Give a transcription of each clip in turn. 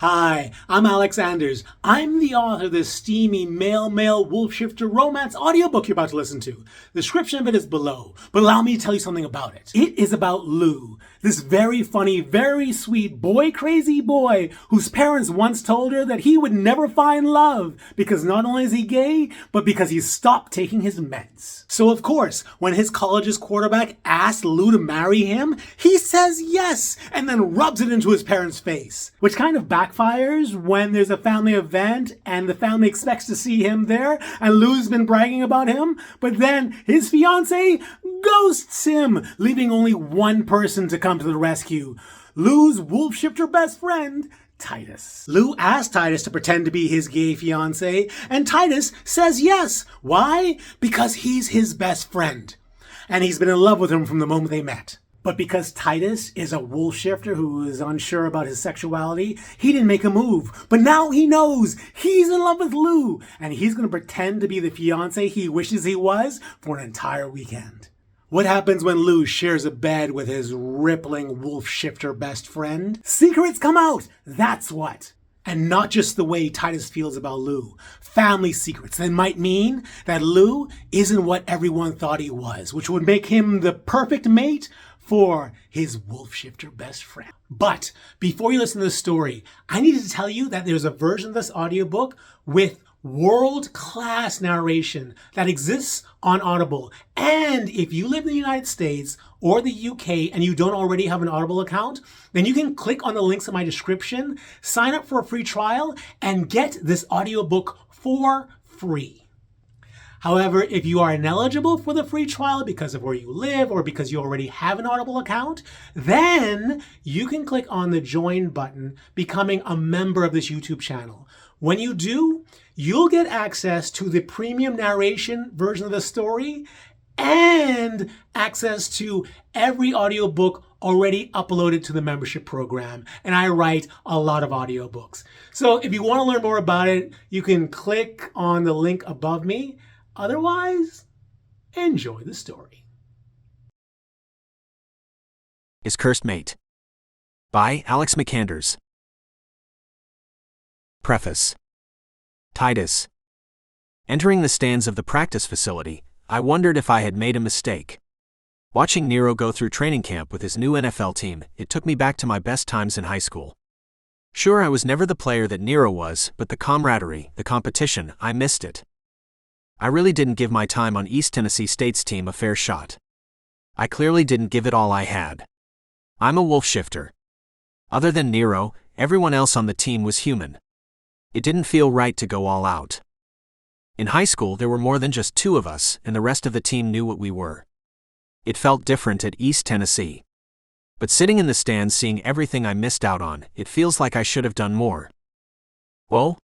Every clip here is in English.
Hi, I'm McAnders. I'm the author of this steamy male-male wolf shifter romance audiobook you're about to listen to. The description of it is below, but allow me to tell you something about it. It is about Lou, this very funny, very sweet boy-crazy boy whose parents once told her that he would never find love because not only is he gay, but because he stopped taking his meds. So of course, when his college's quarterback asked Lou to marry him, he says yes, and then rubs it into his parents' face, which kind of backfires when there's a family event and the family expects to see him there and Lou's been bragging about him, but then his fiancé ghosts him, leaving only one person to come to the rescue: Lou's wolf shifter best friend, Titus. Lou asks Titus to pretend to be his gay fiancé, and Titus says yes. Why? Because he's his best friend, and he's been in love with him from the moment they met. But because Titus is a wolf shifter who is unsure about his sexuality, he didn't make a move. But now he knows he's in love with Lou, and he's going to pretend to be the fiancé he wishes he was for an entire weekend. What happens when Lou shares a bed with his rippling wolf shifter best friend? Secrets come out, that's what. And not just the way Titus feels about Lou. Family secrets that might mean that Lou isn't what everyone thought he was, which would make him the perfect mate for his wolf shifter best friend. But before you listen to the story, I needed to tell you that there's a version of this audiobook with world-class narration that exists on Audible. And if you live in the United States or the UK and you don't already have an Audible account, then you can click on the links in my description, sign up for a free trial, and get this audiobook for free. However, if you are ineligible for the free trial because of where you live or because you already have an Audible account, then you can click on the join button, becoming a member of this YouTube channel. When you do, you'll get access to the premium narration version of the story and access to every audiobook already uploaded to the membership program. And I write a lot of audiobooks. So if you want to learn more about it, you can click on the link above me. Otherwise, enjoy the story. His Cursed Mate by McAnders. Preface. Titus. Entering the stands of the practice facility, I wondered if I had made a mistake. Watching Nero go through training camp with his new NFL team, it took me back to my best times in high school. Sure, I was never the player that Nero was, but the camaraderie, the competition, I missed it. I really didn't give my time on East Tennessee State's team a fair shot. I clearly didn't give it all I had. I'm a wolf shifter. Other than Nero, everyone else on the team was human. It didn't feel right to go all out. In high school, there were more than just two of us, and the rest of the team knew what we were. It felt different at East Tennessee. But sitting in the stands seeing everything I missed out on, it feels like I should have done more. Whoa?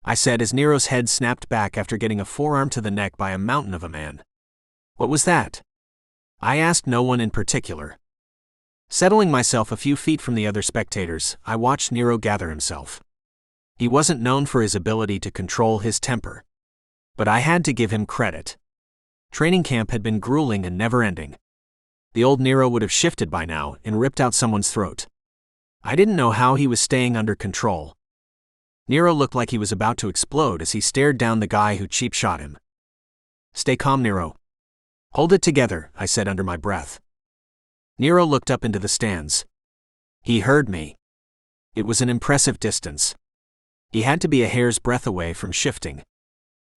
I said as Nero's head snapped back after getting a forearm to the neck by a mountain of a man. What was that? I asked no one in particular. Settling myself a few feet from the other spectators, I watched Nero gather himself. He wasn't known for his ability to control his temper. But I had to give him credit. Training camp had been grueling and never-ending. The old Nero would have shifted by now and ripped out someone's throat. I didn't know how he was staying under control. Nero looked like he was about to explode as he stared down the guy who cheap shot him. Stay calm, Nero. Hold it together, I said under my breath. Nero looked up into the stands. He heard me. It was an impressive distance. He had to be a hair's breadth away from shifting.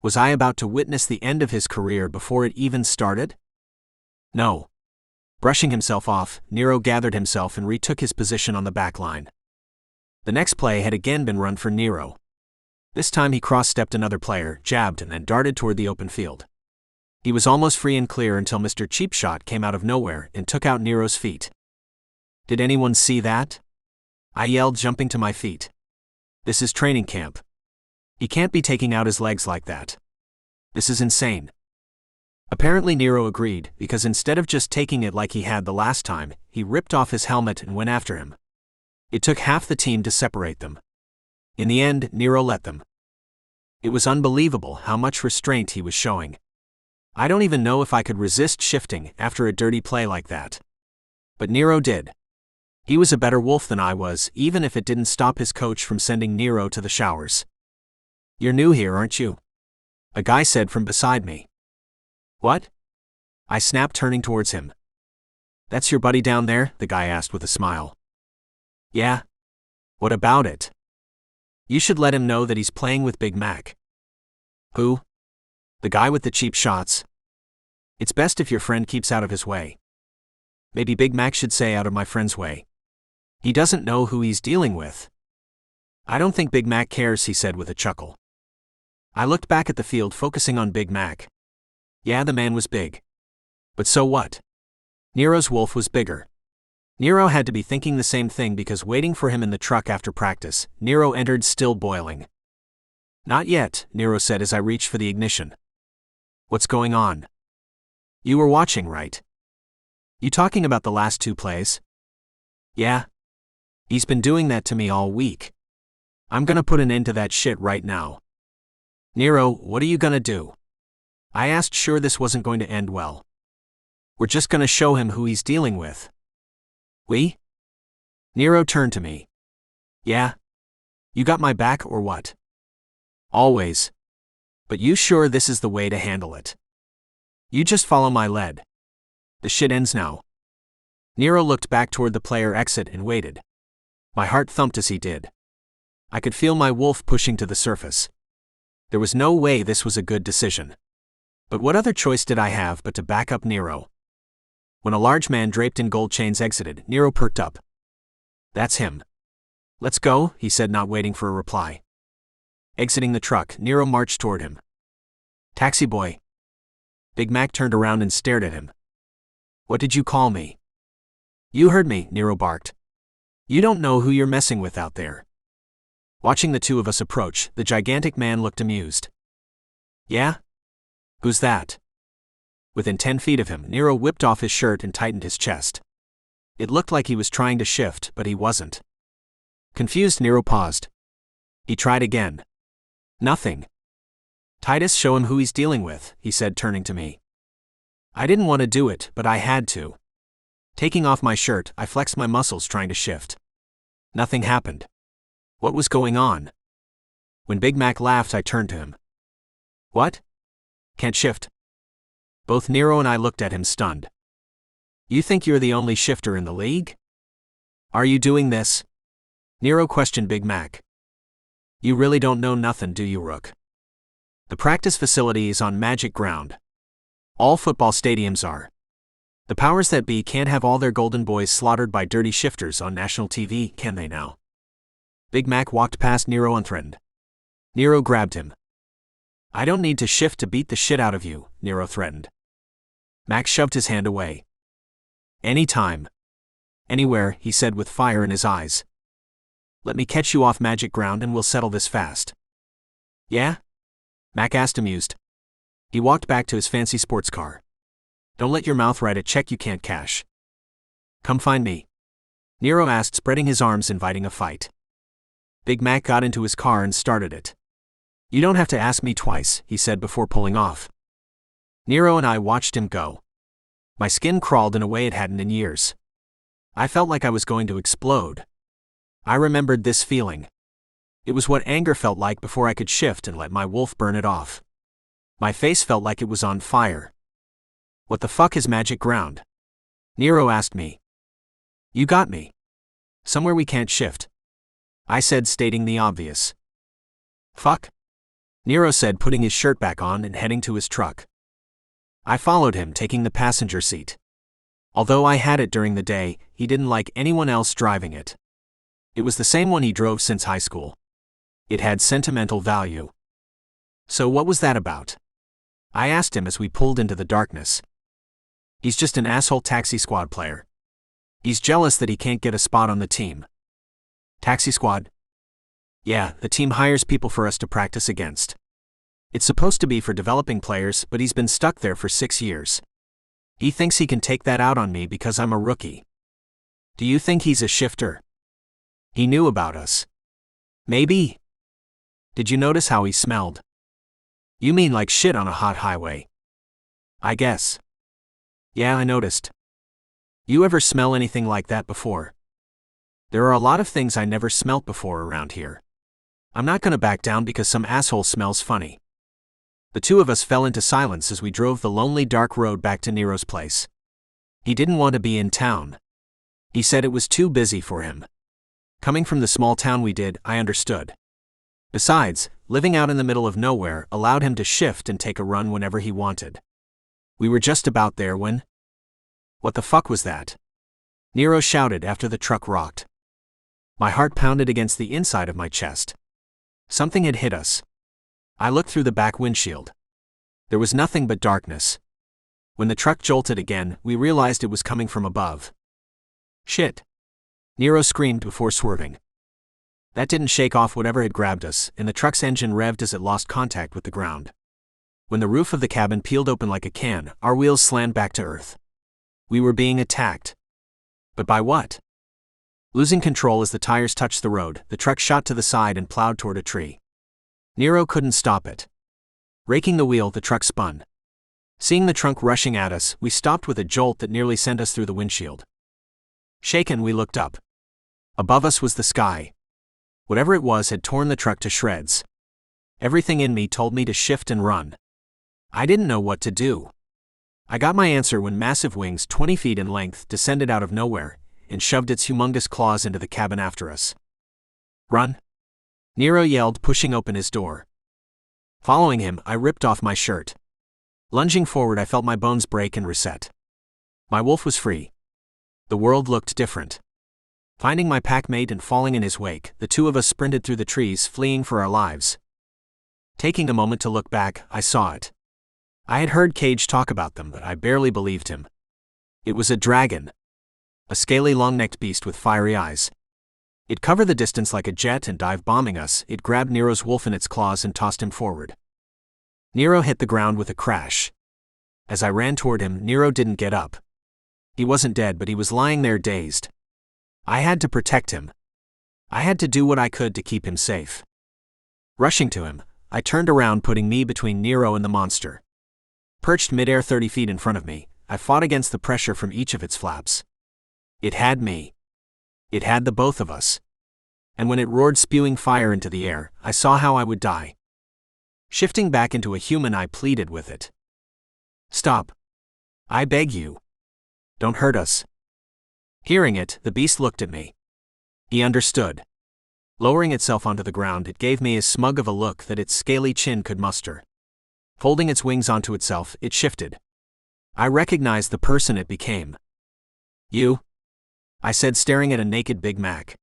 Was I about to witness the end of his career before it even started? No. Brushing himself off, Nero gathered himself and retook his position on the back line. The next play had again been run for Nero. This time he cross-stepped another player, jabbed, and then darted toward the open field. He was almost free and clear until Mr. Cheap Shot came out of nowhere and took out Nero's feet. Did anyone see that? I yelled, jumping to my feet. This is training camp. He can't be taking out his legs like that. This is insane. Apparently Nero agreed, because instead of just taking it like he had the last time, he ripped off his helmet and went after him. It took half the team to separate them. In the end, Nero let them. It was unbelievable how much restraint he was showing. I don't even know if I could resist shifting after a dirty play like that. But Nero did. He was a better wolf than I was, even if it didn't stop his coach from sending Nero to the showers. "You're new here, aren't you?" a guy said from beside me. "What?" I snapped, turning towards him. "That's your buddy down there?" the guy asked with a smile. "Yeah. What about it?" "You should let him know that he's playing with Big Mac." "Who?" "The guy with the cheap shots." "It's best if your friend keeps out of his way." "Maybe Big Mac should say out of my friend's way. He doesn't know who he's dealing with." "I don't think Big Mac cares," he said with a chuckle. I looked back at the field, focusing on Big Mac. Yeah, the man was big. But so what? Nero's wolf was bigger. Nero had to be thinking the same thing, because waiting for him in the truck after practice, Nero entered, still boiling. "Not yet," Nero said as I reached for the ignition. "What's going on?" "You were watching, right?" "You talking about the last 2 plays?" "Yeah. He's been doing that to me all week. I'm gonna put an end to that shit right now." "Nero, what are you gonna do?" I asked, sure this wasn't going to end well. "We're just gonna show him who he's dealing with." "We?" Nero turned to me. "Yeah? You got my back or what?" "Always. But you sure this is the way to handle it?" "You just follow my lead. The shit ends now." Nero looked back toward the player exit and waited. My heart thumped as he did. I could feel my wolf pushing to the surface. There was no way this was a good decision. But what other choice did I have but to back up Nero? When a large man draped in gold chains exited, Nero perked up. "That's him." "Let's go," he said, not waiting for a reply. Exiting the truck, Nero marched toward him. "Taxi boy." Big Mac turned around and stared at him. "What did you call me?" "You heard me," Nero barked. "You don't know who you're messing with out there." Watching the two of us approach, the gigantic man looked amused. "Yeah? Who's that?" Within 10 feet of him, Nero whipped off his shirt and tightened his chest. It looked like he was trying to shift, but he wasn't. Confused, Nero paused. He tried again. Nothing. "Titus, show him who he's dealing with," he said, turning to me. I didn't want to do it, but I had to. Taking off my shirt, I flexed my muscles, trying to shift. Nothing happened. What was going on? When Big Mac laughed, I turned to him. "What? Can't shift?" Both Nero and I looked at him, stunned. "You think you're the only shifter in the league? Are you doing this?" Nero questioned Big Mac. "You really don't know nothing, do you, Rook? The practice facility is on magic ground. All football stadiums are. The powers that be can't have all their golden boys slaughtered by dirty shifters on national TV, can they now?" Big Mac walked past Nero unthreatened. Nero grabbed him. "I don't need to shift to beat the shit out of you," Nero threatened. Mac shoved his hand away. "Anytime. Anywhere," he said with fire in his eyes. "Let me catch you off magic ground and we'll settle this fast." "Yeah?" Mac asked, amused. He walked back to his fancy sports car. "Don't let your mouth write a check you can't cash." "Come find me," Nero asked, spreading his arms, inviting a fight. Big Mac got into his car and started it. "You don't have to ask me twice," he said before pulling off. Nero and I watched him go. My skin crawled in a way it hadn't in years. I felt like I was going to explode. I remembered this feeling. It was what anger felt like before I could shift and let my wolf burn it off. My face felt like it was on fire. "What the fuck is magic ground?" Nero asked me. "You got me. Somewhere we can't shift," I said, stating the obvious. "Fuck," Nero said, putting his shirt back on and heading to his truck. I followed him, taking the passenger seat. Although I had it during the day, he didn't like anyone else driving it. It was the same one he drove since high school. It had sentimental value. "So what was that about?" I asked him as we pulled into the darkness. "He's just an asshole taxi squad player. He's jealous that he can't get a spot on the team." "Taxi squad?" "Yeah, the team hires people for us to practice against. It's supposed to be for developing players, but he's been stuck there for 6 years. He thinks he can take that out on me because I'm a rookie." "Do you think he's a shifter?" "He knew about us." "Maybe." "Did you notice how he smelled?" "You mean like shit on a hot highway?" "I guess." "Yeah, I noticed. You ever smell anything like that before?" There are a lot of things I never smelt before around here. I'm not gonna back down because some asshole smells funny. The two of us fell into silence as we drove the lonely dark road back to Nero's place. He didn't want to be in town. He said it was too busy for him. Coming from the small town we did, I understood. Besides, living out in the middle of nowhere allowed him to shift and take a run whenever he wanted. We were just about there when... What the fuck was that? Nero shouted after the truck rocked. My heart pounded against the inside of my chest. Something had hit us. I looked through the back windshield. There was nothing but darkness. When the truck jolted again, we realized it was coming from above. Shit! Nero screamed before swerving. That didn't shake off whatever had grabbed us, and the truck's engine revved as it lost contact with the ground. When the roof of the cabin peeled open like a can, our wheels slammed back to earth. We were being attacked. But by what? Losing control as the tires touched the road, the truck shot to the side and plowed toward a tree. Nero couldn't stop it. Raking the wheel, the truck spun. Seeing the trunk rushing at us, we stopped with a jolt that nearly sent us through the windshield. Shaken, we looked up. Above us was the sky. Whatever it was had torn the truck to shreds. Everything in me told me to shift and run. I didn't know what to do. I got my answer when massive wings 20 feet in length descended out of nowhere and shoved its humongous claws into the cabin after us. Run! Nero yelled, pushing open his door. Following him, I ripped off my shirt. Lunging forward, I felt my bones break and reset. My wolf was free. The world looked different. Finding my packmate and falling in his wake, the two of us sprinted through the trees, fleeing for our lives. Taking a moment to look back, I saw it. I had heard Cage talk about them, but I barely believed him. It was a dragon. A scaly, long-necked beast with fiery eyes. It covered the distance like a jet, and dive-bombing us, it grabbed Nero's wolf in its claws and tossed him forward. Nero hit the ground with a crash. As I ran toward him, Nero didn't get up. He wasn't dead, but he was lying there dazed. I had to protect him. I had to do what I could to keep him safe. Rushing to him, I turned around, putting me between Nero and the monster. Perched midair 30 feet in front of me, I fought against the pressure from each of its flaps. It had me. It had the both of us. And when it roared, spewing fire into the air, I saw how I would die. Shifting back into a human, I pleaded with it. Stop. I beg you. Don't hurt us. Hearing it, the beast looked at me. He understood. Lowering itself onto the ground, it gave me as smug of a look that its scaly chin could muster. Folding its wings onto itself, it shifted. I recognized the person it became. You? I said, staring at a naked Big Mac.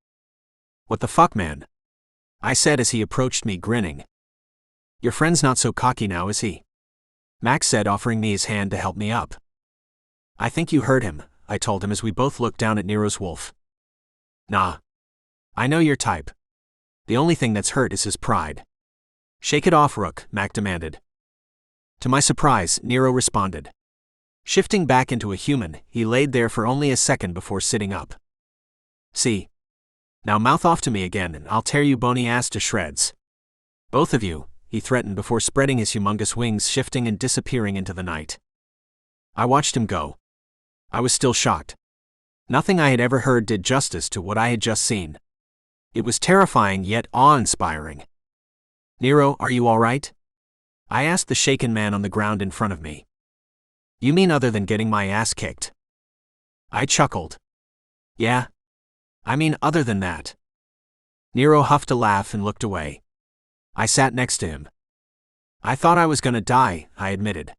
What the fuck, man? I said as he approached me, grinning. Your friend's not so cocky now, is he? Mac said, offering me his hand to help me up. I think you heard him, I told him as we both looked down at Nero's wolf. Nah. I know your type. The only thing that's hurt is his pride. Shake it off, Rook, Mac demanded. To my surprise, Nero responded. Shifting back into a human, he laid there for only a second before sitting up. See? Now mouth off to me again and I'll tear you bony ass to shreds. Both of you, he threatened before spreading his humongous wings, shifting and disappearing into the night. I watched him go. I was still shocked. Nothing I had ever heard did justice to what I had just seen. It was terrifying yet awe-inspiring. Nero, are you all right? I asked the shaken man on the ground in front of me. You mean other than getting my ass kicked? I chuckled. Yeah. I mean other than that. Nero huffed a laugh and looked away. I sat next to him. I thought I was gonna die, I admitted.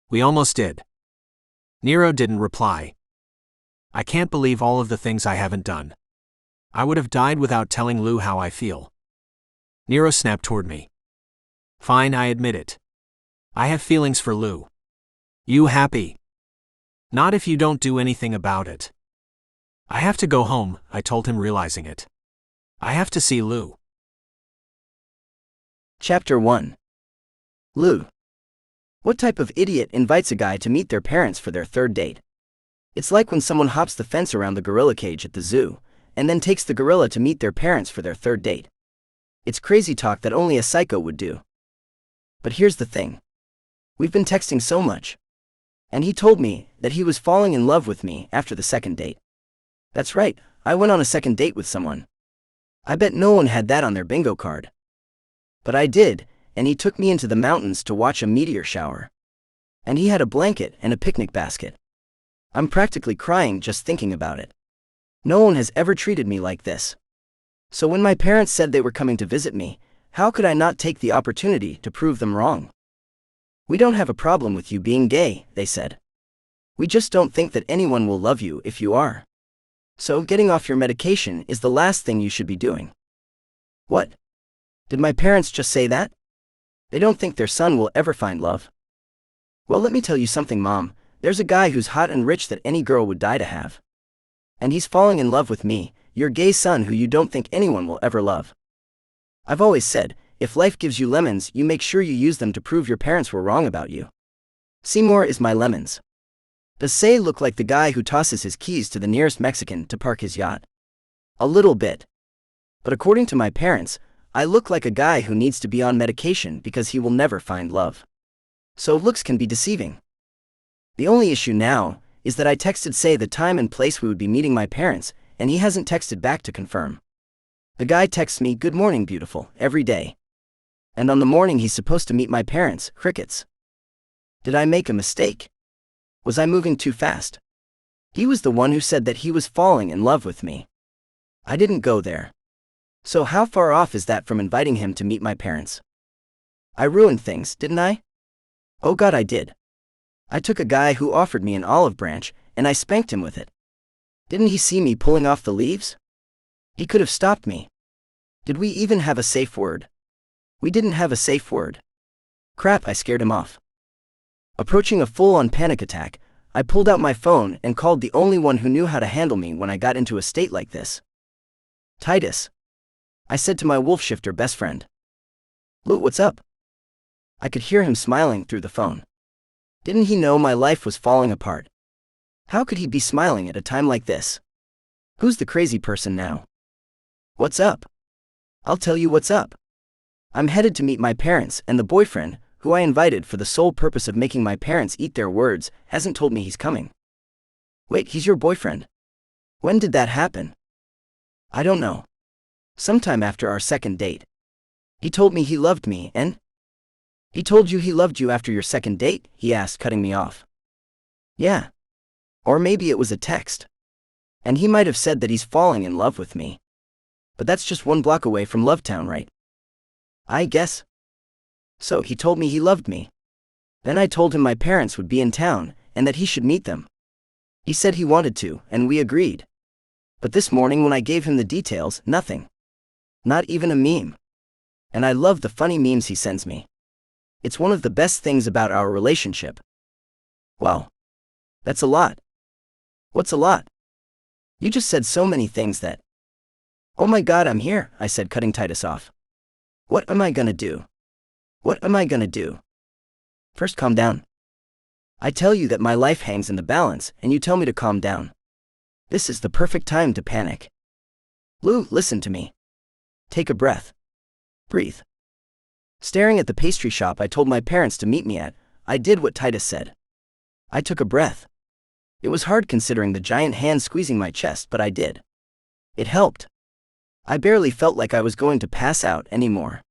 We almost did. Nero didn't reply. I can't believe all of the things I haven't done. I would have died without telling Lou how I feel. Nero snapped toward me. Fine, I admit it. I have feelings for Lou. You happy? Not if you don't do anything about it. I have to go home, I told him, realizing it. I have to see Lou. Chapter 1. Lou. What type of idiot invites a guy to meet their parents for their third date? It's like when someone hops the fence around the gorilla cage at the zoo, and then takes the gorilla to meet their parents for their third date. It's crazy talk that only a psycho would do. But here's the thing. We've been texting so much. And he told me that he was falling in love with me after the second date. That's right, I went on a second date with someone. I bet no one had that on their bingo card. But I did, and he took me into the mountains to watch a meteor shower. And he had a blanket and a picnic basket. I'm practically crying just thinking about it. No one has ever treated me like this. So when my parents said they were coming to visit me, how could I not take the opportunity to prove them wrong? We don't have a problem with you being gay, they said. We just don't think that anyone will love you if you are. So getting off your medication is the last thing you should be doing. What? Did my parents just say that? They don't think their son will ever find love. Well, let me tell you something, Mom. There's a guy who's hot and rich that any girl would die to have. And he's falling in love with me, your gay son who you don't think anyone will ever love. I've always said, if life gives you lemons, you make sure you use them to prove your parents were wrong about you. Seymour is my lemons. Does Say look like the guy who tosses his keys to the nearest Mexican to park his yacht? A little bit. But according to my parents, I look like a guy who needs to be on medication because he will never find love. So looks can be deceiving. The only issue now is that I texted Say the time and place we would be meeting my parents, and he hasn't texted back to confirm. The guy texts me, "Good morning, beautiful," every day. And on the morning he's supposed to meet my parents, crickets. Did I make a mistake? Was I moving too fast? He was the one who said that he was falling in love with me. I didn't go there. So how far off is that from inviting him to meet my parents? I ruined things, didn't I? Oh God, I did. I took a guy who offered me an olive branch, and I spanked him with it. Didn't he see me pulling off the leaves? He could have stopped me. Did we even have a safe word? We didn't have a safe word. Crap, I scared him off. Approaching a full-on panic attack, I pulled out my phone and called the only one who knew how to handle me when I got into a state like this. Titus. I said to my wolf shifter best friend. Look, what's up? I could hear him smiling through the phone. Didn't he know my life was falling apart? How could he be smiling at a time like this? Who's the crazy person now? What's up? I'll tell you what's up. I'm headed to meet my parents, and the boyfriend, who I invited for the sole purpose of making my parents eat their words, hasn't told me he's coming. Wait, he's your boyfriend? When did that happen? I don't know. Sometime after our second date. He told me he loved me, and... He told you he loved you after your second date? He asked, cutting me off. Yeah. Or maybe it was a text. And he might have said that he's falling in love with me. But that's just 1 block away from Lovetown, right? I guess. So he told me he loved me. Then I told him my parents would be in town, and that he should meet them. He said he wanted to, and we agreed. But this morning when I gave him the details, nothing. Not even a meme. And I love the funny memes he sends me. It's one of the best things about our relationship. Wow. That's a lot. What's a lot? You just said so many things that... Oh my God, I'm here, I said, cutting Titus off. What am I gonna do? What am I gonna do? First, calm down. I tell you that my life hangs in the balance, and you tell me to calm down. This is the perfect time to panic. Lou, listen to me. Take a breath. Breathe. Staring at the pastry shop I told my parents to meet me at, I did what Titus said. I took a breath. It was hard considering the giant hand squeezing my chest, but I did. It helped. I barely felt like I was going to pass out anymore.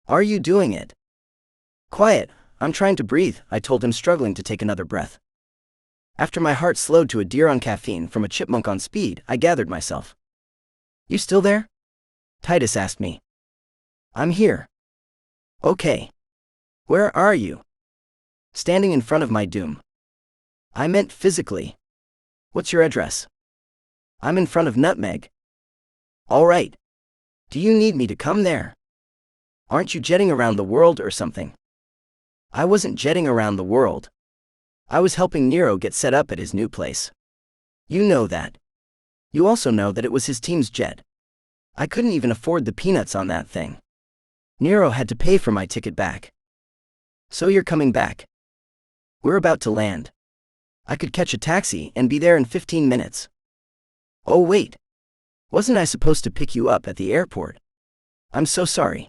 Are you doing it? Quiet, I'm trying to breathe, I told him, struggling to take another breath. After my heart slowed to a deer on caffeine from a chipmunk on speed, I gathered myself. You still there? Titus asked me. I'm here. Okay. Where are you? Standing in front of my doom. I meant physically. What's your address? I'm in front of Nutmeg. All right. Do you need me to come there? Aren't you jetting around the world or something? I wasn't jetting around the world. I was helping Nero get set up at his new place. You know that. You also know that it was his team's jet. I couldn't even afford the peanuts on that thing. Nero had to pay for my ticket back. So you're coming back. We're about to land. I could catch a taxi and be there in 15 minutes. Oh wait. Wasn't I supposed to pick you up at the airport? I'm so sorry.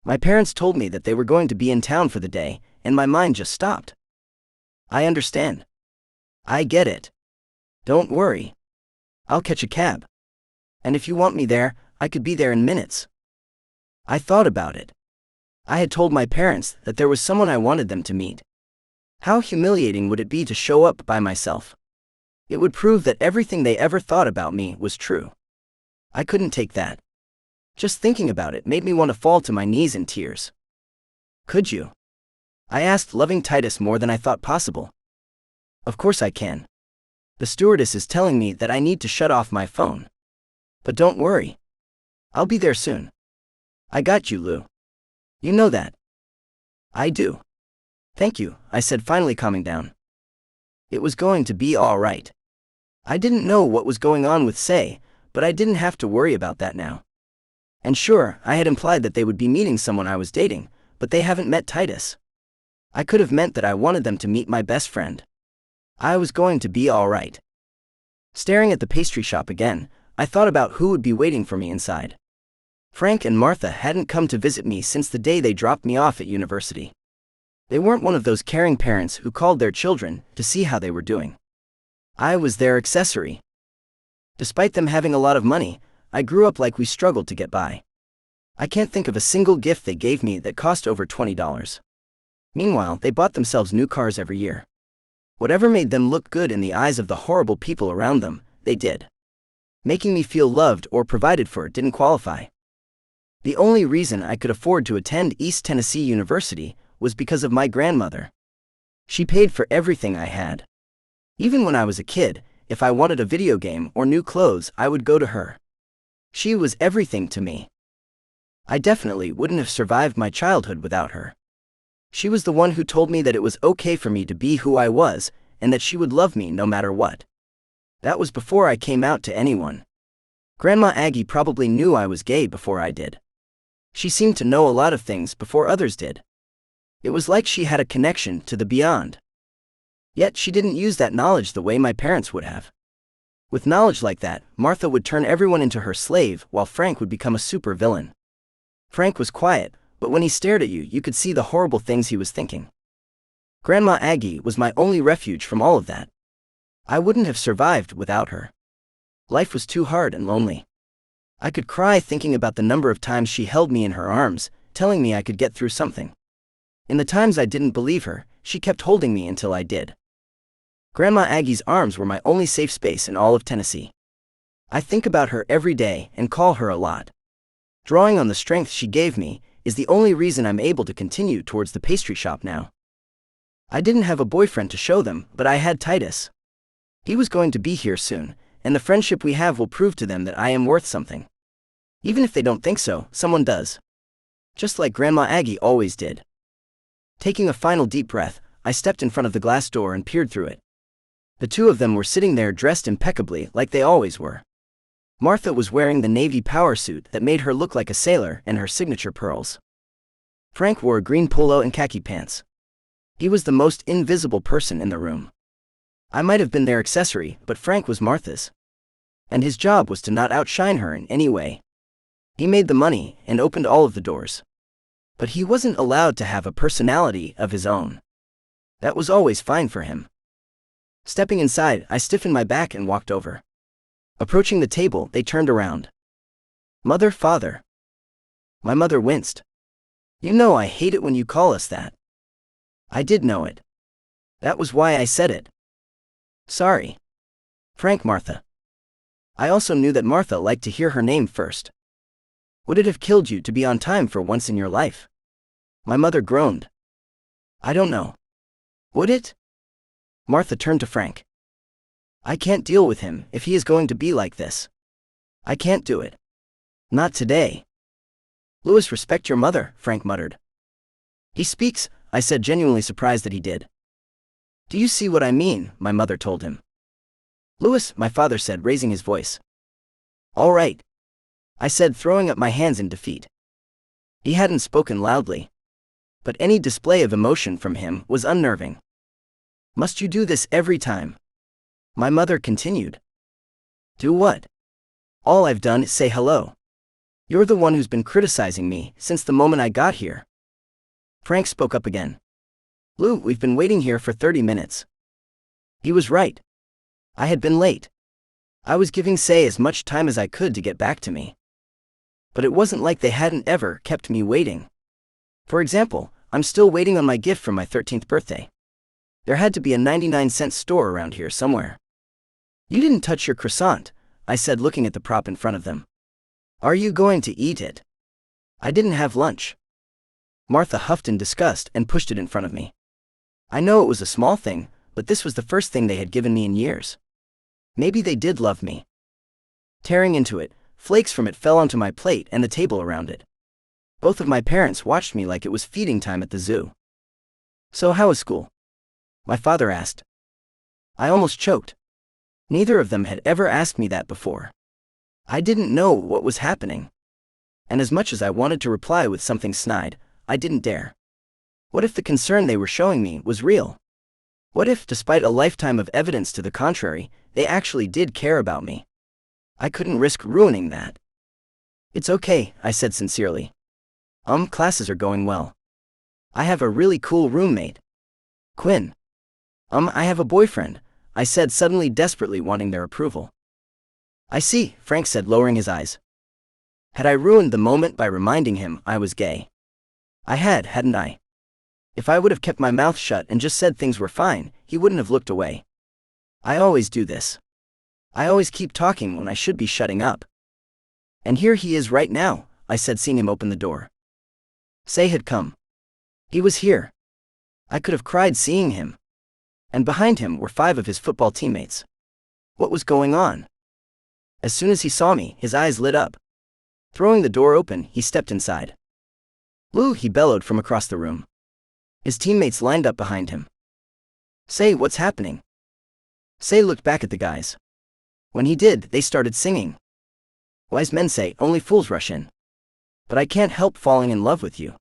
My parents told me that they were going to be in town for the day, and my mind just stopped. I understand. I get it. Don't worry. I'll catch a cab. And if you want me there, I could be there in minutes. I thought about it. I had told my parents that there was someone I wanted them to meet. How humiliating would it be to show up by myself? It would prove that everything they ever thought about me was true. I couldn't take that. Just thinking about it made me want to fall to my knees in tears. Could you? I asked, loving Titus more than I thought possible. Of course I can. The stewardess is telling me that I need to shut off my phone. But don't worry. I'll be there soon. I got you, Lou. You know that. I do. Thank you, I said, finally calming down. It was going to be all right. I didn't know what was going on with Say, but I didn't have to worry about that now. And sure, I had implied that they would be meeting someone I was dating, but they haven't met Titus. I could have meant that I wanted them to meet my best friend. I was going to be all right. Staring at the pastry shop again, I thought about who would be waiting for me inside. Frank and Martha hadn't come to visit me since the day they dropped me off at university. They weren't one of those caring parents who called their children to see how they were doing. I was their accessory. Despite them having a lot of money, I grew up like we struggled to get by. I can't think of a single gift they gave me that cost over $20. Meanwhile, they bought themselves new cars every year. Whatever made them look good in the eyes of the horrible people around them, they did. Making me feel loved or provided for didn't qualify. The only reason I could afford to attend East Tennessee University was because of my grandmother. She paid for everything I had. Even when I was a kid, if I wanted a video game or new clothes, I would go to her. She was everything to me. I definitely wouldn't have survived my childhood without her. She was the one who told me that it was okay for me to be who I was, and that she would love me no matter what. That was before I came out to anyone. Grandma Aggie probably knew I was gay before I did. She seemed to know a lot of things before others did. It was like she had a connection to the beyond. Yet she didn't use that knowledge the way my parents would have. With knowledge like that, Martha would turn everyone into her slave while Frank would become a super villain. Frank was quiet, but when he stared at you, you could see the horrible things he was thinking. Grandma Aggie was my only refuge from all of that. I wouldn't have survived without her. Life was too hard and lonely. I could cry thinking about the number of times she held me in her arms, telling me I could get through something. In the times I didn't believe her, she kept holding me until I did. Grandma Aggie's arms were my only safe space in all of Tennessee. I think about her every day and call her a lot. Drawing on the strength she gave me is the only reason I'm able to continue towards the pastry shop now. I didn't have a boyfriend to show them, but I had Titus. He was going to be here soon, and the friendship we have will prove to them that I am worth something. Even if they don't think so, someone does. Just like Grandma Aggie always did. Taking a final deep breath, I stepped in front of the glass door and peered through it. The two of them were sitting there dressed impeccably like they always were. Martha was wearing the navy power suit that made her look like a sailor and her signature pearls. Frank wore a green polo and khaki pants. He was the most invisible person in the room. I might have been their accessory, but Frank was Martha's. And his job was to not outshine her in any way. He made the money and opened all of the doors. But he wasn't allowed to have a personality of his own. That was always fine for him. Stepping inside, I stiffened my back and walked over. Approaching the table, they turned around. Mother, father. My mother winced. You know I hate it when you call us that. I did know it. That was why I said it. Sorry. Frank, Martha. I also knew that Martha liked to hear her name first. Would it have killed you to be on time for once in your life? My mother groaned. I don't know. Would it? Martha turned to Frank. I can't deal with him if he is going to be like this. I can't do it. Not today. Louis, respect your mother, Frank muttered. He speaks, I said, genuinely surprised that he did. Do you see what I mean? My mother told him. Louis, my father said, raising his voice. All right. I said, throwing up my hands in defeat. He hadn't spoken loudly. But any display of emotion from him was unnerving. Must you do this every time? My mother continued. Do what? All I've done is say hello. You're the one who's been criticizing me since the moment I got here. Frank spoke up again. Lou, we've been waiting here for 30 minutes. He was right. I had been late. I was giving Say as much time as I could to get back to me. But it wasn't like they hadn't ever kept me waiting. For example, I'm still waiting on my gift for my 13th birthday. There had to be a 99-cent store around here somewhere. You didn't touch your croissant, I said, looking at the prop in front of them. Are you going to eat it? I didn't have lunch. Martha huffed in disgust and pushed it in front of me. I know it was a small thing, but this was the first thing they had given me in years. Maybe they did love me. Tearing into it, flakes from it fell onto my plate and the table around it. Both of my parents watched me like it was feeding time at the zoo. So how was school? My father asked. I almost choked. Neither of them had ever asked me that before. I didn't know what was happening. And as much as I wanted to reply with something snide, I didn't dare. What if the concern they were showing me was real? What if, despite a lifetime of evidence to the contrary, they actually did care about me? I couldn't risk ruining that. It's okay, I said sincerely. Classes are going well. I have a really cool roommate. Quinn. I have a boyfriend, I said, suddenly desperately wanting their approval. I see, Frank said, lowering his eyes. Had I ruined the moment by reminding him I was gay? I had, hadn't I? If I would have kept my mouth shut and just said things were fine, he wouldn't have looked away. I always do this. I always keep talking when I should be shutting up. And here he is right now, I said, seeing him open the door. Say had come. He was here. I could have cried seeing him. And behind him were 5 of his football teammates. What was going on? As soon as he saw me, his eyes lit up. Throwing the door open, he stepped inside. Lou, he bellowed from across the room. His teammates lined up behind him. Say, what's happening? Say looked back at the guys. When he did, they started singing. Wise men say only fools rush in. But I can't help falling in love with you.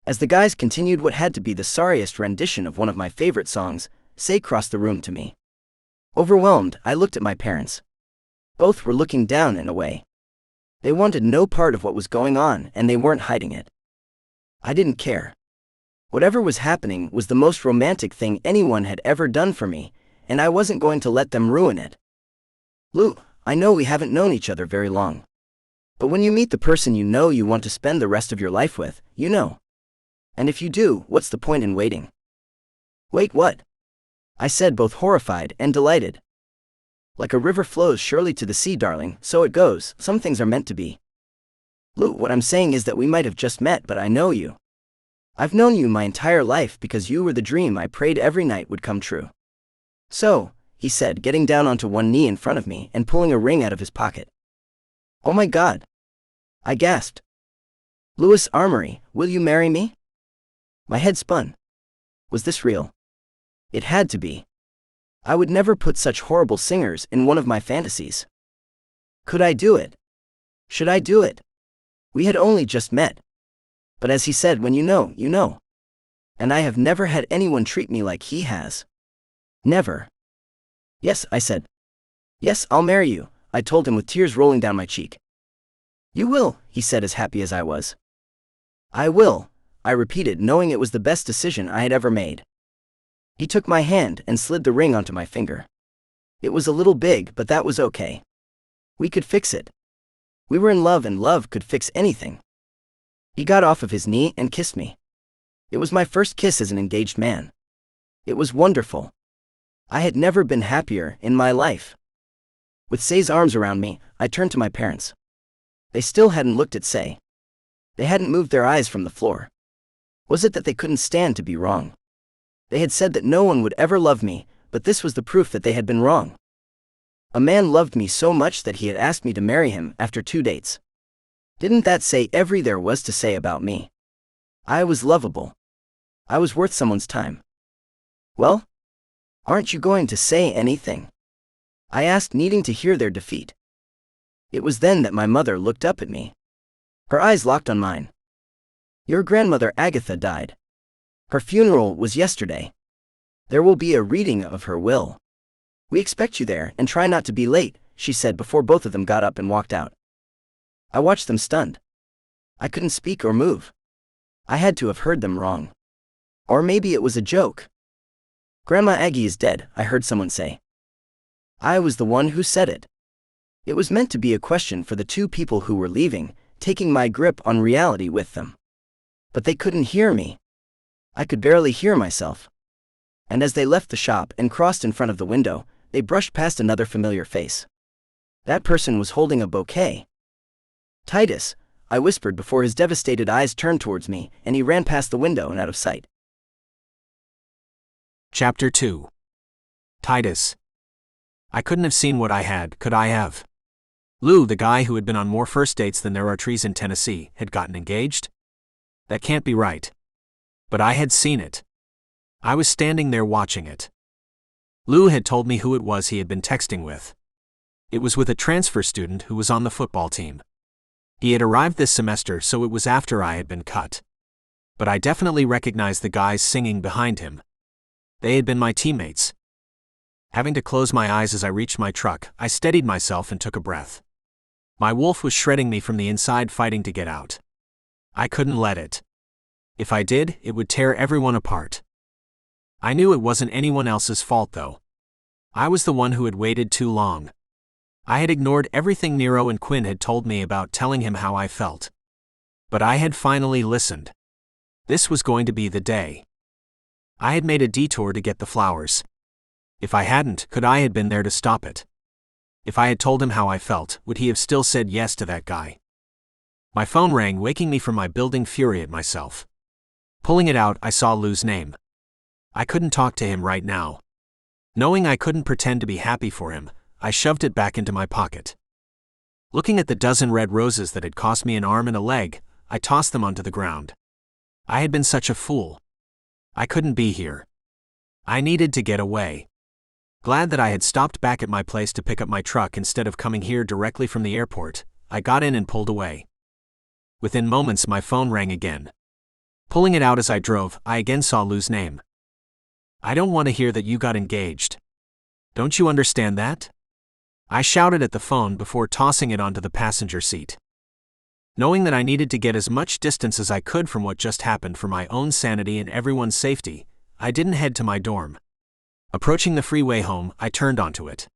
As the guys continued what had to be the sorriest rendition of one of my favorite songs, Say crossed the room to me. Overwhelmed, I looked at my parents. Both were looking down in a way. They wanted no part of what was going on, and they weren't hiding it. I didn't care. Whatever was happening was the most romantic thing anyone had ever done for me, and I wasn't going to let them ruin it. Lou, I know we haven't known each other very long. But when you meet the person you know you want to spend the rest of your life with, you know. And if you do, what's the point in waiting? Wait, what? I said, both horrified and delighted. Like a river flows surely to the sea, darling, so it goes, some things are meant to be. Lou, what I'm saying is that we might have just met, but I know you. I've known you my entire life because you were the dream I prayed every night would come true. So, he said, getting down onto one knee in front of me and pulling a ring out of his pocket. Oh my God! I gasped. Lewis Armory, will you marry me? My head spun. Was this real? It had to be. I would never put such horrible singers in one of my fantasies. Could I do it? Should I do it? We had only just met. But as he said, when you know, you know. And I have never had anyone treat me like he has. Never. Yes, I said. Yes, I'll marry you, I told him with tears rolling down my cheek. You will, he said, as happy as I was. I will, I repeated, knowing it was the best decision I had ever made. He took my hand and slid the ring onto my finger. It was a little big, but that was okay. We could fix it. We were in love, and love could fix anything. He got off of his knee and kissed me. It was my first kiss as an engaged man. It was wonderful. I had never been happier in my life. With Say's arms around me, I turned to my parents. They still hadn't looked at Say. They hadn't moved their eyes from the floor. Was it that they couldn't stand to be wrong? They had said that no one would ever love me, but this was the proof that they had been wrong. A man loved me so much that he had asked me to marry him after 2 dates. Didn't that say everything there was to say about me? I was lovable. I was worth someone's time. Well? Aren't you going to say anything? I asked, needing to hear their defeat. It was then that my mother looked up at me. Her eyes locked on mine. Your grandmother Agatha died. Her funeral was yesterday. There will be a reading of her will. We expect you there, and try not to be late, she said before both of them got up and walked out. I watched them stunned. I couldn't speak or move. I had to have heard them wrong. Or maybe it was a joke. Grandma Aggie is dead, I heard someone say. I was the one who said it. It was meant to be a question for the two people who were leaving, taking my grip on reality with them. But they couldn't hear me. I could barely hear myself. And as they left the shop and crossed in front of the window, they brushed past another familiar face. That person was holding a bouquet. "Titus," I whispered before his devastated eyes turned towards me, and he ran past the window and out of sight. Chapter 2. Titus. I couldn't have seen what I had, could I have? Lou, the guy who had been on more first dates than there are trees in Tennessee, had gotten engaged? That can't be right. But I had seen it. I was standing there watching it. Lou had told me who it was he had been texting with. It was with a transfer student who was on the football team. He had arrived this semester, so it was after I had been cut. But I definitely recognized the guys singing behind him. They had been my teammates. Having to close my eyes as I reached my truck, I steadied myself and took a breath. My wolf was shredding me from the inside, fighting to get out. I couldn't let it. If I did, it would tear everyone apart. I knew it wasn't anyone else's fault, though. I was the one who had waited too long. I had ignored everything Nero and Quinn had told me about telling him how I felt. But I had finally listened. This was going to be the day. I had made a detour to get the flowers. If I hadn't, could I had been there to stop it? If I had told him how I felt, would he have still said yes to that guy? My phone rang, waking me from my building fury at myself. Pulling it out, I saw Lou's name. I couldn't talk to him right now. Knowing I couldn't pretend to be happy for him, I shoved it back into my pocket. Looking at the dozen red roses that had cost me an arm and a leg, I tossed them onto the ground. I had been such a fool. I couldn't be here. I needed to get away. Glad that I had stopped back at my place to pick up my truck instead of coming here directly from the airport, I got in and pulled away. Within moments, my phone rang again. Pulling it out as I drove, I again saw Lou's name. "I don't want to hear that you got engaged. Don't you understand that?" I shouted at the phone before tossing it onto the passenger seat. Knowing that I needed to get as much distance as I could from what just happened for my own sanity and everyone's safety, I didn't head to my dorm. Approaching the freeway home, I turned onto it.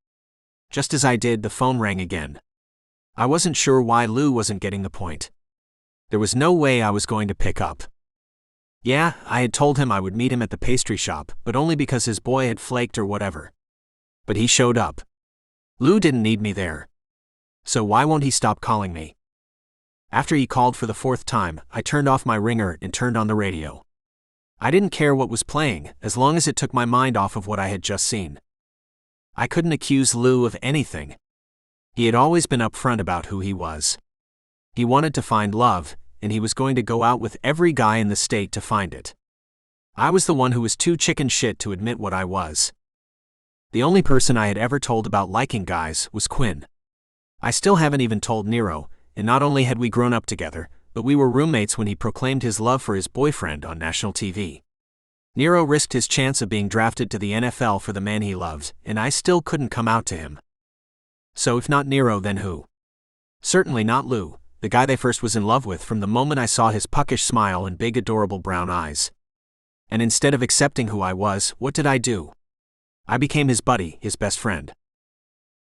Just as I did, the phone rang again. I wasn't sure why Lou wasn't getting the point. There was no way I was going to pick up. Yeah, I had told him I would meet him at the pastry shop, but only because his boy had flaked or whatever. But he showed up. Lou didn't need me there. So why won't he stop calling me? After he called for the fourth time, I turned off my ringer and turned on the radio. I didn't care what was playing, as long as it took my mind off of what I had just seen. I couldn't accuse Lou of anything. He had always been upfront about who he was. He wanted to find love, and he was going to go out with every guy in the state to find it. I was the one who was too chicken shit to admit what I was. The only person I had ever told about liking guys was Quinn. I still haven't even told Nero, and not only had we grown up together, but we were roommates when he proclaimed his love for his boyfriend on national TV. Nero risked his chance of being drafted to the NFL for the man he loved, and I still couldn't come out to him. So if not Nero, then who? Certainly not Lou, the guy they first was in love with from the moment I saw his puckish smile and big adorable brown eyes. And instead of accepting who I was, what did I do? I became his buddy, his best friend.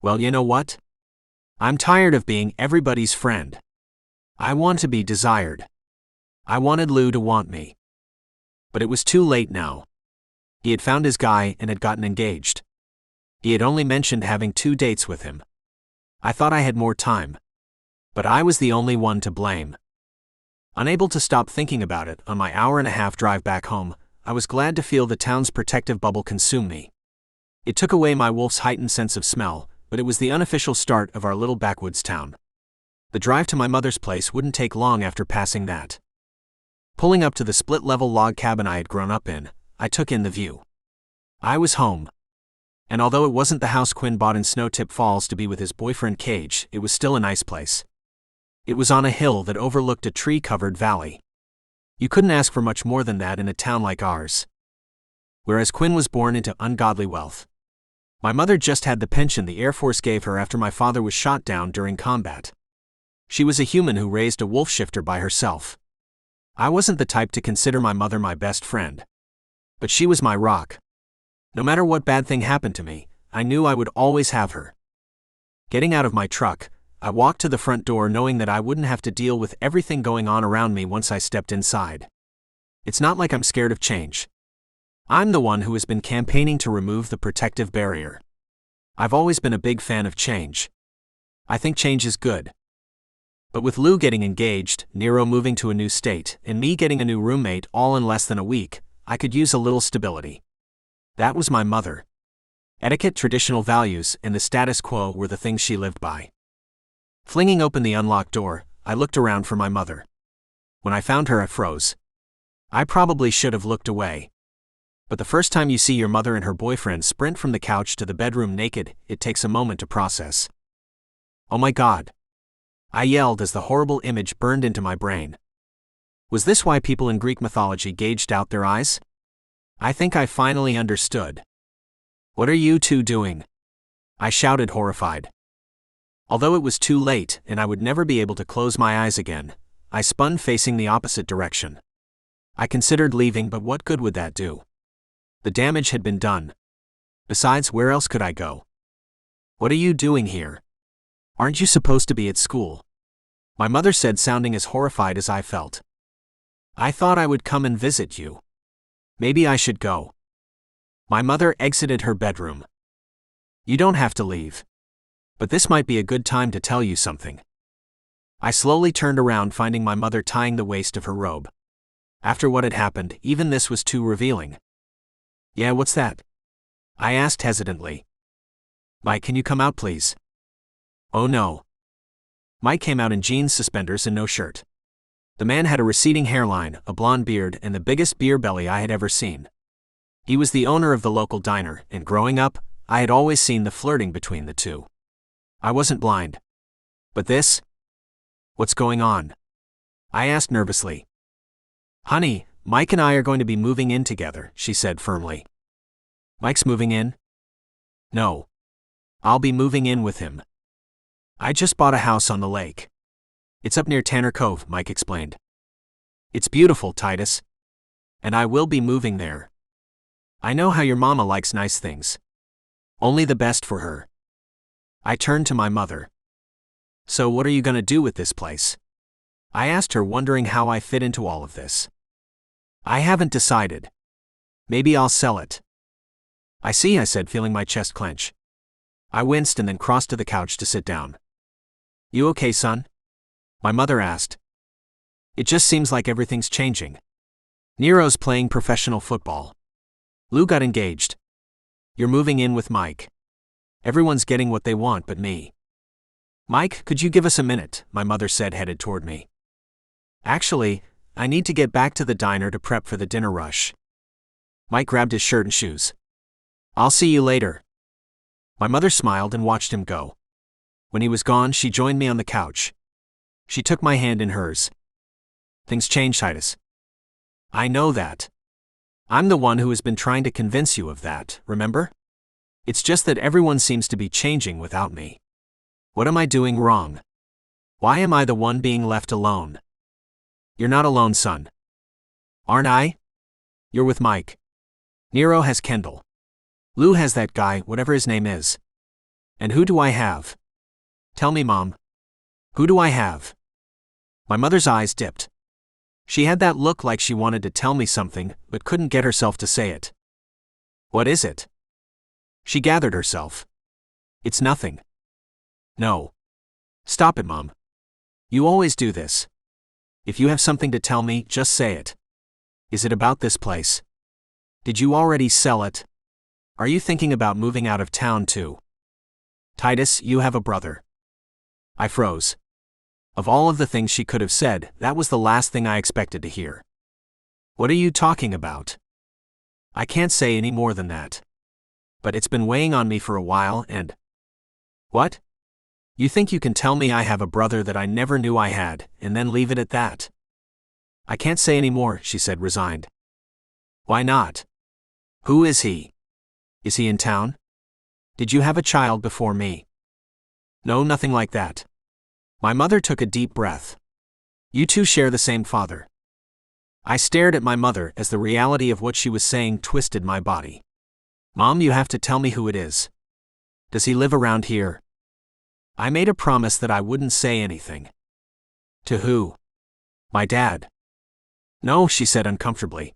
Well, you know what? I'm tired of being everybody's friend. I want to be desired. I wanted Lou to want me. But it was too late now. He had found his guy and had gotten engaged. He had only mentioned having 2 dates with him. I thought I had more time. But I was the only one to blame. Unable to stop thinking about it, on my hour-and-a-half drive back home, I was glad to feel the town's protective bubble consume me. It took away my wolf's heightened sense of smell, but it was the unofficial start of our little backwoods town. The drive to my mother's place wouldn't take long after passing that. Pulling up to the split-level log cabin I had grown up in, I took in the view. I was home. And although it wasn't the house Quinn bought in Snowtip Falls to be with his boyfriend Cage, it was still a nice place. It was on a hill that overlooked a tree-covered valley. You couldn't ask for much more than that in a town like ours. Whereas Quinn was born into ungodly wealth. My mother just had the pension the Air Force gave her after my father was shot down during combat. She was a human who raised a wolf shifter by herself. I wasn't the type to consider my mother my best friend. But she was my rock. No matter what bad thing happened to me, I knew I would always have her. Getting out of my truck, I walked to the front door knowing that I wouldn't have to deal with everything going on around me once I stepped inside. It's not like I'm scared of change. I'm the one who has been campaigning to remove the protective barrier. I've always been a big fan of change. I think change is good. But with Lou getting engaged, Nero moving to a new state, and me getting a new roommate all in less than a week, I could use a little stability. That was my mother. Etiquette, traditional values, and the status quo were the things she lived by. Flinging open the unlocked door, I looked around for my mother. When I found her, I froze. I probably should have looked away. But the first time you see your mother and her boyfriend sprint from the couch to the bedroom naked, it takes a moment to process. Oh my God! I yelled as the horrible image burned into my brain. Was this why people in Greek mythology gouged out their eyes? I think I finally understood. What are you two doing? I shouted, horrified. Although it was too late and I would never be able to close my eyes again, I spun facing the opposite direction. I considered leaving, but what good would that do? The damage had been done. Besides, where else could I go? What are you doing here? Aren't you supposed to be at school? My mother said, sounding as horrified as I felt. I thought I would come and visit you. Maybe I should go. My mother exited her bedroom. You don't have to leave. But this might be a good time to tell you something. I slowly turned around, finding my mother tying the waist of her robe. After what had happened, even this was too revealing. Yeah, what's that? I asked hesitantly. Mike, can you come out, please? Oh no. Mike came out in jeans, suspenders, and no shirt. The man had a receding hairline, a blonde beard, and the biggest beer belly I had ever seen. He was the owner of the local diner, and growing up, I had always seen the flirting between the two. I wasn't blind. But this? What's going on? I asked nervously. Honey, Mike and I are going to be moving in together, she said firmly. Mike's moving in? No. I'll be moving in with him. I just bought a house on the lake. It's up near Tanner Cove, Mike explained. It's beautiful, Titus. And I will be moving there. I know how your mama likes nice things. Only the best for her. I turned to my mother. So what are you going to do with this place? I asked her, wondering how I fit into all of this. I haven't decided. Maybe I'll sell it. I see, I said, feeling my chest clench. I winced and then crossed to the couch to sit down. You okay, son? My mother asked. It just seems like everything's changing. Nero's playing professional football. Lou got engaged. You're moving in with Mike. Everyone's getting what they want but me. Mike, could you give us a minute? My mother said, headed toward me. Actually, I need to get back to the diner to prep for the dinner rush. Mike grabbed his shirt and shoes. I'll see you later. My mother smiled and watched him go. When he was gone, she joined me on the couch. She took my hand in hers. Things change, Titus. I know that. I'm the one who has been trying to convince you of that, remember? It's just that everyone seems to be changing without me. What am I doing wrong? Why am I the one being left alone? You're not alone, son. Aren't I? You're with Mike. Nero has Kendall. Lou has that guy, whatever his name is. And who do I have? Tell me, Mom. Who do I have? My mother's eyes dipped. She had that look like she wanted to tell me something, but couldn't get herself to say it. What is it? She gathered herself. It's nothing. No. Stop it, Mom. You always do this. If you have something to tell me, just say it. Is it about this place? Did you already sell it? Are you thinking about moving out of town too? Titus, you have a brother. I froze. Of all of the things she could have said, that was the last thing I expected to hear. What are you talking about? I can't say any more than that. But it's been weighing on me for a while and… What? You think you can tell me I have a brother that I never knew I had, and then leave it at that? I can't say any more, she said, resigned. Why not? Who is he? Is he in town? Did you have a child before me? No, nothing like that. My mother took a deep breath. You two share the same father. I stared at my mother as the reality of what she was saying twisted my body. Mom, you have to tell me who it is. Does he live around here? I made a promise that I wouldn't say anything. To who? My dad. No, she said uncomfortably.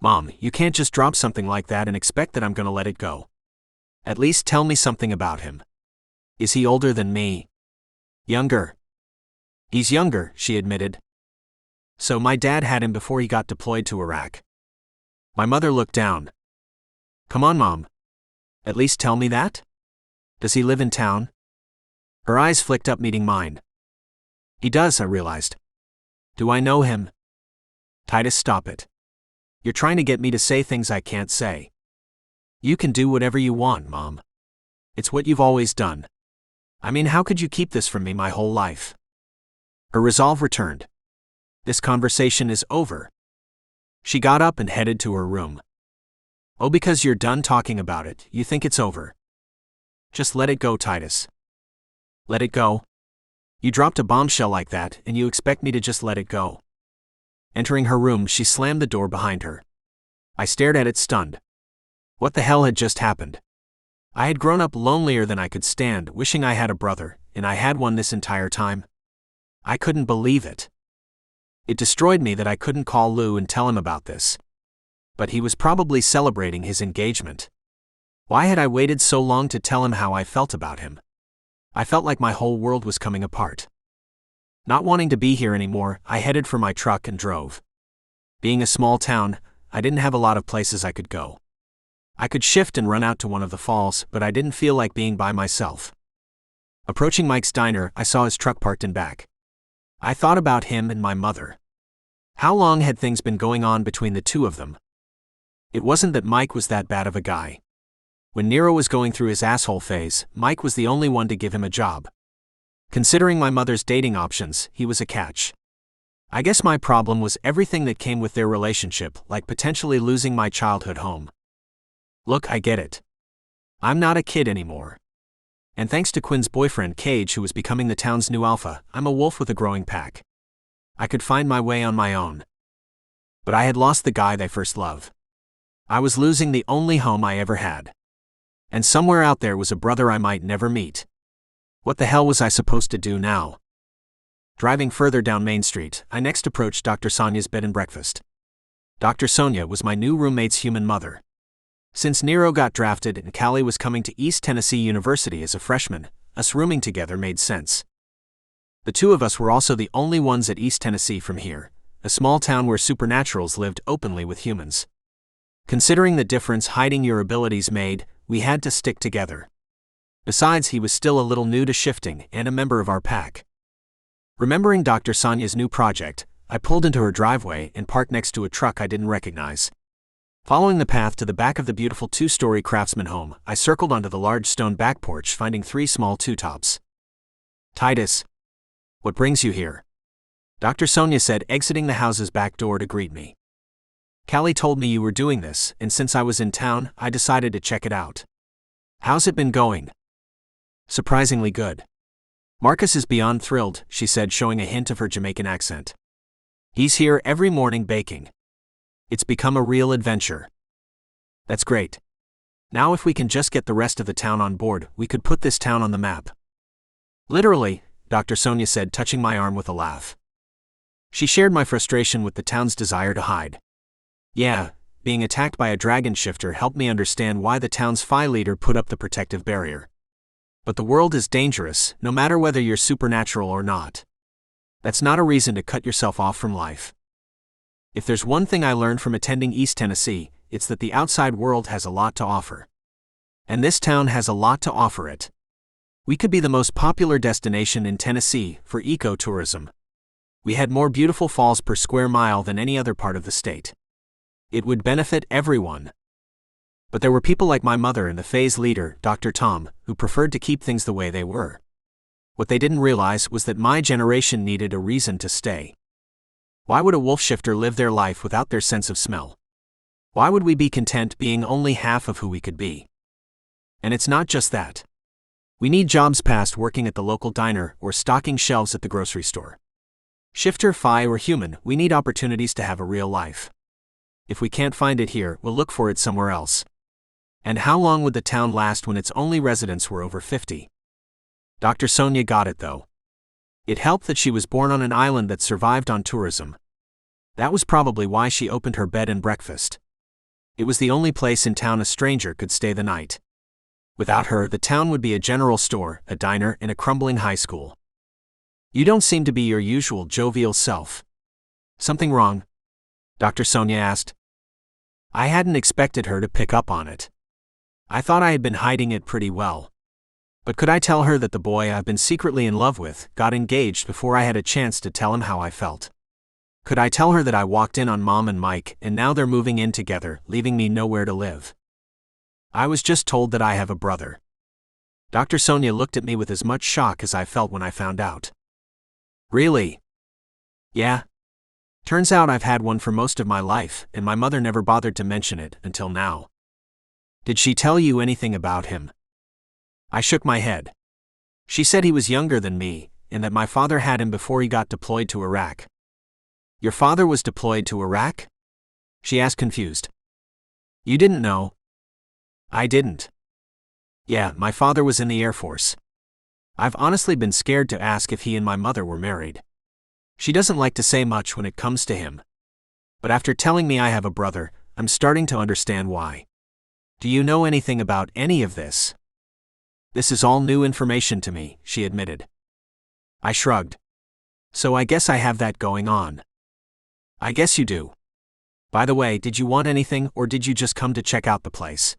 Mom, you can't just drop something like that and expect that I'm gonna let it go. At least tell me something about him. Is he older than me? Younger? He's younger, she admitted. So my dad had him before he got deployed to Iraq. My mother looked down. Come on, Mom. At least tell me that? Does he live in town? Her eyes flicked up, meeting mine. He does, I realized. Do I know him? Titus, stop it. You're trying to get me to say things I can't say. You can do whatever you want, Mom. It's what you've always done. I mean, how could you keep this from me my whole life? Her resolve returned. This conversation is over. She got up and headed to her room. Oh, because you're done talking about it, you think it's over. Just let it go, Titus. Let it go? You dropped a bombshell like that, and you expect me to just let it go. Entering her room, she slammed the door behind her. I stared at it, stunned. What the hell had just happened? I had grown up lonelier than I could stand, wishing I had a brother, and I had one this entire time. I couldn't believe it. It destroyed me that I couldn't call Lou and tell him about this. But he was probably celebrating his engagement. Why had I waited so long to tell him how I felt about him? I felt like my whole world was coming apart. Not wanting to be here anymore, I headed for my truck and drove. Being a small town, I didn't have a lot of places I could go. I could shift and run out to one of the falls, but I didn't feel like being by myself. Approaching Mike's diner, I saw his truck parked in back. I thought about him and my mother. How long had things been going on between the two of them? It wasn't that Mike was that bad of a guy. When Nero was going through his asshole phase, Mike was the only one to give him a job. Considering my mother's dating options, he was a catch. I guess my problem was everything that came with their relationship, like potentially losing my childhood home. Look, I get it. I'm not a kid anymore. And thanks to Quinn's boyfriend Cage, who was becoming the town's new alpha, I'm a wolf with a growing pack. I could find my way on my own. But I had lost the guy they first loved. I was losing the only home I ever had. And somewhere out there was a brother I might never meet. What the hell was I supposed to do now? Driving further down Main Street, I next approached Dr. Sonia's bed and breakfast. Dr. Sonia was my new roommate's human mother. Since Nero got drafted and Callie was coming to East Tennessee University as a freshman, us rooming together made sense. The two of us were also the only ones at East Tennessee from here, a small town where supernaturals lived openly with humans. Considering the difference hiding your abilities made, we had to stick together. Besides, he was still a little new to shifting and a member of our pack. Remembering Dr. Sonia's new project, I pulled into her driveway and parked next to a truck I didn't recognize. Following the path to the back of the beautiful two-story craftsman home, I circled onto the large stone back porch, finding 3 small two-tops. Titus, what brings you here? Dr. Sonia said, exiting the house's back door to greet me. Callie told me you were doing this, and since I was in town, I decided to check it out. How's it been going? Surprisingly good. Marcus is beyond thrilled, she said, showing a hint of her Jamaican accent. He's here every morning baking. It's become a real adventure. That's great. Now if we can just get the rest of the town on board, we could put this town on the map. Literally, Dr. Sonia said, touching my arm with a laugh. She shared my frustration with the town's desire to hide. Yeah, being attacked by a dragon shifter helped me understand why the town's Phi leader put up the protective barrier. But the world is dangerous, no matter whether you're supernatural or not. That's not a reason to cut yourself off from life. If there's one thing I learned from attending East Tennessee, it's that the outside world has a lot to offer. And this town has a lot to offer it. We could be the most popular destination in Tennessee for ecotourism. We had more beautiful falls per square mile than any other part of the state. It would benefit everyone. But there were people like my mother and the phase leader, Dr. Tom, who preferred to keep things the way they were. What they didn't realize was that my generation needed a reason to stay. Why would a wolf shifter live their life without their sense of smell? Why would we be content being only half of who we could be? And it's not just that. We need jobs past working at the local diner or stocking shelves at the grocery store. Shifter, Phi, or human, we need opportunities to have a real life. If we can't find it here, we'll look for it somewhere else. And how long would the town last when its only residents were over 50? Dr. Sonia got it though. It helped that she was born on an island that survived on tourism. That was probably why she opened her bed and breakfast. It was the only place in town a stranger could stay the night. Without her, the town would be a general store, a diner, and a crumbling high school. You don't seem to be your usual jovial self. Something wrong? Dr. Sonia asked. I hadn't expected her to pick up on it. I thought I had been hiding it pretty well. But could I tell her that the boy I've been secretly in love with got engaged before I had a chance to tell him how I felt? Could I tell her that I walked in on Mom and Mike and now they're moving in together, leaving me nowhere to live? I was just told that I have a brother. Dr. Sonia looked at me with as much shock as I felt when I found out. Really? Yeah. Turns out I've had one for most of my life, and my mother never bothered to mention it until now. Did she tell you anything about him? I shook my head. She said he was younger than me, and that my father had him before he got deployed to Iraq. Your father was deployed to Iraq? She asked confused. You didn't know? I didn't. Yeah, my father was in the Air Force. I've honestly been scared to ask if he and my mother were married. She doesn't like to say much when it comes to him. But after telling me I have a brother, I'm starting to understand why. Do you know anything about any of this? This is all new information to me, she admitted. I shrugged. So I guess I have that going on. I guess you do. By the way, did you want anything or did you just come to check out the place?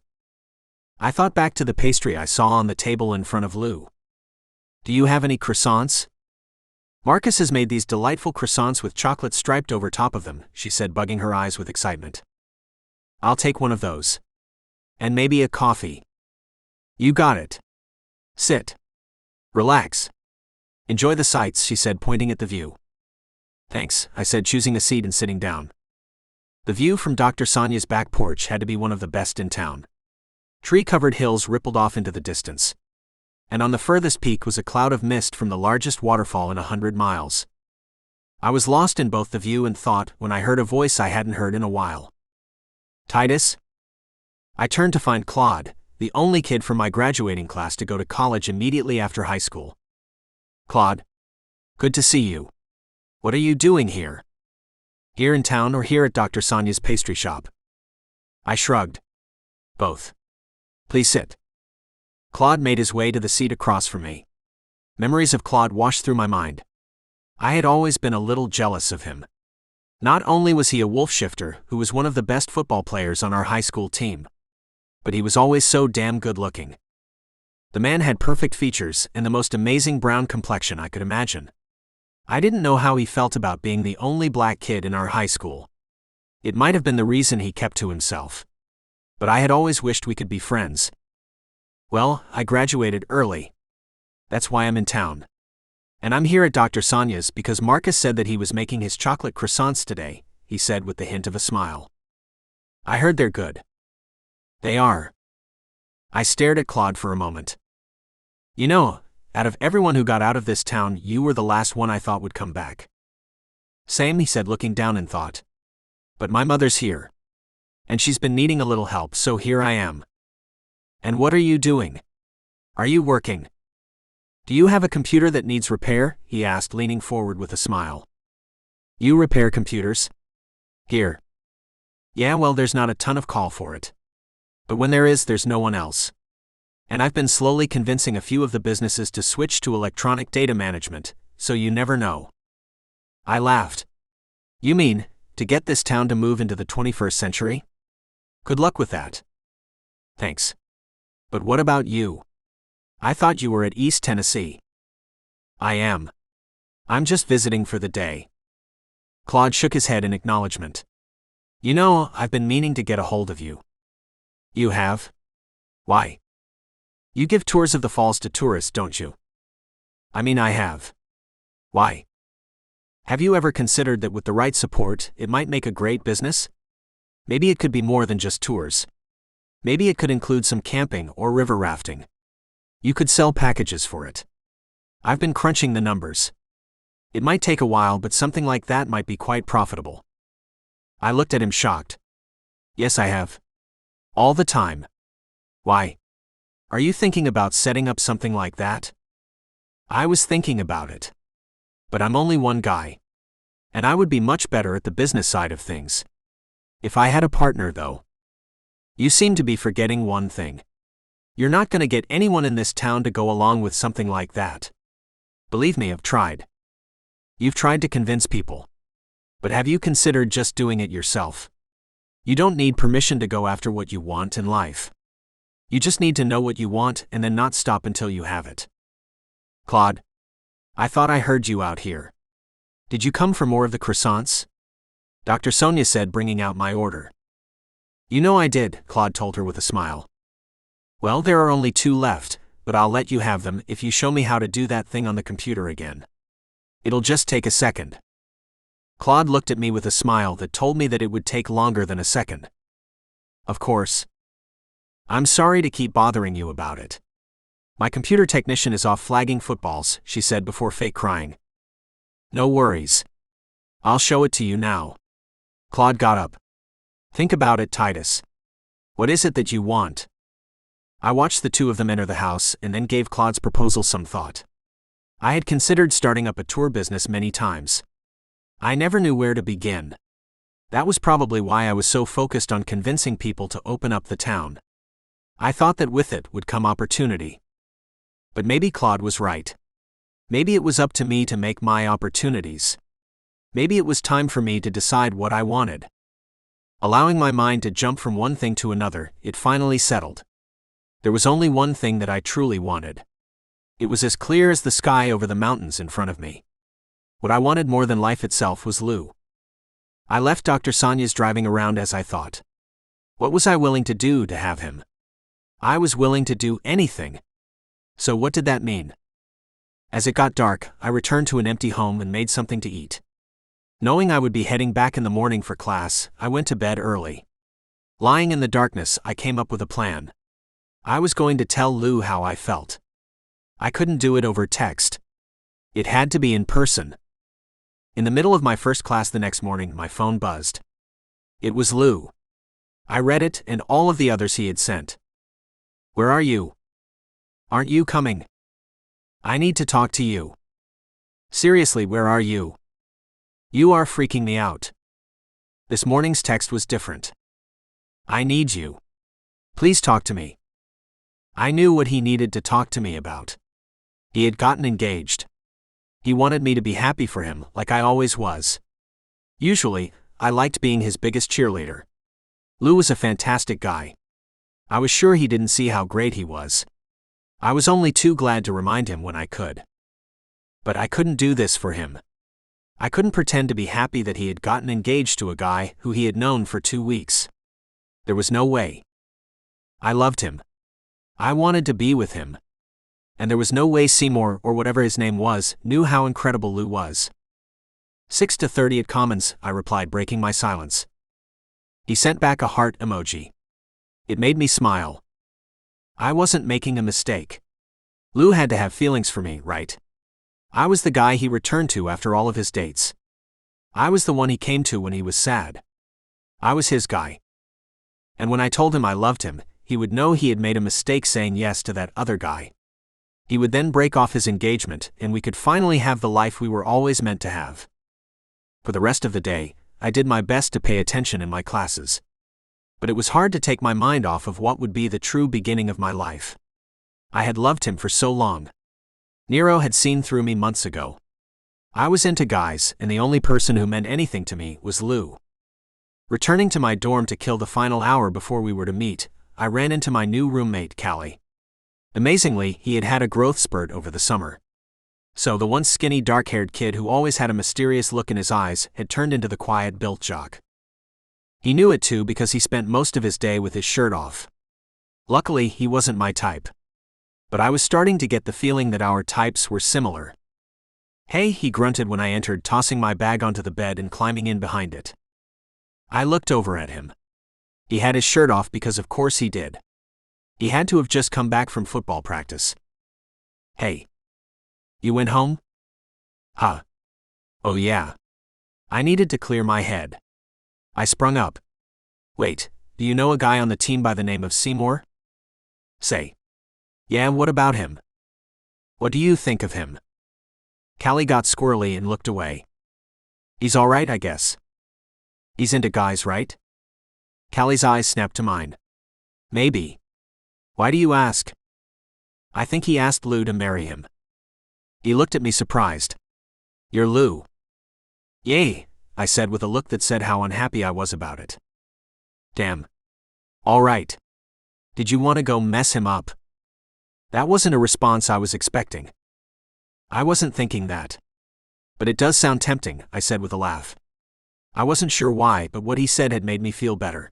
I thought back to the pastry I saw on the table in front of Lou. Do you have any croissants? Marcus has made these delightful croissants with chocolate striped over top of them, she said, bugging her eyes with excitement. I'll take one of those. And maybe a coffee. You got it. Sit. Relax. Enjoy the sights, she said, pointing at the view. Thanks, I said, choosing a seat and sitting down. The view from Dr. Sonia's back porch had to be one of the best in town. Tree-covered hills rippled off into the distance. And on the furthest peak was a cloud of mist from the largest waterfall in 100 miles. I was lost in both the view and thought when I heard a voice I hadn't heard in a while. Titus? I turned to find Claude, the only kid from my graduating class to go to college immediately after high school. Claude. Good to see you. What are you doing here? Here in town or here at Dr. Sonia's pastry shop? I shrugged. Both. Please sit. Claude made his way to the seat across from me. Memories of Claude washed through my mind. I had always been a little jealous of him. Not only was he a wolf shifter who was one of the best football players on our high school team, but he was always so damn good looking. The man had perfect features and the most amazing brown complexion I could imagine. I didn't know how he felt about being the only black kid in our high school. It might have been the reason he kept to himself. But I had always wished we could be friends. Well, I graduated early. That's why I'm in town. And I'm here at Dr. Sonia's because Marcus said that he was making his chocolate croissants today, he said with the hint of a smile. I heard they're good. They are. I stared at Claude for a moment. You know, out of everyone who got out of this town, you were the last one I thought would come back. Same, he said, looking down in thought. But my mother's here. And she's been needing a little help, so here I am. And what are you doing? Are you working? Do you have a computer that needs repair? He asked, leaning forward with a smile. You repair computers? Here. Yeah, well, there's not a ton of call for it. But when there is, there's no one else. And I've been slowly convincing a few of the businesses to switch to electronic data management, so you never know. I laughed. You mean, to get this town to move into the 21st century? Good luck with that. Thanks. But what about you? I thought you were at East Tennessee. I am. I'm just visiting for the day. Claude shook his head in acknowledgement. You know, I've been meaning to get a hold of you. You have? Why? You give tours of the falls to tourists, don't you? I mean, I have. Why? Have you ever considered that with the right support, it might make a great business? Maybe it could be more than just tours. Maybe it could include some camping or river rafting. You could sell packages for it. I've been crunching the numbers. It might take a while, but something like that might be quite profitable. I looked at him shocked. Yes, I have. All the time. Why? Are you thinking about setting up something like that? I was thinking about it. But I'm only one guy. And I would be much better at the business side of things. If I had a partner, though. You seem to be forgetting one thing. You're not going to get anyone in this town to go along with something like that. Believe me, I've tried. You've tried to convince people. But have you considered just doing it yourself? You don't need permission to go after what you want in life. You just need to know what you want and then not stop until you have it. Claude, I thought I heard you out here. Did you come for more of the croissants? Dr. Sonia said, bringing out my order. You know I did, Claude told her with a smile. Well, there are only 2 left, but I'll let you have them if you show me how to do that thing on the computer again. It'll just take a second. Claude looked at me with a smile that told me that it would take longer than a second. Of course. I'm sorry to keep bothering you about it. My computer technician is off flagging footballs, she said before fake crying. No worries. I'll show it to you now. Claude got up. Think about it, Titus. What is it that you want? I watched the 2 of them enter the house and then gave Claude's proposal some thought. I had considered starting up a tour business many times. I never knew where to begin. That was probably why I was so focused on convincing people to open up the town. I thought that with it would come opportunity. But maybe Claude was right. Maybe it was up to me to make my opportunities. Maybe it was time for me to decide what I wanted. Allowing my mind to jump from one thing to another, it finally settled. There was only one thing that I truly wanted. It was as clear as the sky over the mountains in front of me. What I wanted more than life itself was Lou. I left Dr. Sonia's driving around as I thought. What was I willing to do to have him? I was willing to do anything. So what did that mean? As it got dark, I returned to an empty home and made something to eat. Knowing I would be heading back in the morning for class, I went to bed early. Lying in the darkness, I came up with a plan. I was going to tell Lou how I felt. I couldn't do it over text. It had to be in person. In the middle of my first class the next morning, my phone buzzed. It was Lou. I read it and all of the others he had sent. Where are you? Aren't you coming? I need to talk to you. Seriously, where are you? You are freaking me out. This morning's text was different. I need you. Please talk to me. I knew what he needed to talk to me about. He had gotten engaged. He wanted me to be happy for him, like I always was. Usually, I liked being his biggest cheerleader. Lou was a fantastic guy. I was sure he didn't see how great he was. I was only too glad to remind him when I could. But I couldn't do this for him. I couldn't pretend to be happy that he had gotten engaged to a guy who he had known for 2 weeks. There was no way. I loved him. I wanted to be with him. And there was no way Seymour, or whatever his name was, knew how incredible Lou was. 6:30 at Commons, I replied, breaking my silence. He sent back a heart emoji. It made me smile. I wasn't making a mistake. Lou had to have feelings for me, right? I was the guy he returned to after all of his dates. I was the one he came to when he was sad. I was his guy. And when I told him I loved him, he would know he had made a mistake saying yes to that other guy. He would then break off his engagement, and we could finally have the life we were always meant to have. For the rest of the day, I did my best to pay attention in my classes. But it was hard to take my mind off of what would be the true beginning of my life. I had loved him for so long. Nero had seen through me months ago. I was into guys, and the only person who meant anything to me was Lou. Returning to my dorm to kill the final hour before we were to meet, I ran into my new roommate, Callie. Amazingly, he had had a growth spurt over the summer. So the once skinny dark-haired kid who always had a mysterious look in his eyes had turned into the quiet-built jock. He knew it too because he spent most of his day with his shirt off. Luckily, he wasn't my type. But I was starting to get the feeling that our types were similar. Hey, he grunted when I entered, tossing my bag onto the bed and climbing in behind it. I looked over at him. He had his shirt off because of course he did. He had to have just come back from football practice. Hey. You went home? Huh. Oh yeah. I needed to clear my head. I sprung up. Wait, do you know a guy on the team by the name of Seymour? Say. Yeah, what about him? What do you think of him? Callie got squirrely and looked away. He's alright, I guess. He's into guys, right? Callie's eyes snapped to mine. Maybe. Why do you ask? I think he asked Lou to marry him. He looked at me surprised. You're Lou. Yay, I said with a look that said how unhappy I was about it. Damn. All right. Did you want to go mess him up? That wasn't a response I was expecting. I wasn't thinking that. But it does sound tempting, I said with a laugh. I wasn't sure why, but what he said had made me feel better.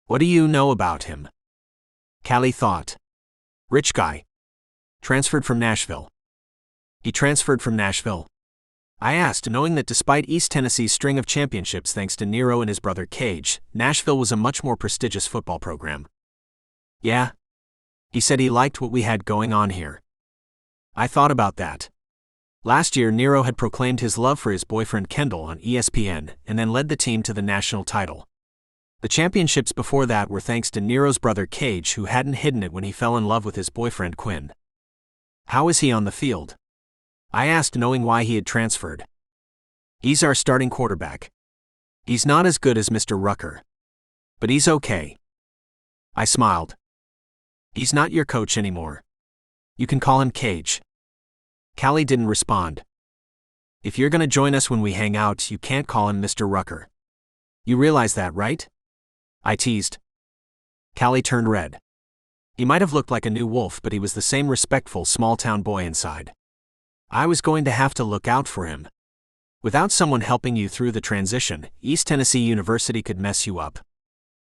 What do you know about him? Callie thought. Rich guy. Transferred from Nashville. He transferred from Nashville? I asked, knowing that despite East Tennessee's string of championships thanks to Nero and his brother Cage, Nashville was a much more prestigious football program. Yeah. He said he liked what we had going on here. I thought about that. Last year, Nero had proclaimed his love for his boyfriend Kendall on ESPN and then led the team to the national title. The championships before that were thanks to Nero's brother Cage, who hadn't hidden it when he fell in love with his boyfriend Quinn. How is he on the field? I asked, knowing why he had transferred. He's our starting quarterback. He's not as good as Mr. Rucker. But he's okay. I smiled. He's not your coach anymore. You can call him Cage. Callie didn't respond. If you're gonna join us when we hang out, you can't call him Mr. Rucker. You realize that, right? I teased. Callie turned red. He might have looked like a new wolf, but he was the same respectful small-town boy inside. I was going to have to look out for him. Without someone helping you through the transition, East Tennessee University could mess you up.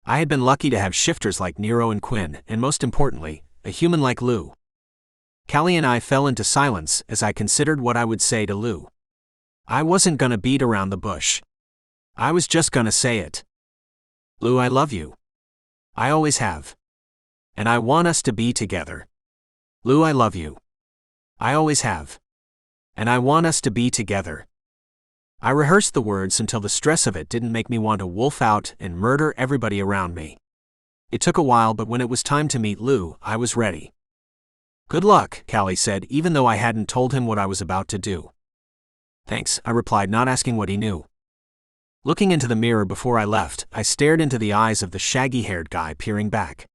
I had been lucky to have shifters like Nero and Quinn, and most importantly, a human like Lou. Callie and I fell into silence as I considered what I would say to Lou. I wasn't gonna beat around the bush. I was just gonna say it. Lou, I love you. I always have. And I want us to be together. Lou, I love you. I always have. And I want us to be together. I rehearsed the words until the stress of it didn't make me want to wolf out and murder everybody around me. It took a while, but when it was time to meet Lou, I was ready. Good luck, Callie said, even though I hadn't told him what I was about to do. Thanks, I replied, not asking what he knew. Looking into the mirror before I left, I stared into the eyes of the shaggy-haired guy peering back.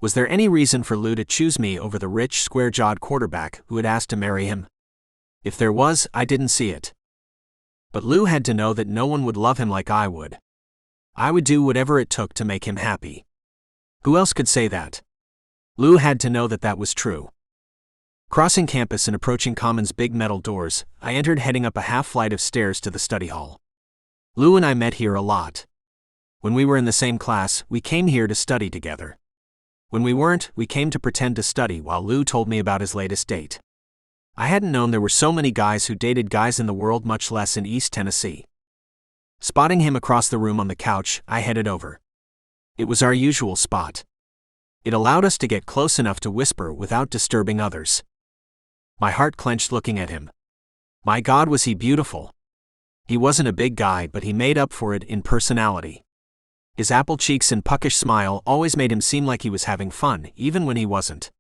Was there any reason for Lou to choose me over the rich, square-jawed quarterback who had asked to marry him? If there was, I didn't see it. But Lou had to know that no one would love him like I would. I would do whatever it took to make him happy. Who else could say that? Lou had to know that that was true. Crossing campus and approaching Common's big metal doors, I entered, heading up a half-flight of stairs to the study hall. Lou and I met here a lot. When we were in the same class, we came here to study together. When we weren't, we came to pretend to study while Lou told me about his latest date. I hadn't known there were so many guys who dated guys in the world, much less in East Tennessee. Spotting him across the room on the couch, I headed over. It was our usual spot. It allowed us to get close enough to whisper without disturbing others. My heart clenched looking at him. My God, was he beautiful. He wasn't a big guy, but he made up for it in personality. His apple cheeks and puckish smile always made him seem like he was having fun, even when he wasn't.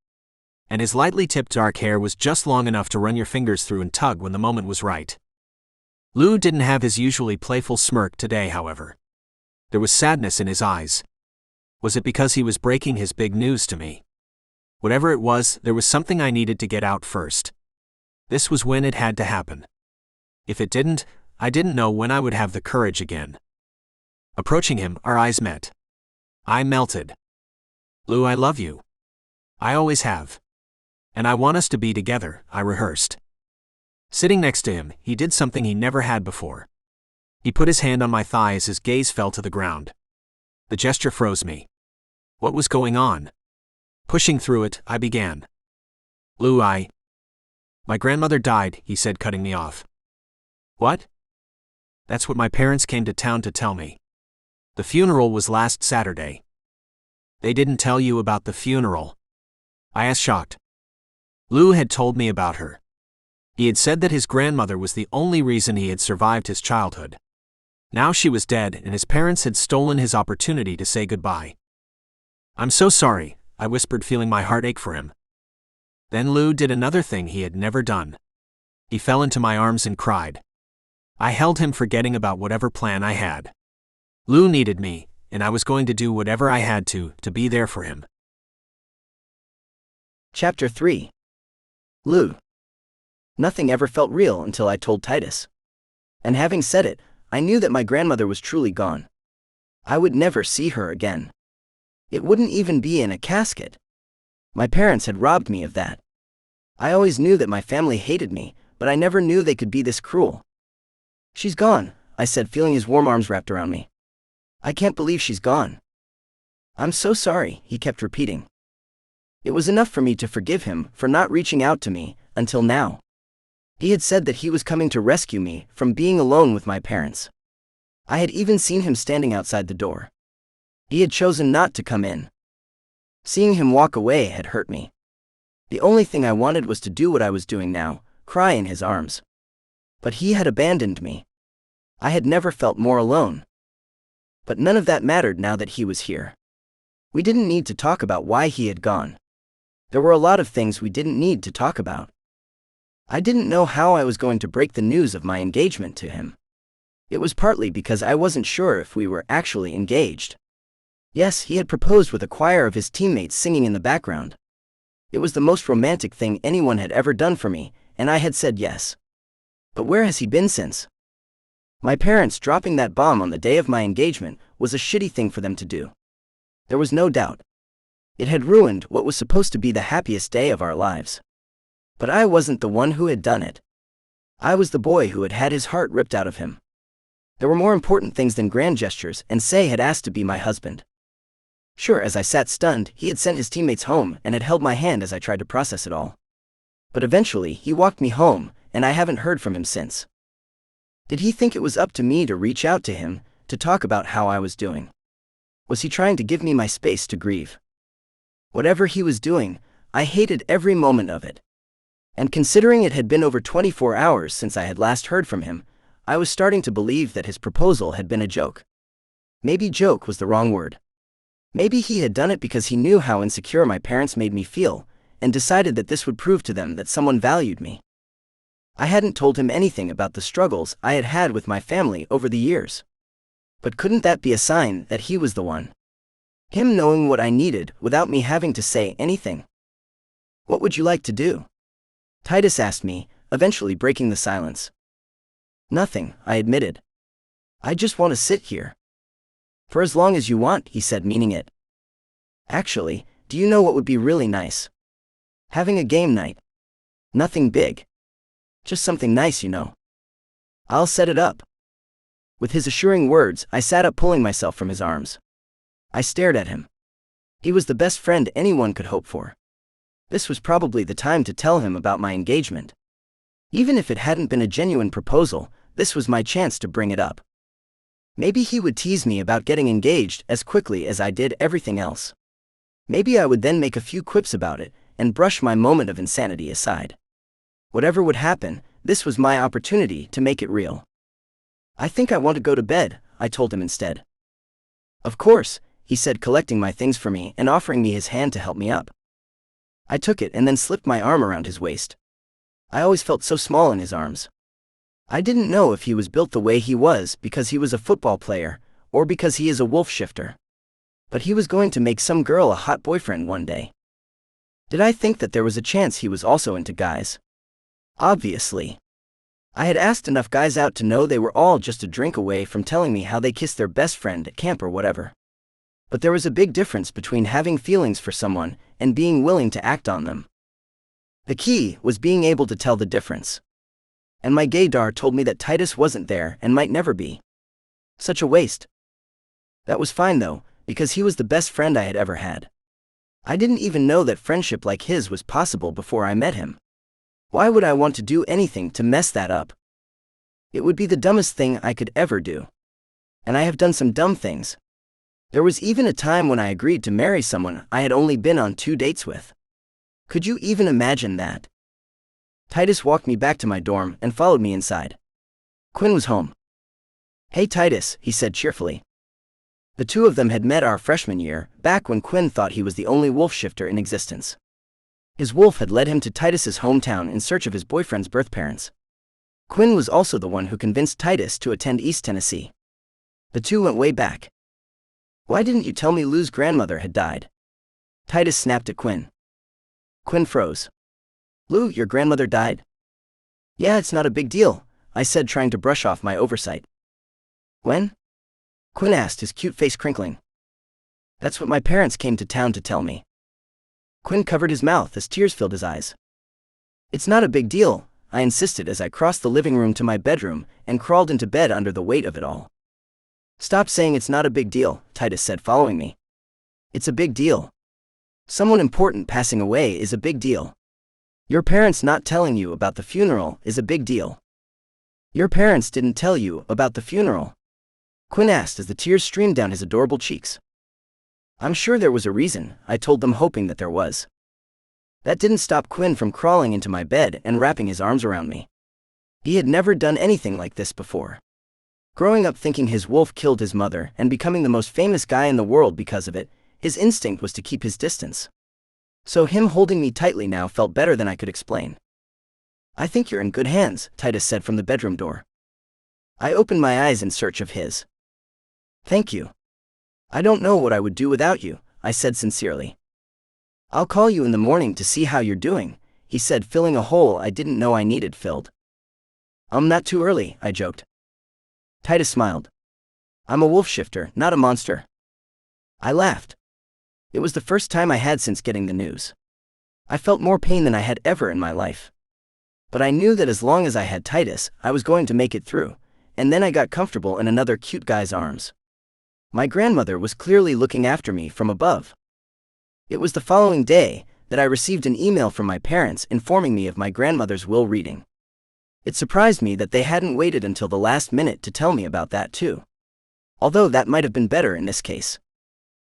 And his lightly tipped dark hair was just long enough to run your fingers through and tug when the moment was right. Lou didn't have his usually playful smirk today, however. There was sadness in his eyes. Was it because he was breaking his big news to me? Whatever it was, there was something I needed to get out first. This was when it had to happen. If it didn't, I didn't know when I would have the courage again. Approaching him, our eyes met. I melted. Lou, I love you. I always have. And I want us to be together, I rehearsed. Sitting next to him, he did something he never had before. He put his hand on my thigh as his gaze fell to the ground. The gesture froze me. What was going on? Pushing through it, I began. Lou, My grandmother died, he said, cutting me off. What? That's what my parents came to town to tell me. The funeral was last Saturday. They didn't tell you about the funeral? I asked, shocked. Lou had told me about her. He had said that his grandmother was the only reason he had survived his childhood. Now she was dead, and his parents had stolen his opportunity to say goodbye. I'm so sorry, I whispered, feeling my heart ache for him. Then Lou did another thing he had never done. He fell into my arms and cried. I held him, forgetting about whatever plan I had. Lou needed me, and I was going to do whatever I had to be there for him. Chapter 3. Lou. Nothing ever felt real until I told Titus. And having said it, I knew that my grandmother was truly gone. I would never see her again. It wouldn't even be in a casket. My parents had robbed me of that. I always knew that my family hated me, but I never knew they could be this cruel. She's gone, I said, feeling his warm arms wrapped around me. I can't believe she's gone. I'm so sorry, he kept repeating. It was enough for me to forgive him for not reaching out to me until now. He had said that he was coming to rescue me from being alone with my parents. I had even seen him standing outside the door. He had chosen not to come in. Seeing him walk away had hurt me. The only thing I wanted was to do what I was doing now, cry in his arms. But he had abandoned me. I had never felt more alone. But none of that mattered now that he was here. We didn't need to talk about why he had gone. There were a lot of things we didn't need to talk about. I didn't know how I was going to break the news of my engagement to him. It was partly because I wasn't sure if we were actually engaged. Yes, he had proposed with a choir of his teammates singing in the background. It was the most romantic thing anyone had ever done for me, and I had said yes. But where has he been since? My parents dropping that bomb on the day of my engagement was a shitty thing for them to do. There was no doubt. It had ruined what was supposed to be the happiest day of our lives. But I wasn't the one who had done it. I was the boy who had had his heart ripped out of him. There were more important things than grand gestures, and Say had asked to be my husband. Sure, as I sat stunned, he had sent his teammates home and had held my hand as I tried to process it all. But eventually, he walked me home, and I haven't heard from him since. Did he think it was up to me to reach out to him, to talk about how I was doing? Was he trying to give me my space to grieve? Whatever he was doing, I hated every moment of it. And considering it had been over 24 hours since I had last heard from him, I was starting to believe that his proposal had been a joke. Maybe joke was the wrong word. Maybe he had done it because he knew how insecure my parents made me feel, and decided that this would prove to them that someone valued me. I hadn't told him anything about the struggles I had had with my family over the years. But couldn't that be a sign that he was the one? Him knowing what I needed without me having to say anything. What would you like to do? Titus asked me, eventually breaking the silence. Nothing, I admitted. I just want to sit here. For as long as you want, he said, meaning it. Actually, do you know what would be really nice? Having a game night. Nothing big. Just something nice, you know. I'll set it up. With his assuring words, I sat up, pulling myself from his arms. I stared at him. He was the best friend anyone could hope for. This was probably the time to tell him about my engagement. Even if it hadn't been a genuine proposal, this was my chance to bring it up. Maybe he would tease me about getting engaged as quickly as I did everything else. Maybe I would then make a few quips about it and brush my moment of insanity aside. Whatever would happen, this was my opportunity to make it real. I think I want to go to bed, I told him instead. Of course, he said, collecting my things for me and offering me his hand to help me up. I took it and then slipped my arm around his waist. I always felt so small in his arms. I didn't know if he was built the way he was because he was a football player, or because he is a wolf shifter. But he was going to make some girl a hot boyfriend one day. Did I think that there was a chance he was also into guys? Obviously. I had asked enough guys out to know they were all just a drink away from telling me how they kissed their best friend at camp or whatever. But there was a big difference between having feelings for someone and being willing to act on them. The key was being able to tell the difference. And my gaydar told me that Titus wasn't there and might never be. Such a waste. That was fine though, because he was the best friend I had ever had. I didn't even know that friendship like his was possible before I met him. Why would I want to do anything to mess that up? It would be the dumbest thing I could ever do. And I have done some dumb things. There was even a time when I agreed to marry someone I had only been on 2 dates with. Could you even imagine that? Titus walked me back to my dorm and followed me inside. Quinn was home. Hey Titus, he said cheerfully. The two of them had met our freshman year, back when Quinn thought he was the only wolf shifter in existence. His wolf had led him to Titus's hometown in search of his boyfriend's birth parents. Quinn was also the one who convinced Titus to attend East Tennessee. The two went way back. "Why didn't you tell me Lou's grandmother had died?" Titus snapped at Quinn. Quinn froze. "Lou, your grandmother died?" "Yeah, it's not a big deal," I said, trying to brush off my oversight. "When?" Quinn asked, his cute face crinkling. "That's what my parents came to town to tell me." Quinn covered his mouth as tears filled his eyes. "It's not a big deal," I insisted as I crossed the living room to my bedroom and crawled into bed under the weight of it all. "Stop saying it's not a big deal," Titus said, following me. "It's a big deal. Someone important passing away is a big deal. Your parents not telling you about the funeral is a big deal." "Your parents didn't tell you about the funeral?" Quinn asked as the tears streamed down his adorable cheeks. "I'm sure there was a reason," I told them, hoping that there was. That didn't stop Quinn from crawling into my bed and wrapping his arms around me. He had never done anything like this before. Growing up thinking his wolf killed his mother and becoming the most famous guy in the world because of it, his instinct was to keep his distance. So him holding me tightly now felt better than I could explain. "I think you're in good hands," Titus said from the bedroom door. I opened my eyes in search of his. "Thank you. I don't know what I would do without you," I said sincerely. "I'll call you in the morning to see how you're doing," he said, filling a hole I didn't know I needed filled. Not too early," I joked. Titus smiled. "I'm a wolf shifter, not a monster." I laughed. It was the first time I had since getting the news. I felt more pain than I had ever in my life. But I knew that as long as I had Titus, I was going to make it through, and then I got comfortable in another cute guy's arms. My grandmother was clearly looking after me from above. It was the following day that I received an email from my parents informing me of my grandmother's will reading. It surprised me that they hadn't waited until the last minute to tell me about that too. Although that might have been better in this case.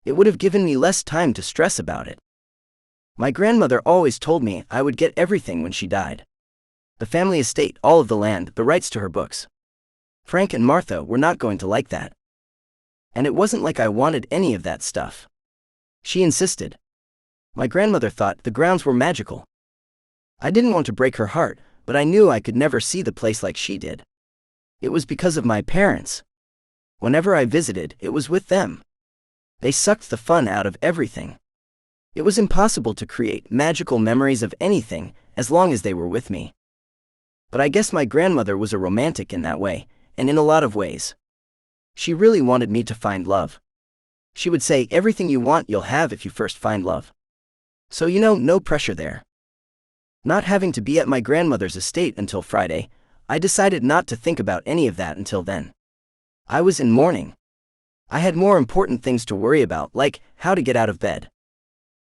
It would have given me less time to stress about it. My grandmother always told me I would get everything when she died. The family estate, all of the land, the rights to her books. Frank and Martha were not going to like that. And it wasn't like I wanted any of that stuff. She insisted. My grandmother thought the grounds were magical. I didn't want to break her heart, but I knew I could never see the place like she did. It was because of my parents. Whenever I visited, it was with them. They sucked the fun out of everything. It was impossible to create magical memories of anything as long as they were with me. But I guess my grandmother was a romantic in that way, and in a lot of ways. She really wanted me to find love. She would say, "Everything you want you'll have if you first find love." So no pressure there. Not having to be at my grandmother's estate until Friday, I decided not to think about any of that until then. I was in mourning. I had more important things to worry about, like how to get out of bed.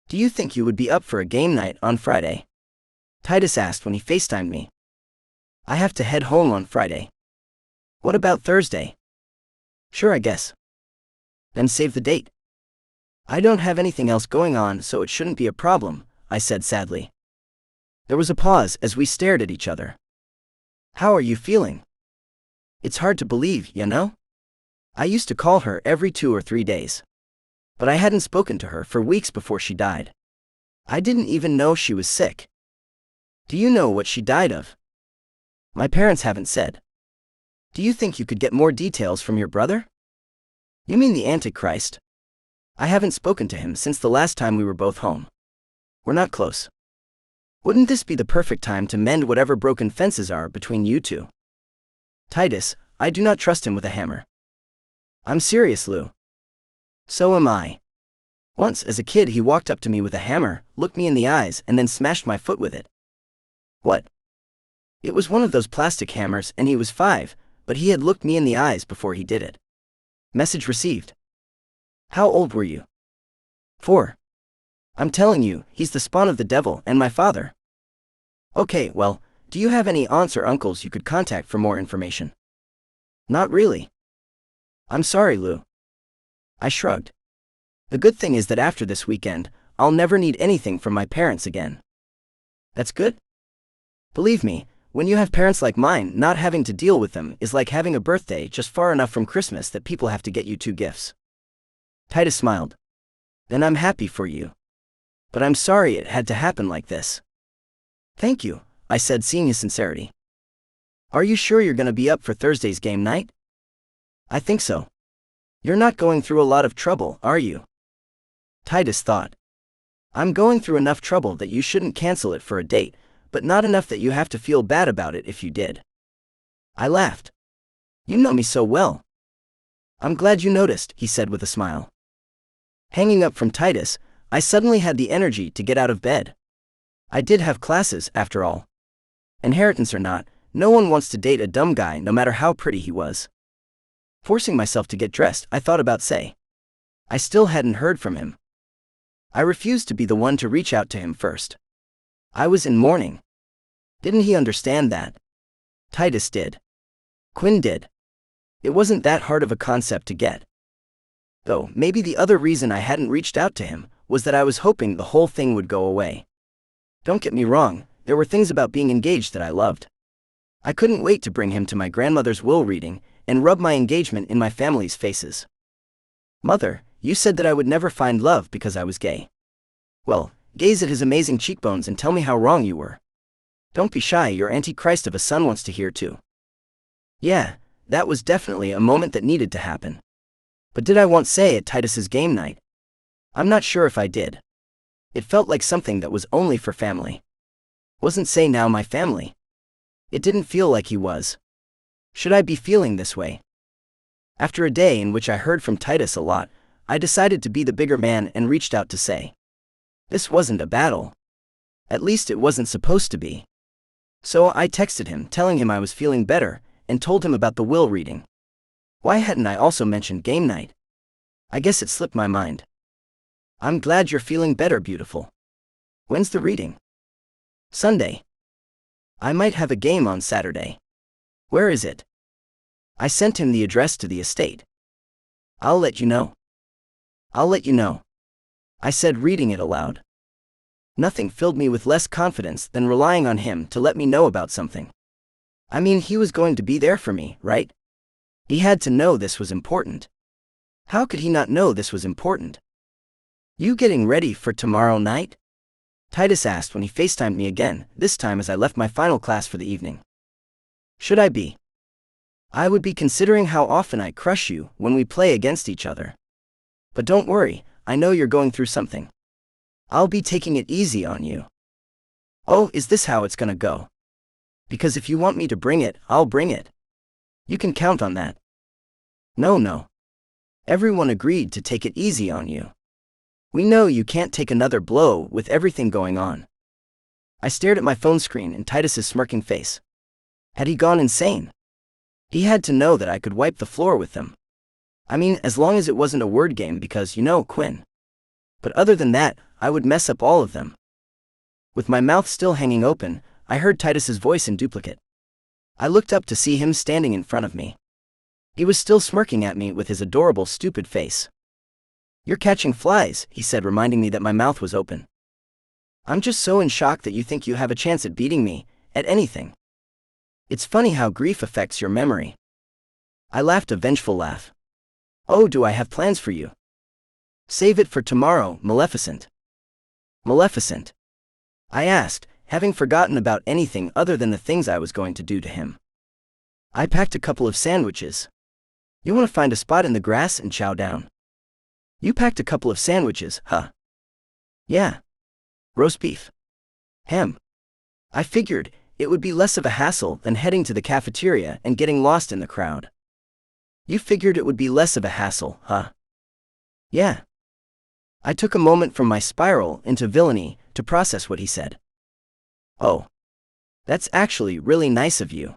"Do you think you would be up for a game night on Friday?" Titus asked when he FaceTimed me. "I have to head home on Friday." "What about Thursday?" "Sure, I guess." "Then save the date." "I don't have anything else going on, so it shouldn't be a problem," I said sadly. There was a pause as we stared at each other. "How are you feeling?" "It's hard to believe, I used to call her every 2 or 3 days. But I hadn't spoken to her for weeks before she died. I didn't even know she was sick." "Do you know what she died of?" "My parents haven't said." "Do you think you could get more details from your brother?" "You mean the Antichrist?" "I haven't spoken to him since the last time we were both home. We're not close." "Wouldn't this be the perfect time to mend whatever broken fences are between you two?" "Titus, I do not trust him with a hammer." "I'm serious, Lou." "So am I. Once as a kid he walked up to me with a hammer, looked me in the eyes, and then smashed my foot with it." "What?" "It was one of those plastic hammers and he was 5, but he had looked me in the eyes before he did it." Message received. "How old were you?" 4. "I'm telling you, he's the spawn of the devil and my father." "Okay, well, do you have any aunts or uncles you could contact for more information?" "Not really." "I'm sorry, Lou." I shrugged. The good thing is that after this weekend, I'll never need anything from my parents again. "That's good?" "Believe me, when you have parents like mine, not having to deal with them is like having a birthday just far enough from Christmas that people have to get you 2 gifts. Titus smiled. Then I'm happy for you. But I'm sorry it had to happen like this. Thank you, I said, seeing his sincerity. Are you sure you're gonna be up for Thursday's game night? I think so. You're not going through a lot of trouble, are you? Titus thought. I'm going through enough trouble that you shouldn't cancel it for a date, but not enough that you have to feel bad about it if you did. I laughed. You know me so well. I'm glad you noticed, he said with a smile. Hanging up from Titus, I suddenly had the energy to get out of bed. I did have classes, after all. Inheritance or not, no one wants to date a dumb guy no matter how pretty he was. Forcing myself to get dressed, I thought about Say. I still hadn't heard from him. I refused to be the one to reach out to him first. I was in mourning. Didn't he understand that? Titus did. Quinn did. It wasn't that hard of a concept to get. Though, maybe the other reason I hadn't reached out to him was that I was hoping the whole thing would go away. Don't get me wrong, there were things about being engaged that I loved. I couldn't wait to bring him to my grandmother's will reading and rub my engagement in my family's faces. Mother, you said that I would never find love because I was gay. Well, gaze at his amazing cheekbones and tell me how wrong you were. Don't be shy, your antichrist of a son wants to hear too. Yeah, that was definitely a moment that needed to happen. But did I want Say at Titus's game night? I'm not sure if I did. It felt like something that was only for family. Wasn't Say now my family? It didn't feel like he was. Should I be feeling this way? After a day in which I heard from Titus a lot, I decided to be the bigger man and reached out to Say. This wasn't a battle. At least it wasn't supposed to be. So I texted him, telling him I was feeling better, and told him about the will reading. Why hadn't I also mentioned game night? I guess it slipped my mind. I'm glad you're feeling better, beautiful. When's the reading? Sunday. I might have a game on Saturday. Where is it? I sent him the address to the estate. I'll let you know. I'll let you know. I said, reading it aloud. Nothing filled me with less confidence than relying on him to let me know about something. I mean, he was going to be there for me, right? He had to know this was important. How could he not know this was important? You getting ready for tomorrow night? Titus asked when he FaceTimed me again, this time as I left my final class for the evening. Should I be? I would be, considering how often I crush you when we play against each other. But don't worry, I know you're going through something. I'll be taking it easy on you. Oh, is this how it's gonna go? Because if you want me to bring it, I'll bring it. You can count on that. No. Everyone agreed to take it easy on you. We know you can't take another blow with everything going on. I stared at my phone screen and Titus's smirking face. Had he gone insane? He had to know that I could wipe the floor with them. I mean, as long as it wasn't a word game because, Quinn. But other than that, I would mess up all of them. With my mouth still hanging open, I heard Titus's voice in duplicate. I looked up to see him standing in front of me. He was still smirking at me with his adorable, stupid face. You're catching flies, he said, reminding me that my mouth was open. I'm just so in shock that you think you have a chance at beating me, at anything. It's funny how grief affects your memory. I laughed a vengeful laugh. Oh, do I have plans for you? Save it for tomorrow, Maleficent. Maleficent? I asked, having forgotten about anything other than the things I was going to do to him. I packed a couple of sandwiches. You want to find a spot in the grass and chow down? You packed a couple of sandwiches, huh? Yeah. Roast beef. Ham. I figured it would be less of a hassle than heading to the cafeteria and getting lost in the crowd. You figured it would be less of a hassle, huh? Yeah. I took a moment from my spiral into villainy to process what he said. Oh. That's actually really nice of you.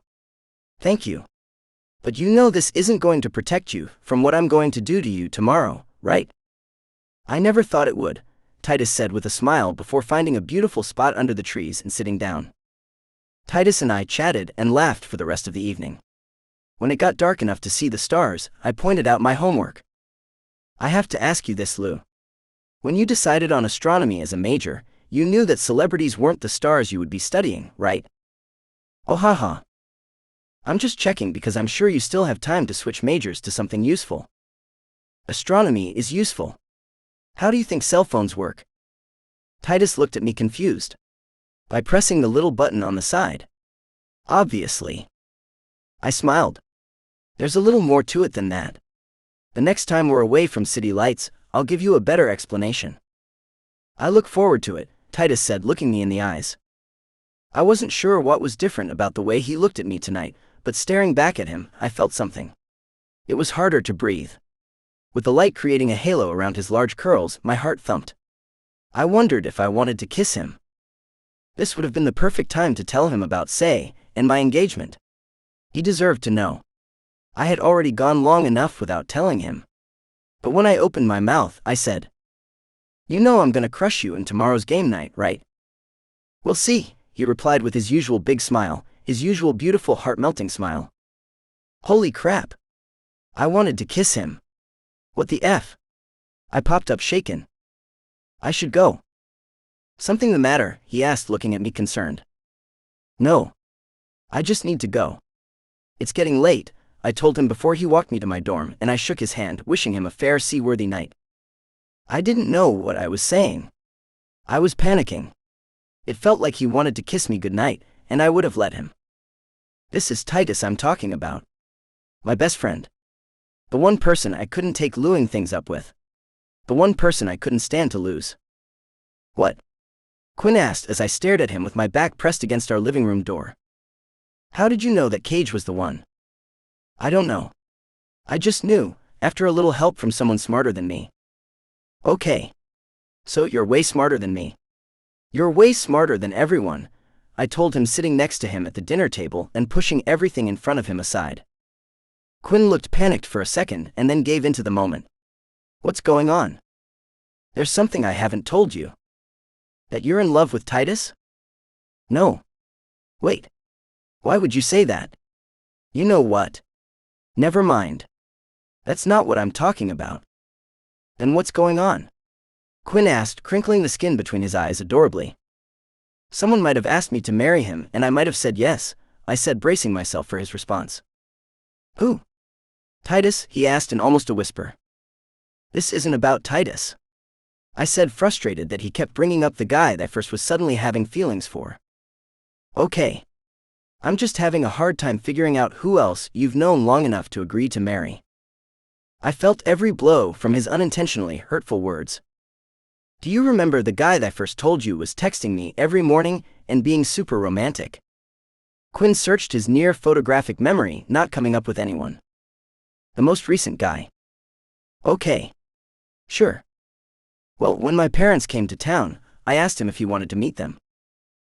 Thank you. But you know this isn't going to protect you from what I'm going to do to you tomorrow, right? I never thought it would, Titus said with a smile before finding a beautiful spot under the trees and sitting down. Titus and I chatted and laughed for the rest of the evening. When it got dark enough to see the stars, I pointed out my homework. I have to ask you this, Lou. When you decided on astronomy as a major, you knew that celebrities weren't the stars you would be studying, right? Oh haha. I'm just checking because I'm sure you still have time to switch majors to something useful. Astronomy is useful. How do you think cell phones work? Titus looked at me confused. By pressing the little button on the side. Obviously. I smiled. There's a little more to it than that. The next time we're away from city lights, I'll give you a better explanation. I look forward to it, Titus said, looking me in the eyes. I wasn't sure what was different about the way he looked at me tonight, but staring back at him, I felt something. It was harder to breathe. With the light creating a halo around his large curls, my heart thumped. I wondered if I wanted to kiss him. This would have been the perfect time to tell him about Say and my engagement. He deserved to know. I had already gone long enough without telling him. But when I opened my mouth, I said, "You know I'm gonna crush you in tomorrow's game night, right?" "We'll see," he replied with his usual big smile, his usual beautiful heart-melting smile. Holy crap. I wanted to kiss him. What the F? I popped up shaken. I should go. Something the matter? He asked, looking at me concerned. No. I just need to go. It's getting late, I told him before he walked me to my dorm, and I shook his hand, wishing him a fair seaworthy night. I didn't know what I was saying. I was panicking. It felt like he wanted to kiss me goodnight, and I would have let him. This is Titus I'm talking about. My best friend. The one person I couldn't take lewing things up with. The one person I couldn't stand to lose. What? Quinn asked as I stared at him with my back pressed against our living room door. How did you know that Cage was the one? I don't know. I just knew, after a little help from someone smarter than me. Okay. So you're way smarter than me. You're way smarter than everyone, I told him, sitting next to him at the dinner table and pushing everything in front of him aside. Quinn looked panicked for a second and then gave into the moment. What's going on? There's something I haven't told you. That you're in love with Titus? No. Wait. Why would you say that? You know what? Never mind. That's not what I'm talking about. Then what's going on? Quinn asked, crinkling the skin between his eyes adorably. Someone might have asked me to marry him, and I might have said yes, I said, bracing myself for his response. Who? Titus, he asked in almost a whisper. This isn't about Titus. I said, frustrated that he kept bringing up the guy that I first was suddenly having feelings for. Okay. I'm just having a hard time figuring out who else you've known long enough to agree to marry. I felt every blow from his unintentionally hurtful words. Do you remember the guy that I first told you was texting me every morning and being super romantic? Quinn searched his near photographic memory, not coming up with anyone. The most recent guy. Okay. Sure. Well, when my parents came to town, I asked him if he wanted to meet them.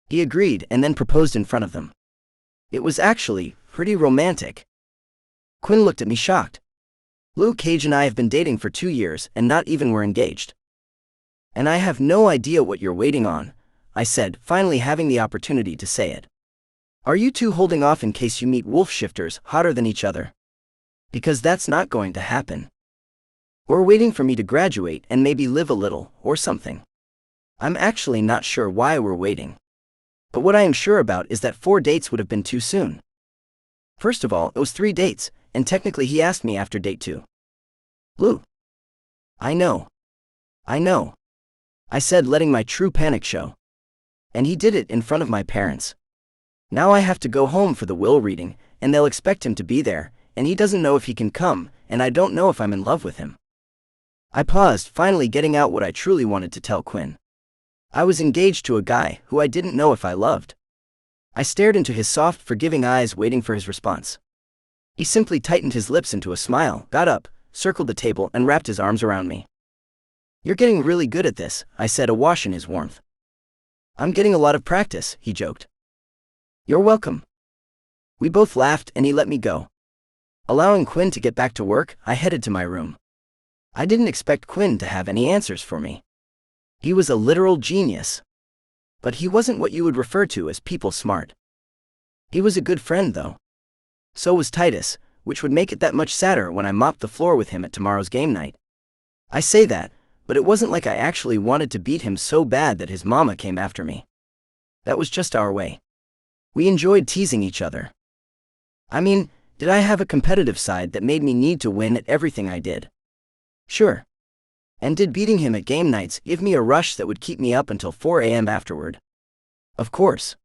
He agreed and then proposed in front of them. It was actually pretty romantic. Quinn looked at me shocked. Luke Cage and I have been dating for 2 years and not even were engaged. And I have no idea what you're waiting on, I said, finally having the opportunity to say it. Are you two holding off in case you meet wolf shifters hotter than each other? Because that's not going to happen. Or waiting for me to graduate and maybe live a little, or something. I'm actually not sure why we're waiting. But what I am sure about is that 4 dates would have been too soon. First of all, it was 3 dates, and technically he asked me after date 2. Lou. I know. I said, letting my true panic show. And he did it in front of my parents. Now I have to go home for the will reading, and they'll expect him to be there, and he doesn't know if he can come, and I don't know if I'm in love with him. I paused, finally getting out what I truly wanted to tell Quinn. I was engaged to a guy who I didn't know if I loved. I stared into his soft, forgiving eyes, waiting for his response. He simply tightened his lips into a smile, got up, circled the table, and wrapped his arms around me. You're getting really good at this, I said, awash in his warmth. I'm getting a lot of practice, he joked. You're welcome. We both laughed and he let me go. Allowing Quinn to get back to work, I headed to my room. I didn't expect Quinn to have any answers for me. He was a literal genius. But he wasn't what you would refer to as people smart. He was a good friend, though. So was Titus, which would make it that much sadder when I mopped the floor with him at tomorrow's game night. I say that, but it wasn't like I actually wanted to beat him so bad that his mama came after me. That was just our way. We enjoyed teasing each other. I mean, did I have a competitive side that made me need to win at everything I did? Sure. And did beating him at game nights give me a rush that would keep me up until 4 a.m. afterward? Of course.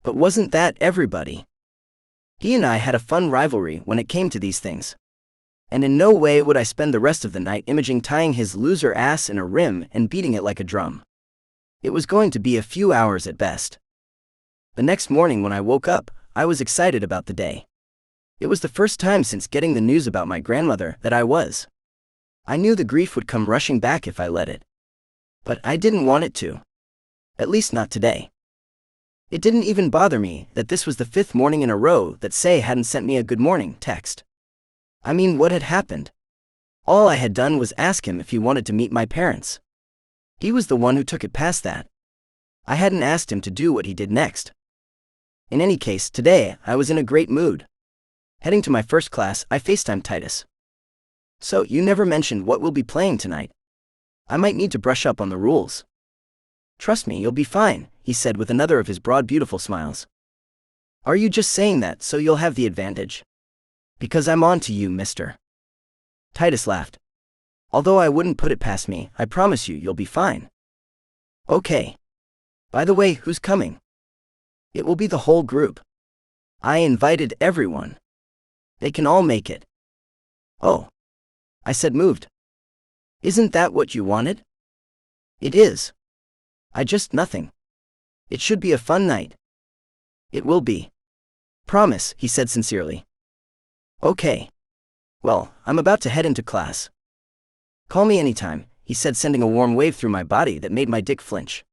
But wasn't that everybody? He and I had a fun rivalry when it came to these things. And in no way would I spend the rest of the night imaging tying his loser ass in a rim and beating it like a drum. It was going to be a few hours at best. The next morning when I woke up, I was excited about the day. It was the first time since getting the news about my grandmother that I was. I knew the grief would come rushing back if I let it. But I didn't want it to. At least not today. It didn't even bother me that this was the 5th morning in a row that Say hadn't sent me a good morning text. I mean, what had happened? All I had done was ask him if he wanted to meet my parents. He was the one who took it past that. I hadn't asked him to do what he did next. In any case, today I was in a great mood. Heading to my first class, I FaceTimed Titus. So, you never mentioned what we'll be playing tonight. I might need to brush up on the rules. Trust me, you'll be fine, he said with another of his broad, beautiful smiles. Are you just saying that so you'll have the advantage? Because I'm on to you, mister. Titus laughed. Although I wouldn't put it past me, I promise you'll be fine. Okay. By the way, who's coming? It will be the whole group. I invited everyone. They can all make it. Oh. I said, moved. Isn't that what you wanted? It is. Nothing. It should be a fun night. It will be. Promise, he said sincerely. Okay. Well, I'm about to head into class. Call me anytime, he said, sending a warm wave through my body that made my dick flinch.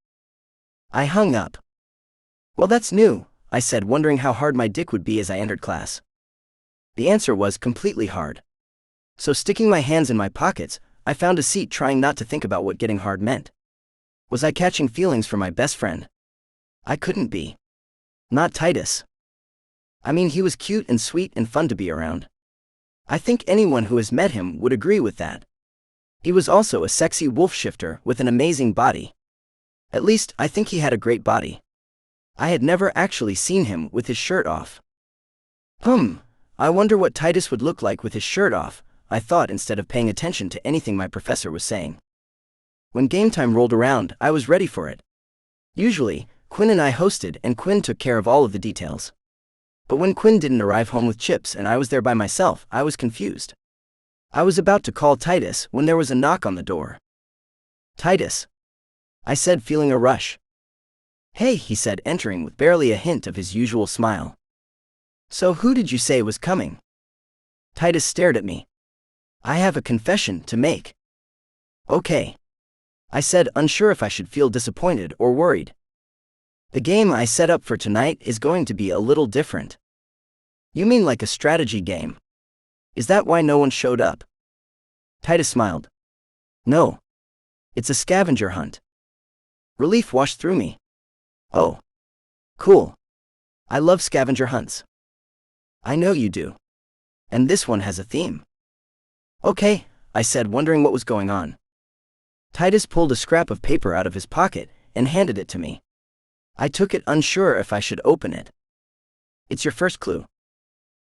I hung up. Well, that's new, I said, wondering how hard my dick would be as I entered class. The answer was completely hard. So sticking my hands in my pockets, I found a seat, trying not to think about what getting hard meant. Was I catching feelings for my best friend? I couldn't be. Not Titus. I mean, he was cute and sweet and fun to be around. I think anyone who has met him would agree with that. He was also a sexy wolf shifter with an amazing body. At least, I think he had a great body. I had never actually seen him with his shirt off. I wonder what Titus would look like with his shirt off, I thought, instead of paying attention to anything my professor was saying. When game time rolled around, I was ready for it. Usually, Quinn and I hosted and Quinn took care of all of the details. But when Quinn didn't arrive home with chips and I was there by myself, I was confused. I was about to call Titus when there was a knock on the door. Titus, I said, feeling a rush. Hey, he said, entering with barely a hint of his usual smile. So who did you say was coming? Titus stared at me. I have a confession to make. Okay. I said, unsure if I should feel disappointed or worried. The game I set up for tonight is going to be a little different. You mean like a strategy game? Is that why no one showed up? Titus smiled. No. It's a scavenger hunt. Relief washed through me. Oh. Cool. I love scavenger hunts. I know you do. And this one has a theme. Okay, I said, wondering what was going on. Titus pulled a scrap of paper out of his pocket and handed it to me. I took it, unsure if I should open it. It's your first clue.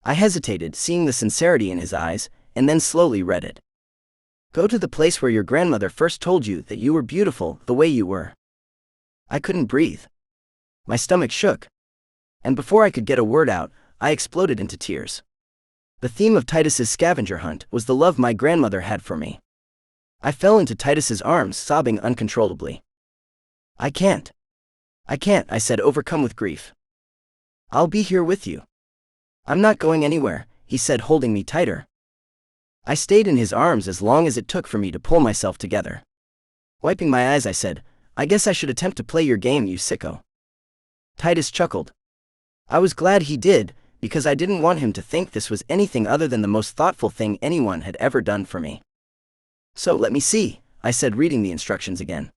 I hesitated, seeing the sincerity in his eyes, and then slowly read it. Go to the place where your grandmother first told you that you were beautiful the way you were. I couldn't breathe. My stomach shook. And before I could get a word out, I exploded into tears. The theme of Titus's scavenger hunt was the love my grandmother had for me. I fell into Titus's arms, sobbing uncontrollably. I can't, I said, overcome with grief. I'll be here with you. I'm not going anywhere, he said, holding me tighter. I stayed in his arms as long as it took for me to pull myself together. Wiping my eyes, I said, I guess I should attempt to play your game, you sicko. Titus chuckled. I was glad he did, because I didn't want him to think this was anything other than the most thoughtful thing anyone had ever done for me. So let me see, I said, reading the instructions again.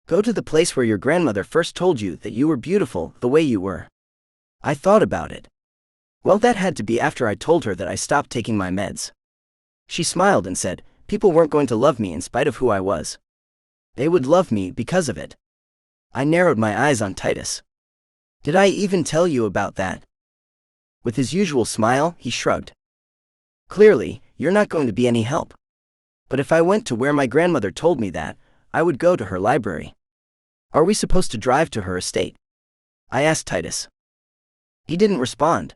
Go to the place where your grandmother first told you that you were beautiful the way you were. I thought about it. Well, that had to be after I told her that I stopped taking my meds. She smiled and said, people weren't going to love me in spite of who I was. They would love me because of it. I narrowed my eyes on Titus. Did I even tell you about that? With his usual smile, he shrugged. Clearly, you're not going to be any help. But if I went to where my grandmother told me that, I would go to her library. Are we supposed to drive to her estate? I asked Titus. He didn't respond.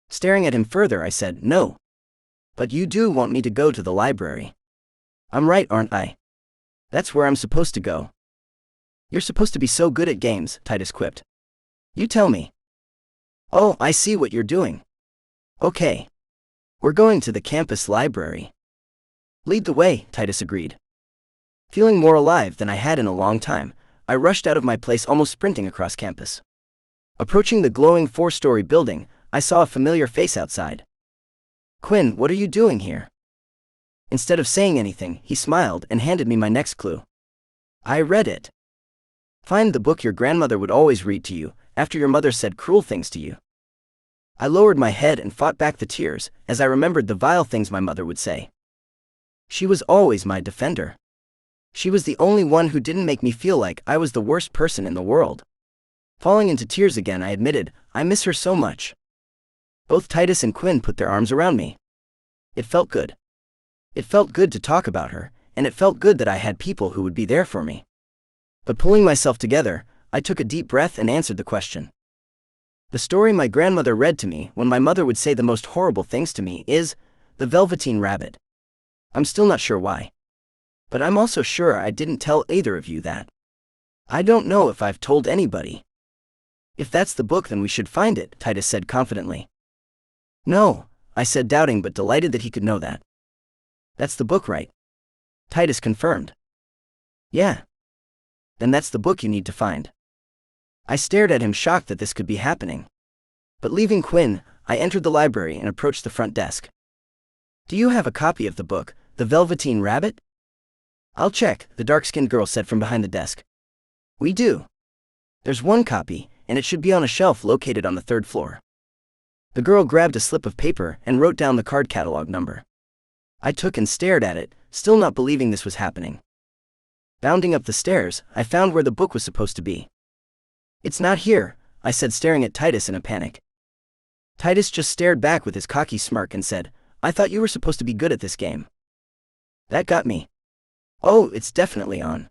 Staring at him further, I said, no. But you do want me to go to the library. I'm right, aren't I? That's where I'm supposed to go. You're supposed to be so good at games, Titus quipped. You tell me. Oh, I see what you're doing. Okay. We're going to the campus library. Lead the way, Titus agreed. Feeling more alive than I had in a long time, I rushed out of my place, almost sprinting across campus. Approaching the glowing 4-story building, I saw a familiar face outside. Quinn, what are you doing here? Instead of saying anything, he smiled and handed me my next clue. I read it. Find the book your grandmother would always read to you, after your mother said cruel things to you. I lowered my head and fought back the tears, as I remembered the vile things my mother would say. She was always my defender. She was the only one who didn't make me feel like I was the worst person in the world. Falling into tears again, I admitted, I miss her so much. Both Titus and Quinn put their arms around me. It felt good. It felt good to talk about her, and it felt good that I had people who would be there for me. But pulling myself together, I took a deep breath and answered the question. The story my grandmother read to me when my mother would say the most horrible things to me is The Velveteen Rabbit. I'm still not sure why. But I'm also sure I didn't tell either of you that. I don't know if I've told anybody. If that's the book, then we should find it, Titus said confidently. No, I said, doubting but delighted that he could know that. That's the book, right? Titus confirmed. Yeah. Then that's the book you need to find. I stared at him, shocked that this could be happening. But leaving Quinn, I entered the library and approached the front desk. Do you have a copy of the book, The Velveteen Rabbit? I'll check, the dark-skinned girl said from behind the desk. We do. There's one copy, and it should be on a shelf located on the 3rd floor. The girl grabbed a slip of paper and wrote down the card catalog number. I took and stared at it, still not believing this was happening. Bounding up the stairs, I found where the book was supposed to be. It's not here, I said, staring at Titus in a panic. Titus just stared back with his cocky smirk and said, I thought you were supposed to be good at this game. That got me. Oh, it's definitely on.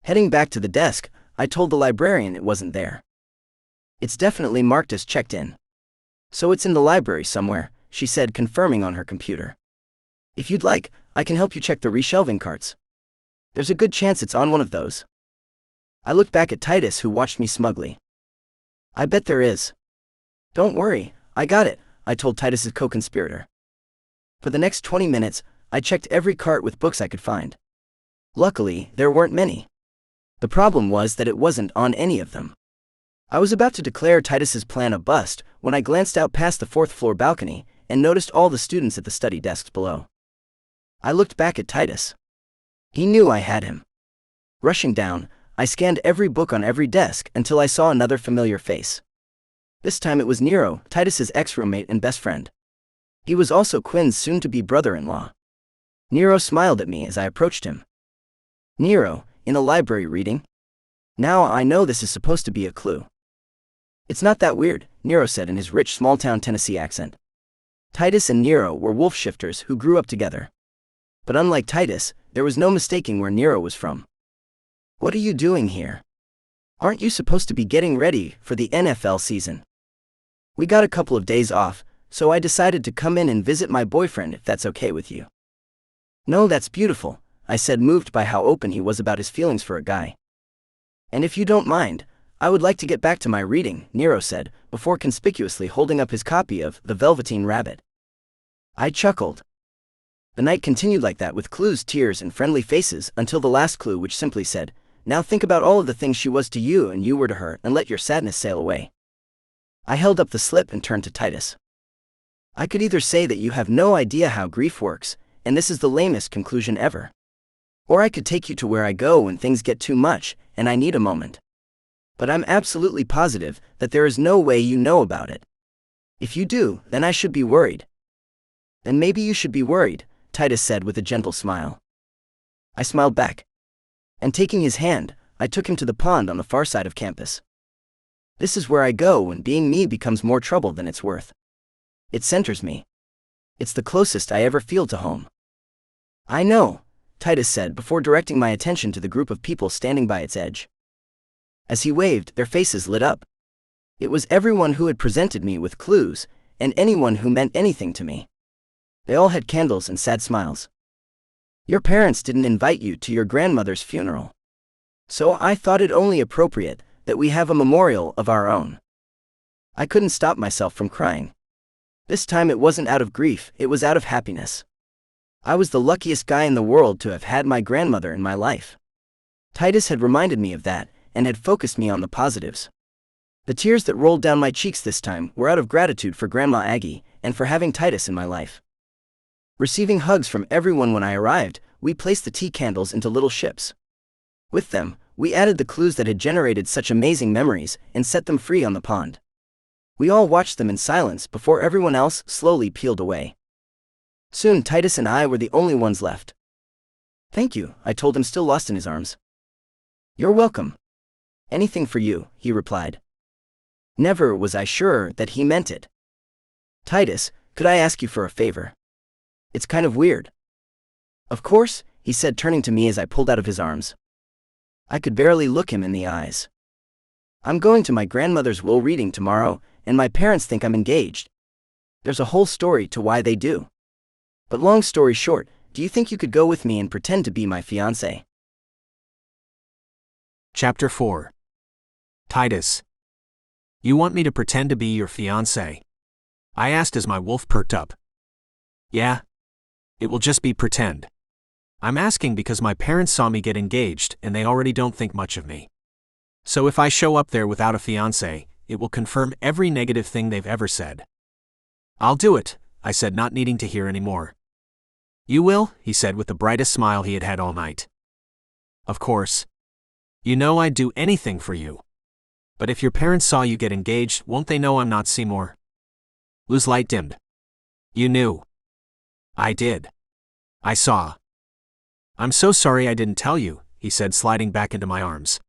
Heading back to the desk, I told the librarian it wasn't there. It's definitely marked as checked in. So it's in the library somewhere, she said, confirming on her computer. If you'd like, I can help you check the reshelving carts. There's a good chance it's on one of those. I looked back at Titus, who watched me smugly. I bet there is. Don't worry, I got it, I told Titus's co-conspirator. For the next 20 minutes, I checked every cart with books I could find. Luckily, there weren't many. The problem was that it wasn't on any of them. I was about to declare Titus's plan a bust when I glanced out past the 4th floor balcony and noticed all the students at the study desks below. I looked back at Titus. He knew I had him. Rushing down, I scanned every book on every desk until I saw another familiar face. This time it was Nero, Titus's ex-roommate and best friend. He was also Quinn's soon-to-be brother-in-law. Nero smiled at me as I approached him. Nero, in a library reading? Now I know this is supposed to be a clue. It's not that weird, Nero said in his rich small-town Tennessee accent. Titus and Nero were wolf shifters who grew up together. But unlike Titus, there was no mistaking where Nero was from. What are you doing here? Aren't you supposed to be getting ready for the NFL season? We got a couple of days off, so I decided to come in and visit my boyfriend, if that's okay with you. No, that's beautiful, I said, moved by how open he was about his feelings for a guy. And if you don't mind, I would like to get back to my reading, Nero said, before conspicuously holding up his copy of The Velveteen Rabbit. I chuckled. The night continued like that, with clues, tears, and friendly faces, until the last clue, which simply said, now think about all of the things she was to you and you were to her, and let your sadness sail away. I held up the slip and turned to Titus. I could either say that you have no idea how grief works, and this is the lamest conclusion ever. Or I could take you to where I go when things get too much, and I need a moment. But I'm absolutely positive that there is no way you know about it. If you do, then I should be worried. Then maybe you should be worried, Titus said with a gentle smile. I smiled back. And taking his hand, I took him to the pond on the far side of campus. This is where I go when being me becomes more trouble than it's worth. It centers me. It's the closest I ever feel to home. I know, Titus said before directing my attention to the group of people standing by its edge. As he waved, their faces lit up. It was everyone who had presented me with clues, and anyone who meant anything to me. They all had candles and sad smiles. Your parents didn't invite you to your grandmother's funeral. So I thought it only appropriate that we have a memorial of our own. I couldn't stop myself from crying. This time it wasn't out of grief, it was out of happiness. I was the luckiest guy in the world to have had my grandmother in my life. Titus had reminded me of that, and had focused me on the positives. The tears that rolled down my cheeks this time were out of gratitude for Grandma Aggie, and for having Titus in my life. Receiving hugs from everyone when I arrived, we placed the tea candles into little ships. With them, we added the clues that had generated such amazing memories, and set them free on the pond. We all watched them in silence before everyone else slowly peeled away. Soon Titus and I were the only ones left. Thank you, I told him, still lost in his arms. You're welcome. Anything for you, he replied. Never was I sure that he meant it. Titus, could I ask you for a favor? It's kind of weird. Of course, he said, turning to me as I pulled out of his arms. I could barely look him in the eyes. I'm going to my grandmother's will reading tomorrow, and my parents think I'm engaged. There's a whole story to why they do. But long story short, do you think you could go with me and pretend to be my fiancé? Chapter 4. Titus. You want me to pretend to be your fiancé? I asked as my wolf perked up. Yeah. It will just be pretend. I'm asking because my parents saw me get engaged and they already don't think much of me. So if I show up there without a fiancé, it will confirm every negative thing they've ever said. I'll do it, I said, not needing to hear any more. You will, he said with the brightest smile he had had all night. Of course. You know I'd do anything for you. But if your parents saw you get engaged, won't they know I'm not Seymour? Lou's light dimmed. You knew. I did. I saw. I'm so sorry I didn't tell you, he said, sliding back into my arms.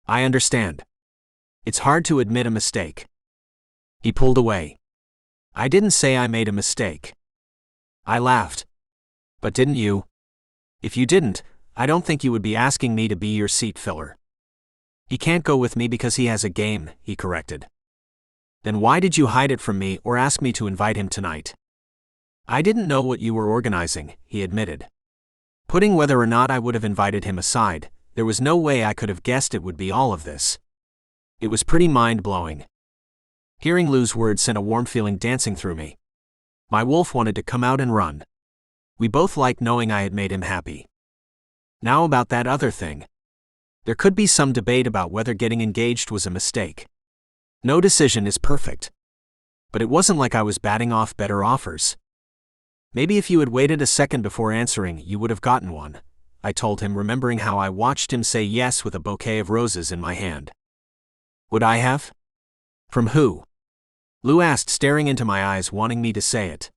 I understand. It's hard to admit a mistake. He pulled away. I didn't say I made a mistake. I laughed. But didn't you? If you didn't, I don't think you would be asking me to be your seat filler. He can't go with me because he has a game, he corrected. Then why did you hide it from me or ask me to invite him tonight? I didn't know what you were organizing, he admitted. Putting whether or not I would have invited him aside, there was no way I could have guessed it would be all of this. It was pretty mind-blowing. Hearing Lou's words sent a warm feeling dancing through me. My wolf wanted to come out and run. We both liked knowing I had made him happy. Now about that other thing. There could be some debate about whether getting engaged was a mistake. No decision is perfect. But it wasn't like I was batting off better offers. Maybe if you had waited a second before answering, you would have gotten one, I told him, remembering how I watched him say yes with a bouquet of roses in my hand. Would I have? From who? Lou asked, staring into my eyes, wanting me to say it.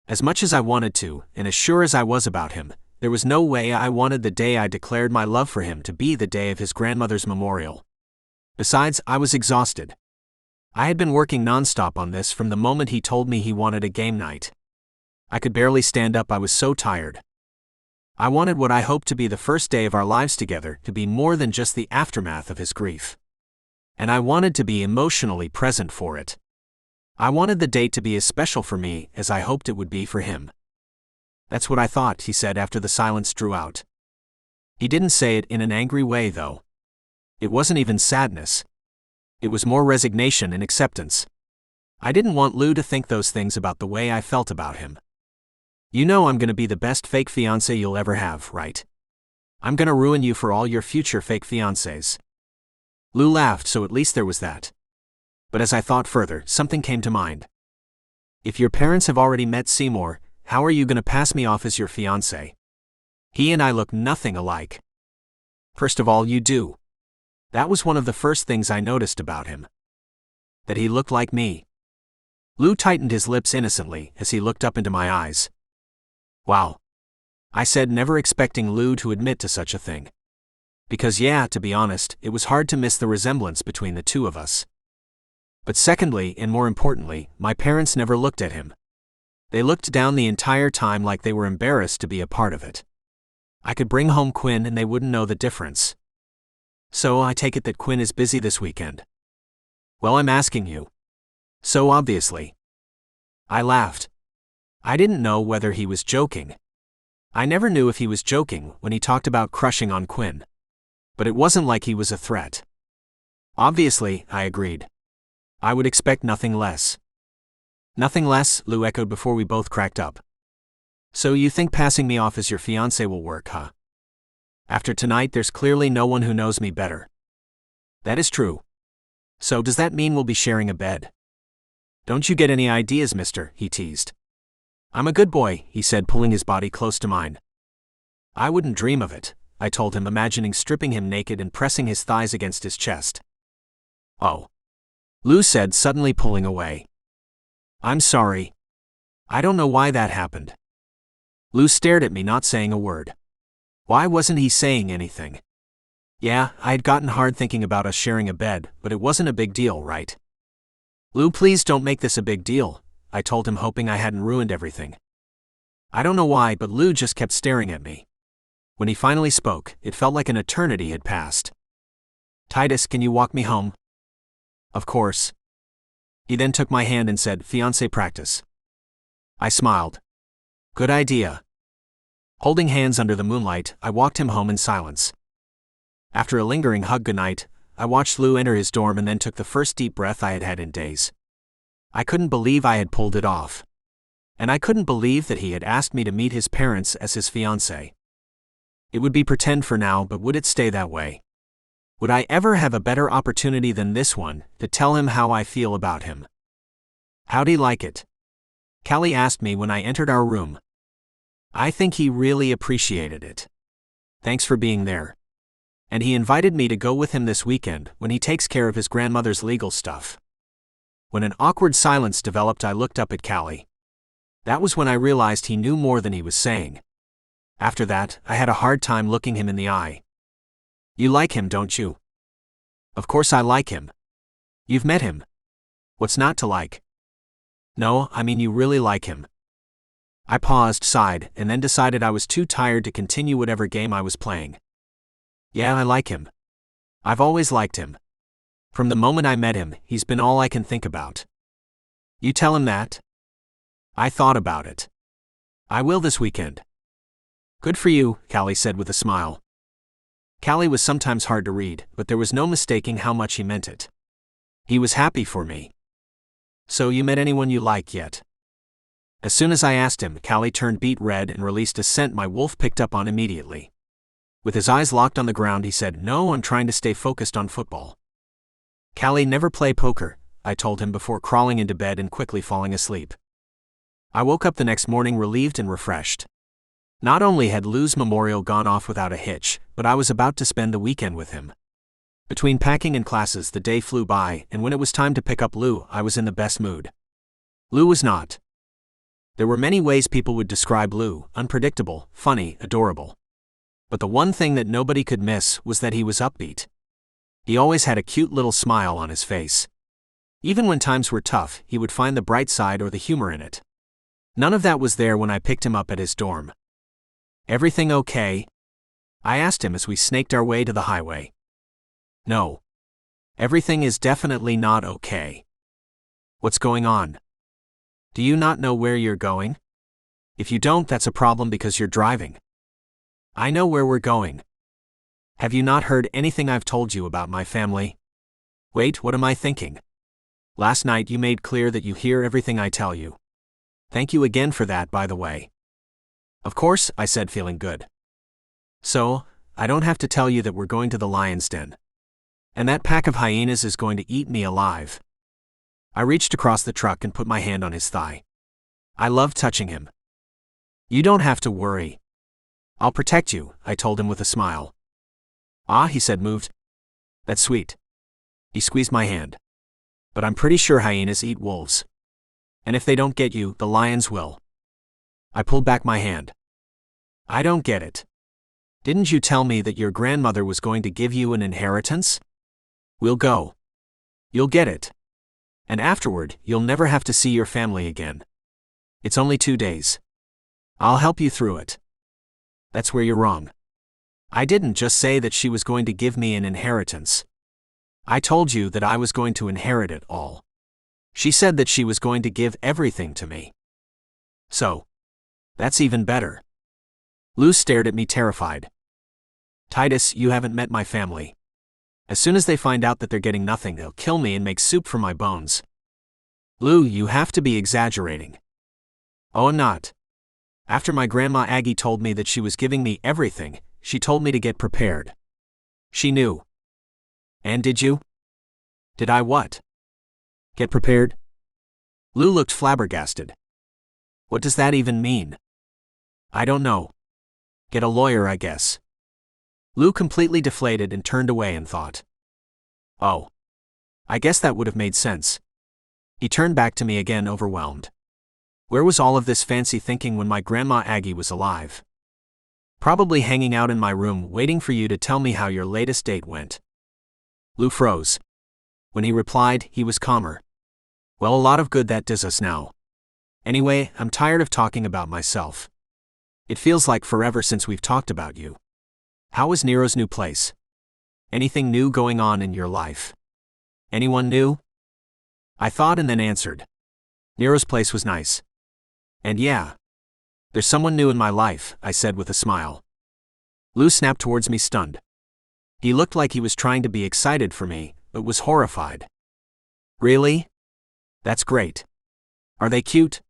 As much as I wanted to, and as sure as I was about him, there was no way I wanted the day I declared my love for him to be the day of his grandmother's memorial. Besides, I was exhausted. I had been working nonstop on this from the moment he told me he wanted a game night. I could barely stand up, I was so tired. I wanted what I hoped to be the first day of our lives together to be more than just the aftermath of his grief. And I wanted to be emotionally present for it. I wanted the date to be as special for me as I hoped it would be for him. That's what I thought, he said after the silence drew out. He didn't say it in an angry way, though. It wasn't even sadness. It was more resignation and acceptance. I didn't want Lou to think those things about the way I felt about him. You know I'm gonna be the best fake fiancé you'll ever have, right? I'm gonna ruin you for all your future fake fiancés. Lou laughed, so at least there was that. But as I thought further, something came to mind. If your parents have already met Seymour, how are you gonna pass me off as your fiancé? He and I look nothing alike. First of all, you do. That was one of the first things I noticed about him. That he looked like me. Lou tightened his lips innocently as he looked up into my eyes. Wow. I said, never expecting Lou to admit to such a thing. Because yeah, to be honest, it was hard to miss the resemblance between the two of us. But secondly, and more importantly, my parents never looked at him. They looked down the entire time like they were embarrassed to be a part of it. I could bring home Quinn and they wouldn't know the difference. So I take it that Quinn is busy this weekend. Well, I'm asking you. So obviously. I laughed. I didn't know whether he was joking. I never knew if he was joking when he talked about crushing on Quinn. But it wasn't like he was a threat. Obviously, I agreed. I would expect nothing less. Nothing less, Lou echoed before we both cracked up. So you think passing me off as your fiancé will work, huh? After tonight, there's clearly no one who knows me better. That is true. So does that mean we'll be sharing a bed? Don't you get any ideas, mister, he teased. I'm a good boy, he said, pulling his body close to mine. I wouldn't dream of it, I told him, imagining stripping him naked and pressing his thighs against his chest. Oh. Lou said, suddenly pulling away. I'm sorry. I don't know why that happened. Lou stared at me, not saying a word. Why wasn't he saying anything? Yeah, I had gotten hard thinking about us sharing a bed, but it wasn't a big deal, right? Lou, please don't make this a big deal, I told him, hoping I hadn't ruined everything. I don't know why, but Lou just kept staring at me. When he finally spoke, it felt like an eternity had passed. Titus, can you walk me home? Of course. He then took my hand and said, fiancé practice. I smiled. Good idea. Holding hands under the moonlight, I walked him home in silence. After a lingering hug goodnight, I watched Lou enter his dorm and then took the first deep breath I had had in days. I couldn't believe I had pulled it off. And I couldn't believe that he had asked me to meet his parents as his fiancé. It would be pretend for now, but would it stay that way? Would I ever have a better opportunity than this one to tell him how I feel about him? How'd he like it? Callie asked me when I entered our room. I think he really appreciated it. Thanks for being there. And he invited me to go with him this weekend when he takes care of his grandmother's legal stuff. When an awkward silence developed, I looked up at Callie. That was when I realized he knew more than he was saying. After that, I had a hard time looking him in the eye. You like him, don't you? Of course I like him. You've met him. What's not to like? No, I mean you really like him. I paused, sighed, and then decided I was too tired to continue whatever game I was playing. Yeah, I like him. I've always liked him. From the moment I met him, he's been all I can think about. You tell him that? I thought about it. I will this weekend. Good for you, Callie said with a smile. Callie was sometimes hard to read, but there was no mistaking how much he meant it. He was happy for me. So you met anyone you like yet? As soon as I asked him, Callie turned beet red and released a scent my wolf picked up on immediately. With his eyes locked on the ground, he said, No, I'm trying to stay focused on football. Callie, never play poker, I told him before crawling into bed and quickly falling asleep. I woke up the next morning relieved and refreshed. Not only had Lou's memorial gone off without a hitch, but I was about to spend the weekend with him. Between packing and classes, the day flew by, and when it was time to pick up Lou, I was in the best mood. Lou was not. There were many ways people would describe Lou: unpredictable, funny, adorable. But the one thing that nobody could miss was that he was upbeat. He always had a cute little smile on his face. Even when times were tough, he would find the bright side or the humor in it. None of that was there when I picked him up at his dorm. Everything okay? I asked him as we snaked our way to the highway. No. Everything is definitely not okay. What's going on? Do you not know where you're going? If you don't, that's a problem because you're driving. I know where we're going. Have you not heard anything I've told you about my family? Wait, what am I thinking? Last night you made clear that you hear everything I tell you. Thank you again for that, by the way. Of course, I said, feeling good. So, I don't have to tell you that we're going to the lion's den. And that pack of hyenas is going to eat me alive. I reached across the truck and put my hand on his thigh. I loved touching him. You don't have to worry. I'll protect you, I told him with a smile. Ah, he said, moved. That's sweet. He squeezed my hand. But I'm pretty sure hyenas eat wolves. And if they don't get you, the lions will. I pulled back my hand. I don't get it. Didn't you tell me that your grandmother was going to give you an inheritance? We'll go. You'll get it. And afterward, you'll never have to see your family again. It's only 2 days. I'll help you through it. That's where you're wrong. I didn't just say that she was going to give me an inheritance. I told you that I was going to inherit it all. She said that she was going to give everything to me. So, that's even better. Lou stared at me terrified. Titus, you haven't met my family. As soon as they find out that they're getting nothing, they'll kill me and make soup from my bones. Lou, you have to be exaggerating. Oh, I'm not. After my grandma Aggie told me that she was giving me everything, she told me to get prepared. She knew. And did you? Did I what? Get prepared? Lou looked flabbergasted. What does that even mean? I don't know. Get a lawyer, I guess. Lou completely deflated and turned away and thought. Oh. I guess that would have made sense. He turned back to me again, overwhelmed. Where was all of this fancy thinking when my grandma Aggie was alive? Probably hanging out in my room waiting for you to tell me how your latest date went. Lou froze. When he replied, he was calmer. Well, a lot of good that does us now. Anyway, I'm tired of talking about myself. It feels like forever since we've talked about you. How is Nero's new place? Anything new going on in your life? Anyone new? I thought and then answered. Nero's place was nice. And yeah. There's someone new in my life, I said with a smile. Lou snapped towards me stunned. He looked like he was trying to be excited for me, but was horrified. Really? That's great. Are they cute?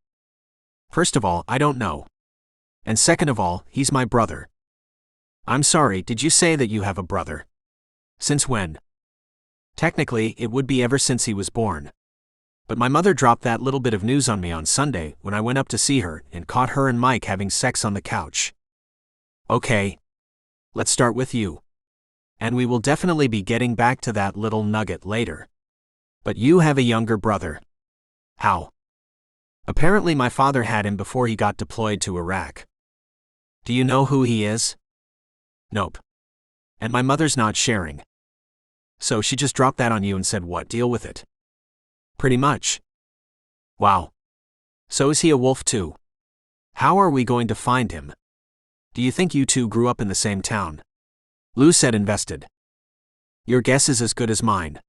First of all, I don't know. And second of all, he's my brother. I'm sorry, did you say that you have a brother? Since when? Technically, it would be ever since he was born. But my mother dropped that little bit of news on me on Sunday when I went up to see her and caught her and Mike having sex on the couch. Okay. Let's start with you. And we will definitely be getting back to that little nugget later. But you have a younger brother. How? Apparently my father had him before he got deployed to Iraq. Do you know who he is? Nope. And my mother's not sharing. So she just dropped that on you and said, what, deal with it? Pretty much. Wow. So is he a wolf too? How are we going to find him? Do you think you two grew up in the same town? Lou said, invested. Your guess is as good as mine.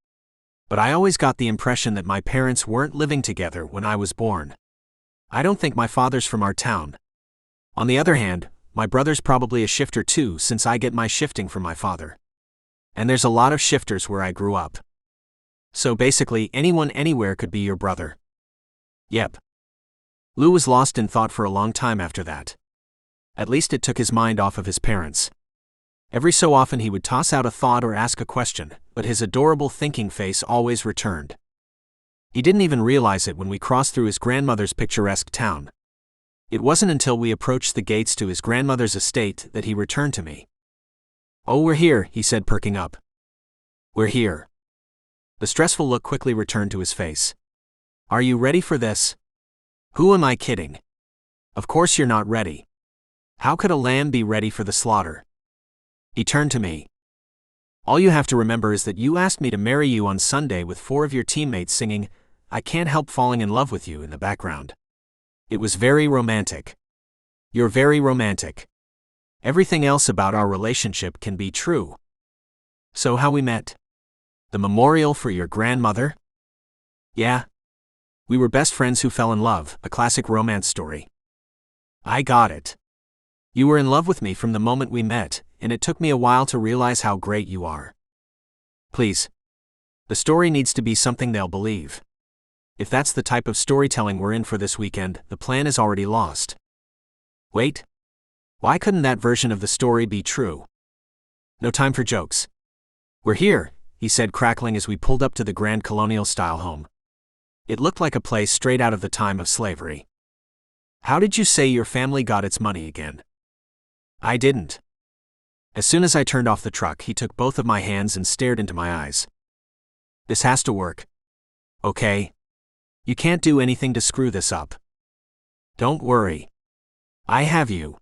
But I always got the impression that my parents weren't living together when I was born. I don't think my father's from our town. On the other hand, my brother's probably a shifter too, since I get my shifting from my father. And there's a lot of shifters where I grew up. So basically, anyone anywhere could be your brother. Yep. Lou was lost in thought for a long time after that. At least it took his mind off of his parents. Every so often he would toss out a thought or ask a question, but his adorable thinking face always returned. He didn't even realize it when we crossed through his grandmother's picturesque town. It wasn't until we approached the gates to his grandmother's estate that he returned to me. Oh, we're here, he said, perking up. We're here. The stressful look quickly returned to his face. Are you ready for this? Who am I kidding? Of course you're not ready. How could a lamb be ready for the slaughter? He turned to me. All you have to remember is that you asked me to marry you on Sunday with 4 of your teammates singing, I Can't Help Falling in Love with You in the background. It was very romantic. You're very romantic. Everything else about our relationship can be true. So how we met? The memorial for your grandmother? Yeah. We were best friends who fell in love, a classic romance story. I got it. You were in love with me from the moment we met, and it took me a while to realize how great you are. Please. The story needs to be something they'll believe. If that's the type of storytelling we're in for this weekend, the plan is already lost. Wait. Why couldn't that version of the story be true? No time for jokes. We're here, he said, crackling as we pulled up to the grand colonial-style home. It looked like a place straight out of the time of slavery. How did you say your family got its money again? I didn't. As soon as I turned off the truck, he took both of my hands and stared into my eyes. This has to work. Okay? You can't do anything to screw this up. Don't worry. I have you.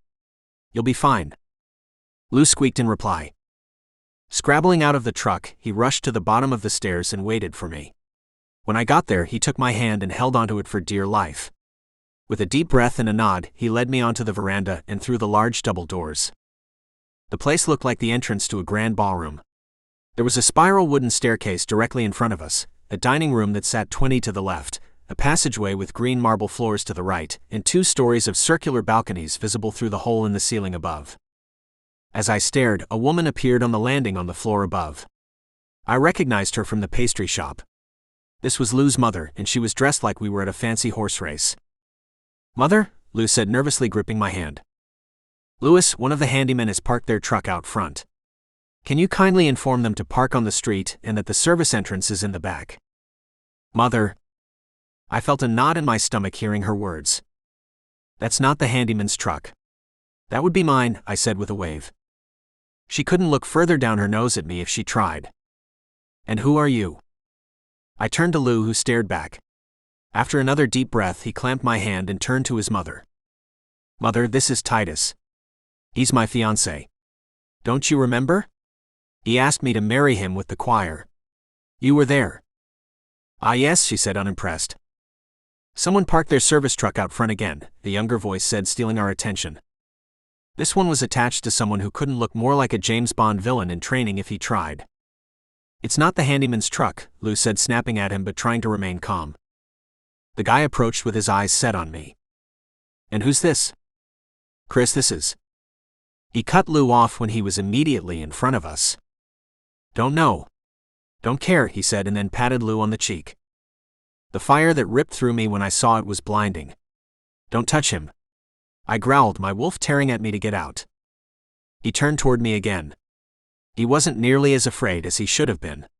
You'll be fine. Lou squeaked in reply. Scrabbling out of the truck, he rushed to the bottom of the stairs and waited for me. When I got there, he took my hand and held onto it for dear life. With a deep breath and a nod, he led me onto the veranda and through the large double doors. The place looked like the entrance to a grand ballroom. There was a spiral wooden staircase directly in front of us, a dining room that sat 20 to the left, a passageway with green marble floors to the right, and 2 stories of circular balconies visible through the hole in the ceiling above. As I stared, a woman appeared on the landing on the floor above. I recognized her from the pastry shop. This was Lou's mother, and she was dressed like we were at a fancy horse race. "Mother?" Lou said, nervously gripping my hand. "Louis, one of the handymen has parked their truck out front. Can you kindly inform them to park on the street and that the service entrance is in the back?" "Mother." I felt a knot in my stomach hearing her words. "That's not the handyman's truck." "That would be mine," I said with a wave. She couldn't look further down her nose at me if she tried. "And who are you?" I turned to Lou, who stared back. After another deep breath, he clamped my hand and turned to his mother. "Mother, this is Titus. He's my fiancé. Don't you remember? He asked me to marry him with the choir. You were there." "Ah yes," she said, unimpressed. "Someone parked their service truck out front again," the younger voice said, stealing our attention. This one was attached to someone who couldn't look more like a James Bond villain in training if he tried. "It's not the handyman's truck," Lou said, snapping at him but trying to remain calm. The guy approached with his eyes set on me. "And who's this?" "Chris, this is." He cut Lou off when he was immediately in front of us. "Don't know. Don't care," he said, and then patted Lou on the cheek. The fire that ripped through me when I saw it was blinding. "Don't touch him," I growled, my wolf tearing at me to get out. He turned toward me again. He wasn't nearly as afraid as he should have been.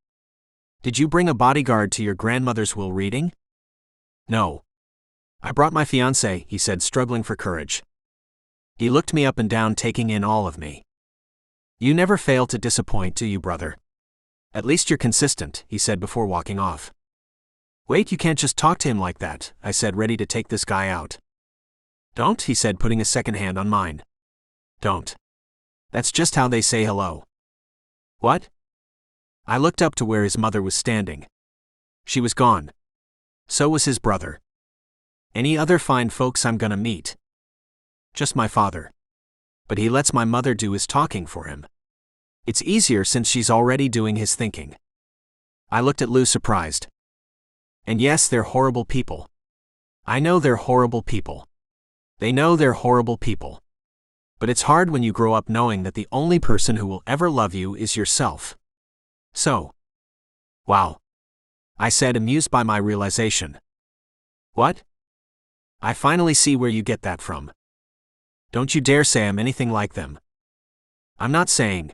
"Did you bring a bodyguard to your grandmother's will reading?" "No. I brought my fiancé," he said, struggling for courage. He looked me up and down, taking in all of me. "You never fail to disappoint, do you, brother? At least you're consistent," he said before walking off. "Wait, you can't just talk to him like that," I said, ready to take this guy out. "Don't," he said, putting a second hand on mine. "Don't. That's just how they say hello." "What?" I looked up to where his mother was standing. She was gone. So was his brother. Any other fine folks I'm gonna meet? Just my father. But he lets my mother do his talking for him. It's easier since she's already doing his thinking. I looked at Lou, surprised. And yes, they're horrible people. I know they're horrible people. They know they're horrible people. But it's hard when you grow up knowing that the only person who will ever love you is yourself. So. Wow. I said, amused by my realization. "What?" "I finally see where you get that from. Don't you dare say I'm anything like them." "I'm not saying."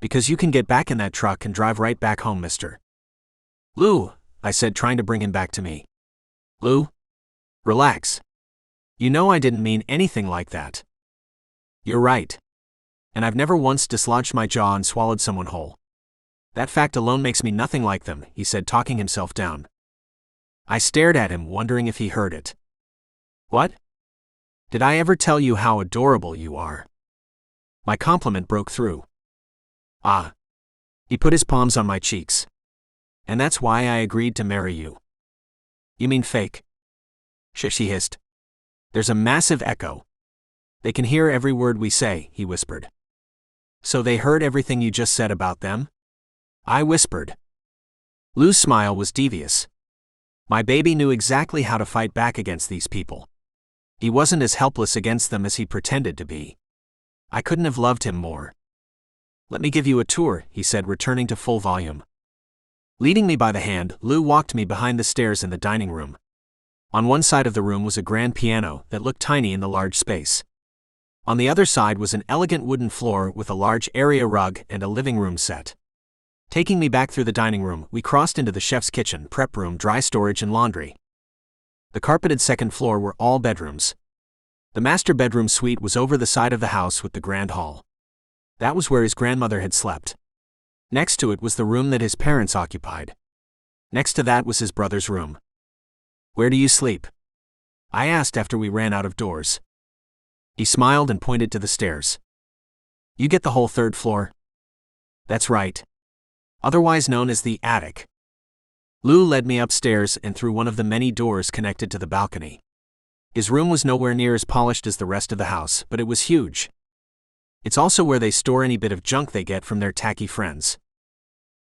"Because you can get back in that truck and drive right back home, mister." "Lou," I said, trying to bring him back to me. "Lou? Relax. You know I didn't mean anything like that." "You're right. And I've never once dislodged my jaw and swallowed someone whole. That fact alone makes me nothing like them," he said, talking himself down. I stared at him, wondering if he heard it. "What? Did I ever tell you how adorable you are?" My compliment broke through. "Ah." He put his palms on my cheeks. "And that's why I agreed to marry you." "You mean fake?" She hissed. "There's a massive echo. They can hear every word we say," he whispered. "So they heard everything you just said about them?" I whispered. Lou's smile was devious. My baby knew exactly how to fight back against these people. He wasn't as helpless against them as he pretended to be. I couldn't have loved him more. "Let me give you a tour," he said, returning to full volume. Leading me by the hand, Lou walked me behind the stairs in the dining room. On one side of the room was a grand piano that looked tiny in the large space. On the other side was an elegant wooden floor with a large area rug and a living room set. Taking me back through the dining room, we crossed into the chef's kitchen, prep room, dry storage, and laundry. The carpeted second floor were all bedrooms. The master bedroom suite was over the side of the house with the grand hall. That was where his grandmother had slept. Next to it was the room that his parents occupied. Next to that was his brother's room. "Where do you sleep?" I asked after we ran out of doors. He smiled and pointed to the stairs. "You get the whole third floor?" "That's right. Otherwise known as the attic." Lou led me upstairs and through one of the many doors connected to the balcony. His room was nowhere near as polished as the rest of the house, but it was huge. It's also where they store any bit of junk they get from their tacky friends.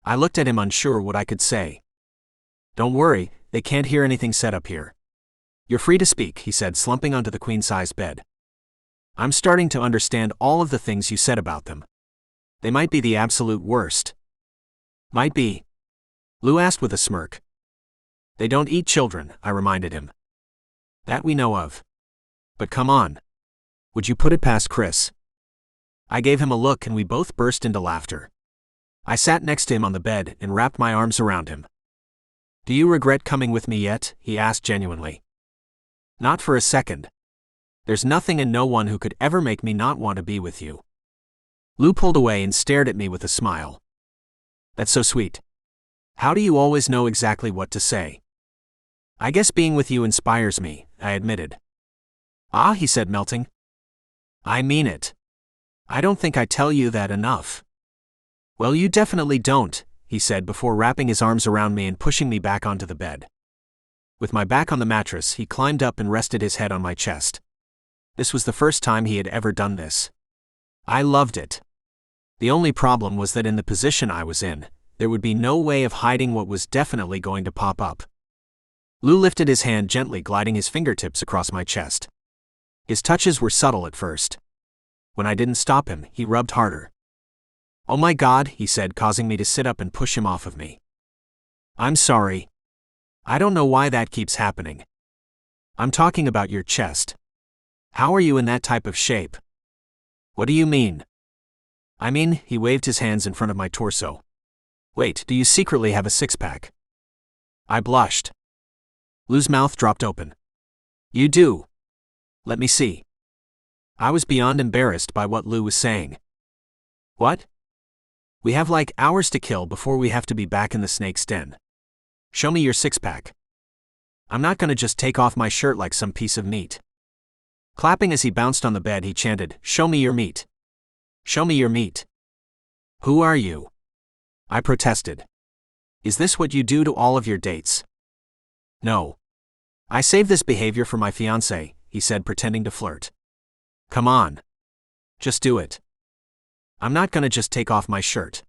I looked at him unsure what I could say. Don't worry, they can't hear anything said up here. You're free to speak, he said, slumping onto the queen-size bed. I'm starting to understand all of the things you said about them. They might be the absolute worst. Might be. Lou asked with a smirk. They don't eat children, I reminded him. That we know of. But come on. Would you put it past Chris? I gave him a look and we both burst into laughter. I sat next to him on the bed and wrapped my arms around him. Do you regret coming with me yet? He asked genuinely. Not for a second. There's nothing and no one who could ever make me not want to be with you. Lou pulled away and stared at me with a smile. That's so sweet. How do you always know exactly what to say? I guess being with you inspires me, I admitted. Ah, he said, melting. I mean it. I don't think I tell you that enough. Well, you definitely don't, he said before wrapping his arms around me and pushing me back onto the bed. With my back on the mattress, he climbed up and rested his head on my chest. This was the first time he had ever done this. I loved it. The only problem was that in the position I was in, there would be no way of hiding what was definitely going to pop up. Lou lifted his hand gently, gliding his fingertips across my chest. His touches were subtle at first. When I didn't stop him, he rubbed harder. Oh my God, he said, causing me to sit up and push him off of me. I'm sorry. I don't know why that keeps happening. I'm talking about your chest. How are you in that type of shape? What do you mean? I mean, he waved his hands in front of my torso. Wait, do you secretly have a six-pack? I blushed. Lou's mouth dropped open. You do? Let me see. I was beyond embarrassed by what Lou was saying. What? We have like hours to kill before we have to be back in the snake's den. Show me your six-pack. I'm not gonna just take off my shirt like some piece of meat. Clapping as he bounced on the bed, he chanted, Show me your meat. Show me your meat. Who are you? I protested. Is this what you do to all of your dates? No. I save this behavior for my fiancé, he said, pretending to flirt. Come on. Just do it. I'm not gonna just take off my shirt.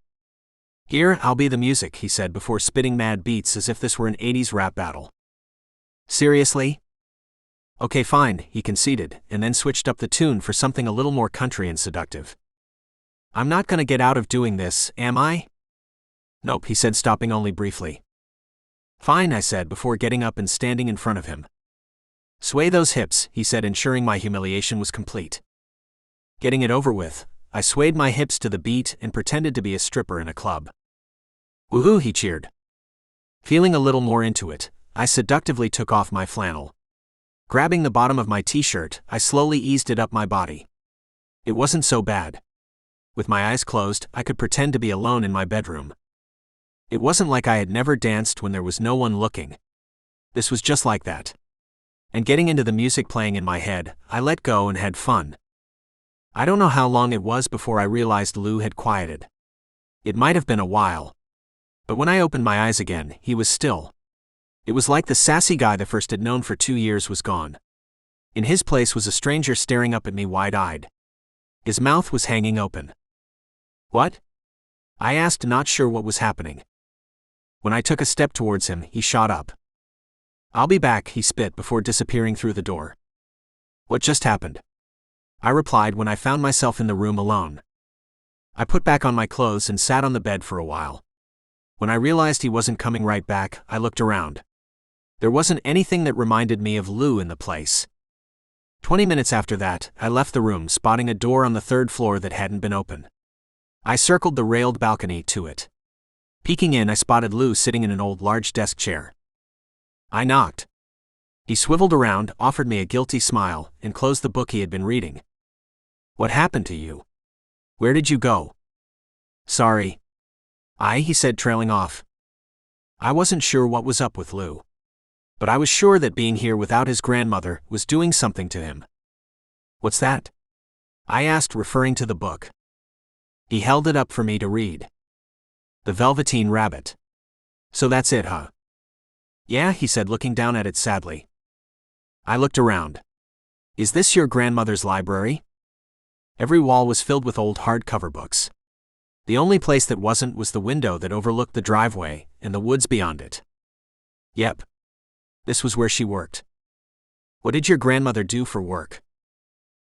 Here, I'll be the music, he said before spitting mad beats as if this were an 80s rap battle. Seriously? Okay, fine, he conceded, and then switched up the tune for something a little more country and seductive. I'm not gonna get out of doing this, am I? Nope, he said, stopping only briefly. Fine, I said before getting up and standing in front of him. Sway those hips, he said, ensuring my humiliation was complete. Getting it over with, I swayed my hips to the beat and pretended to be a stripper in a club. Woohoo, he cheered. Feeling a little more into it, I seductively took off my flannel. Grabbing the bottom of my t-shirt, I slowly eased it up my body. It wasn't so bad. With my eyes closed, I could pretend to be alone in my bedroom. It wasn't like I had never danced when there was no one looking. This was just like that. And getting into the music playing in my head, I let go and had fun. I don't know how long it was before I realized Lou had quieted. It might have been a while. But when I opened my eyes again, he was still. It was like the sassy guy the first had known for 2 years was gone. In his place was a stranger staring up at me wide-eyed. His mouth was hanging open. What? I asked, not sure what was happening. When I took a step towards him, he shot up. I'll be back, he spit before disappearing through the door. What just happened? I replied when I found myself in the room alone. I put back on my clothes and sat on the bed for a while. When I realized he wasn't coming right back, I looked around. There wasn't anything that reminded me of Lou in the place. 20 minutes after that, I left the room, spotting a door on the 3rd floor that hadn't been open. I circled the railed balcony to it. Peeking in, I spotted Lou sitting in an old large desk chair. I knocked. He swiveled around, offered me a guilty smile, and closed the book he had been reading. What happened to you? Where did you go? Sorry. He said, trailing off. I wasn't sure what was up with Lou. But I was sure that being here without his grandmother was doing something to him. What's that? I asked, referring to the book. He held it up for me to read. The Velveteen Rabbit. So that's it, huh? Yeah, he said, looking down at it sadly. I looked around. Is this your grandmother's library? Every wall was filled with old hardcover books. The only place that wasn't was the window that overlooked the driveway and the woods beyond it. Yep. This was where she worked. What did your grandmother do for work?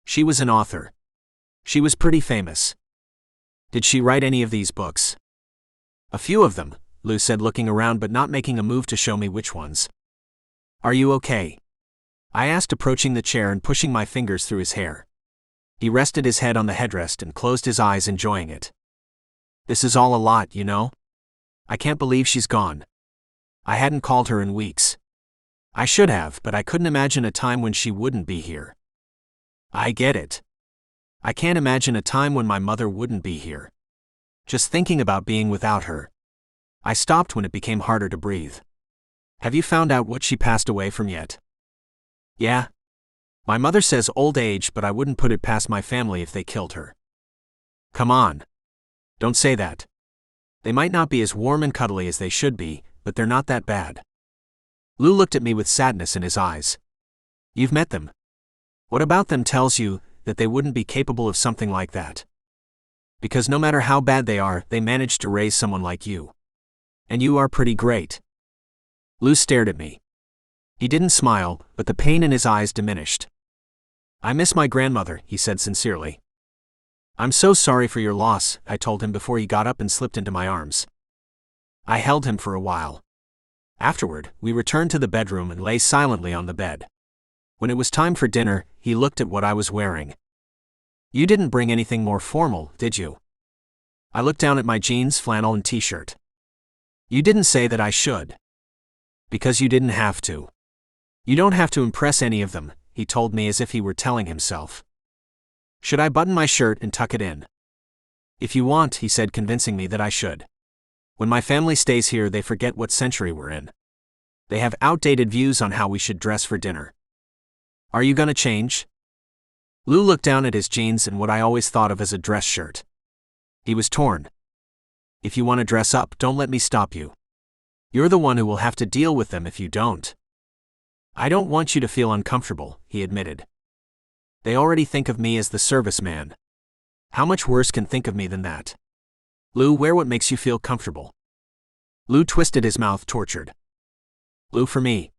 She was an author. She was pretty famous. Did she write any of these books? A few of them, Lou said, looking around but not making a move to show me which ones. Are you okay? I asked, approaching the chair and pushing my fingers through his hair. He rested his head on the headrest and closed his eyes, enjoying it. This is all a lot, you know? I can't believe she's gone. I hadn't called her in weeks. I should have, but I couldn't imagine a time when she wouldn't be here. I get it. I can't imagine a time when my mother wouldn't be here. Just thinking about being without her. I stopped when it became harder to breathe. Have you found out what she passed away from yet? Yeah. My mother says old age, but I wouldn't put it past my family if they killed her. Come on. Don't say that. They might not be as warm and cuddly as they should be, but they're not that bad. Lou looked at me with sadness in his eyes. You've met them. What about them tells you that they wouldn't be capable of something like that? Because no matter how bad they are, they managed to raise someone like you. And you are pretty great. Lou stared at me. He didn't smile, but the pain in his eyes diminished. I miss my grandmother, he said sincerely. I'm so sorry for your loss, I told him before he got up and slipped into my arms. I held him for a while. Afterward, we returned to the bedroom and lay silently on the bed. When it was time for dinner, he looked at what I was wearing. You didn't bring anything more formal, did you? I looked down at my jeans, flannel, and t-shirt. You didn't say that I should. Because you didn't have to. You don't have to impress any of them, he told me as if he were telling himself. Should I button my shirt and tuck it in? If you want, he said, convincing me that I should. When my family stays here, they forget what century we're in. They have outdated views on how we should dress for dinner. Are you gonna change? Lou looked down at his jeans and what I always thought of as a dress shirt. He was torn. If you want to dress up, don't let me stop you. You're the one who will have to deal with them if you don't. I don't want you to feel uncomfortable, he admitted. They already think of me as the serviceman. How much worse can think of me than that? Lou, wear what makes you feel comfortable. Lou twisted his mouth, tortured. Lou, for me.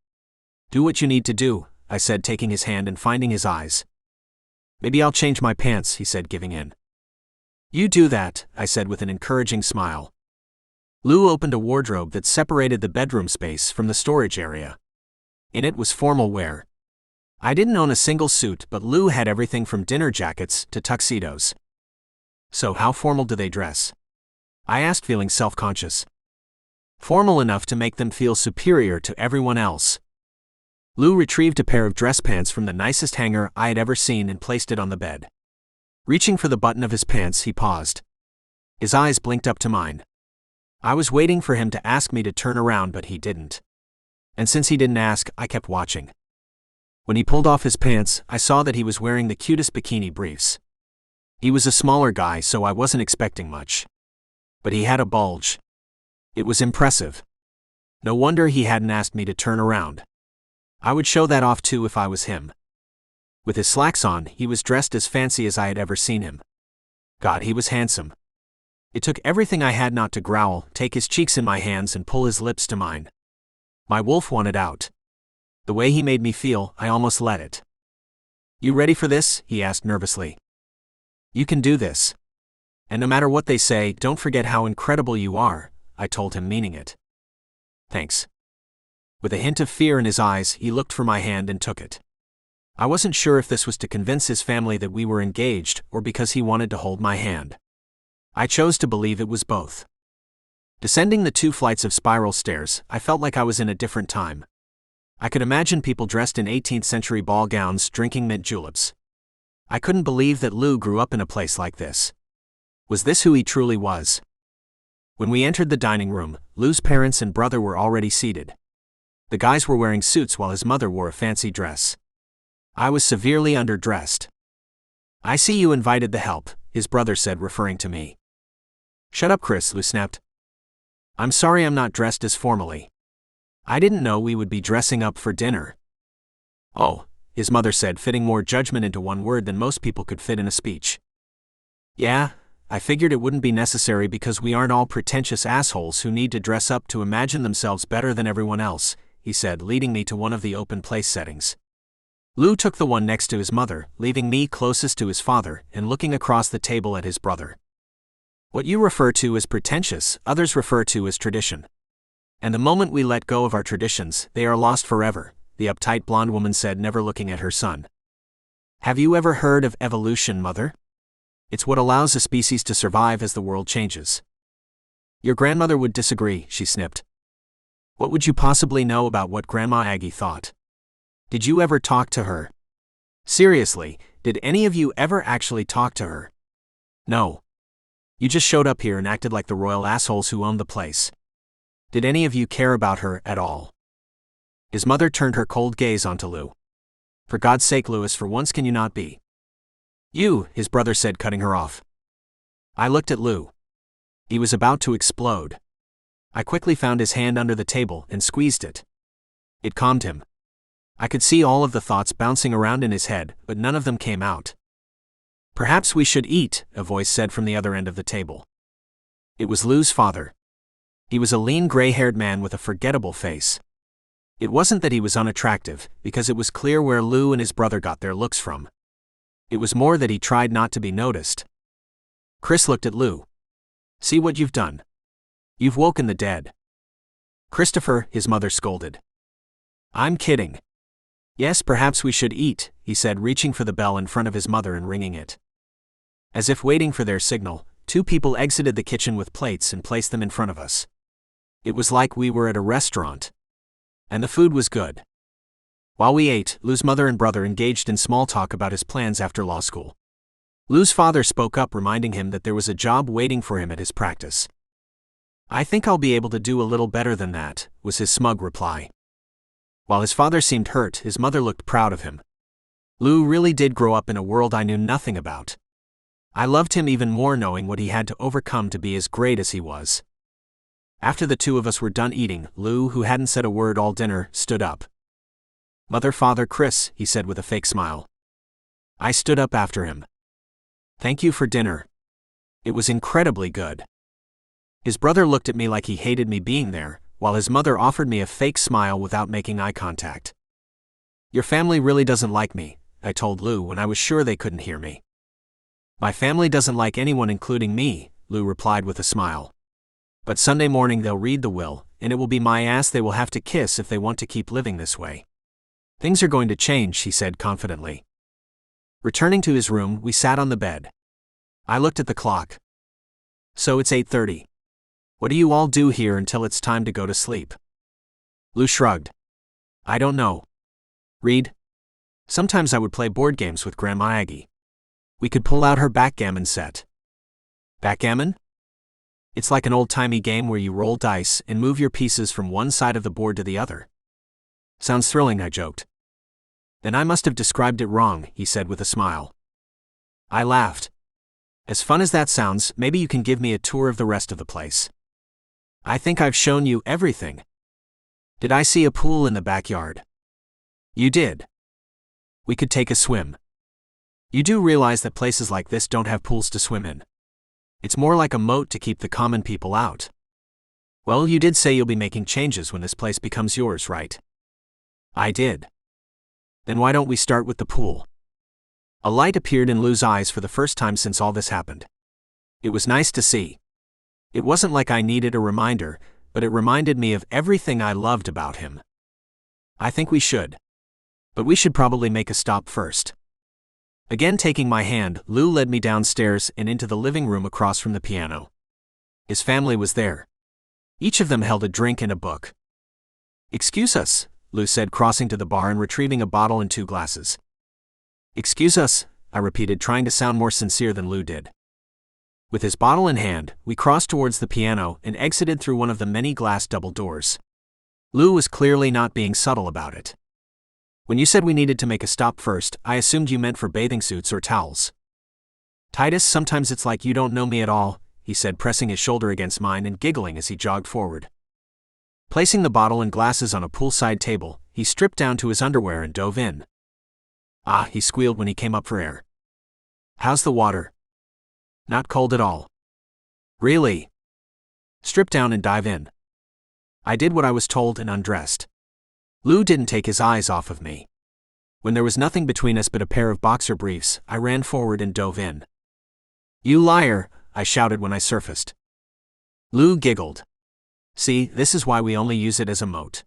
Do what you need to do, I said, taking his hand and finding his eyes. Maybe I'll change my pants, he said, giving in. You do that, I said with an encouraging smile. Lou opened a wardrobe that separated the bedroom space from the storage area. In it was formal wear. I didn't own a single suit, but Lou had everything from dinner jackets to tuxedos. So how formal do they dress? I asked, feeling self-conscious. Formal enough to make them feel superior to everyone else. Lou retrieved a pair of dress pants from the nicest hanger I had ever seen and placed it on the bed. Reaching for the button of his pants, he paused. His eyes blinked up to mine. I was waiting for him to ask me to turn around, but he didn't. And since he didn't ask, I kept watching. When he pulled off his pants, I saw that he was wearing the cutest bikini briefs. He was a smaller guy, so I wasn't expecting much. But he had a bulge. It was impressive. No wonder he hadn't asked me to turn around. I would show that off too if I was him. With his slacks on, he was dressed as fancy as I had ever seen him. God, he was handsome. It took everything I had not to growl, take his cheeks in my hands, and pull his lips to mine. My wolf wanted out. The way he made me feel, I almost let it. You ready for this? He asked nervously. You can do this. And no matter what they say, don't forget how incredible you are, I told him, meaning it. Thanks. With a hint of fear in his eyes, he looked for my hand and took it. I wasn't sure if this was to convince his family that we were engaged or because he wanted to hold my hand. I chose to believe it was both. Descending the 2 flights of spiral stairs, I felt like I was in a different time. I could imagine people dressed in 18th century ball gowns drinking mint juleps. I couldn't believe that Lou grew up in a place like this. Was this who he truly was? When we entered the dining room, Lou's parents and brother were already seated. The guys were wearing suits while his mother wore a fancy dress. I was severely underdressed. I see you invited the help, his brother said, referring to me. Shut up, Chris, Lou snapped. I'm sorry I'm not dressed as formally. I didn't know we would be dressing up for dinner. Oh, his mother said, fitting more judgment into one word than most people could fit in a speech. Yeah, I figured it wouldn't be necessary because we aren't all pretentious assholes who need to dress up to imagine themselves better than everyone else, he said, leading me to one of the open place settings. Lou took the one next to his mother, leaving me closest to his father and looking across the table at his brother. What you refer to as pretentious, others refer to as tradition. And the moment we let go of our traditions, they are lost forever, the uptight blonde woman said, never looking at her son. Have you ever heard of evolution, mother? It's what allows a species to survive as the world changes. Your grandmother would disagree, she snipped. What would you possibly know about what Grandma Aggie thought? Did you ever talk to her? Seriously, did any of you ever actually talk to her? No. You just showed up here and acted like the royal assholes who owned the place. Did any of you care about her at all? His mother turned her cold gaze onto Lou. For God's sake, Louis, for once can you not be? You, his brother said, cutting her off. I looked at Lou. He was about to explode. I quickly found his hand under the table and squeezed it. It calmed him. I could see all of the thoughts bouncing around in his head, but none of them came out. Perhaps we should eat, a voice said from the other end of the table. It was Lou's father. He was a lean gray-haired man with a forgettable face. It wasn't that he was unattractive, because it was clear where Lou and his brother got their looks from. It was more that he tried not to be noticed. Chris looked at Lou. See what you've done. You've woken the dead. Christopher, his mother scolded. I'm kidding. Yes, perhaps we should eat, he said, reaching for the bell in front of his mother and ringing it. As if waiting for their signal, two people exited the kitchen with plates and placed them in front of us. It was like we were at a restaurant. And the food was good. While we ate, Lou's mother and brother engaged in small talk about his plans after law school. Lou's father spoke up, reminding him that there was a job waiting for him at his practice. I think I'll be able to do a little better than that, was his smug reply. While his father seemed hurt, his mother looked proud of him. Lou really did grow up in a world I knew nothing about. I loved him even more knowing what he had to overcome to be as great as he was. After the two of us were done eating, Lou, who hadn't said a word all dinner, stood up. Mother, Father, Chris, he said with a fake smile. I stood up after him. Thank you for dinner. It was incredibly good. His brother looked at me like he hated me being there, while his mother offered me a fake smile without making eye contact. Your family really doesn't like me, I told Lou when I was sure they couldn't hear me. My family doesn't like anyone including me, Lou replied with a smile. But Sunday morning they'll read the will, and it will be my ass they will have to kiss if they want to keep living this way. Things are going to change, she said confidently. Returning to his room, we sat on the bed. I looked at the clock. So it's 8:30. What do you all do here until it's time to go to sleep? Lou shrugged. I don't know. Read? Sometimes I would play board games with Grandma Aggie. We could pull out her backgammon set. Backgammon? It's like an old-timey game where you roll dice and move your pieces from one side of the board to the other. Sounds thrilling, I joked. Then I must have described it wrong, he said with a smile. I laughed. As fun as that sounds, maybe you can give me a tour of the rest of the place. I think I've shown you everything. Did I see a pool in the backyard? You did. We could take a swim. You do realize that places like this don't have pools to swim in. It's more like a moat to keep the common people out. Well, you did say you'll be making changes when this place becomes yours, right? I did. Then why don't we start with the pool? A light appeared in Lou's eyes for the first time since all this happened. It was nice to see. It wasn't like I needed a reminder, but it reminded me of everything I loved about him. I think we should. But we should probably make a stop first. Again taking my hand, Lou led me downstairs and into the living room across from the piano. His family was there. Each of them held a drink and a book. Excuse us, Lou said, crossing to the bar and retrieving a bottle and 2 glasses. Excuse us, I repeated, trying to sound more sincere than Lou did. With his bottle in hand, we crossed towards the piano and exited through one of the many glass double doors. Lou was clearly not being subtle about it. When you said we needed to make a stop first, I assumed you meant for bathing suits or towels. Titus, sometimes it's like you don't know me at all, he said, pressing his shoulder against mine and giggling as he jogged forward. Placing the bottle and glasses on a poolside table, he stripped down to his underwear and dove in. Ah, he squealed when he came up for air. How's the water? Not cold at all. Really? Strip down and dive in. I did what I was told and undressed. Lou didn't take his eyes off of me. When there was nothing between us but a pair of boxer briefs, I ran forward and dove in. You liar, I shouted when I surfaced. Lou giggled. See, this is why we only use it as a moat.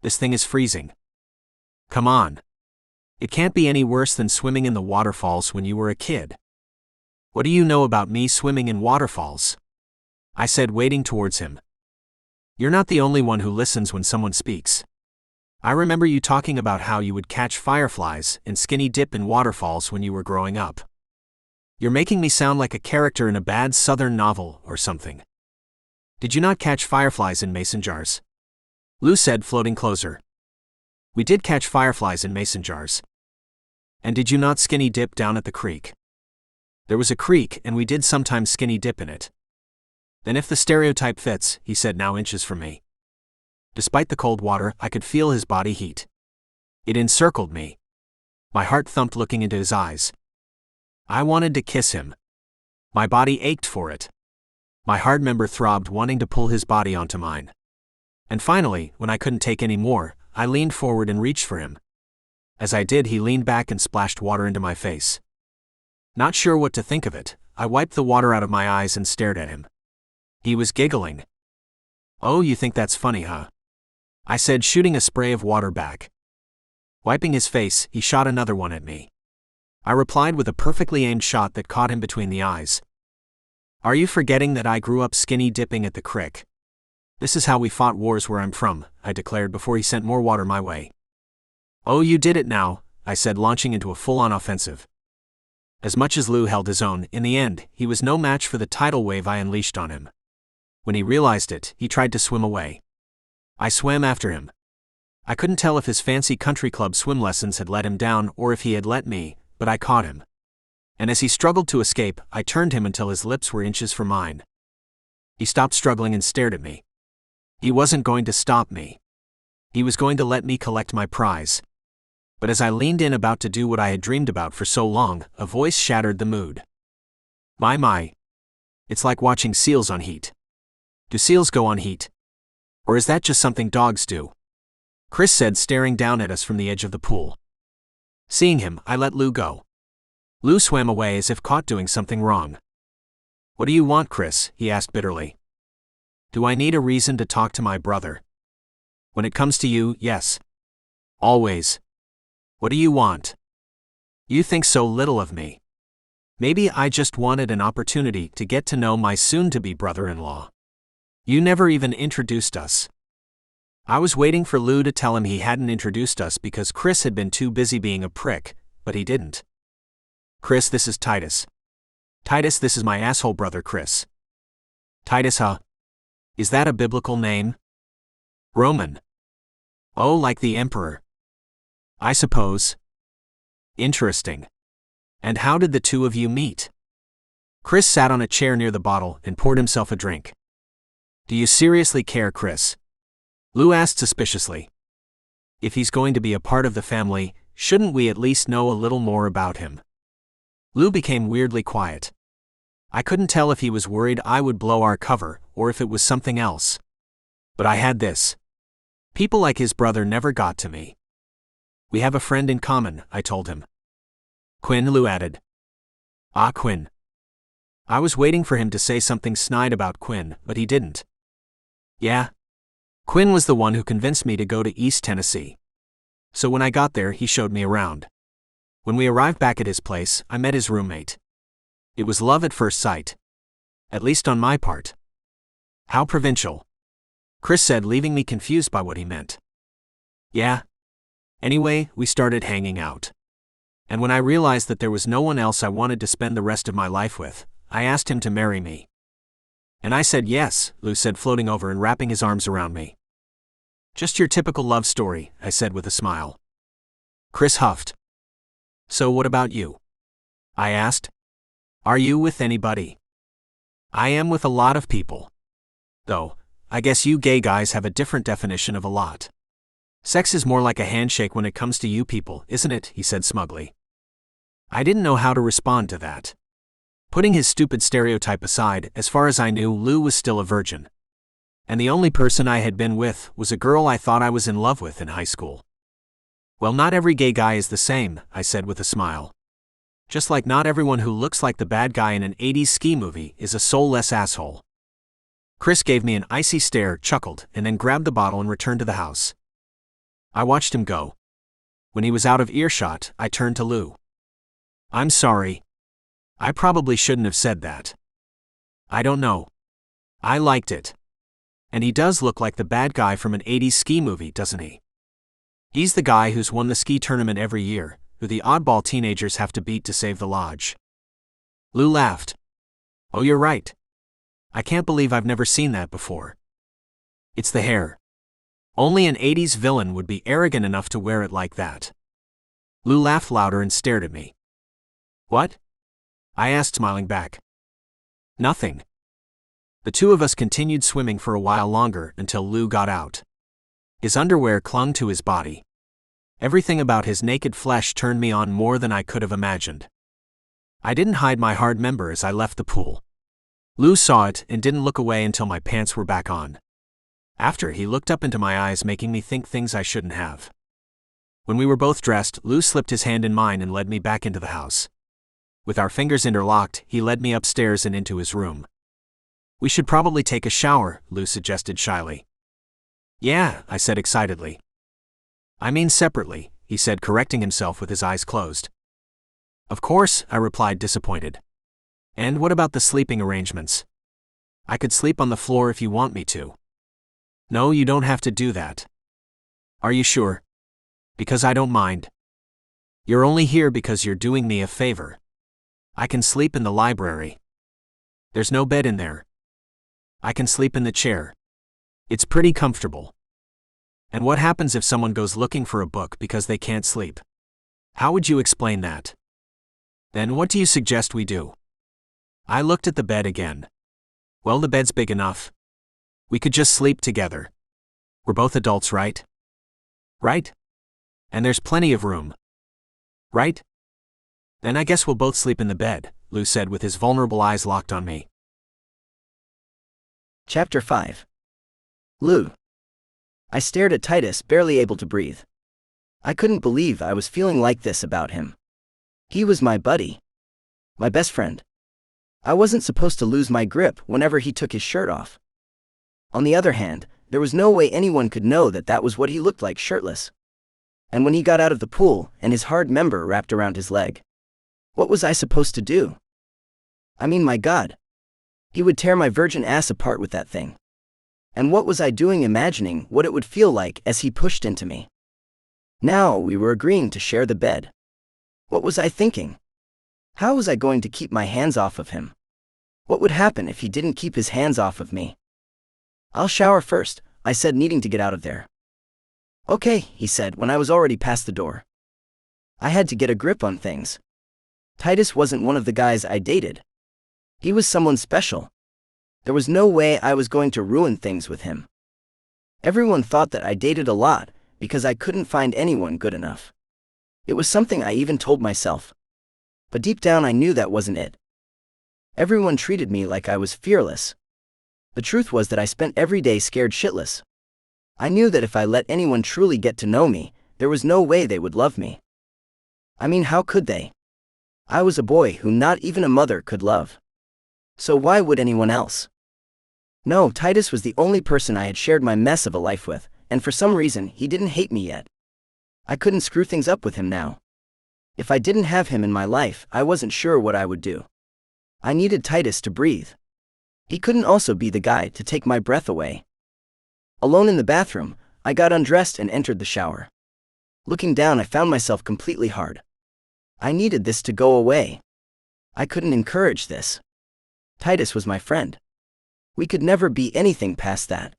This thing is freezing. Come on. It can't be any worse than swimming in the waterfalls when you were a kid. What do you know about me swimming in waterfalls? I said, wading towards him. You're not the only one who listens when someone speaks. I remember you talking about how you would catch fireflies and skinny dip in waterfalls when you were growing up. You're making me sound like a character in a bad southern novel or something. Did you not catch fireflies in mason jars? Lou said, floating closer. We did catch fireflies in mason jars. And did you not skinny dip down at the creek? There was a creek and we did sometimes skinny dip in it. Then if the stereotype fits, he said, now inches from me. Despite the cold water, I could feel his body heat. It encircled me. My heart thumped looking into his eyes. I wanted to kiss him. My body ached for it. My hard member throbbed, wanting to pull his body onto mine. And finally, when I couldn't take any more, I leaned forward and reached for him. As I did, he leaned back and splashed water into my face. Not sure what to think of it, I wiped the water out of my eyes and stared at him. He was giggling. Oh, you think that's funny, huh? I said, shooting a spray of water back. Wiping his face, he shot another one at me. I replied with a perfectly aimed shot that caught him between the eyes. Are you forgetting that I grew up skinny dipping at the creek? This is how we fought wars where I'm from, I declared before he sent more water my way. Oh, you did it now, I said, launching into a full-on offensive. As much as Lou held his own, in the end, he was no match for the tidal wave I unleashed on him. When he realized it, he tried to swim away. I swam after him. I couldn't tell if his fancy country club swim lessons had let him down or if he had let me, but I caught him. And as he struggled to escape, I turned him until his lips were inches from mine. He stopped struggling and stared at me. He wasn't going to stop me. He was going to let me collect my prize. But as I leaned in about to do what I had dreamed about for so long, a voice shattered the mood. My. It's like watching seals on heat. Do seals go on heat? Or is that just something dogs do? Chris said, staring down at us from the edge of the pool. Seeing him, I let Lou go. Lou swam away as if caught doing something wrong. What do you want, Chris? He asked bitterly. Do I need a reason to talk to my brother? When it comes to you, yes. Always. What do you want? You think so little of me. Maybe I just wanted an opportunity to get to know my soon-to-be brother-in-law. You never even introduced us. I was waiting for Lou to tell him he hadn't introduced us because Chris had been too busy being a prick, but he didn't. Chris, this is Titus. Titus, this is my asshole brother Chris. Titus, huh? Is that a biblical name? Roman. Oh, like the emperor. I suppose. Interesting. And how did the two of you meet? Chris sat on a chair near the bottle and poured himself a drink. Do you seriously care, Chris? Lou asked suspiciously. If he's going to be a part of the family, shouldn't we at least know a little more about him? Lou became weirdly quiet. I couldn't tell if he was worried I would blow our cover or if it was something else. But I had this. People like his brother never got to me. We have a friend in common, I told him. Quinn, Lou added. Ah, Quinn. I was waiting for him to say something snide about Quinn, but he didn't. Yeah. Quinn was the one who convinced me to go to East Tennessee. So when I got there, he showed me around. When we arrived back at his place, I met his roommate. It was love at first sight. At least on my part. How provincial. Chris said, leaving me confused by what he meant. Yeah. Anyway, we started hanging out. And when I realized that there was no one else I wanted to spend the rest of my life with, I asked him to marry me. And I said yes, Lou said, floating over and wrapping his arms around me. Just your typical love story, I said with a smile. Chris huffed. So what about you? I asked. Are you with anybody? I am with a lot of people. Though, I guess you gay guys have a different definition of a lot. Sex is more like a handshake when it comes to you people, isn't it? He said smugly. I didn't know how to respond to that. Putting his stupid stereotype aside, as far as I knew, Lou was still a virgin. And the only person I had been with was a girl I thought I was in love with in high school. Well, not every gay guy is the same, I said with a smile. Just like not everyone who looks like the bad guy in an 80s ski movie is a soulless asshole. Chris gave me an icy stare, chuckled, and then grabbed the bottle and returned to the house. I watched him go. When he was out of earshot, I turned to Lou. I'm sorry. I probably shouldn't have said that. I don't know. I liked it. And he does look like the bad guy from an 80s ski movie, doesn't he? He's the guy who's won the ski tournament every year, who the oddball teenagers have to beat to save the lodge. Lou laughed. Oh, you're right. I can't believe I've never seen that before. It's the hair. Only an 80s villain would be arrogant enough to wear it like that. Lou laughed louder and stared at me. What? I asked, smiling back. Nothing. The two of us continued swimming for a while longer until Lou got out. His underwear clung to his body. Everything about his naked flesh turned me on more than I could have imagined. I didn't hide my hard member as I left the pool. Lou saw it and didn't look away until my pants were back on. After, he looked up into my eyes, making me think things I shouldn't have. When we were both dressed, Lou slipped his hand in mine and led me back into the house. With our fingers interlocked, he led me upstairs and into his room. We should probably take a shower, Lou suggested shyly. Yeah, I said excitedly. I mean separately, he said, correcting himself with his eyes closed. Of course, I replied, disappointed. And what about the sleeping arrangements? I could sleep on the floor if you want me to. No, you don't have to do that. Are you sure? Because I don't mind. You're only here because you're doing me a favor. I can sleep in the library. There's no bed in there. I can sleep in the chair. It's pretty comfortable. And what happens if someone goes looking for a book because they can't sleep? How would you explain that? Then what do you suggest we do? I looked at the bed again. Well, the bed's big enough. We could just sleep together. We're both adults, right? Right? And there's plenty of room. Right? Then I guess we'll both sleep in the bed, Lou said with his vulnerable eyes locked on me. Chapter 5. Lou. I stared at Titus, barely able to breathe. I couldn't believe I was feeling like this about him. He was my buddy. My best friend. I wasn't supposed to lose my grip whenever he took his shirt off. On the other hand, there was no way anyone could know that that was what he looked like shirtless. And when he got out of the pool and his hard member wrapped around his leg, what was I supposed to do? I mean, my God. He would tear my virgin ass apart with that thing. And what was I doing imagining what it would feel like as he pushed into me? Now we were agreeing to share the bed. What was I thinking? How was I going to keep my hands off of him? What would happen if he didn't keep his hands off of me? I'll shower first, I said, needing to get out of there. Okay, he said when I was already past the door. I had to get a grip on things. Titus wasn't one of the guys I dated. He was someone special. There was no way I was going to ruin things with him. Everyone thought that I dated a lot because I couldn't find anyone good enough. It was something I even told myself. But deep down I knew that wasn't it. Everyone treated me like I was fearless. The truth was that I spent every day scared shitless. I knew that if I let anyone truly get to know me, there was no way they would love me. I mean, how could they? I was a boy whom not even a mother could love. So why would anyone else? No, Titus was the only person I had shared my mess of a life with, and for some reason he didn't hate me yet. I couldn't screw things up with him now. If I didn't have him in my life, I wasn't sure what I would do. I needed Titus to breathe. He couldn't also be the guy to take my breath away. Alone in the bathroom, I got undressed and entered the shower. Looking down, I found myself completely hard. I needed this to go away. I couldn't encourage this. Titus was my friend. We could never be anything past that.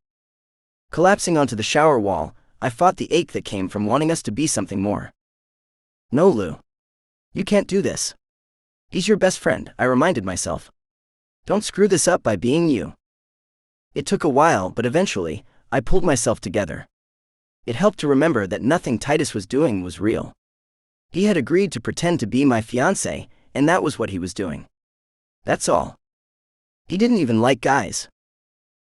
Collapsing onto the shower wall, I fought the ache that came from wanting us to be something more. No, Lou. You can't do this. He's your best friend, I reminded myself. Don't screw this up by being you. It took a while, but eventually, I pulled myself together. It helped to remember that nothing Titus was doing was real. He had agreed to pretend to be my fiancé, and that was what he was doing. That's all. He didn't even like guys.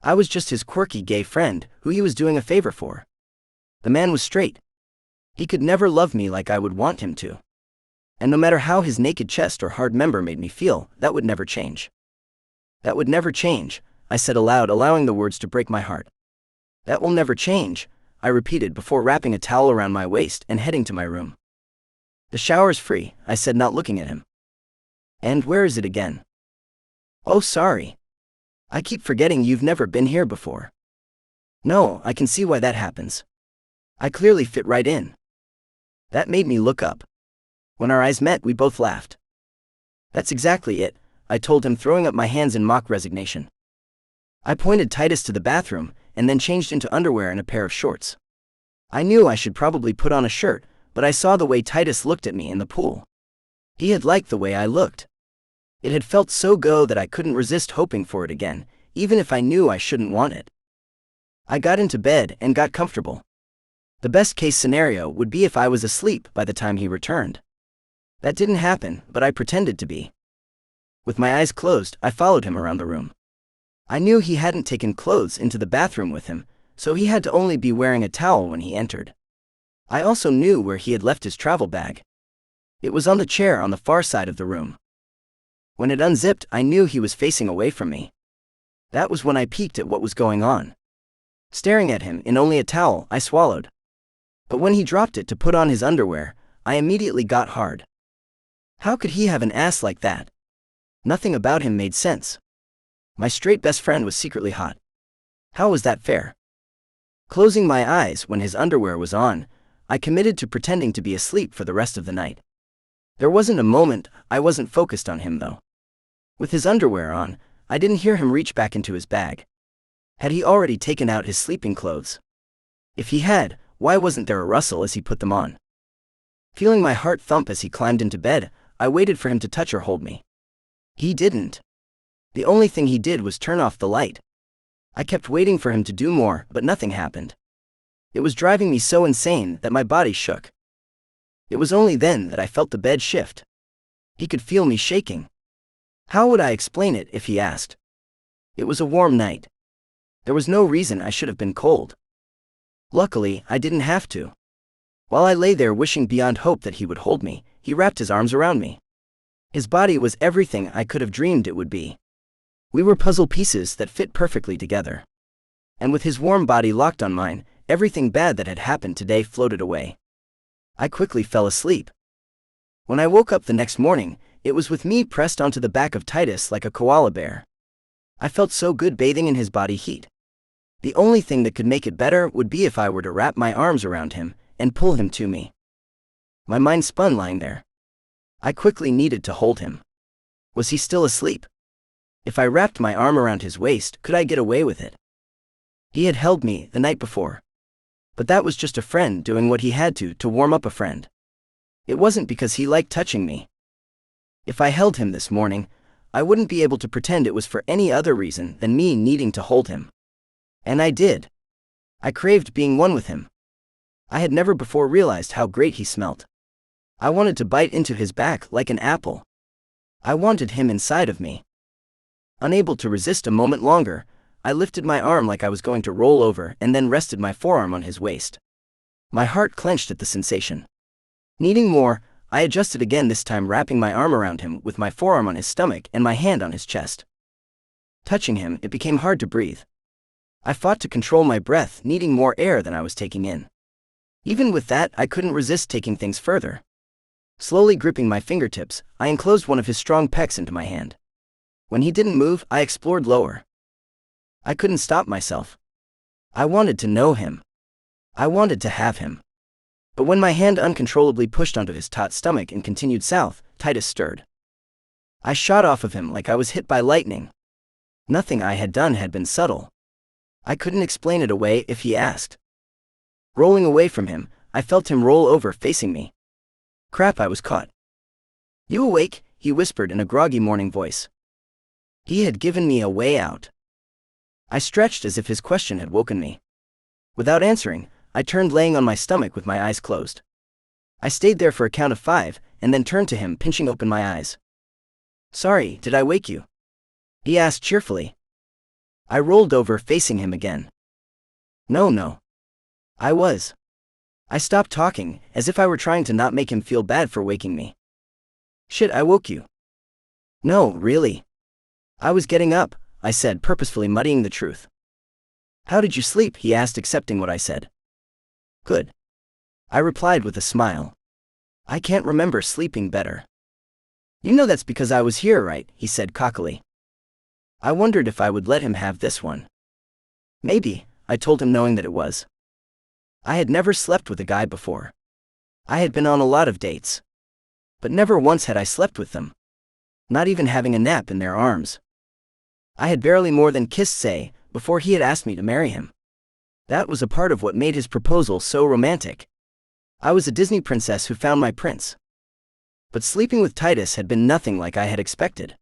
I was just his quirky gay friend, who he was doing a favor for. The man was straight. He could never love me like I would want him to. And no matter how his naked chest or hard member made me feel, that would never change. That would never change, I said aloud, allowing the words to break my heart. That will never change, I repeated before wrapping a towel around my waist and heading to my room. The shower's free, I said, not looking at him. And where is it again? Oh, sorry. I keep forgetting you've never been here before. No, I can see why that happens. I clearly fit right in. That made me look up. When our eyes met, we both laughed. That's exactly it, I told him, throwing up my hands in mock resignation. I pointed Titus to the bathroom, and then changed into underwear and a pair of shorts. I knew I should probably put on a shirt, but I saw the way Titus looked at me in the pool. He had liked the way I looked. It had felt so good that I couldn't resist hoping for it again, even if I knew I shouldn't want it. I got into bed and got comfortable. The best case scenario would be if I was asleep by the time he returned. That didn't happen, but I pretended to be. With my eyes closed, I followed him around the room. I knew he hadn't taken clothes into the bathroom with him, so he had to only be wearing a towel when he entered. I also knew where he had left his travel bag. It was on the chair on the far side of the room. When it unzipped, I knew he was facing away from me. That was when I peeked at what was going on. Staring at him in only a towel, I swallowed. But when he dropped it to put on his underwear, I immediately got hard. How could he have an ass like that? Nothing about him made sense. My straight best friend was secretly hot. How was that fair? Closing my eyes when his underwear was on, I committed to pretending to be asleep for the rest of the night. There wasn't a moment I wasn't focused on him, though. With his underwear on, I didn't hear him reach back into his bag. Had he already taken out his sleeping clothes? If he had, why wasn't there a rustle as he put them on? Feeling my heart thump as he climbed into bed, I waited for him to touch or hold me. He didn't. The only thing he did was turn off the light. I kept waiting for him to do more, but nothing happened. It was driving me so insane that my body shook. It was only then that I felt the bed shift. He could feel me shaking. How would I explain it if he asked? It was a warm night. There was no reason I should have been cold. Luckily, I didn't have to. While I lay there wishing beyond hope that he would hold me, he wrapped his arms around me. His body was everything I could have dreamed it would be. We were puzzle pieces that fit perfectly together. And with his warm body locked on mine, everything bad that had happened today floated away. I quickly fell asleep. When I woke up the next morning, it was with me pressed onto the back of Titus like a koala bear. I felt so good bathing in his body heat. The only thing that could make it better would be if I were to wrap my arms around him and pull him to me. My mind spun lying there. I quickly needed to hold him. Was he still asleep? If I wrapped my arm around his waist, could I get away with it? He had held me the night before. But that was just a friend doing what he had to warm up a friend. It wasn't because he liked touching me. If I held him this morning, I wouldn't be able to pretend it was for any other reason than me needing to hold him. And I did. I craved being one with him. I had never before realized how great he smelt. I wanted to bite into his back like an apple. I wanted him inside of me. Unable to resist a moment longer, I lifted my arm like I was going to roll over and then rested my forearm on his waist. My heart clenched at the sensation. Needing more, I adjusted again, this time wrapping my arm around him with my forearm on his stomach and my hand on his chest. Touching him, it became hard to breathe. I fought to control my breath, needing more air than I was taking in. Even with that, I couldn't resist taking things further. Slowly gripping my fingertips, I enclosed one of his strong pecs into my hand. When he didn't move, I explored lower. I couldn't stop myself. I wanted to know him. I wanted to have him. But when my hand uncontrollably pushed onto his taut stomach and continued south, Titus stirred. I shot off of him like I was hit by lightning. Nothing I had done had been subtle. I couldn't explain it away if he asked. Rolling away from him, I felt him roll over facing me. Crap, I was caught. You awake? He whispered in a groggy morning voice. He had given me a way out. I stretched as if his question had woken me. Without answering, I turned laying on my stomach with my eyes closed. I stayed there for a count of 5, and then turned to him, pinching open my eyes. "Sorry, did I wake you?" he asked cheerfully. I rolled over, facing him again. No. I stopped talking, as if I were trying to not make him feel bad for waking me. "Shit, I woke you." "No, really. I was getting up," I said, purposefully muddying the truth. "How did you sleep?" he asked, accepting what I said. "Good," I replied with a smile. "I can't remember sleeping better." "You know that's because I was here, right?" he said cockily. I wondered if I would let him have this one. "Maybe," I told him, knowing that it was. I had never slept with a guy before. I had been on a lot of dates, but never once had I slept with them. Not even having a nap in their arms. I had barely more than kissed Say before he had asked me to marry him. That was a part of what made his proposal so romantic. I was a Disney princess who found my prince. But sleeping with Titus had been nothing like I had expected.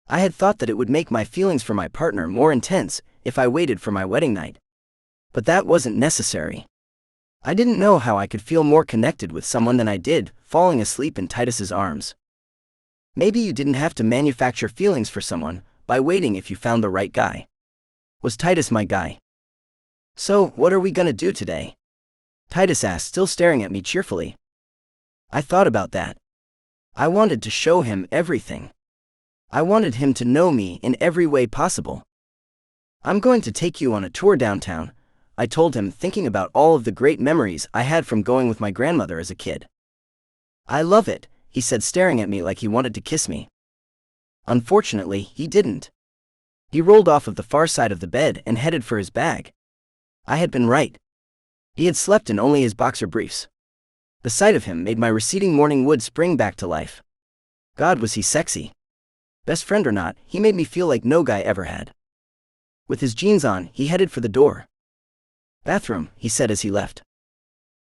I had thought that it would make my feelings for my partner more intense if I waited for my wedding night. But that wasn't necessary. I didn't know how I could feel more connected with someone than I did falling asleep in Titus's arms. Maybe you didn't have to manufacture feelings for someone by waiting if you found the right guy. Was Titus my guy? "So, what are we gonna do today?" Titus asked, still staring at me cheerfully. I thought about that. I wanted to show him everything. I wanted him to know me in every way possible. "I'm going to take you on a tour downtown," I told him, thinking about all of the great memories I had from going with my grandmother as a kid. "I love it," he said, staring at me like he wanted to kiss me. Unfortunately, he didn't. He rolled off of the far side of the bed and headed for his bag. I had been right. He had slept in only his boxer briefs. The sight of him made my receding morning wood spring back to life. God, was he sexy. Best friend or not, he made me feel like no guy ever had. With his jeans on, he headed for the door. "Bathroom," he said as he left.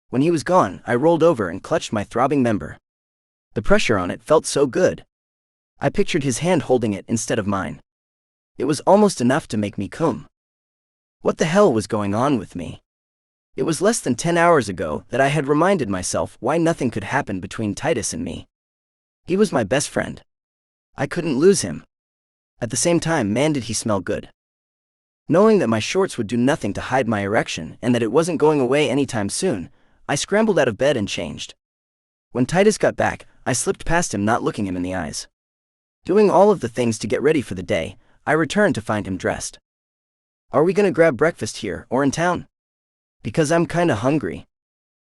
When he was gone, I rolled over and clutched my throbbing member. The pressure on it felt so good. I pictured his hand holding it instead of mine. It was almost enough to make me cum. What the hell was going on with me? It was less than 10 hours ago that I had reminded myself why nothing could happen between Titus and me. He was my best friend. I couldn't lose him. At the same time, man, did he smell good. Knowing that my shorts would do nothing to hide my erection and that it wasn't going away anytime soon, I scrambled out of bed and changed. When Titus got back, I slipped past him, not looking him in the eyes. Doing all of the things to get ready for the day, I returned to find him dressed. "Are we gonna grab breakfast here or in town? Because I'm kinda hungry.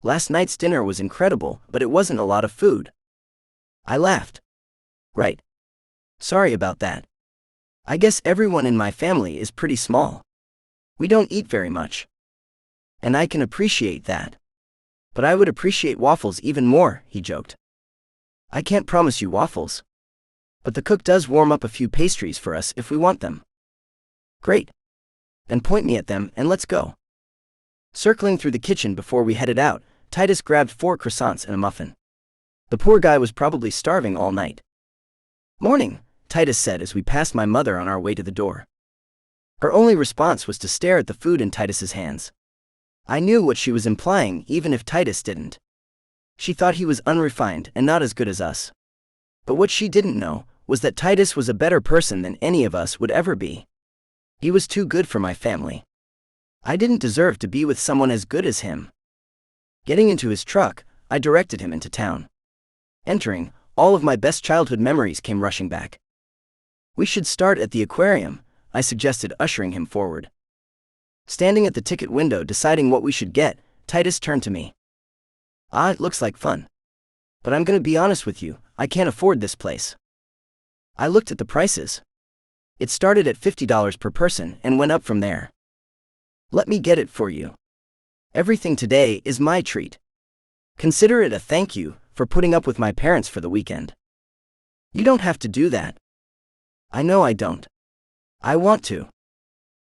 Last night's dinner was incredible, but it wasn't a lot of food." I laughed. "Right. Sorry about that. I guess everyone in my family is pretty small. We don't eat very much. And I can appreciate that. But I would appreciate waffles even more," he joked. "I can't promise you waffles. But the cook does warm up a few pastries for us if we want them." "Great. Then point me at them and let's go." Circling through the kitchen before we headed out, Titus grabbed 4 croissants and a muffin. The poor guy was probably starving all night. "Morning," Titus said as we passed my mother on our way to the door. Her only response was to stare at the food in Titus's hands. I knew what she was implying, even if Titus didn't. She thought he was unrefined and not as good as us. But what she didn't know was that Titus was a better person than any of us would ever be. He was too good for my family. I didn't deserve to be with someone as good as him. Getting into his truck, I directed him into town. Entering, all of my best childhood memories came rushing back. "We should start at the aquarium," I suggested, ushering him forward. Standing at the ticket window deciding what we should get, Titus turned to me. "Ah, it looks like fun. But I'm gonna be honest with you, I can't afford this place." I looked at the prices. It started at $50 per person and went up from there. "Let me get it for you. Everything today is my treat. Consider it a thank you for putting up with my parents for the weekend." "You don't have to do that." "I know I don't. I want to.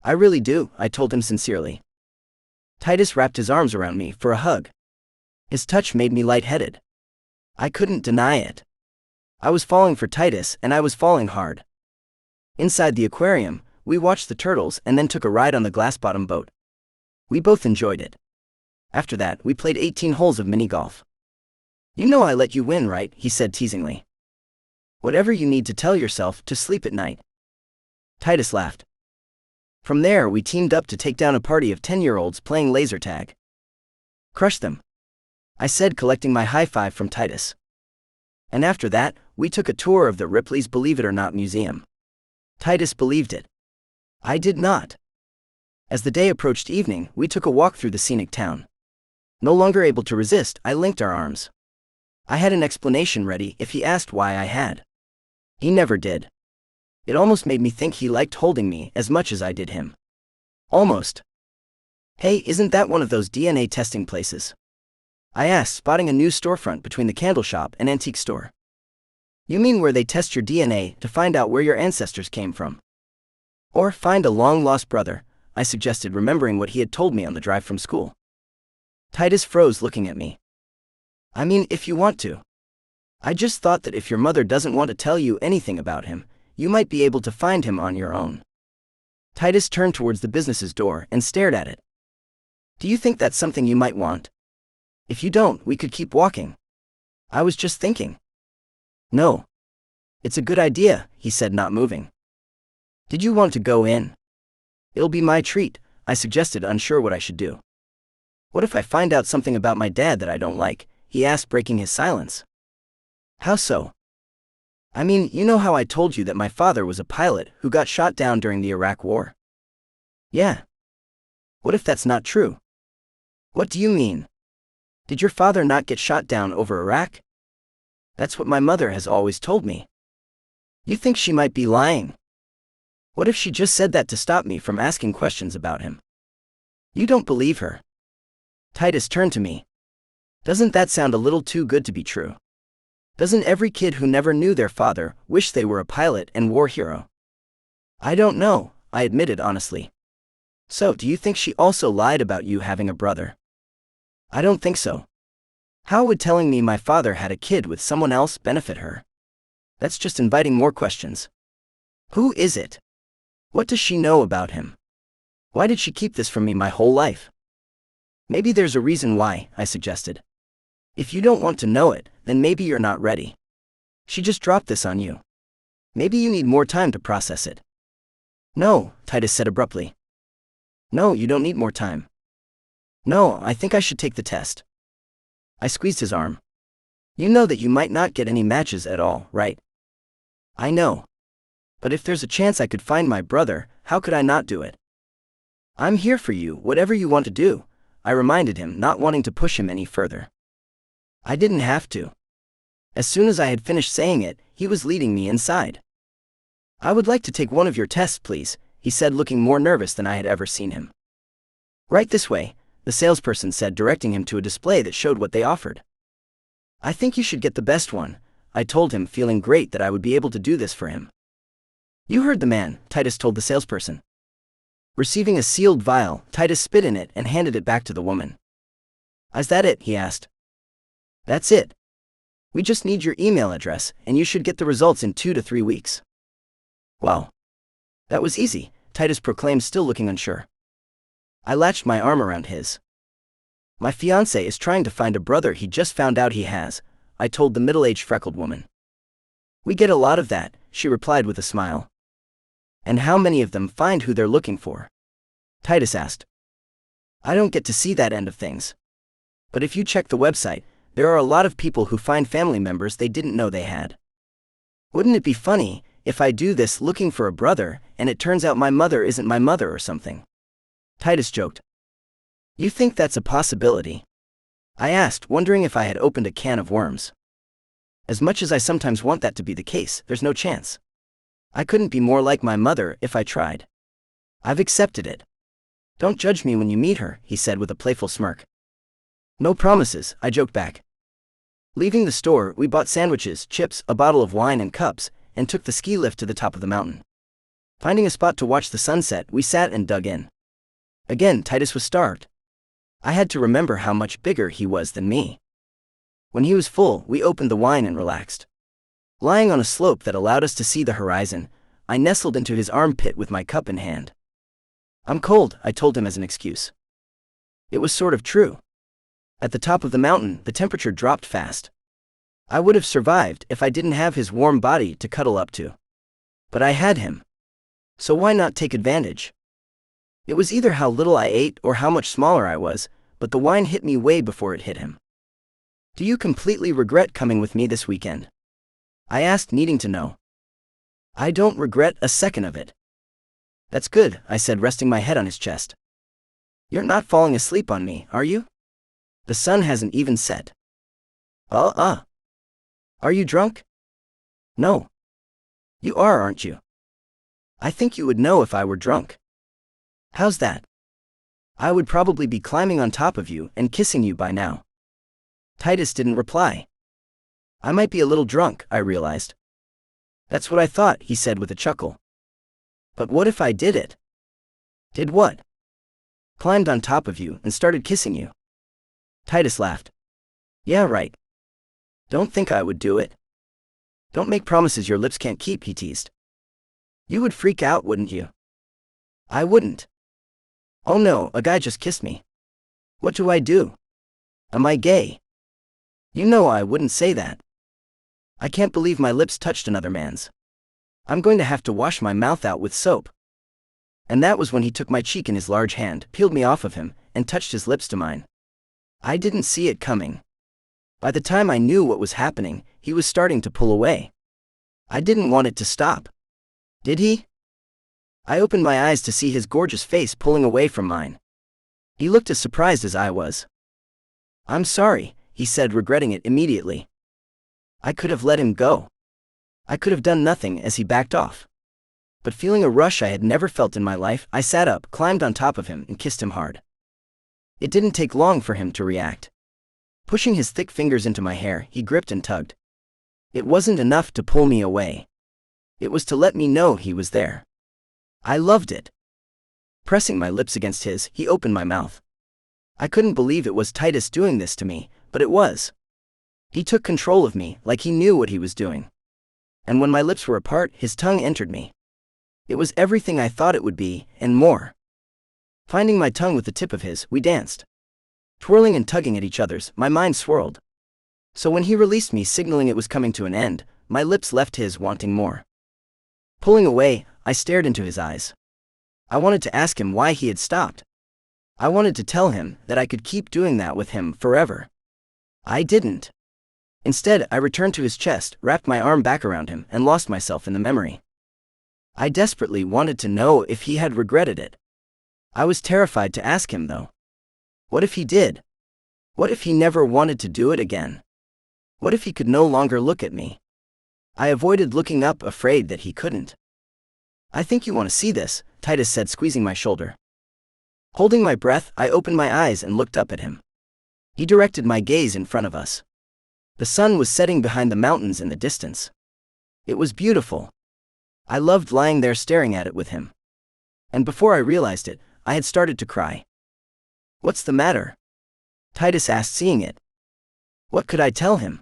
I really do," I told him sincerely. Titus wrapped his arms around me for a hug. His touch made me lightheaded. I couldn't deny it. I was falling for Titus, and I was falling hard. Inside the aquarium, we watched the turtles and then took a ride on the glass-bottom boat. We both enjoyed it. After that, we played 18 holes of mini-golf. You know I let you win, right? He said teasingly. Whatever you need to tell yourself to sleep at night. Titus laughed. From there, we teamed up to take down a party of 10-year-olds playing laser tag. Crush them, I said, collecting my high five from Titus. And after that, we took a tour of the Ripley's Believe It or Not museum. Titus believed it. I did not. As the day approached evening, we took a walk through the scenic town. No longer able to resist, I linked our arms. I had an explanation ready if he asked why I had. He never did. It almost made me think he liked holding me as much as I did him. Almost. Hey, isn't that one of those DNA testing places? I asked, spotting a new storefront between the candle shop and antique store. You mean where they test your DNA to find out where your ancestors came from? Or find a long-lost brother, I suggested, remembering what he had told me on the drive from school. Titus froze, looking at me. I mean, if you want to. I just thought that if your mother doesn't want to tell you anything about him, you might be able to find him on your own. Titus turned towards the business's door and stared at it. Do you think that's something you might want? If you don't, we could keep walking. I was just thinking. No. It's a good idea, he said, not moving. Did you want to go in? It'll be my treat, I suggested, unsure what I should do. What if I find out something about my dad that I don't like? He asked, breaking his silence. How so? I mean, you know how I told you that my father was a pilot who got shot down during the Iraq War? Yeah. What if that's not true? What do you mean? Did your father not get shot down over Iraq? That's what my mother has always told me. You think she might be lying? What if she just said that to stop me from asking questions about him? You don't believe her. Titus turned to me. Doesn't that sound a little too good to be true? Doesn't every kid who never knew their father wish they were a pilot and war hero? I don't know, I admitted honestly. So, do you think she also lied about you having a brother? I don't think so. How would telling me my father had a kid with someone else benefit her? That's just inviting more questions. Who is it? What does she know about him? Why did she keep this from me my whole life? Maybe there's a reason why, I suggested. If you don't want to know it, then maybe you're not ready. She just dropped this on you. Maybe you need more time to process it. No, Titus said abruptly. No, you don't need more time. No, I think I should take the test. I squeezed his arm. You know that you might not get any matches at all, right? I know. But if there's a chance I could find my brother, how could I not do it? I'm here for you, whatever you want to do, I reminded him, not wanting to push him any further. I didn't have to. As soon as I had finished saying it, he was leading me inside. I would like to take one of your tests, please, he said, looking more nervous than I had ever seen him. Right this way, the salesperson said, directing him to a display that showed what they offered. I think you should get the best one, I told him, feeling great that I would be able to do this for him. You heard the man, Titus told the salesperson. Receiving a sealed vial, Titus spit in it and handed it back to the woman. Is that it? He asked. That's it. We just need your email address, and you should get the results in 2 to 3 weeks. Wow. That was easy, Titus proclaimed, still looking unsure. I latched my arm around his. My fiancé is trying to find a brother he just found out he has, I told the middle-aged freckled woman. We get a lot of that, she replied with a smile. And how many of them find who they're looking for? Titus asked. I don't get to see that end of things. But if you check the website, there are a lot of people who find family members they didn't know they had. Wouldn't it be funny if I do this looking for a brother and it turns out my mother isn't my mother or something? Titus joked. You think that's a possibility? I asked, wondering if I had opened a can of worms. As much as I sometimes want that to be the case, there's no chance. I couldn't be more like my mother if I tried. I've accepted it. Don't judge me when you meet her, he said with a playful smirk. No promises, I joked back. Leaving the store, we bought sandwiches, chips, a bottle of wine and cups, and took the ski lift to the top of the mountain. Finding a spot to watch the sunset, we sat and dug in. Again, Titus was starved. I had to remember how much bigger he was than me. When he was full, we opened the wine and relaxed. Lying on a slope that allowed us to see the horizon, I nestled into his armpit with my cup in hand. I'm cold, I told him as an excuse. It was sort of true. At the top of the mountain, the temperature dropped fast. I would have survived if I didn't have his warm body to cuddle up to. But I had him. So why not take advantage? It was either how little I ate or how much smaller I was, but the wine hit me way before it hit him. Do you completely regret coming with me this weekend? I asked, needing to know. I don't regret a second of it. That's good, I said, resting my head on his chest. You're not falling asleep on me, are you? The sun hasn't even set. Are you drunk? No. You are, aren't you? I think you would know if I were drunk. How's that? I would probably be climbing on top of you and kissing you by now. Titus didn't reply. I might be a little drunk, I realized. That's what I thought, he said with a chuckle. But what if I did it? Did what? Climbed on top of you and started kissing you. Titus laughed. Yeah, right. Don't think I would do it. Don't make promises your lips can't keep, he teased. You would freak out, wouldn't you? I wouldn't. Oh no, a guy just kissed me. What do I do? Am I gay? You know I wouldn't say that. I can't believe my lips touched another man's. I'm going to have to wash my mouth out with soap. And that was when he took my cheek in his large hand, peeled me off of him, and touched his lips to mine. I didn't see it coming. By the time I knew what was happening, he was starting to pull away. I didn't want it to stop. Did he? I opened my eyes to see his gorgeous face pulling away from mine. He looked as surprised as I was. I'm sorry, he said, regretting it immediately. I could have let him go. I could have done nothing as he backed off. But feeling a rush I had never felt in my life, I sat up, climbed on top of him, and kissed him hard. It didn't take long for him to react. Pushing his thick fingers into my hair, he gripped and tugged. It wasn't enough to pull me away. It was to let me know he was there. I loved it. Pressing my lips against his, he opened my mouth. I couldn't believe it was Titus doing this to me, but it was. He took control of me, like he knew what he was doing. And when my lips were apart, his tongue entered me. It was everything I thought it would be, and more. Finding my tongue with the tip of his, we danced. Twirling and tugging at each other's, my mind swirled. So when he released me, signaling it was coming to an end, my lips left his, wanting more. Pulling away, I stared into his eyes. I wanted to ask him why he had stopped. I wanted to tell him that I could keep doing that with him forever. I didn't. Instead, I returned to his chest, wrapped my arm back around him, and lost myself in the memory. I desperately wanted to know if he had regretted it. I was terrified to ask him, though. What if he did? What if he never wanted to do it again? What if he could no longer look at me? I avoided looking up, afraid that he couldn't. I think you want to see this, Titus said, squeezing my shoulder. Holding my breath, I opened my eyes and looked up at him. He directed my gaze in front of us. The sun was setting behind the mountains in the distance. It was beautiful. I loved lying there staring at it with him. And before I realized it, I had started to cry. What's the matter? Titus asked, seeing it. What could I tell him?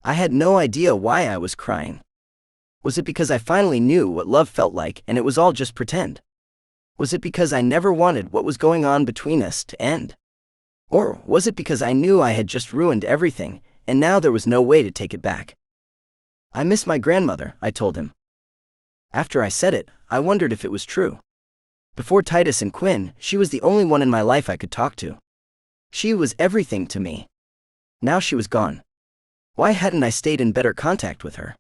I had no idea why I was crying. Was it because I finally knew what love felt like and it was all just pretend? Was it because I never wanted what was going on between us to end? Or was it because I knew I had just ruined everything, and now there was no way to take it back? I miss my grandmother, I told him. After I said it, I wondered if it was true. Before Titus and Quinn, she was the only one in my life I could talk to. She was everything to me. Now she was gone. Why hadn't I stayed in better contact with her?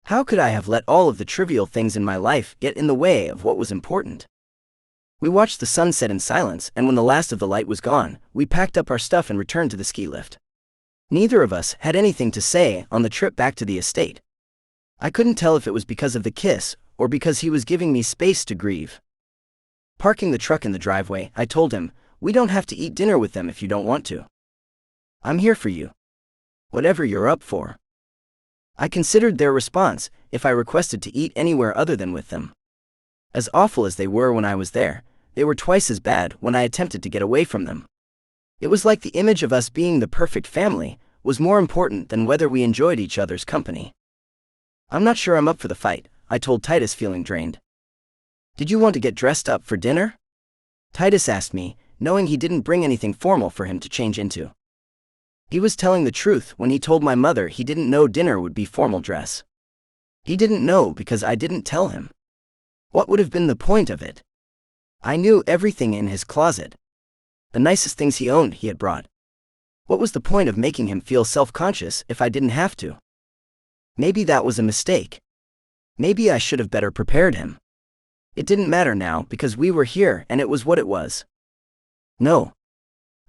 How could I have let all of the trivial things in my life get in the way of what was important? We watched the sunset in silence, and when the last of the light was gone, we packed up our stuff and returned to the ski lift. Neither of us had anything to say on the trip back to the estate. I couldn't tell if it was because of the kiss, or because he was giving me space to grieve. Parking the truck in the driveway, I told him, "We don't have to eat dinner with them if you don't want to. I'm here for you. Whatever you're up for." I considered their response if I requested to eat anywhere other than with them. As awful as they were when I was there, they were twice as bad when I attempted to get away from them. It was like the image of us being the perfect family was more important than whether we enjoyed each other's company. "I'm not sure I'm up for the fight," I told Titus, feeling drained. "Did you want to get dressed up for dinner?" Titus asked me, knowing he didn't bring anything formal for him to change into. He was telling the truth when he told my mother he didn't know dinner would be formal dress. He didn't know because I didn't tell him. What would have been the point of it? I knew everything in his closet. The nicest things he owned he had brought. What was the point of making him feel self-conscious if I didn't have to? Maybe that was a mistake. Maybe I should have better prepared him. It didn't matter now because we were here and it was what it was. No.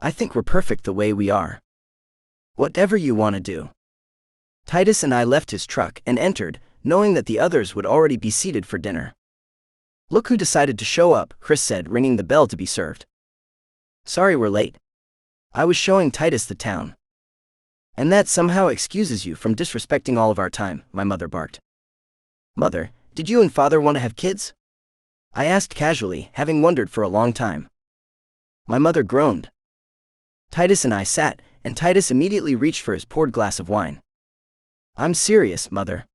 I think we're perfect the way we are. Whatever you want to do. Titus and I left his truck and entered, knowing that the others would already be seated for dinner. Look who decided to show up, Chris said, ringing the bell to be served. Sorry we're late. I was showing Titus the town. And that somehow excuses you from disrespecting all of our time, my mother barked. Mother, did you and father want to have kids? I asked casually, having wondered for a long time. My mother groaned. Titus and I sat, and Titus immediately reached for his poured glass of wine. I'm serious, Mother.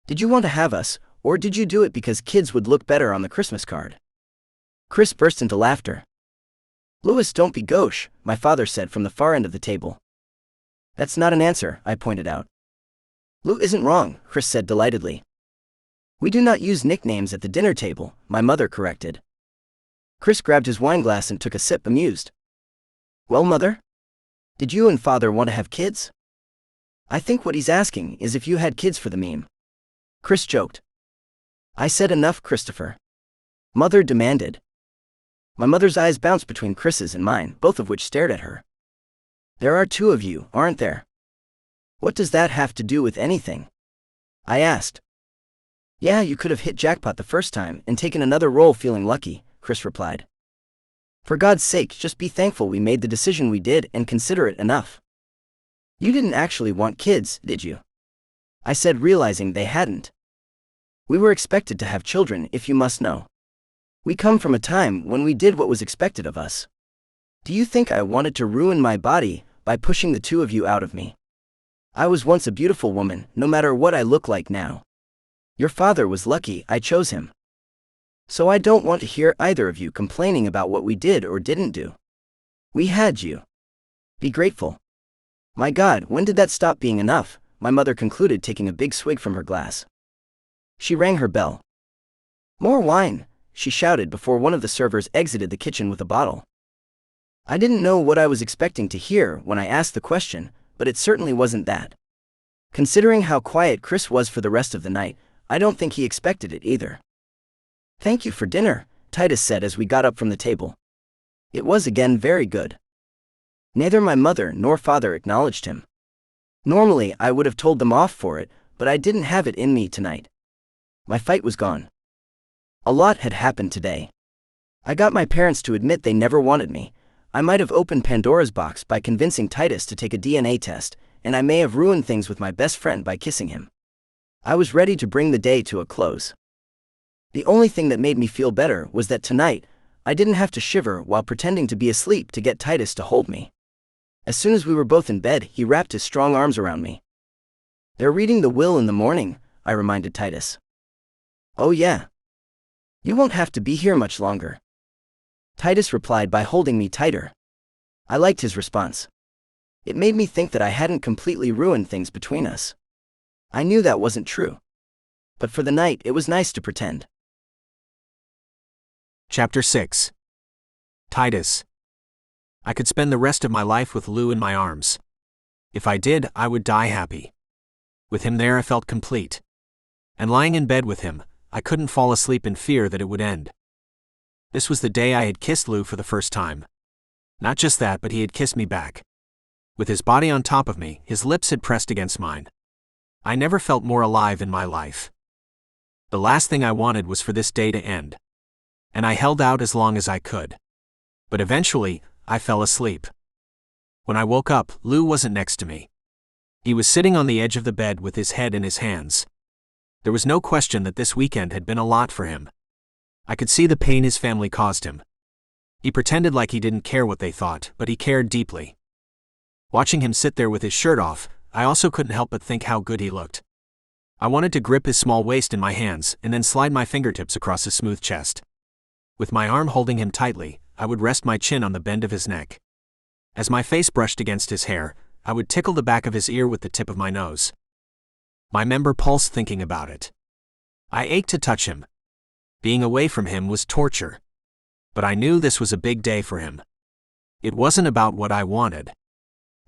Did you want to have us, or did you do it because kids would look better on the Christmas card? Chris burst into laughter. Louis, don't be gauche, my father said from the far end of the table. That's not an answer, I pointed out. Lou isn't wrong, Chris said delightedly. We do not use nicknames at the dinner table, my mother corrected. Chris grabbed his wineglass and took a sip, amused. Well, Mother? Did you and father want to have kids? I think what he's asking is if you had kids for the meme. Chris joked. I said enough, Christopher. Mother demanded. My mother's eyes bounced between Chris's and mine, both of which stared at her. There are two of you, aren't there? What does that have to do with anything? I asked. Yeah, you could have hit jackpot the first time and taken another roll feeling lucky, Chris replied. For God's sake, just be thankful we made the decision we did and consider it enough. You didn't actually want kids, did you? I said, realizing they hadn't. We were expected to have children, if you must know. We come from a time when we did what was expected of us. Do you think I wanted to ruin my body by pushing the two of you out of me? I was once a beautiful woman, no matter what I look like now. Your father was lucky I chose him. So I don't want to hear either of you complaining about what we did or didn't do. We had you. Be grateful. My God, when did that stop being enough? My mother concluded, taking a big swig from her glass. She rang her bell. More wine, she shouted before one of the servers exited the kitchen with a bottle. I didn't know what I was expecting to hear when I asked the question, but it certainly wasn't that. Considering how quiet Chris was for the rest of the night, I don't think he expected it either. Thank you for dinner, Titus said as we got up from the table. It was again very good. Neither my mother nor father acknowledged him. Normally I would have told them off for it, but I didn't have it in me tonight. My fight was gone. A lot had happened today. I got my parents to admit they never wanted me. I might have opened Pandora's box by convincing Titus to take a DNA test, and I may have ruined things with my best friend by kissing him. I was ready to bring the day to a close. The only thing that made me feel better was that tonight, I didn't have to shiver while pretending to be asleep to get Titus to hold me. As soon as we were both in bed, he wrapped his strong arms around me. They're reading the will in the morning, I reminded Titus. Oh yeah. You won't have to be here much longer. Titus replied by holding me tighter. I liked his response. It made me think that I hadn't completely ruined things between us. I knew that wasn't true. But for the night, it was nice to pretend. Chapter 6. Titus. I could spend the rest of my life with Lou in my arms. If I did, I would die happy. With him there, I felt complete. And lying in bed with him, I couldn't fall asleep in fear that it would end. This was the day I had kissed Lou for the first time. Not just that, but he had kissed me back. With his body on top of me, his lips had pressed against mine. I never felt more alive in my life. The last thing I wanted was for this day to end. And I held out as long as I could. But eventually, I fell asleep. When I woke up, Lou wasn't next to me. He was sitting on the edge of the bed with his head in his hands. There was no question that this weekend had been a lot for him. I could see the pain his family caused him. He pretended like he didn't care what they thought, but he cared deeply. Watching him sit there with his shirt off, I also couldn't help but think how good he looked. I wanted to grip his small waist in my hands and then slide my fingertips across his smooth chest. With my arm holding him tightly, I would rest my chin on the bend of his neck. As my face brushed against his hair, I would tickle the back of his ear with the tip of my nose. My member pulsed thinking about it. I ached to touch him. Being away from him was torture. But I knew this was a big day for him. It wasn't about what I wanted.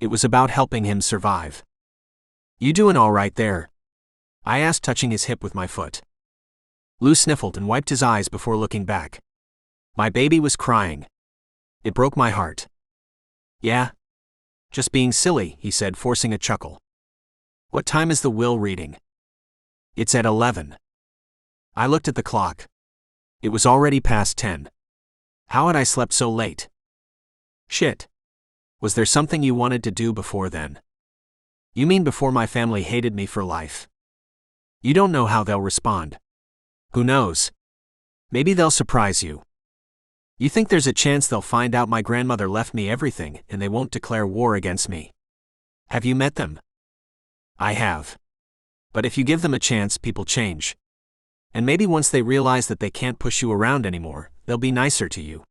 It was about helping him survive. "You doing all right there?" I asked, touching his hip with my foot. Lou sniffled and wiped his eyes before looking back. My baby was crying. It broke my heart. "Yeah. Just being silly," he said, forcing a chuckle. "What time is the will reading?" "It's at 11. I looked at the clock. It was already past 10. How had I slept so late? Shit. Was there something you wanted to do before then? You mean before my family hated me for life? You don't know how they'll respond. Who knows? Maybe they'll surprise you. You think there's a chance they'll find out my grandmother left me everything and they won't declare war against me? Have you met them?" "I have. But if you give them a chance, people change. And maybe once they realize that they can't push you around anymore, they'll be nicer to you."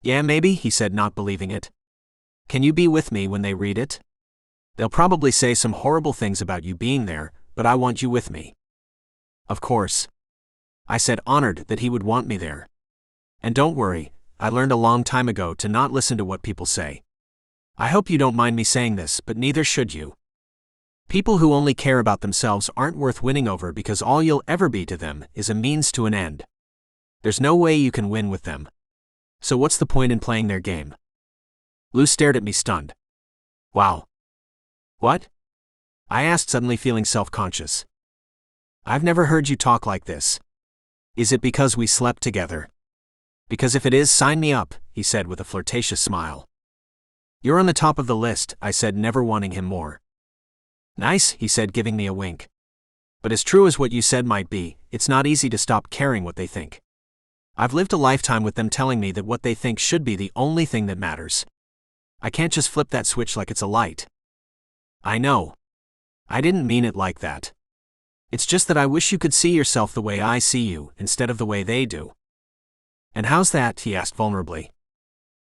"Yeah, maybe," he said, not believing it. "Can you be with me when they read it? They'll probably say some horrible things about you being there, but I want you with me." "Of course," I said, honored that he would want me there. "And don't worry, I learned a long time ago to not listen to what people say. I hope you don't mind me saying this, but neither should you. People who only care about themselves aren't worth winning over because all you'll ever be to them is a means to an end. There's no way you can win with them. So what's the point in playing their game?" Lou stared at me, stunned. "Wow. What?" I asked, suddenly feeling self-conscious. "I've never heard you talk like this. Is it because we slept together?" "Because if it is, sign me up," he said with a flirtatious smile. "You're on the top of the list," I said, never wanting him more. "Nice," he said, giving me a wink. "But as true as what you said might be, it's not easy to stop caring what they think. I've lived a lifetime with them telling me that what they think should be the only thing that matters. I can't just flip that switch like it's a light." "I know. I didn't mean it like that. It's just that I wish you could see yourself the way I see you, instead of the way they do." "And how's that?" he asked vulnerably.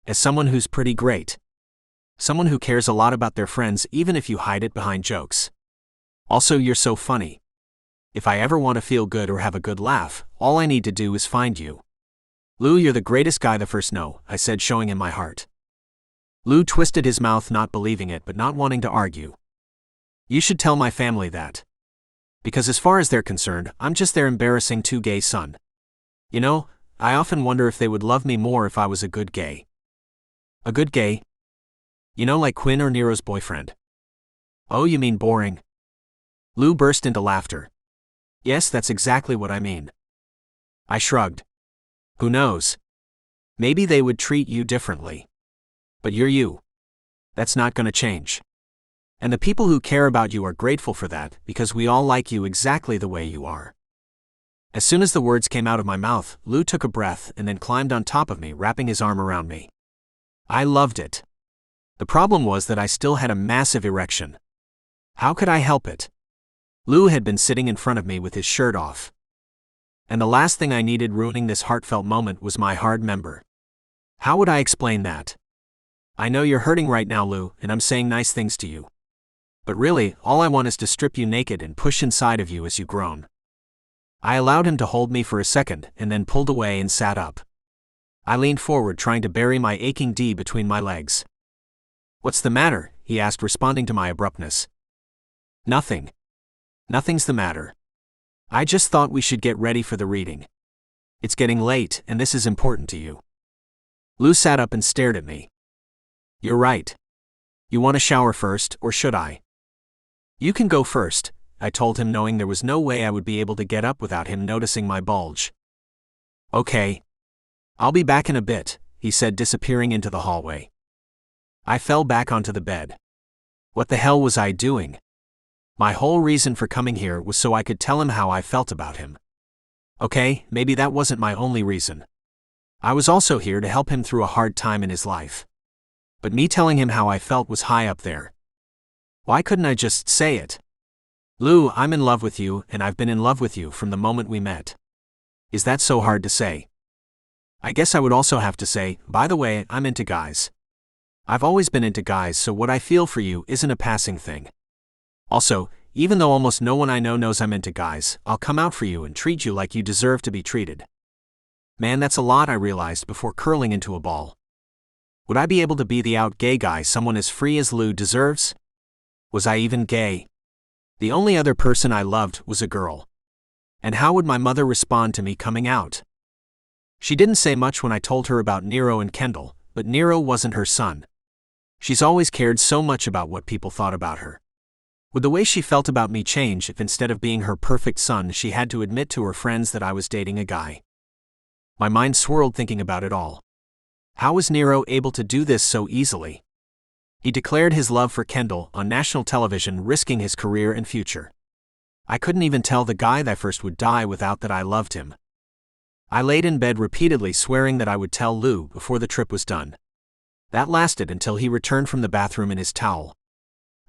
"As someone who's pretty great. Someone who cares a lot about their friends even if you hide it behind jokes. Also, you're so funny. If I ever want to feel good or have a good laugh, all I need to do is find you. Lou, you're the greatest guy the first know," I said, showing him my heart. Lou twisted his mouth, not believing it but not wanting to argue. "You should tell my family that. Because as far as they're concerned, I'm just their embarrassing too gay son. You know, I often wonder if they would love me more if I was a good gay." "A good gay? You know, like Quinn or Nero's boyfriend?" "Oh, you mean boring?" Lou burst into laughter. "Yes, that's exactly what I mean." I shrugged. "Who knows? Maybe they would treat you differently. But you're you. That's not gonna change. And the people who care about you are grateful for that, because we all like you exactly the way you are." As soon as the words came out of my mouth, Lou took a breath and then climbed on top of me, wrapping his arm around me. I loved it. The problem was that I still had a massive erection. How could I help it? Lou had been sitting in front of me with his shirt off. And the last thing I needed ruining this heartfelt moment was my hard member. How would I explain that? "I know you're hurting right now, Lou, and I'm saying nice things to you. But really, all I want is to strip you naked and push inside of you as you groan." I allowed him to hold me for a second and then pulled away and sat up. I leaned forward, trying to bury my aching D between my legs. "What's the matter?" he asked, responding to my abruptness. "Nothing. Nothing's the matter. I just thought we should get ready for the reading. It's getting late, and this is important to you." Lou sat up and stared at me. "You're right. You want to shower first, or should I?" "You can go first," I told him, knowing there was no way I would be able to get up without him noticing my bulge. "Okay. I'll be back in a bit," he said, disappearing into the hallway. I fell back onto the bed. What the hell was I doing? My whole reason for coming here was so I could tell him how I felt about him. Okay, maybe that wasn't my only reason. I was also here to help him through a hard time in his life. But me telling him how I felt was high up there. Why couldn't I just say it? "Lou, I'm in love with you, and I've been in love with you from the moment we met." Is that so hard to say? I guess I would also have to say, "By the way, I'm into guys." I've always been into guys, so what I feel for you isn't a passing thing. Also, even though almost no one I know knows I'm into guys, I'll come out for you and treat you like you deserve to be treated. Man, that's a lot, I realized before curling into a ball. Would I be able to be the out gay guy someone as free as Lou deserves? Was I even gay? The only other person I loved was a girl. And how would my mother respond to me coming out? She didn't say much when I told her about Nero and Kendall, but Nero wasn't her son. She's always cared so much about what people thought about her. Would the way she felt about me change if instead of being her perfect son she had to admit to her friends that I was dating a guy? My mind swirled thinking about it all. How was Nero able to do this so easily? He declared his love for Kendall on national television, risking his career and future. I couldn't even tell the guy that first would die without that I loved him. I laid in bed repeatedly swearing that I would tell Lou before the trip was done. That lasted until he returned from the bathroom in his towel.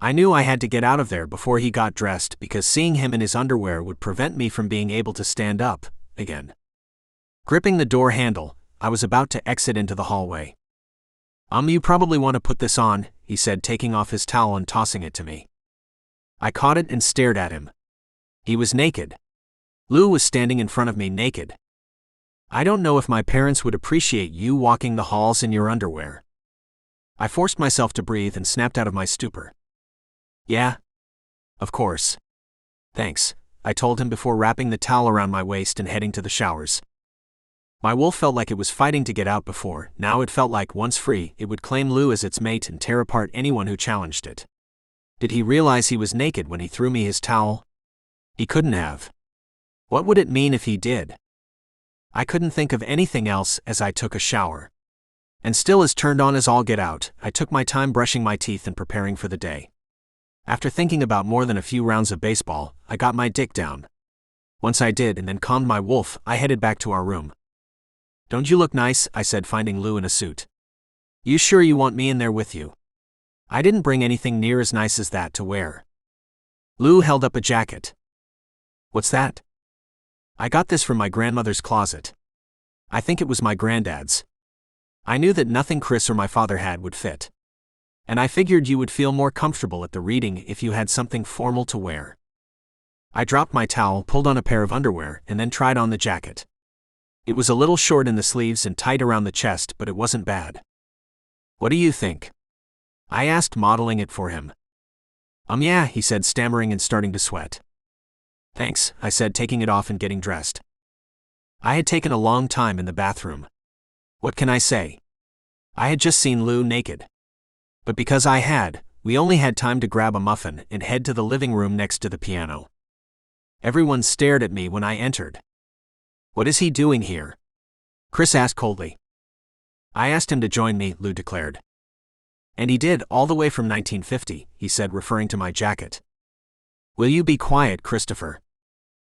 I knew I had to get out of there before he got dressed because seeing him in his underwear would prevent me from being able to stand up again. Gripping the door handle, I was about to exit into the hallway. You probably want to put this on," he said, taking off his towel and tossing it to me. I caught it and stared at him. He was naked. Lou was standing in front of me naked. I don't know if my parents would appreciate you walking the halls in your underwear. I forced myself to breathe and snapped out of my stupor. Yeah? Of course. Thanks, I told him before wrapping the towel around my waist and heading to the showers. My wolf felt like it was fighting to get out before, now it felt like, once free, it would claim Lou as its mate and tear apart anyone who challenged it. Did he realize he was naked when he threw me his towel? He couldn't have. What would it mean if he did? I couldn't think of anything else as I took a shower. And still as turned on as all get out, I took my time brushing my teeth and preparing for the day. After thinking about more than a few rounds of baseball, I got my dick down. Once I did and then calmed my wolf, I headed back to our room. Don't you look nice? I said, finding Lou in a suit. You sure you want me in there with you? I didn't bring anything near as nice as that to wear. Lou held up a jacket. What's that? I got this from my grandmother's closet. I think it was my granddad's. I knew that nothing Chris or my father had would fit. And I figured you would feel more comfortable at the reading if you had something formal to wear. I dropped my towel, pulled on a pair of underwear, and then tried on the jacket. It was a little short in the sleeves and tight around the chest, but it wasn't bad. What do you think? I asked, modeling it for him. Yeah, he said, stammering and starting to sweat. Thanks, I said, taking it off and getting dressed. I had taken a long time in the bathroom. What can I say? I had just seen Lou naked. But because we only had time to grab a muffin and head to the living room next to the piano. Everyone stared at me when I entered. What is he doing here? Chris asked coldly. I asked him to join me, Lou declared. And he did, all the way from 1950, he said, referring to my jacket. Will you be quiet, Christopher?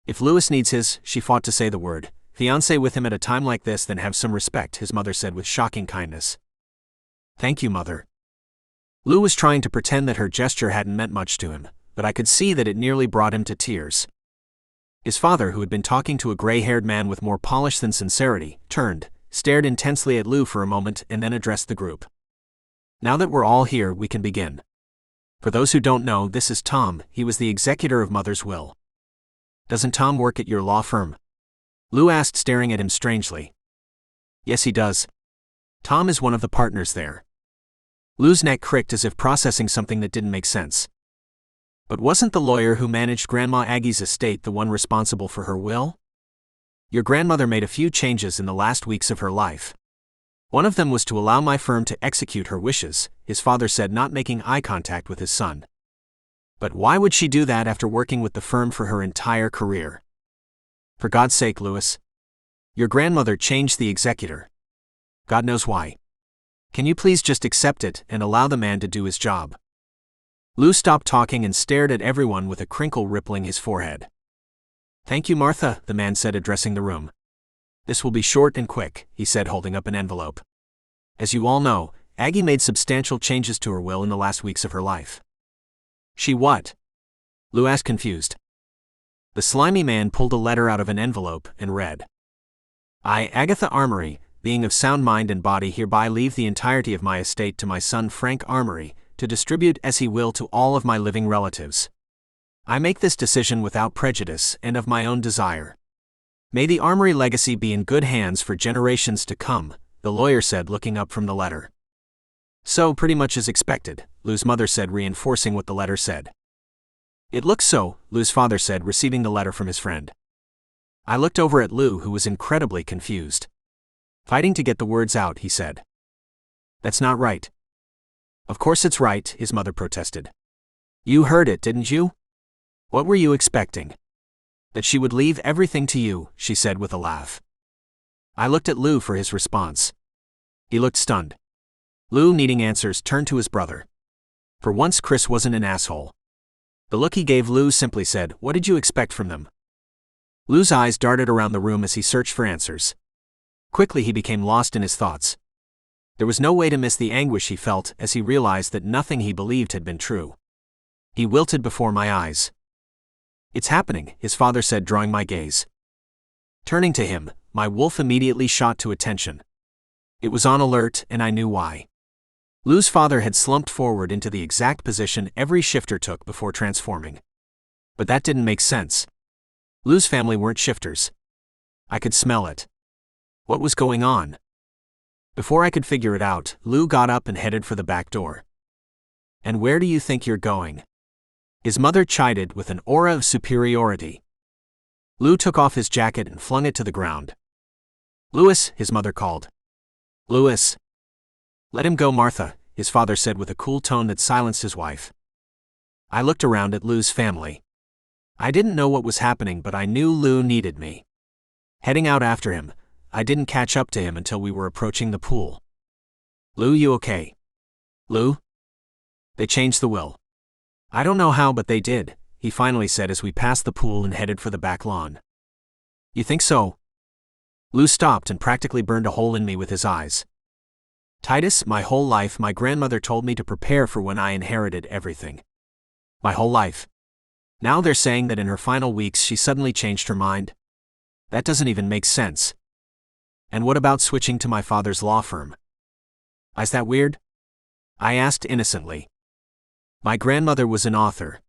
If Louis needs his, she fought to say the word, fiancé with him at a time like this, then have some respect, his mother said with shocking kindness. Thank you, Mother. Lou was trying to pretend that her gesture hadn't meant much to him, but I could see that it nearly brought him to tears. His father, who had been talking to a gray-haired man with more polish than sincerity, turned, stared intensely at Lou for a moment, and then addressed the group. Now that we're all here, we can begin. For those who don't know, this is Tom. He was the executor of Mother's will. Doesn't Tom work at your law firm? Lou asked, staring at him strangely. Yes, he does. Tom is one of the partners there. Lou's neck cricked as if processing something that didn't make sense. But wasn't the lawyer who managed Grandma Aggie's estate the one responsible for her will? Your grandmother made a few changes in the last weeks of her life. One of them was to allow my firm to execute her wishes, his father said, not making eye contact with his son. But why would she do that after working with the firm for her entire career? For God's sake, Louis. Your grandmother changed the executor. God knows why. Can you please just accept it and allow the man to do his job? Lou stopped talking and stared at everyone with a crinkle rippling his forehead. Thank you, Martha, the man said, addressing the room. This will be short and quick, he said, holding up an envelope. As you all know, Aggie made substantial changes to her will in the last weeks of her life. She what? Lou asked, confused. The slimy man pulled a letter out of an envelope and read. I, Agatha Armory, being of sound mind and body, hereby leave the entirety of my estate to my son Frank Armory, to distribute as he will to all of my living relatives. I make this decision without prejudice and of my own desire. May the Armory legacy be in good hands for generations to come, the lawyer said, looking up from the letter. So, pretty much as expected, Lou's mother said, reinforcing what the letter said. It looks so, Lou's father said, receiving the letter from his friend. I looked over at Lou, who was incredibly confused. Fighting to get the words out, he said. That's not right. Of course it's right, his mother protested. You heard it, didn't you? What were you expecting? That she would leave everything to you, she said with a laugh. I looked at Lou for his response. He looked stunned. Lou, needing answers, turned to his brother. For once Chris wasn't an asshole. The look he gave Lou simply said, "What did you expect from them?" Lou's eyes darted around the room as he searched for answers. Quickly he became lost in his thoughts. There was no way to miss the anguish he felt as he realized that nothing he believed had been true. He wilted before my eyes. It's happening, his father said, drawing my gaze. Turning to him, my wolf immediately shot to attention. It was on alert, and I knew why. Lou's father had slumped forward into the exact position every shifter took before transforming. But that didn't make sense. Lou's family weren't shifters. I could smell it. What was going on? Before I could figure it out, Lou got up and headed for the back door. And where do you think you're going? His mother chided with an aura of superiority. Lou took off his jacket and flung it to the ground. Louis, his mother called. Louis. Let him go, Martha, his father said with a cool tone that silenced his wife. I looked around at Lou's family. I didn't know what was happening, but I knew Lou needed me. Heading out after him, I didn't catch up to him until we were approaching the pool. Lou, you okay? Lou? They changed the will. I don't know how, but they did, he finally said as we passed the pool and headed for the back lawn. You think so? Lou stopped and practically burned a hole in me with his eyes. Titus, my whole life my grandmother told me to prepare for when I inherited everything. My whole life. Now they're saying that in her final weeks she suddenly changed her mind. That doesn't even make sense. And what about switching to my father's law firm? Is that weird? I asked innocently. My grandmother was an author.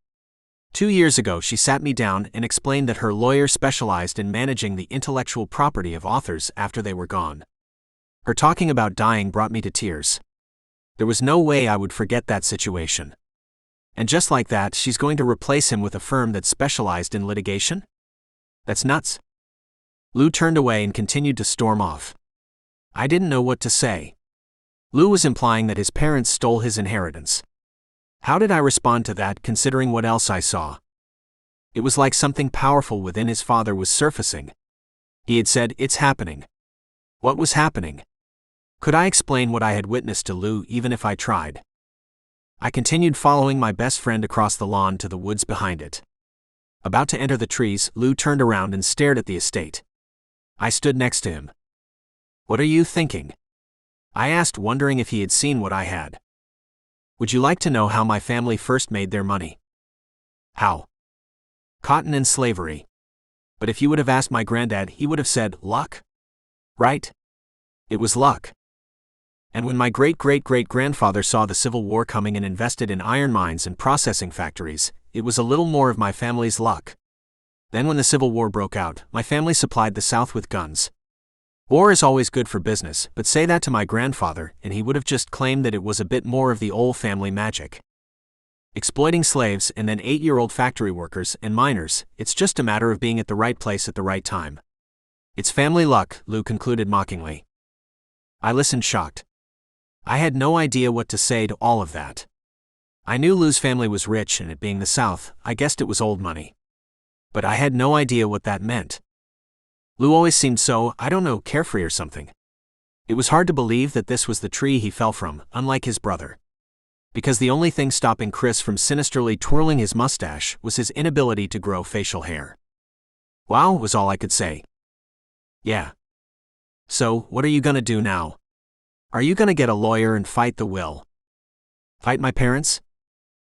2 years ago she sat me down and explained that her lawyer specialized in managing the intellectual property of authors after they were gone. Her talking about dying brought me to tears. There was no way I would forget that situation. And just like that, she's going to replace him with a firm that specialized in litigation? That's nuts. Lou turned away and continued to storm off. I didn't know what to say. Lou was implying that his parents stole his inheritance. How did I respond to that, considering what else I saw? It was like something powerful within his father was surfacing. He had said, "It's happening." What was happening? Could I explain what I had witnessed to Lou even if I tried? I continued following my best friend across the lawn to the woods behind it. About to enter the trees, Lou turned around and stared at the estate. I stood next to him. What are you thinking? I asked, wondering if he had seen what I had. Would you like to know how my family first made their money? How? Cotton and slavery. But if you would have asked my granddad, he would have said, luck. Right? It was luck. And when my great-great-great-grandfather saw the Civil War coming and invested in iron mines and processing factories, it was a little more of my family's luck. Then when the Civil War broke out, my family supplied the South with guns. War is always good for business, but say that to my grandfather, and he would have just claimed that it was a bit more of the old family magic. Exploiting slaves and then 8-year-old factory workers and miners, it's just a matter of being at the right place at the right time. It's family luck, Lou concluded mockingly. I listened shocked. I had no idea what to say to all of that. I knew Lou's family was rich, and it being the South, I guessed it was old money. But I had no idea what that meant. Lou always seemed so, I don't know, carefree or something. It was hard to believe that this was the tree he fell from, unlike his brother. Because the only thing stopping Chris from sinisterly twirling his mustache was his inability to grow facial hair. Wow, was all I could say. Yeah. So, what are you gonna do now? Are you gonna get a lawyer and fight the will? Fight my parents?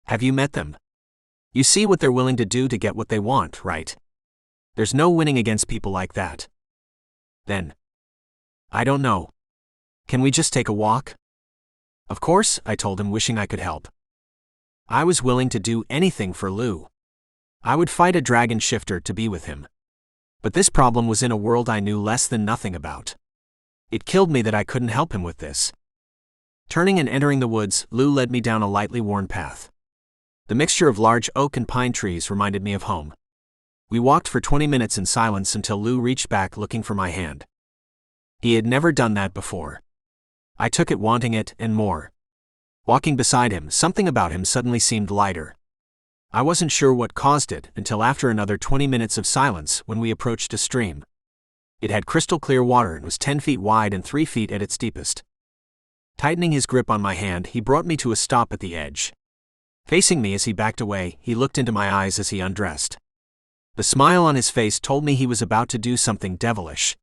Have you met them? You see what they're willing to do to get what they want, right? There's no winning against people like that. Then I don't know. Can we just take a walk? Of course, I told him, wishing I could help. I was willing to do anything for Lou. I would fight a dragon shifter to be with him. But this problem was in a world I knew less than nothing about. It killed me that I couldn't help him with this. Turning and entering the woods, Lou led me down a lightly worn path. The mixture of large oak and pine trees reminded me of home. We walked for 20 minutes in silence until Lou reached back looking for my hand. He had never done that before. I took it, wanting it, and more. Walking beside him, something about him suddenly seemed lighter. I wasn't sure what caused it until after another 20 minutes of silence when we approached a stream. It had crystal clear water and was 10 feet wide and 3 feet at its deepest. Tightening his grip on my hand, he brought me to a stop at the edge. Facing me as he backed away, he looked into my eyes as he undressed. The smile on his face told me he was about to do something devilish.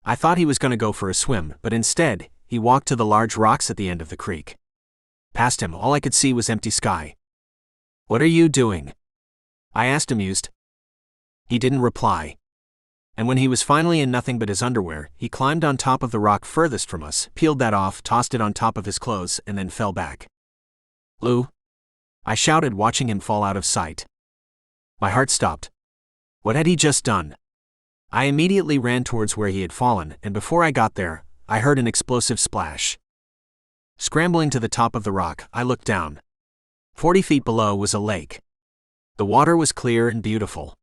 I thought he was going to go for a swim, but instead, he walked to the large rocks at the end of the creek. Past him, all I could see was empty sky. "What are you doing?" I asked, amused. He didn't reply. And when he was finally in nothing but his underwear, he climbed on top of the rock furthest from us, peeled that off, tossed it on top of his clothes, and then fell back. "Lou?" I shouted, watching him fall out of sight. My heart stopped. What had he just done? I immediately ran towards where he had fallen, and before I got there, I heard an explosive splash. Scrambling to the top of the rock, I looked down. 40 feet below was a lake. The water was clear and beautiful.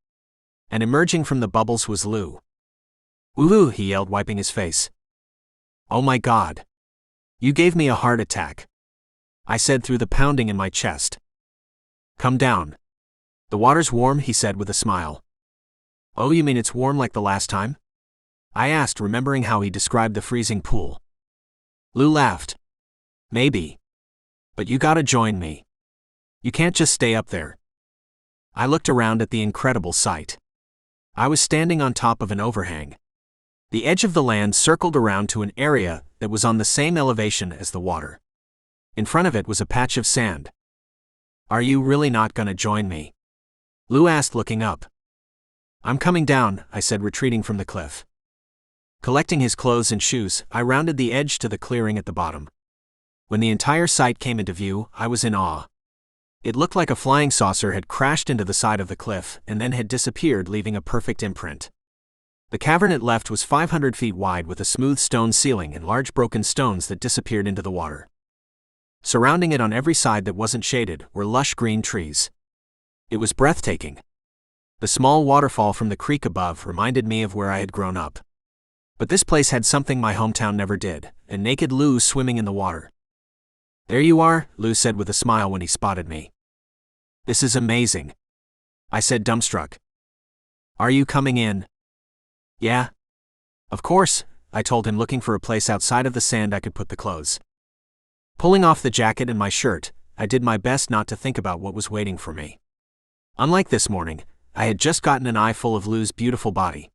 And emerging from the bubbles was Lou. "Woo-hoo," he yelled, wiping his face. "Oh my God. You gave me a heart attack," I said through the pounding in my chest. "Come down. The water's warm," he said with a smile. "Oh, you mean it's warm like the last time?" I asked, remembering how he described the freezing pool. Lou laughed. "Maybe. But you gotta join me. You can't just stay up there." I looked around at the incredible sight. I was standing on top of an overhang. The edge of the land circled around to an area that was on the same elevation as the water. In front of it was a patch of sand. "Are you really not gonna join me?" Lou asked, looking up. "I'm coming down," I said, retreating from the cliff. Collecting his clothes and shoes, I rounded the edge to the clearing at the bottom. When the entire sight came into view, I was in awe. It looked like a flying saucer had crashed into the side of the cliff and then had disappeared, leaving a perfect imprint. The cavern it left was 500 feet wide with a smooth stone ceiling and large broken stones that disappeared into the water. Surrounding it on every side that wasn't shaded were lush green trees. It was breathtaking. The small waterfall from the creek above reminded me of where I had grown up. But this place had something my hometown never did, a naked Lou swimming in the water. "There you are," Lou said with a smile when he spotted me. "This is amazing," I said, dumbstruck. "Are you coming in?" "Yeah. Of course," I told him, looking for a place outside of the sand I could put the clothes. Pulling off the jacket and my shirt, I did my best not to think about what was waiting for me. Unlike this morning, I had just gotten an eye full of Lou's beautiful body.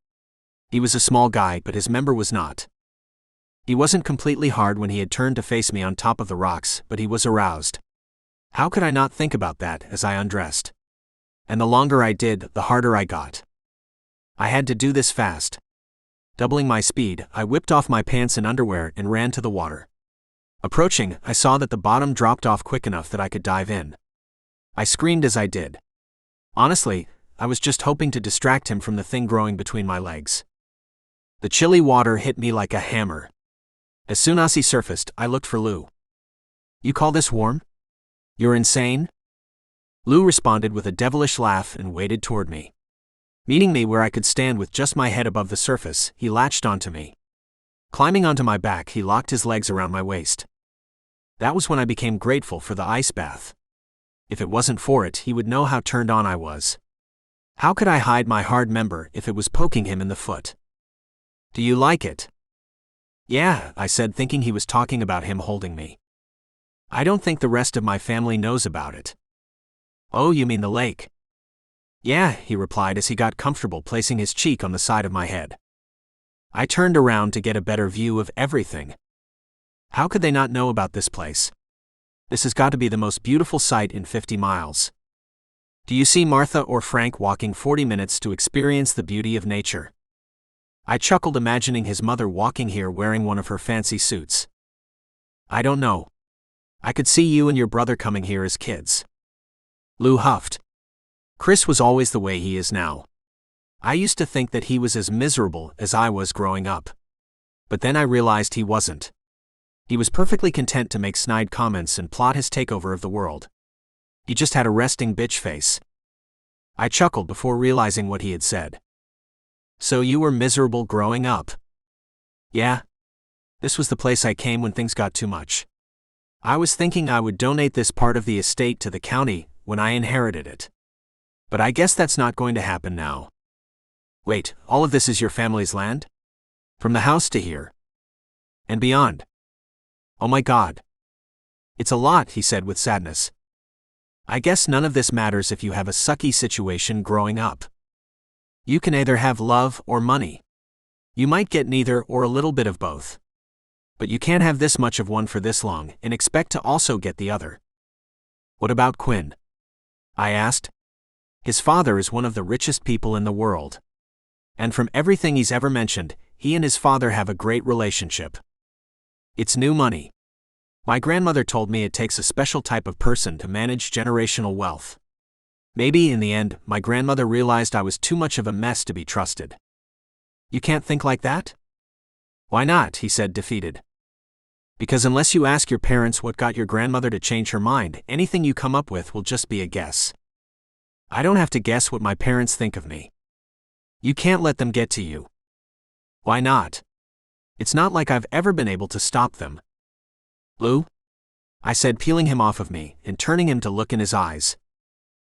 He was a small guy, but his member was not. He wasn't completely hard when he had turned to face me on top of the rocks, but he was aroused. How could I not think about that as I undressed? And the longer I did, the harder I got. I had to do this fast. Doubling my speed, I whipped off my pants and underwear and ran to the water. Approaching, I saw that the bottom dropped off quick enough that I could dive in. I screamed as I did. Honestly, I was just hoping to distract him from the thing growing between my legs. The chilly water hit me like a hammer. As soon as he surfaced, I looked for Lou. "You call this warm? You're insane?" Lou responded with a devilish laugh and waded toward me. Meeting me where I could stand with just my head above the surface, he latched onto me. Climbing onto my back, he locked his legs around my waist. That was when I became grateful for the ice bath. If it wasn't for it, he would know how turned on I was. How could I hide my hard member if it was poking him in the foot? "Do you like it?" "Yeah," I said, thinking he was talking about him holding me. "I don't think the rest of my family knows about it." "Oh, you mean the lake?" "Yeah," he replied as he got comfortable, placing his cheek on the side of my head. I turned around to get a better view of everything. How could they not know about this place? This has got to be the most beautiful sight in 50 miles. Do you see Martha or Frank walking 40 minutes to experience the beauty of nature? I chuckled, imagining his mother walking here wearing one of her fancy suits. I don't know. I could see you and your brother coming here as kids. Lou huffed. Chris was always the way he is now. I used to think that he was as miserable as I was growing up. But then I realized he wasn't. He was perfectly content to make snide comments and plot his takeover of the world. He just had a resting bitch face. I chuckled before realizing what he had said. So you were miserable growing up? Yeah. This was the place I came when things got too much. I was thinking I would donate this part of the estate to the county when I inherited it. But I guess that's not going to happen now. Wait, all of this is your family's land? From the house to here? And beyond? Oh my God. It's a lot, he said with sadness. I guess none of this matters if you have a sucky situation growing up. You can either have love or money. You might get neither or a little bit of both. But you can't have this much of one for this long and expect to also get the other. What about Quinn? I asked. His father is one of the richest people in the world. And from everything he's ever mentioned, he and his father have a great relationship. It's new money. My grandmother told me it takes a special type of person to manage generational wealth. Maybe in the end, my grandmother realized I was too much of a mess to be trusted. You can't think like that? Why not? He said, defeated. Because unless you ask your parents what got your grandmother to change her mind, anything you come up with will just be a guess. I don't have to guess what my parents think of me. You can't let them get to you. Why not? It's not like I've ever been able to stop them. Lou? I said, peeling him off of me and turning him to look in his eyes.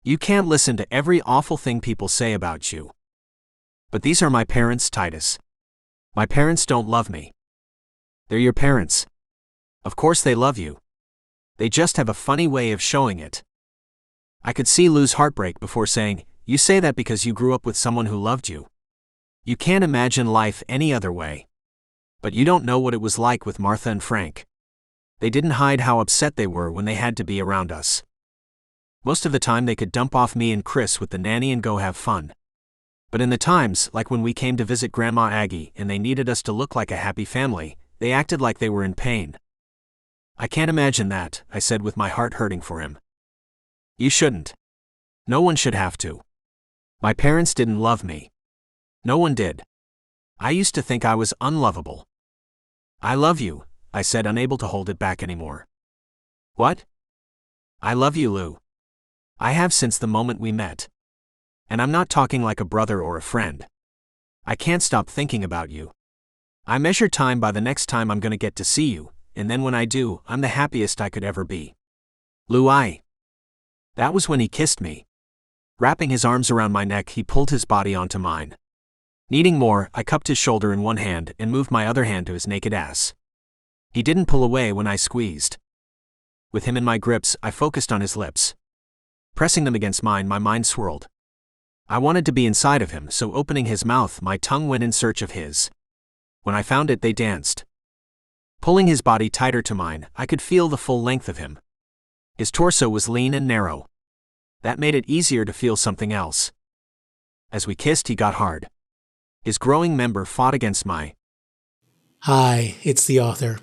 You can't listen to every awful thing people say about you. But these are my parents, Titus. My parents don't love me. They're your parents. Of course they love you. They just have a funny way of showing it. I could see Lou's heartbreak before saying, you say that because you grew up with someone who loved you. You can't imagine life any other way. But you don't know what it was like with Martha and Frank. They didn't hide how upset they were when they had to be around us. Most of the time they could dump off me and Chris with the nanny and go have fun. But in the times, like when we came to visit Grandma Aggie and they needed us to look like a happy family, they acted like they were in pain. I can't imagine that, I said with my heart hurting for him. You shouldn't. No one should have to. My parents didn't love me. No one did. I used to think I was unlovable. I love you, I said, unable to hold it back anymore. What? I love you, Lou. I have since the moment we met. And I'm not talking like a brother or a friend. I can't stop thinking about you. I measure time by the next time I'm going to get to see you, and then when I do, I'm the happiest I could ever be. Lou, That was when he kissed me. Wrapping his arms around my neck, he pulled his body onto mine. Needing more, I cupped his shoulder in one hand and moved my other hand to his naked ass. He didn't pull away when I squeezed. With him in my grips, I focused on his lips. Pressing them against mine, my mind swirled. I wanted to be inside of him, so opening his mouth, my tongue went in search of his. When I found it, they danced. Pulling his body tighter to mine, I could feel the full length of him. His torso was lean and narrow. That made it easier to feel something else. As we kissed, he got hard. His growing member fought against my. Hi, it's the author.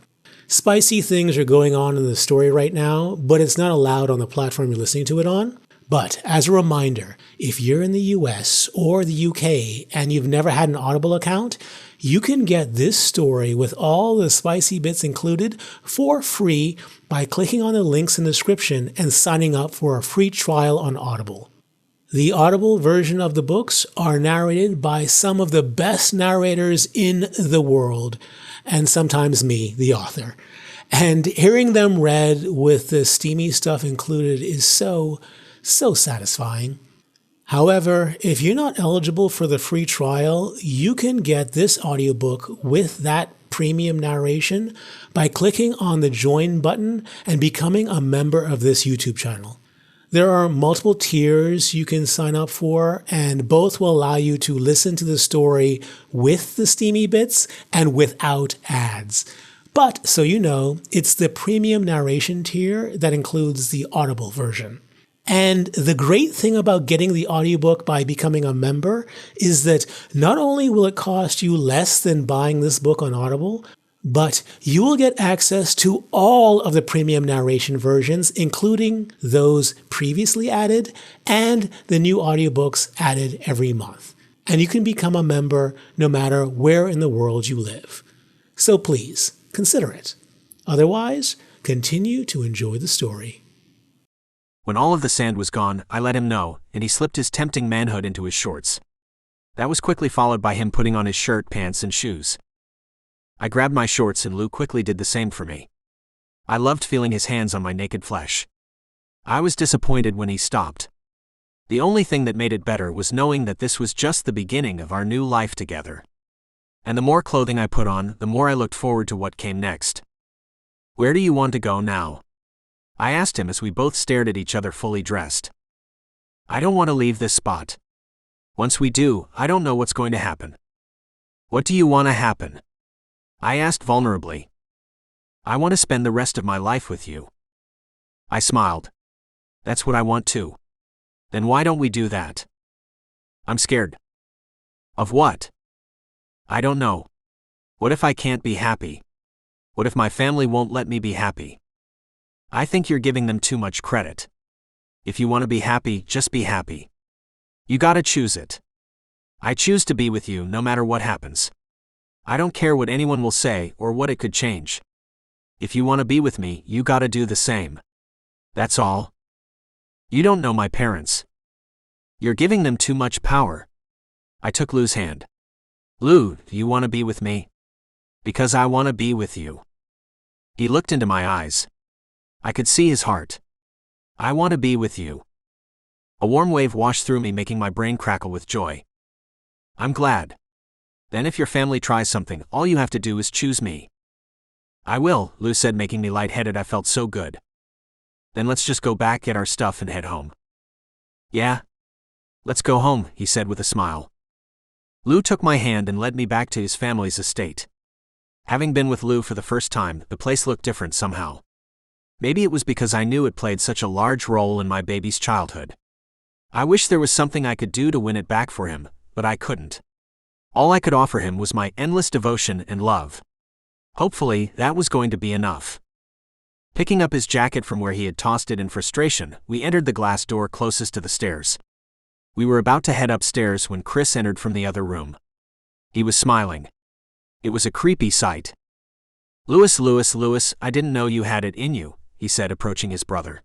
Spicy things are going on in the story right now, but it's not allowed on the platform you're listening to it on. But as a reminder, if you're in the US or the UK and you've never had an Audible account, you can get this story with all the spicy bits included for free by clicking on the links in the description and signing up for a free trial on Audible. The Audible version of the books are narrated by some of the best narrators in the world, and sometimes me, the author. And hearing them read with the steamy stuff included is so satisfying. However, if you're not eligible for the free trial, you can get this audiobook with that premium narration by clicking on the join button and becoming a member of this YouTube channel. There are multiple tiers you can sign up for, and both will allow you to listen to the story with the steamy bits and without ads. But, so you know, it's the premium narration tier that includes the Audible version. And the great thing about getting the audiobook by becoming a member is that not only will it cost you less than buying this book on Audible, but you will get access to all of the premium narration versions, including those previously added and the new audiobooks added every month. And you can become a member no matter where in the world you live. So please, consider it. Otherwise, continue to enjoy the story. When all of the sand was gone, I let him know, and he slipped his tempting manhood into his shorts. That was quickly followed by him putting on his shirt, pants, and shoes. I grabbed my shorts and Lou quickly did the same for me. I loved feeling his hands on my naked flesh. I was disappointed when he stopped. The only thing that made it better was knowing that this was just the beginning of our new life together. And the more clothing I put on, the more I looked forward to what came next. "Where do you want to go now?" I asked him as we both stared at each other fully dressed. "I don't want to leave this spot. Once we do, I don't know what's going to happen." "What do you want to happen?" I asked vulnerably. "I want to spend the rest of my life with you." I smiled. "That's what I want too." "Then why don't we do that?" "I'm scared." "Of what?" "I don't know. What if I can't be happy? What if my family won't let me be happy?" "I think you're giving them too much credit. If you want to be happy, just be happy. You gotta choose it. I choose to be with you no matter what happens. I don't care what anyone will say or what it could change. If you want to be with me, you gotta do the same. That's all. You don't know my parents. You're giving them too much power." I took Lou's hand. "Lou, do you want to be with me?" "Because I want to be with you." He looked into my eyes. I could see his heart. "I want to be with you." A warm wave washed through me, making my brain crackle with joy. "I'm glad. Then if your family tries something, all you have to do is choose me." "I will," Lou said, making me lightheaded. I felt so good. "Then let's just go back, get our stuff, and head home." "Yeah? Let's go home," he said with a smile. Lou took my hand and led me back to his family's estate. Having been with Lou for the first time, the place looked different somehow. Maybe it was because I knew it played such a large role in my baby's childhood. I wish there was something I could do to win it back for him, but I couldn't. All I could offer him was my endless devotion and love. Hopefully, that was going to be enough. Picking up his jacket from where he had tossed it in frustration, we entered the glass door closest to the stairs. We were about to head upstairs when Chris entered from the other room. He was smiling. It was a creepy sight. Lewis, I didn't know you had it in you," he said, approaching his brother.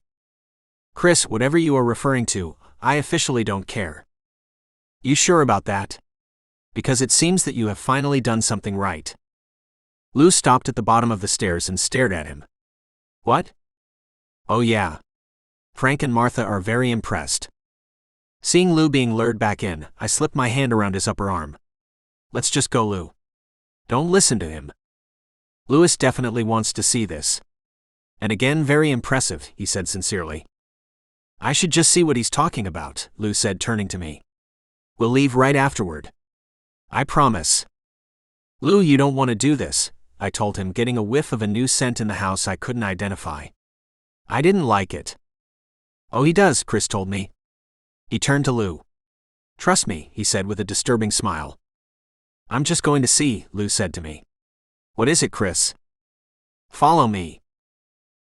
"Chris, whatever you are referring to, I officially don't care." "You sure about that? Because it seems that you have finally done something right." Lou stopped at the bottom of the stairs and stared at him. "What?" "Oh yeah. Frank and Martha are very impressed." Seeing Lou being lured back in, I slipped my hand around his upper arm. "Let's just go, Lou. Don't listen to him. Lewis definitely wants to see this. And again, very impressive," he said sincerely. "I should just see what he's talking about," Lou said, turning to me. "We'll leave right afterward. I promise." "Lou, you don't want to do this," I told him, getting a whiff of a new scent in the house I couldn't identify. I didn't like it. "Oh, he does," Chris told me. He turned to Lou. "Trust me," he said with a disturbing smile. "I'm just going to see," Lou said to me. "What is it, Chris?" "Follow me."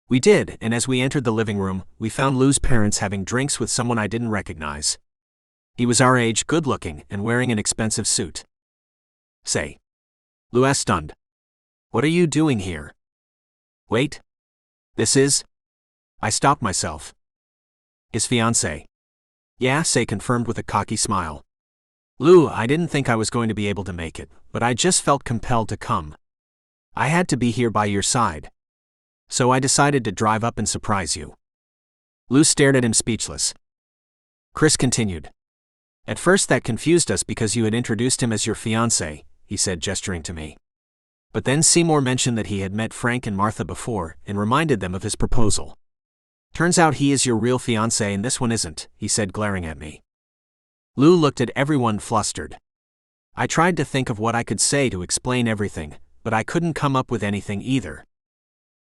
We did, and as we entered the living room, we found Lou's parents having drinks with someone I didn't recognize. He was our age, good-looking, and wearing an expensive suit. "Say." Lou asked, stunned. "What are you doing here?" "Wait. This is?" I stopped myself. "His fiancé." "Yeah," Say confirmed with a cocky smile. "Lou, I didn't think I was going to be able to make it, but I just felt compelled to come. I had to be here by your side. So I decided to drive up and surprise you." Lou stared at him speechless. Chris continued. "At first that confused us because you had introduced him as your fiancé," he said, gesturing to me. But then Seymour mentioned that he had met Frank and Martha before and reminded them of his proposal. "Turns out he is your real fiancé and this one isn't," he said, glaring at me. Lou looked at everyone flustered. I tried to think of what I could say to explain everything, but I couldn't come up with anything either.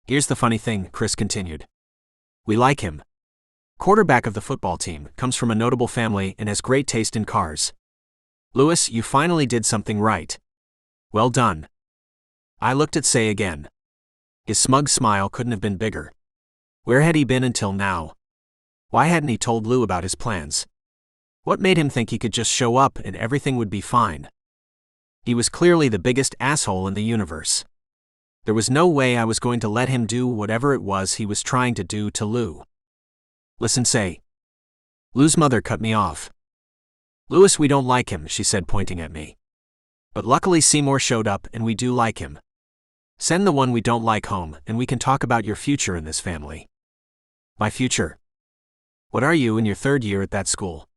"Here's the funny thing," Chris continued. "We like him." Quarterback of the football team, comes from a notable family and has great taste in cars. Louis, you finally did something right. Well done. I looked at Say again. His smug smile couldn't have been bigger. Where had he been until now? Why hadn't he told Lou about his plans? What made him think he could just show up and everything would be fine? He was clearly the biggest asshole in the universe. There was no way I was going to let him do whatever it was he was trying to do to Lou. Listen, Say. Lou's mother cut me off. Louis, we don't like him, she said, pointing at me. But luckily Seymour showed up and we do like him. Send the one we don't like home and we can talk about your future in this family. My future? What are you in your 3rd year at that school?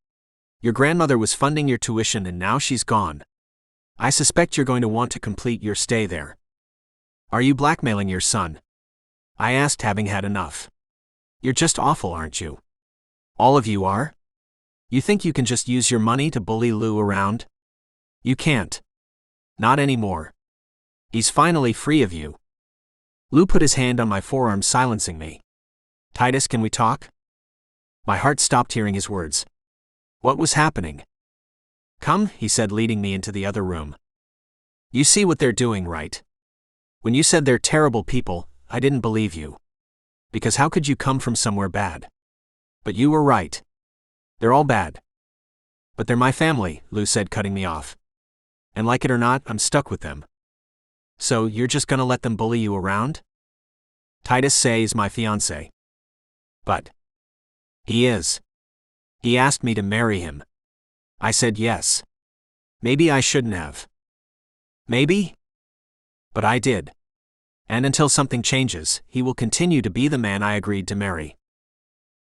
Your grandmother was funding your tuition and now she's gone. I suspect you're going to want to complete your stay there. Are you blackmailing your son? I asked, having had enough. You're just awful, aren't you? All of you are? You think you can just use your money to bully Lou around? You can't. Not anymore. He's finally free of you. Lou put his hand on my forearm, silencing me. Titus, can we talk? My heart stopped hearing his words. What was happening? Come, he said, leading me into the other room. You see what they're doing, right? When you said they're terrible people, I didn't believe you. Because how could you come from somewhere bad? But you were right. They're all bad. But they're my family, Lou said, cutting me off. And like it or not, I'm stuck with them. So, you're just gonna let them bully you around? Titus Say is my fiancé. But he is. He asked me to marry him. I said yes. Maybe I shouldn't have. Maybe? But I did. And until something changes, he will continue to be the man I agreed to marry.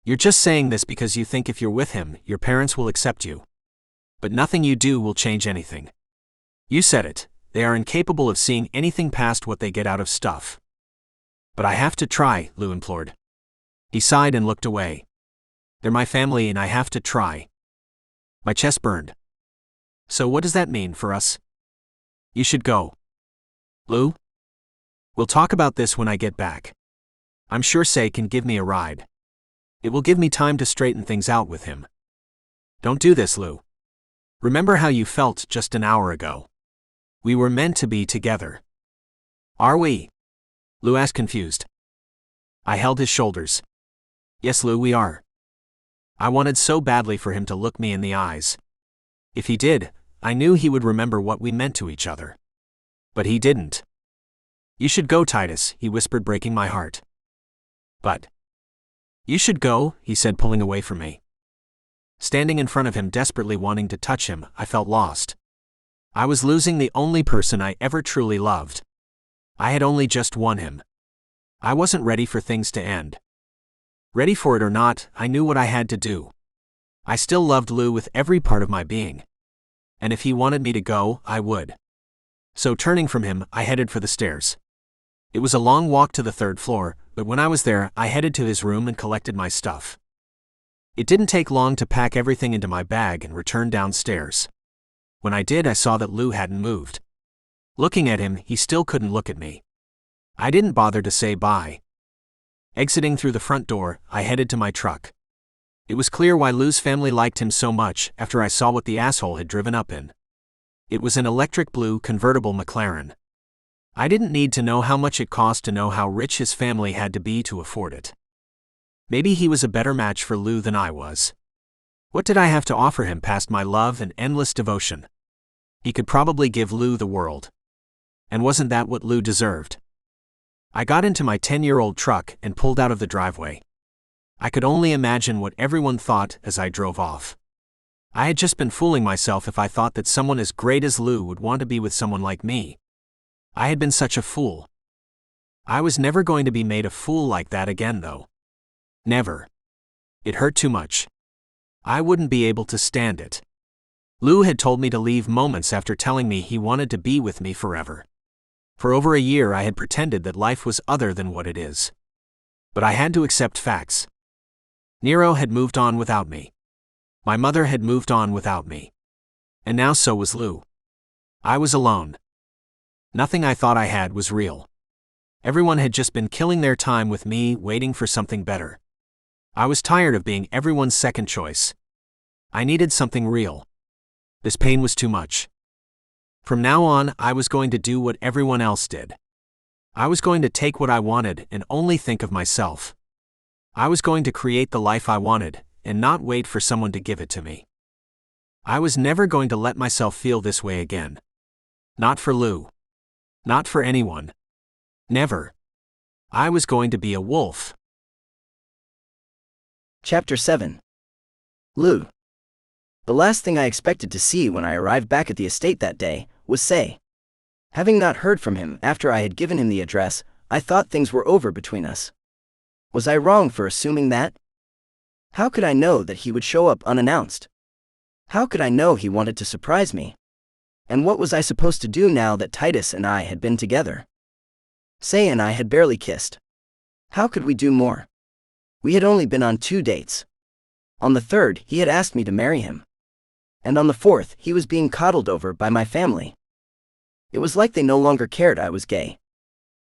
You're just saying this because you think if you're with him, your parents will accept you. But nothing you do will change anything. You said it, they are incapable of seeing anything past what they get out of stuff. But I have to try, Lou implored. He sighed and looked away. They're my family and I have to try. My chest burned. So what does that mean for us? You should go. Lou? We'll talk about this when I get back. I'm sure Say can give me a ride. It will give me time to straighten things out with him. Don't do this, Lou. Remember how you felt just an hour ago. We were meant to be together. Are we? Lou asked, confused. I held his shoulders. Yes, Lou, we are. I wanted so badly for him to look me in the eyes. If he did, I knew he would remember what we meant to each other. But he didn't. You should go, Titus, he whispered, breaking my heart. But you should go, he said, pulling away from me. Standing in front of him, desperately wanting to touch him, I felt lost. I was losing the only person I ever truly loved. I had only just won him. I wasn't ready for things to end. Ready for it or not, I knew what I had to do. I still loved Lou with every part of my being. And if he wanted me to go, I would. So turning from him, I headed for the stairs. It was a long walk to the 3rd floor, but when I was there, I headed to his room and collected my stuff. It didn't take long to pack everything into my bag and return downstairs. When I did, I saw that Lou hadn't moved. Looking at him, he still couldn't look at me. I didn't bother to say bye. Exiting through the front door, I headed to my truck. It was clear why Lou's family liked him so much after I saw what the asshole had driven up in. It was an electric blue convertible McLaren. I didn't need to know how much it cost to know how rich his family had to be to afford it. Maybe he was a better match for Lou than I was. What did I have to offer him past my love and endless devotion? He could probably give Lou the world. And wasn't that what Lou deserved? I got into my 10-year-old truck and pulled out of the driveway. I could only imagine what everyone thought as I drove off. I had just been fooling myself if I thought that someone as great as Lou would want to be with someone like me. I had been such a fool. I was never going to be made a fool like that again, though. Never. It hurt too much. I wouldn't be able to stand it. Lou had told me to leave moments after telling me he wanted to be with me forever. For over a year I had pretended that life was other than what it is. But I had to accept facts. Nero had moved on without me. My mother had moved on without me. And now so was Lou. I was alone. Nothing I thought I had was real. Everyone had just been killing their time with me, waiting for something better. I was tired of being everyone's second choice. I needed something real. This pain was too much. From now on, I was going to do what everyone else did. I was going to take what I wanted and only think of myself. I was going to create the life I wanted and not wait for someone to give it to me. I was never going to let myself feel this way again. Not for Lou. Not for anyone. Never. I was going to be a wolf. Chapter 7. Lou. The last thing I expected to see when I arrived back at the estate that day was Say. Having not heard from him after I had given him the address, I thought things were over between us. Was I wrong for assuming that? How could I know that he would show up unannounced? How could I know he wanted to surprise me? And what was I supposed to do now that Titus and I had been together? Say and I had barely kissed. How could we do more? We had only been on 2 dates. On the 3rd, he had asked me to marry him. And on the 4th, he was being coddled over by my family. It was like they no longer cared I was gay.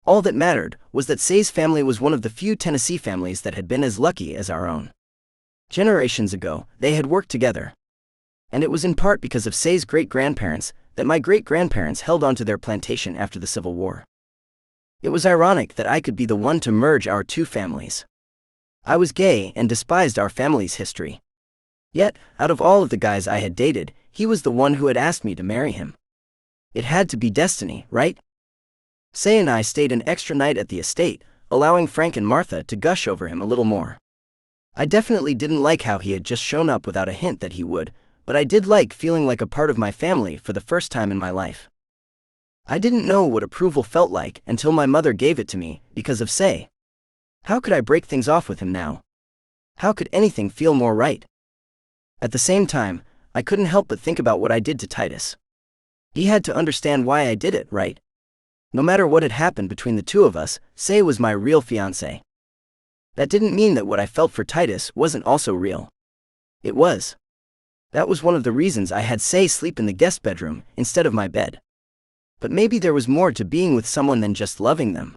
All that mattered was that Say's family was one of the few Tennessee families that had been as lucky as our own. Generations ago, they had worked together. And it was in part because of Say's great-grandparents that my great-grandparents held on to their plantation after the Civil War. It was ironic that I could be the one to merge our 2 families. I was gay and despised our family's history. Yet, out of all of the guys I had dated, he was the one who had asked me to marry him. It had to be destiny, right? Say and I stayed an extra night at the estate, allowing Frank and Martha to gush over him a little more. I definitely didn't like how he had just shown up without a hint that he would, but I did like feeling like a part of my family for the first time in my life. I didn't know what approval felt like until my mother gave it to me because of Say. How could I break things off with him now? How could anything feel more right? At the same time, I couldn't help but think about what I did to Titus. He had to understand why I did it, right? No matter what had happened between the 2 of us, Say was my real fiancé. That didn't mean that what I felt for Titus wasn't also real. It was. That was one of the reasons I had Say sleep in the guest bedroom instead of my bed. But maybe there was more to being with someone than just loving them.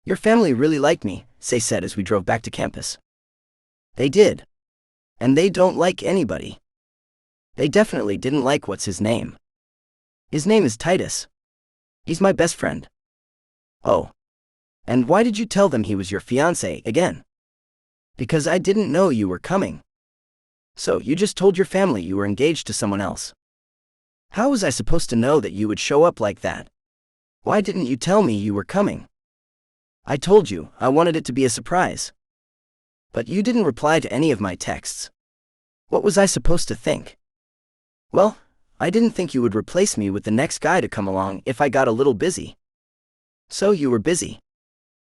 Your family really liked me, Say said as we drove back to campus. They did. And they don't like anybody. They definitely didn't like what's his name. His name is Titus. He's my best friend. Oh. And why did you tell them he was your fiancé again? Because I didn't know you were coming. So you just told your family you were engaged to someone else. How was I supposed to know that you would show up like that? Why didn't you tell me you were coming? I told you I wanted it to be a surprise. But you didn't reply to any of my texts. What was I supposed to think? Well, I didn't think you would replace me with the next guy to come along if I got a little busy. So you were busy.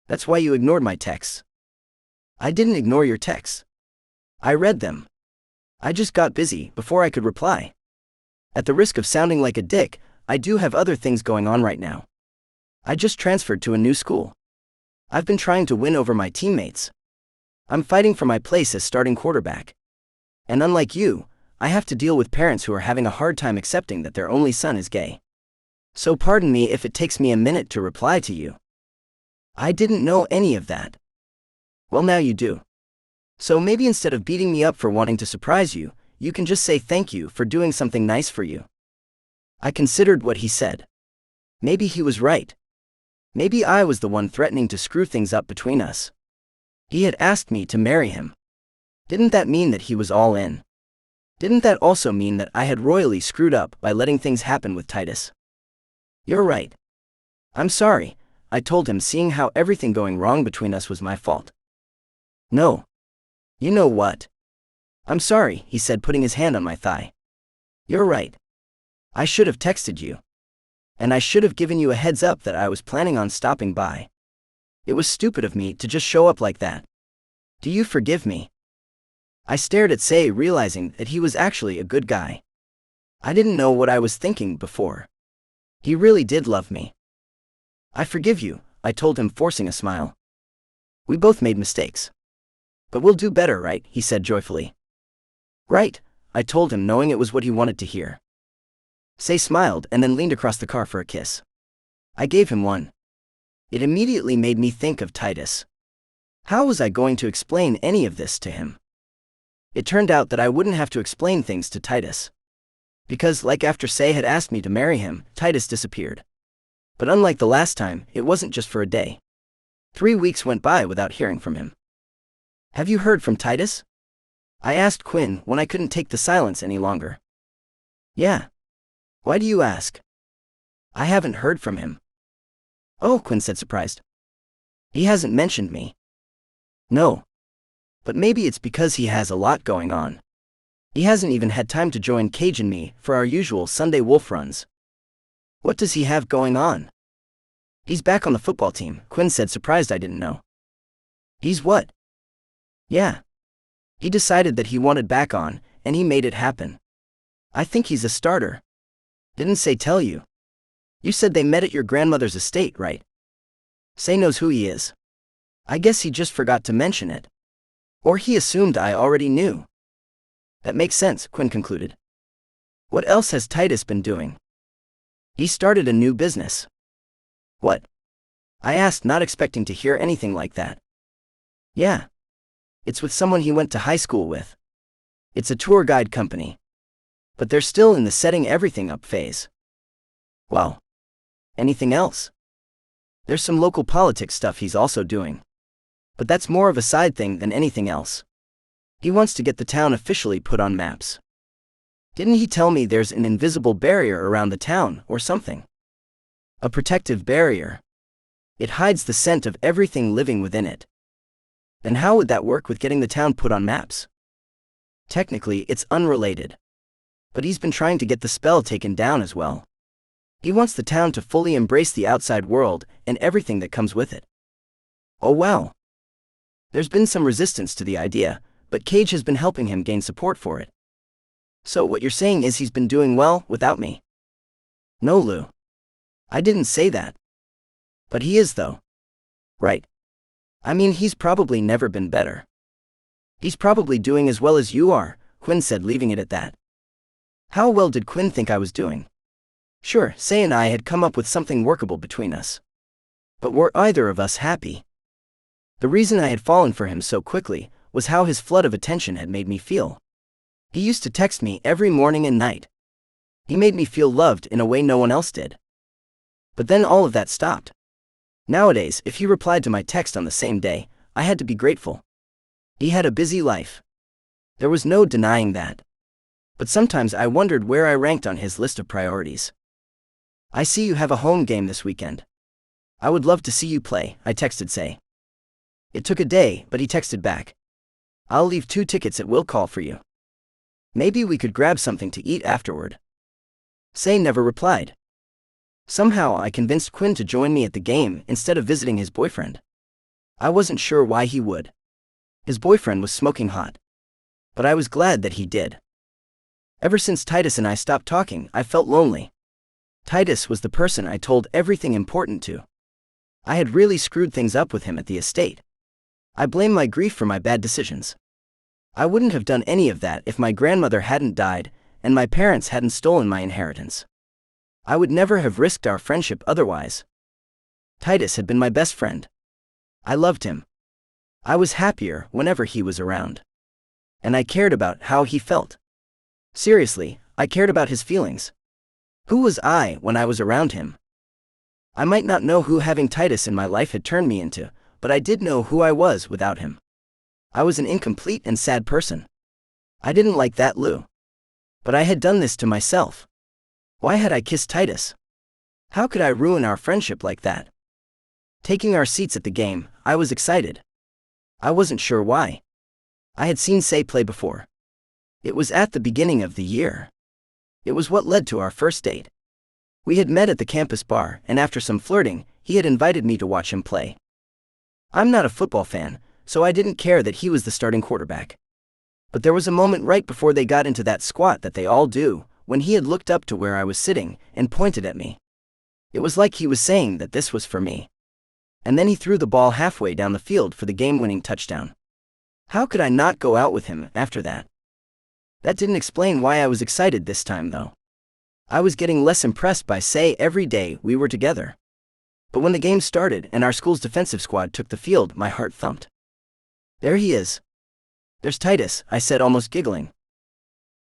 That's why you ignored my texts. I didn't ignore your texts. I read them. I just got busy before I could reply. At the risk of sounding like a dick, I do have other things going on right now. I just transferred to a new school. I've been trying to win over my teammates. I'm fighting for my place as starting quarterback. And unlike you, I have to deal with parents who are having a hard time accepting that their only son is gay. So pardon me if it takes me a minute to reply to you. I didn't know any of that. Well, now you do. So maybe instead of beating me up for wanting to surprise you, you can just say thank you for doing something nice for you. I considered what he said. Maybe he was right. Maybe I was the one threatening to screw things up between us. He had asked me to marry him. Didn't that mean that he was all in? Didn't that also mean that I had royally screwed up by letting things happen with Titus? You're right. I'm sorry, I told him, seeing how everything going wrong between us was my fault. No. You know what? I'm sorry, he said, putting his hand on my thigh. You're right. I should have texted you. And I should have given you a heads up that I was planning on stopping by. It was stupid of me to just show up like that. Do you forgive me? I stared at Say, realizing that he was actually a good guy. I didn't know what I was thinking before. He really did love me. I forgive you, I told him, forcing a smile. We both made mistakes. But we'll do better, right? He said joyfully. Right, I told him, knowing it was what he wanted to hear. Say smiled and then leaned across the car for a kiss. I gave him one. It immediately made me think of Titus. How was I going to explain any of this to him? It turned out that I wouldn't have to explain things to Titus. Because, like after Say had asked me to marry him, Titus disappeared. But unlike the last time, it wasn't just for a day. 3 weeks went by without hearing from him. Have you heard from Titus? I asked Quinn when I couldn't take the silence any longer. Yeah. Why do you ask? I haven't heard from him. Oh, Quinn said, surprised. He hasn't mentioned me. No. But maybe it's because he has a lot going on. He hasn't even had time to join Cage and me for our usual Sunday wolf runs. What does he have going on? He's back on the football team, Quinn said, surprised I didn't know. He's what? Yeah. He decided that he wanted back on, and he made it happen. I think he's a starter. Didn't Say tell you? You said they met at your grandmother's estate, right? Say knows who he is. I guess he just forgot to mention it. Or he assumed I already knew. That makes sense, Quinn concluded. What else has Titus been doing? He started a new business. What? I asked, not expecting to hear anything like that. Yeah. It's with someone he went to high school with. It's a tour guide company. But they're still in the setting everything up phase. Well, anything else? There's some local politics stuff he's also doing. But that's more of a side thing than anything else. He wants to get the town officially put on maps. Didn't he tell me there's an invisible barrier around the town or something? A protective barrier. It hides the scent of everything living within it. Then how would that work with getting the town put on maps? Technically, it's unrelated. But he's been trying to get the spell taken down as well. He wants the town to fully embrace the outside world and everything that comes with it. Oh wow. There's been some resistance to the idea, but Cage has been helping him gain support for it. So what you're saying is he's been doing well without me? No, Lou. I didn't say that. But he is, though. Right. I mean, he's probably never been better. He's probably doing as well as you are, Quinn said, leaving it at that. How well did Quinn think I was doing? Sure, Say and I had come up with something workable between us. But were either of us happy? The reason I had fallen for him so quickly was how his flood of attention had made me feel. He used to text me every morning and night. He made me feel loved in a way no one else did. But then all of that stopped. Nowadays, if he replied to my text on the same day, I had to be grateful. He had a busy life. There was no denying that. But sometimes I wondered where I ranked on his list of priorities. I see you have a home game this weekend. I would love to see you play, I texted Say. It took a day, but he texted back. I'll leave 2 tickets at will call for you. Maybe we could grab something to eat afterward. Say never replied. Somehow I convinced Quinn to join me at the game instead of visiting his boyfriend. I wasn't sure why he would. His boyfriend was smoking hot. But I was glad that he did. Ever since Titus and I stopped talking, I felt lonely. Titus was the person I told everything important to. I had really screwed things up with him at the estate. I blame my grief for my bad decisions. I wouldn't have done any of that if my grandmother hadn't died and my parents hadn't stolen my inheritance. I would never have risked our friendship otherwise. Titus had been my best friend. I loved him. I was happier whenever he was around. And I cared about how he felt. Seriously, I cared about his feelings. Who was I when I was around him? I might not know who having Titus in my life had turned me into, but I did know who I was without him. I was an incomplete and sad person. I didn't like that, Lou. But I had done this to myself. Why had I kissed Titus? How could I ruin our friendship like that? Taking our seats at the game, I was excited. I wasn't sure why. I had seen Say play before. It was at the beginning of the year. It was what led to our first date. We had met at the campus bar, and after some flirting, he had invited me to watch him play. I'm not a football fan, so I didn't care that he was the starting quarterback. But there was a moment right before they got into that squat that they all do, when he had looked up to where I was sitting and pointed at me. It was like he was saying that this was for me. And then he threw the ball halfway down the field for the game-winning touchdown. How could I not go out with him after that? That didn't explain why I was excited this time, though. I was getting less impressed by Say every day we were together. But when the game started and our school's defensive squad took the field, my heart thumped. There he is. There's Titus, I said, almost giggling.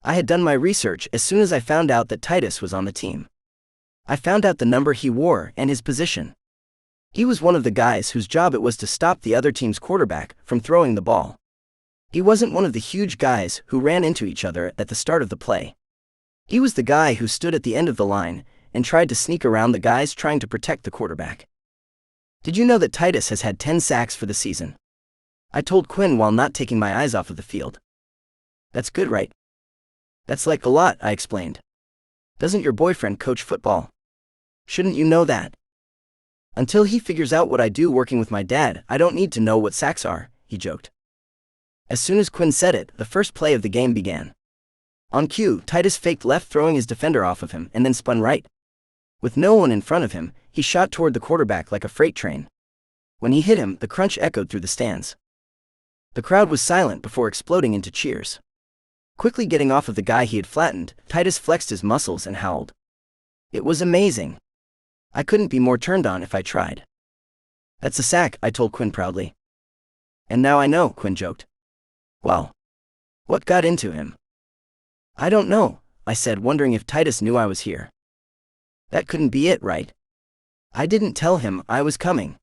I had done my research as soon as I found out that Titus was on the team. I found out the number he wore and his position. He was one of the guys whose job it was to stop the other team's quarterback from throwing the ball. He wasn't one of the huge guys who ran into each other at the start of the play. He was the guy who stood at the end of the line and tried to sneak around the guys trying to protect the quarterback. Did you know that Titus has had 10 sacks for the season? I told Quinn while not taking my eyes off of the field. That's good, right? That's like a lot, I explained. Doesn't your boyfriend coach football? Shouldn't you know that? Until he figures out what I do working with my dad, I don't need to know what sacks are, he joked. As soon as Quinn said it, the first play of the game began. On cue, Titus faked left, throwing his defender off of him, and then spun right. With no one in front of him, he shot toward the quarterback like a freight train. When he hit him, the crunch echoed through the stands. The crowd was silent before exploding into cheers. Quickly getting off of the guy he had flattened, Titus flexed his muscles and howled. It was amazing. I couldn't be more turned on if I tried. That's a sack, I told Quinn proudly. And now I know, Quinn joked. Well, what got into him? I don't know, I said, wondering if Titus knew I was here. That couldn't be it, right? I didn't tell him I was coming.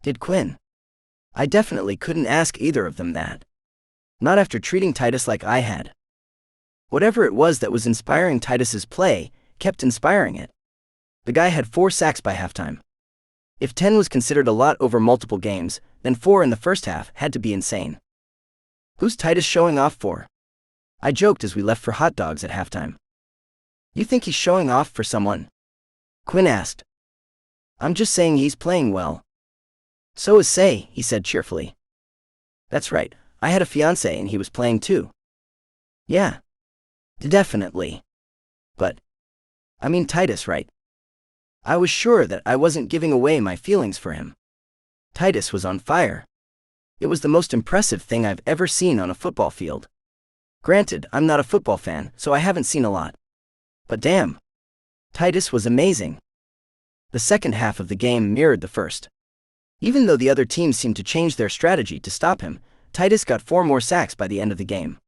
Did Quinn? I definitely couldn't ask either of them that. Not after treating Titus like I had. Whatever it was that was inspiring Titus's play kept inspiring it. The guy had 4 sacks by halftime. If 10 was considered a lot over multiple games, then 4 in the first half had to be insane. Who's Titus showing off for? I joked as we left for hot dogs at halftime. You think he's showing off for someone? Quinn asked. I'm just saying he's playing well. So is Say, he said cheerfully. That's right, I had a fiancé and he was playing too. Yeah. Definitely. But, I mean Titus, right? I was sure that I wasn't giving away my feelings for him. Titus was on fire. It was the most impressive thing I've ever seen on a football field. Granted, I'm not a football fan, so I haven't seen a lot. But damn. Titus was amazing. The second half of the game mirrored the first. Even though the other team seemed to change their strategy to stop him, Titus got 4 more sacks by the end of the game.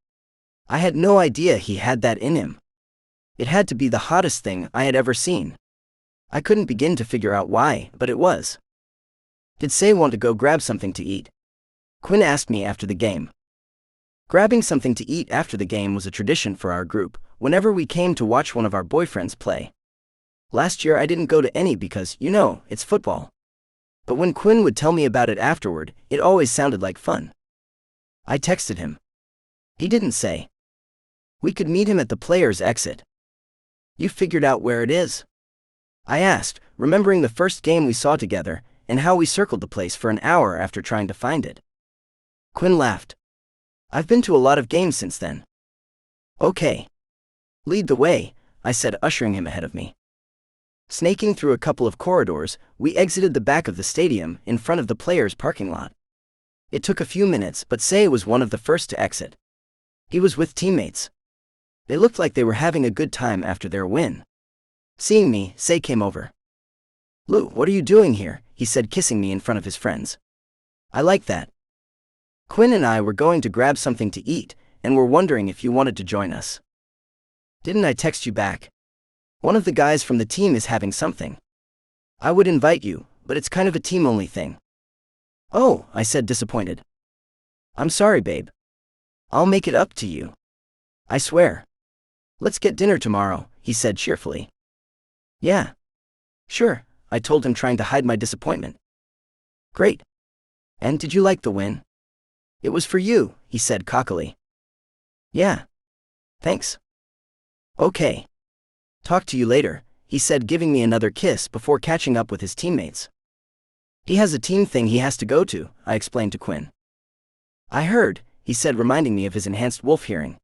I had no idea he had that in him. It had to be the hottest thing I had ever seen. I couldn't begin to figure out why, but it was. Did Say want to go grab something to eat? Quinn asked me after the game. Grabbing something to eat after the game was a tradition for our group, whenever we came to watch one of our boyfriends play. Last year I didn't go to any because, you know, it's football. But when Quinn would tell me about it afterward, it always sounded like fun. I texted him. He didn't say. We could meet him at the player's exit. You figured out where it is? I asked, remembering the first game we saw together, and how we circled the place for an hour after trying to find it. Quinn laughed. I've been to a lot of games since then. Okay. Lead the way, I said, ushering him ahead of me. Snaking through a couple of corridors, we exited the back of the stadium in front of the players' parking lot. It took a few minutes, but Say was one of the first to exit. He was with teammates. They looked like they were having a good time after their win. Seeing me, Say came over. Lou, what are you doing here? He said, kissing me in front of his friends. I like that. Quinn and I were going to grab something to eat, and were wondering if you wanted to join us. Didn't I text you back? One of the guys from the team is having something. I would invite you, but it's kind of a team-only thing. Oh, I said, disappointed. I'm sorry, babe. I'll make it up to you. I swear. Let's get dinner tomorrow, he said cheerfully. Yeah. Sure, I told him, trying to hide my disappointment. Great. And did you like the win? It was for you, he said cockily. Yeah. Thanks. Okay. Talk to you later, he said, giving me another kiss before catching up with his teammates. He has a team thing he has to go to, I explained to Quinn. I heard, he said, reminding me of his enhanced wolf hearing.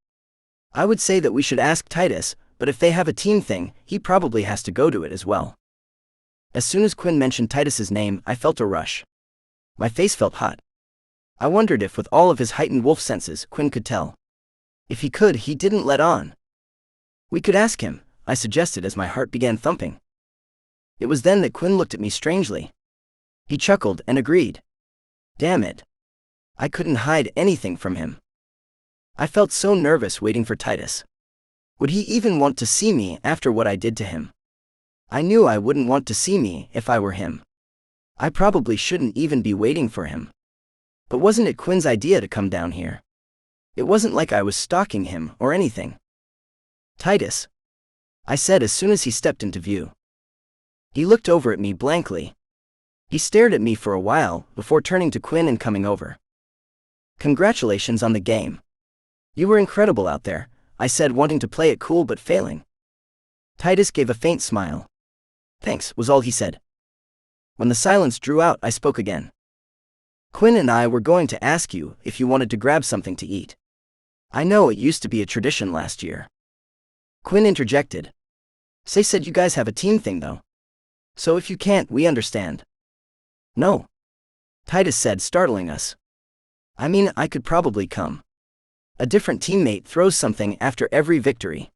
I would say that we should ask Titus, but if they have a team thing, he probably has to go to it as well. As soon as Quinn mentioned Titus's name, I felt a rush. My face felt hot. I wondered if, with all of his heightened wolf senses, Quinn could tell. If he could, he didn't let on. We could ask him, I suggested as my heart began thumping. It was then that Quinn looked at me strangely. He chuckled and agreed. Damn it. I couldn't hide anything from him. I felt so nervous waiting for Titus. Would he even want to see me after what I did to him? I knew I wouldn't want to see me if I were him. I probably shouldn't even be waiting for him. But wasn't it Quinn's idea to come down here? It wasn't like I was stalking him or anything. Titus, I said as soon as he stepped into view. He looked over at me blankly. He stared at me for a while before turning to Quinn and coming over. Congratulations on the game. You were incredible out there, I said, wanting to play it cool but failing. Titus gave a faint smile. Thanks, was all he said. When the silence drew out, I spoke again. Quinn and I were going to ask you if you wanted to grab something to eat. I know it used to be a tradition last year. Quinn interjected. Say said you guys have a team thing though. So if you can't, we understand. No. Titus said, startling us. I mean, I could probably come. A different teammate throws something after every victory.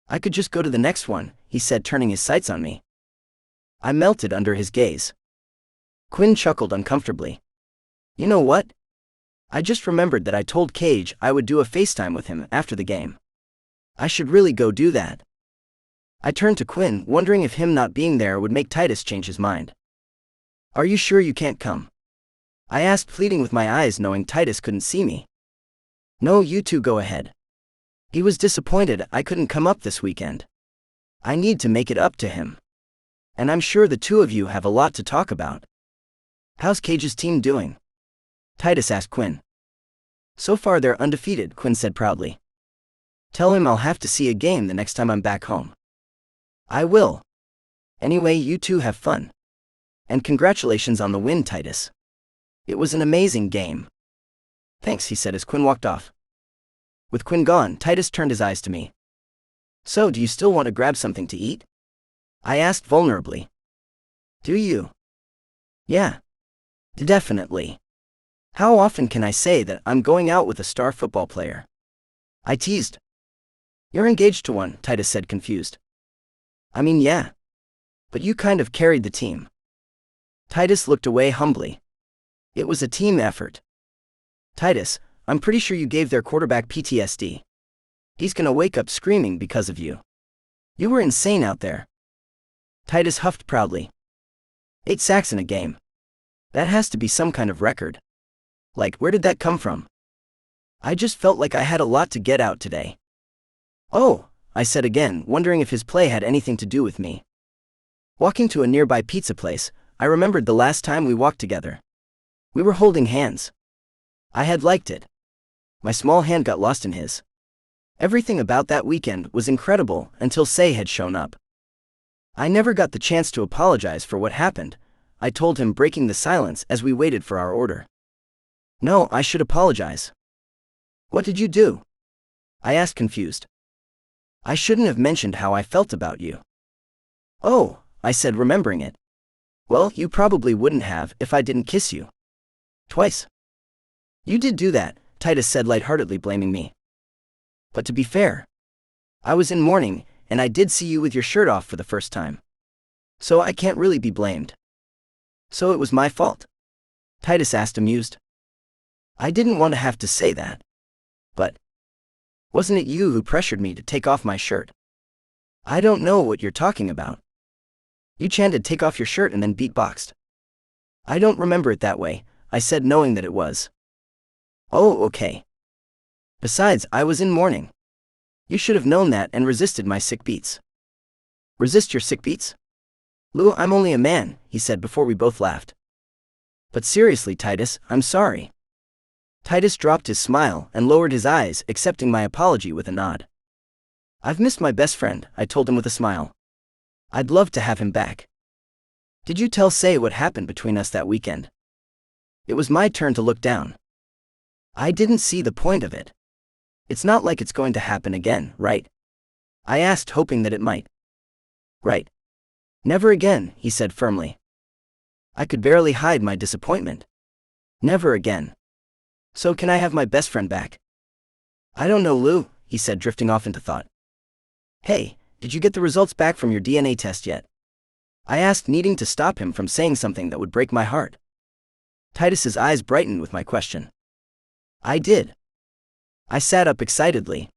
I could just go to the next one, he said, turning his sights on me. I melted under his gaze. Quinn chuckled uncomfortably. You know what? I just remembered that I told Cage I would do a FaceTime with him after the game. I should really go do that. I turned to Quinn, wondering if him not being there would make Titus change his mind. Are you sure you can't come? I asked, pleading with my eyes, knowing Titus couldn't see me. No, you two go ahead. He was disappointed I couldn't come up this weekend. I need to make it up to him. And I'm sure the two of you have a lot to talk about. How's Cage's team doing? Titus asked Quinn. So far they're undefeated, Quinn said proudly. Tell him I'll have to see a game the next time I'm back home. I will. Anyway, you two have fun. And congratulations on the win, Titus. It was an amazing game. Thanks, he said as Quinn walked off. With Quinn gone, Titus turned his eyes to me. So, do you still want to grab something to eat? I asked vulnerably. Do you? Yeah. Definitely. How often can I say that I'm going out with a star football player? I teased. You're engaged to one, Titus said, confused. I mean, yeah. But you kind of carried the team. Titus looked away humbly. It was a team effort. Titus, I'm pretty sure you gave their quarterback PTSD. He's gonna wake up screaming because of you. You were insane out there. Titus huffed proudly. 8 sacks in a game. That has to be some kind of record. Like, where did that come from? I just felt like I had a lot to get out today. Oh, I said again, wondering if his play had anything to do with me. Walking to a nearby pizza place, I remembered the last time we walked together. We were holding hands. I had liked it. My small hand got lost in his. Everything about that weekend was incredible until Say had shown up. I never got the chance to apologize for what happened, I told him, breaking the silence as we waited for our order. No, I should apologize. What did you do? I asked, confused. I shouldn't have mentioned how I felt about you. Oh, I said, remembering it. Well, you probably wouldn't have if I didn't kiss you. Twice. You did do that, Titus said lightheartedly, blaming me. But to be fair, I was in mourning, and I did see you with your shirt off for the first time. So I can't really be blamed. So it was my fault? Titus asked, amused. I didn't want to have to say that. But wasn't it you who pressured me to take off my shirt? I don't know what you're talking about. You chanted, take off your shirt, and then beatboxed. I don't remember it that way, I said, knowing that it was. Oh, okay. Besides, I was in mourning. You should have known that and resisted my sick beats. Resist your sick beats? Lou, I'm only a man, he said before we both laughed. But seriously, Titus, I'm sorry. Titus dropped his smile and lowered his eyes, accepting my apology with a nod. I've missed my best friend, I told him with a smile. I'd love to have him back. Did you tell Say what happened between us that weekend? It was my turn to look down. I didn't see the point of it. It's not like it's going to happen again, right? I asked, hoping that it might. Right. Never again, he said firmly. I could barely hide my disappointment. Never again. So can I have my best friend back? I don't know, Lou, he said, drifting off into thought. Hey, did you get the results back from your DNA test yet? I asked, needing to stop him from saying something that would break my heart. Titus's eyes brightened with my question. I did. I sat up excitedly.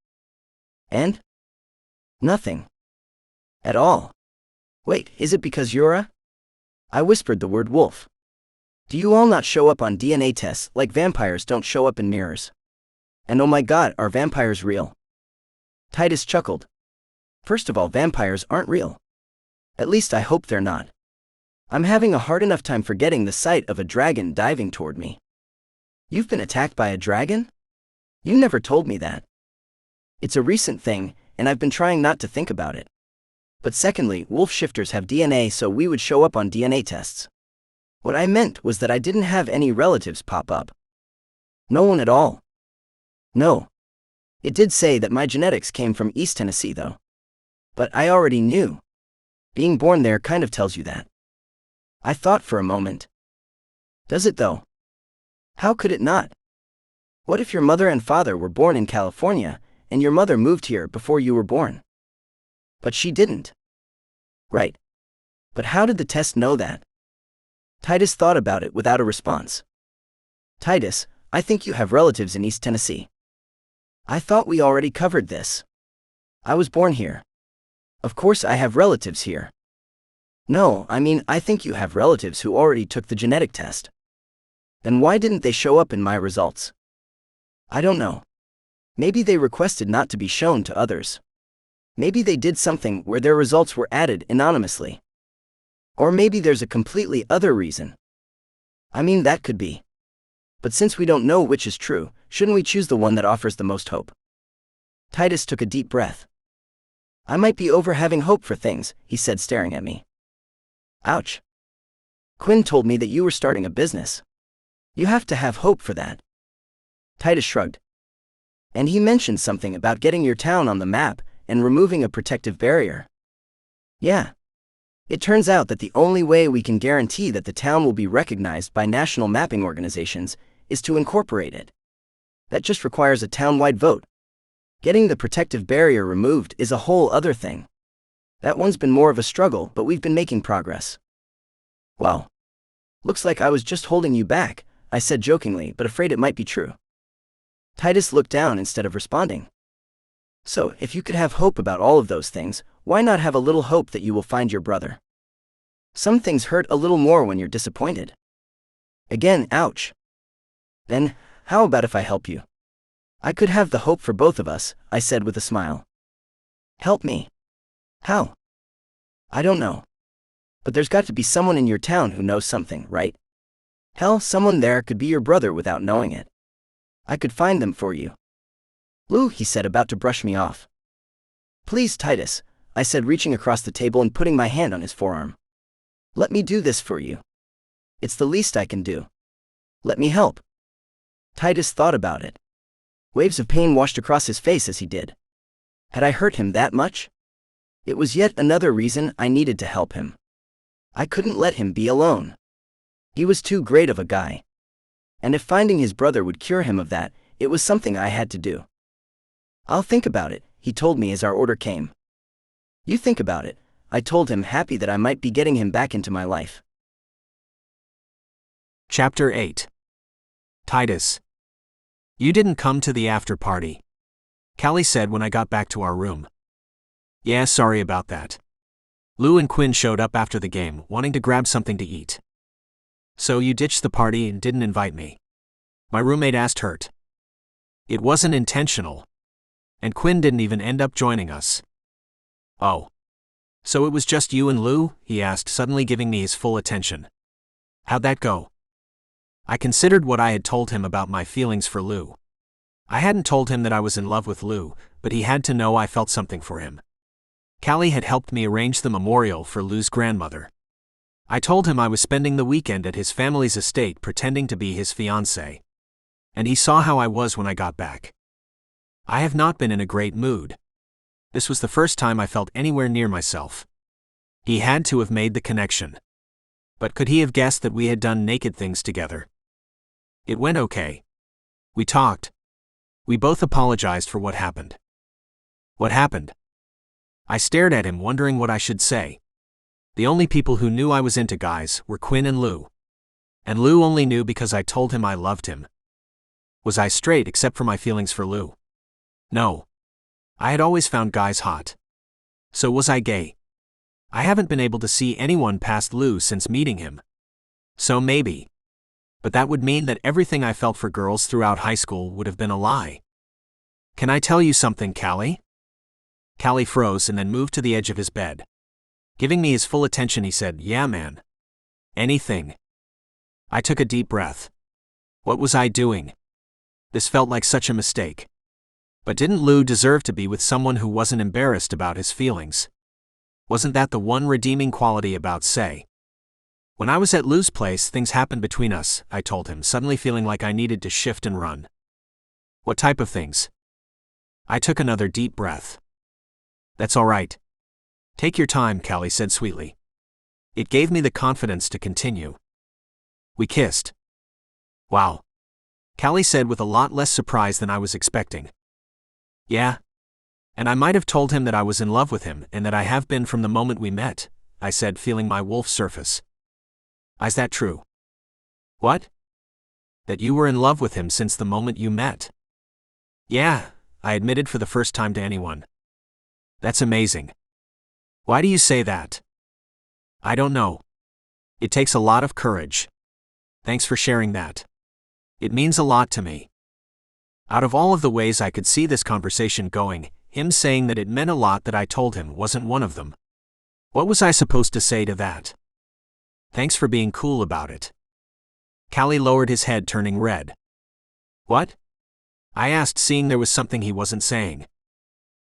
And? Nothing. At all. Wait, is it because you're a? I whispered the word wolf. Do you all not show up on DNA tests like vampires don't show up in mirrors? And oh my god, are vampires real? Titus chuckled. First of all, vampires aren't real. At least I hope they're not. I'm having a hard enough time forgetting the sight of a dragon diving toward me. You've been attacked by a dragon? You never told me that. It's a recent thing, and I've been trying not to think about it. But secondly, wolf shifters have DNA, so we would show up on DNA tests. What I meant was that I didn't have any relatives pop up. No one at all. No. It did say that my genetics came from East Tennessee though. But I already knew. Being born there kind of tells you that. I thought for a moment. Does it though? How could it not? What if your mother and father were born in California, and your mother moved here before you were born? But she didn't. Right. But how did the test know that? Titus thought about it without a response. Titus, I think you have relatives in East Tennessee. I thought we already covered this. I was born here. Of course I have relatives here. No, I mean, I think you have relatives who already took the genetic test. Then why didn't they show up in my results? I don't know. Maybe they requested not to be shown to others. Maybe they did something where their results were added anonymously. Or maybe there's a completely other reason. I mean, that could be. But since we don't know which is true, shouldn't we choose the one that offers the most hope? Titus took a deep breath. I might be over having hope for things, he said, staring at me. Ouch. Quinn told me that you were starting a business. You have to have hope for that. Titus shrugged. And he mentioned something about getting your town on the map and removing a protective barrier. Yeah. It turns out that the only way we can guarantee that the town will be recognized by national mapping organizations is to incorporate it. That just requires a town-wide vote. Getting the protective barrier removed is a whole other thing. That one's been more of a struggle, but we've been making progress. Well, looks like I was just holding you back, I said jokingly, but afraid it might be true. Titus looked down instead of responding. So, if you could have hope about all of those things, why not have a little hope that you will find your brother? Some things hurt a little more when you're disappointed. Again, ouch. Then, how about if I help you? I could have the hope for both of us, I said with a smile. Help me? How? I don't know. But there's got to be someone in your town who knows something, right? Hell, someone there could be your brother without knowing it. I could find them for you. Lou, he said, about to brush me off. Please, Titus, I said, reaching across the table and putting my hand on his forearm. Let me do this for you. It's the least I can do. Let me help. Titus thought about it. Waves of pain washed across his face as he did. Had I hurt him that much? It was yet another reason I needed to help him. I couldn't let him be alone. He was too great of a guy. And if finding his brother would cure him of that, it was something I had to do. I'll think about it, he told me as our order came. You think about it, I told him, happy that I might be getting him back into my life. Chapter 8. Titus. You didn't come to the after party, Callie said when I got back to our room. Yeah, sorry about that. Lou and Quinn showed up after the game, wanting to grab something to eat. So you ditched the party and didn't invite me? My roommate asked, hurt. It wasn't intentional. And Quinn didn't even end up joining us. Oh. So it was just you and Lou? He asked, suddenly giving me his full attention. How'd that go? I considered what I had told him about my feelings for Lou. I hadn't told him that I was in love with Lou, but he had to know I felt something for him. Callie had helped me arrange the memorial for Lou's grandmother. I told him I was spending the weekend at his family's estate pretending to be his fiancé. And he saw how I was when I got back. I have not been in a great mood. This was the first time I felt anywhere near myself. He had to have made the connection. But could he have guessed that we had done naked things together? It went okay. We talked. We both apologized for what happened. What happened? I stared at him, wondering what I should say. The only people who knew I was into guys were Quinn and Lou. And Lou only knew because I told him I loved him. Was I straight except for my feelings for Lou? No. I had always found guys hot. So was I gay? I haven't been able to see anyone past Lou since meeting him. So maybe. But that would mean that everything I felt for girls throughout high school would have been a lie. Can I tell you something, Callie? Callie froze and then moved to the edge of his bed. Giving me his full attention, he said, "Yeah, man. Anything." I took a deep breath. What was I doing? This felt like such a mistake. But didn't Lou deserve to be with someone who wasn't embarrassed about his feelings? Wasn't that the one redeeming quality about Say? When I was at Lou's place, things happened between us, I told him, suddenly feeling like I needed to shift and run. What type of things? I took another deep breath. That's all right. Take your time, Callie said sweetly. It gave me the confidence to continue. We kissed. Wow. Callie said with a lot less surprise than I was expecting. Yeah. And I might have told him that I was in love with him and that I have been from the moment we met, I said, feeling my wolf surface. Is that true? What? That you were in love with him since the moment you met? Yeah, I admitted for the first time to anyone. That's amazing. Why do you say that? I don't know. It takes a lot of courage. Thanks for sharing that. It means a lot to me. Out of all of the ways I could see this conversation going, him saying that it meant a lot that I told him wasn't one of them. What was I supposed to say to that? Thanks for being cool about it. Callie lowered his head, turning red. What? I asked, seeing there was something he wasn't saying.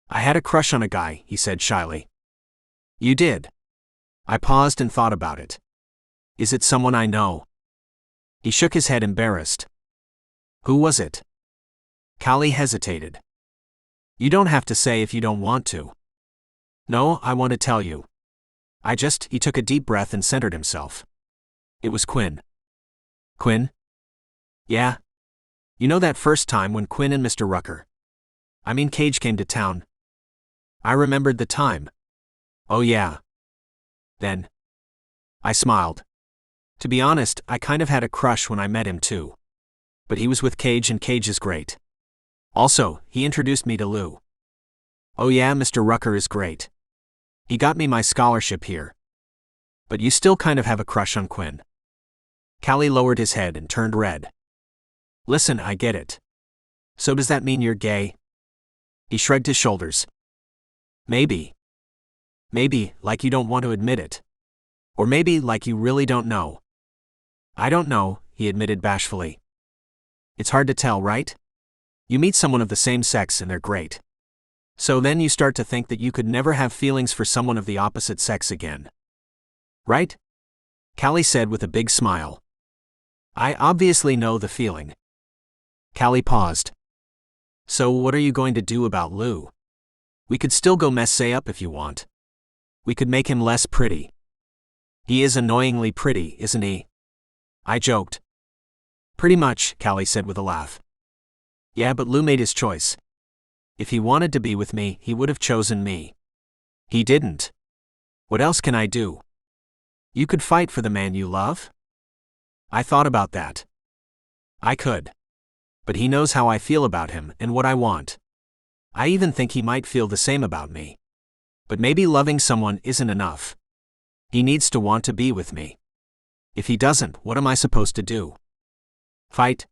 I had a crush on a guy, he said shyly. You did? I paused and thought about it. Is it someone I know? He shook his head, embarrassed. Who was it? Callie hesitated. You don't have to say if you don't want to. No, I want to tell you. He took a deep breath and centered himself. It was Quinn. Quinn? Yeah. You know that first time when Quinn and Cage came to town? I remembered the time. Oh yeah. Then. I smiled. To be honest, I kind of had a crush when I met him too. But he was with Cage and Cage is great. Also, he introduced me to Lou. Oh yeah, Mr. Rucker is great. He got me my scholarship here. But you still kind of have a crush on Quinn. Callie lowered his head and turned red. Listen, I get it. So does that mean you're gay? He shrugged his shoulders. Maybe. Maybe, like you don't want to admit it. Or maybe, like you really don't know. I don't know, he admitted bashfully. It's hard to tell, right? You meet someone of the same sex and they're great. So then you start to think that you could never have feelings for someone of the opposite sex again. Right? Callie said with a big smile. I obviously know the feeling. Callie paused. So what are you going to do about Lou? We could still go mess Say up if you want. We could make him less pretty. He is annoyingly pretty, isn't he? I joked. Pretty much, Callie said with a laugh. Yeah, but Lou made his choice. If he wanted to be with me, he would have chosen me. He didn't. What else can I do? You could fight for the man you love? I thought about that. I could. But he knows how I feel about him and what I want. I even think he might feel the same about me. But maybe loving someone isn't enough. He needs to want to be with me. If he doesn't, what am I supposed to do? Fight?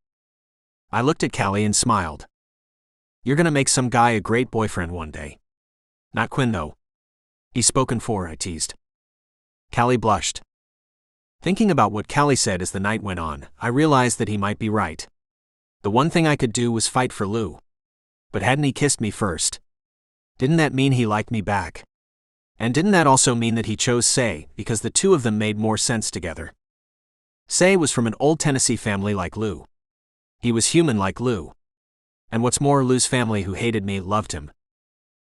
I looked at Callie and smiled. You're gonna make some guy a great boyfriend one day. Not Quinn though. He's spoken for, I teased. Callie blushed. Thinking about what Callie said as the night went on, I realized that he might be right. The one thing I could do was fight for Lou. But hadn't he kissed me first? Didn't that mean he liked me back? And didn't that also mean that he chose Say because the two of them made more sense together? Say was from an old Tennessee family like Lou. He was human like Lou. And what's more, Lou's family who hated me loved him.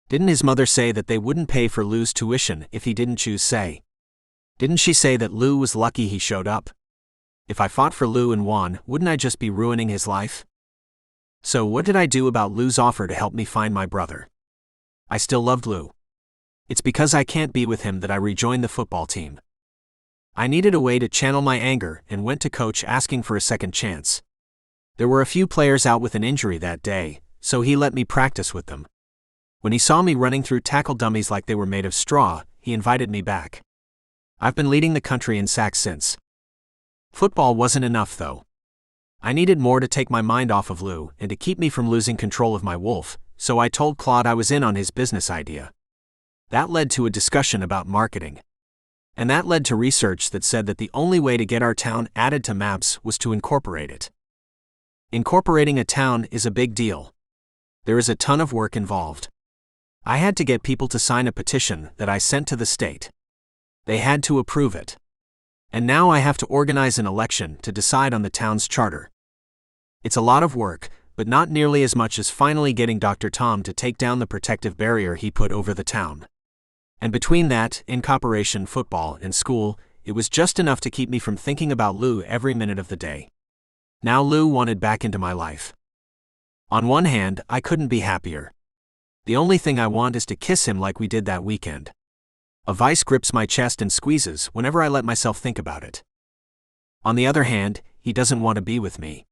Didn't his mother say that they wouldn't pay for Lou's tuition if he didn't choose Say? Didn't she say that Lou was lucky he showed up? If I fought for Lou and won, wouldn't I just be ruining his life? So what did I do about Lou's offer to help me find my brother? I still loved Lou. It's because I can't be with him that I rejoined the football team. I needed a way to channel my anger and went to coach asking for a second chance. There were a few players out with an injury that day, so he let me practice with them. When he saw me running through tackle dummies like they were made of straw, he invited me back. I've been leading the country in sacks since. Football wasn't enough though. I needed more to take my mind off of Lou and to keep me from losing control of my wolf, so I told Claude I was in on his business idea. That led to a discussion about marketing. And that led to research that said that the only way to get our town added to maps was to incorporate it. Incorporating a town is a big deal. There is a ton of work involved. I had to get people to sign a petition that I sent to the state. They had to approve it. And now I have to organize an election to decide on the town's charter. It's a lot of work, but not nearly as much as finally getting Dr. Tom to take down the protective barrier he put over the town. And between that, incorporation, football, and school, it was just enough to keep me from thinking about Lou every minute of the day. Now Lou wanted back into my life. On one hand, I couldn't be happier. The only thing I want is to kiss him like we did that weekend. A vice grips my chest and squeezes whenever I let myself think about it. On the other hand, he doesn't want to be with me.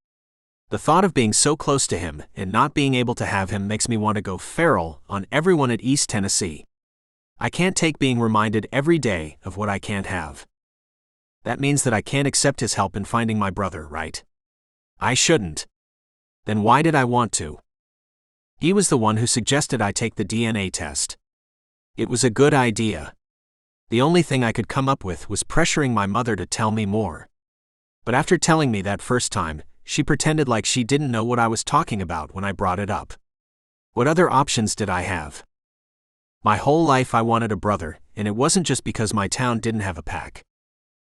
The thought of being so close to him and not being able to have him makes me want to go feral on everyone at East Tennessee. I can't take being reminded every day of what I can't have. That means that I can't accept his help in finding my brother, right? I shouldn't. Then why did I want to? He was the one who suggested I take the DNA test. It was a good idea. The only thing I could come up with was pressuring my mother to tell me more. But after telling me that first time, she pretended like she didn't know what I was talking about when I brought it up. What other options did I have? My whole life I wanted a brother, and it wasn't just because my town didn't have a pack.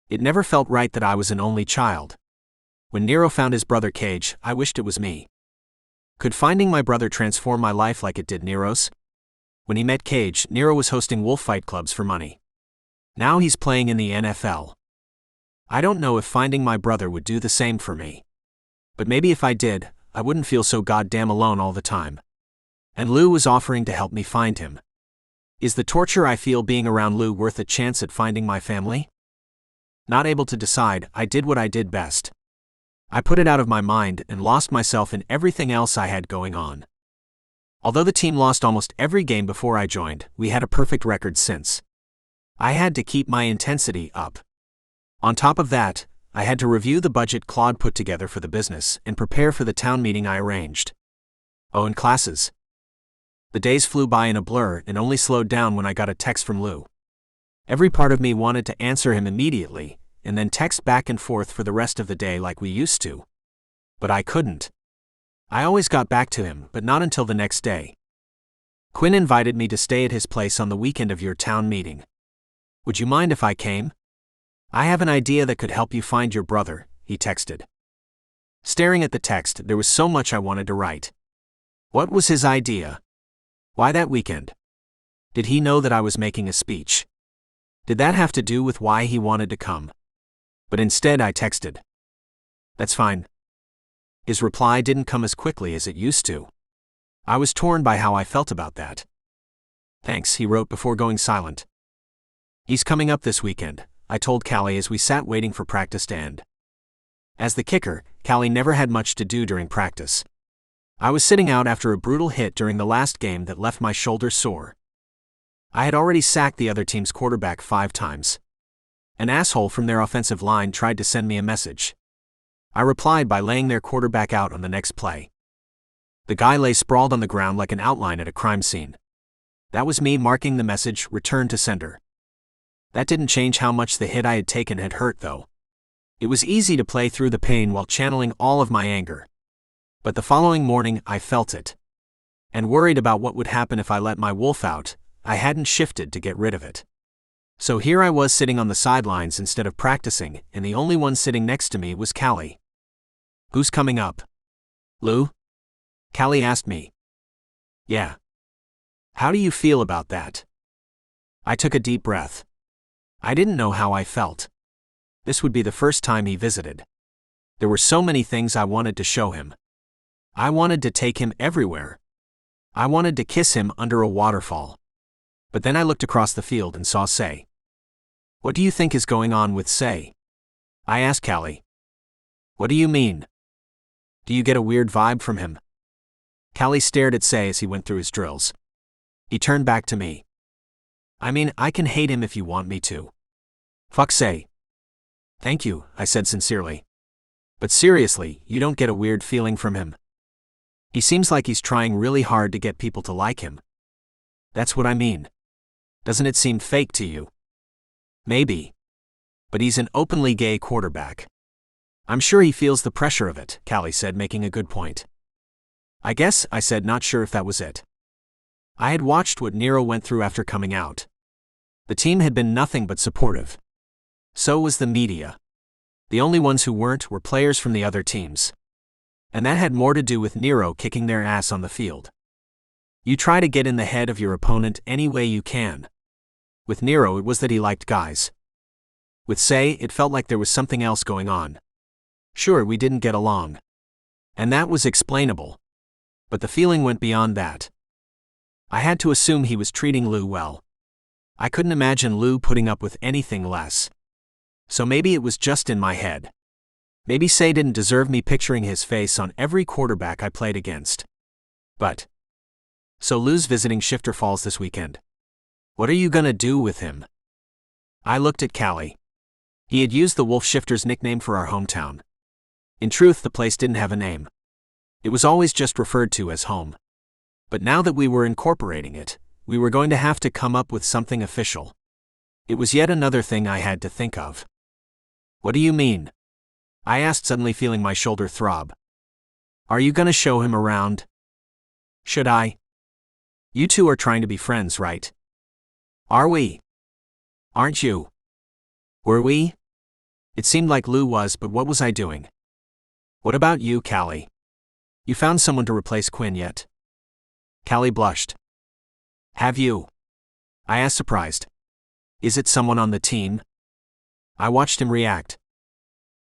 It never felt right that I was an only child. When Nero found his brother Cage, I wished it was me. Could finding my brother transform my life like it did Nero's? When he met Cage, Nero was hosting wolf fight clubs for money. Now he's playing in the NFL. I don't know if finding my brother would do the same for me. But maybe if I did, I wouldn't feel so goddamn alone all the time. And Lou was offering to help me find him. Is the torture I feel being around Lou worth a chance at finding my family? Not able to decide, I did what I did best. I put it out of my mind and lost myself in everything else I had going on. Although the team lost almost every game before I joined, we had a perfect record since. I had to keep my intensity up. On top of that, I had to review the budget Claude put together for the business and prepare for the town meeting I arranged. Oh, and classes. The days flew by in a blur and only slowed down when I got a text from Lou. Every part of me wanted to answer him immediately, and then text back and forth for the rest of the day like we used to. But I couldn't. I always got back to him, but not until the next day. Quinn invited me to stay at his place on the weekend of your town meeting. Would you mind if I came? I have an idea that could help you find your brother, he texted. Staring at the text, there was so much I wanted to write. What was his idea? Why that weekend? Did he know that I was making a speech? Did that have to do with why he wanted to come? But instead I texted. That's fine. His reply didn't come as quickly as it used to. I was torn by how I felt about that. Thanks, he wrote before going silent. He's coming up this weekend, I told Callie as we sat waiting for practice to end. As the kicker, Callie never had much to do during practice. I was sitting out after a brutal hit during the last game that left my shoulder sore. I had already sacked the other team's quarterback 5 times. An asshole from their offensive line tried to send me a message. I replied by laying their quarterback out on the next play. The guy lay sprawled on the ground like an outline at a crime scene. That was me marking the message, return to sender. That didn't change how much the hit I had taken had hurt though. It was easy to play through the pain while channeling all of my anger. But the following morning I felt it. And worried about what would happen if I let my wolf out, I hadn't shifted to get rid of it. So here I was sitting on the sidelines instead of practicing, and the only one sitting next to me was Callie. Who's coming up? Lou? Callie asked me. Yeah. How do you feel about that? I took a deep breath. I didn't know how I felt. This would be the first time he visited. There were so many things I wanted to show him. I wanted to take him everywhere. I wanted to kiss him under a waterfall. But then I looked across the field and saw Say. What do you think is going on with Say? I asked Callie. What do you mean? Do you get a weird vibe from him? Callie stared at Say as he went through his drills. He turned back to me. I mean, I can hate him if you want me to. Fuck Say. Thank you, I said sincerely. But seriously, you don't get a weird feeling from him? He seems like he's trying really hard to get people to like him. That's what I mean. Doesn't it seem fake to you? Maybe. But he's an openly gay quarterback. I'm sure he feels the pressure of it, Callie said, making a good point. I guess, I said, not sure if that was it. I had watched what Nero went through after coming out. The team had been nothing but supportive. So was the media. The only ones who weren't were players from the other teams. And that had more to do with Nero kicking their ass on the field. You try to get in the head of your opponent any way you can. With Nero, it was that he liked guys. With Say, it felt like there was something else going on. Sure, we didn't get along. And that was explainable. But the feeling went beyond that. I had to assume he was treating Lou well. I couldn't imagine Lou putting up with anything less. So maybe it was just in my head. Maybe Say didn't deserve me picturing his face on every quarterback I played against. But. So Lou's visiting Shifter Falls this weekend. What are you gonna do with him? I looked at Callie. He had used the Wolf Shifter's nickname for our hometown. In truth, the place didn't have a name. It was always just referred to as home. But now that we were incorporating it, we were going to have to come up with something official. It was yet another thing I had to think of. What do you mean? I asked, suddenly feeling my shoulder throb. Are you gonna show him around? Should I? You two are trying to be friends, right? Are we? Aren't you? Were we? It seemed like Lou was, but what was I doing? What about you, Callie? You found someone to replace Quinn yet? Callie blushed. Have you? I asked, surprised. Is it someone on the team? I watched him react.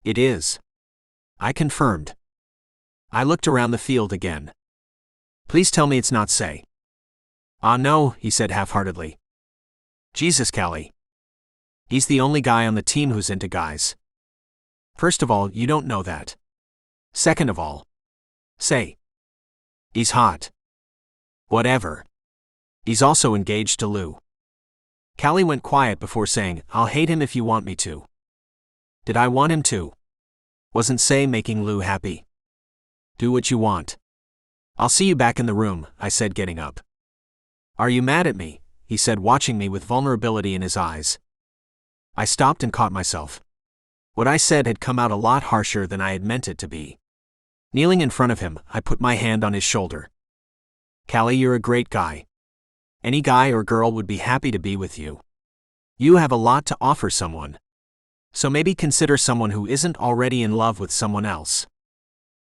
It is. I confirmed. I looked around the field again. Please tell me it's not Say. No, he said half-heartedly. Jesus, Callie. He's the only guy on the team who's into guys. First of all, you don't know that. Second of all, Say. He's hot. Whatever. He's also engaged to Lou. Callie went quiet before saying, I'll hate him if you want me to. Did I want him to? Wasn't Say making Lou happy? Do what you want. I'll see you back in the room, I said, getting up. Are you mad at me? He said, watching me with vulnerability in his eyes. I stopped and caught myself. What I said had come out a lot harsher than I had meant it to be. Kneeling in front of him, I put my hand on his shoulder. Callie, you're a great guy. Any guy or girl would be happy to be with you. You have a lot to offer someone. So maybe consider someone who isn't already in love with someone else.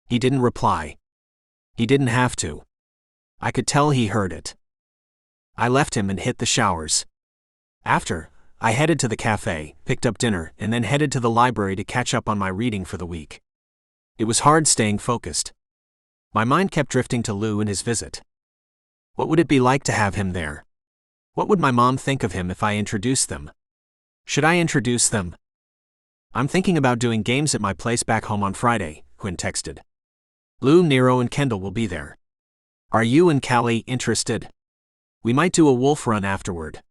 He didn't reply. He didn't have to. I could tell he heard it. I left him and hit the showers. After, I headed to the cafe, picked up dinner, and then headed to the library to catch up on my reading for the week. It was hard staying focused. My mind kept drifting to Lou and his visit. What would it be like to have him there? What would my mom think of him if I introduced them? Should I introduce them? I'm thinking about doing games at my place back home on Friday, Quinn texted. Lou, Nero, and Kendall will be there. Are you and Callie interested? We might do a wolf run afterward.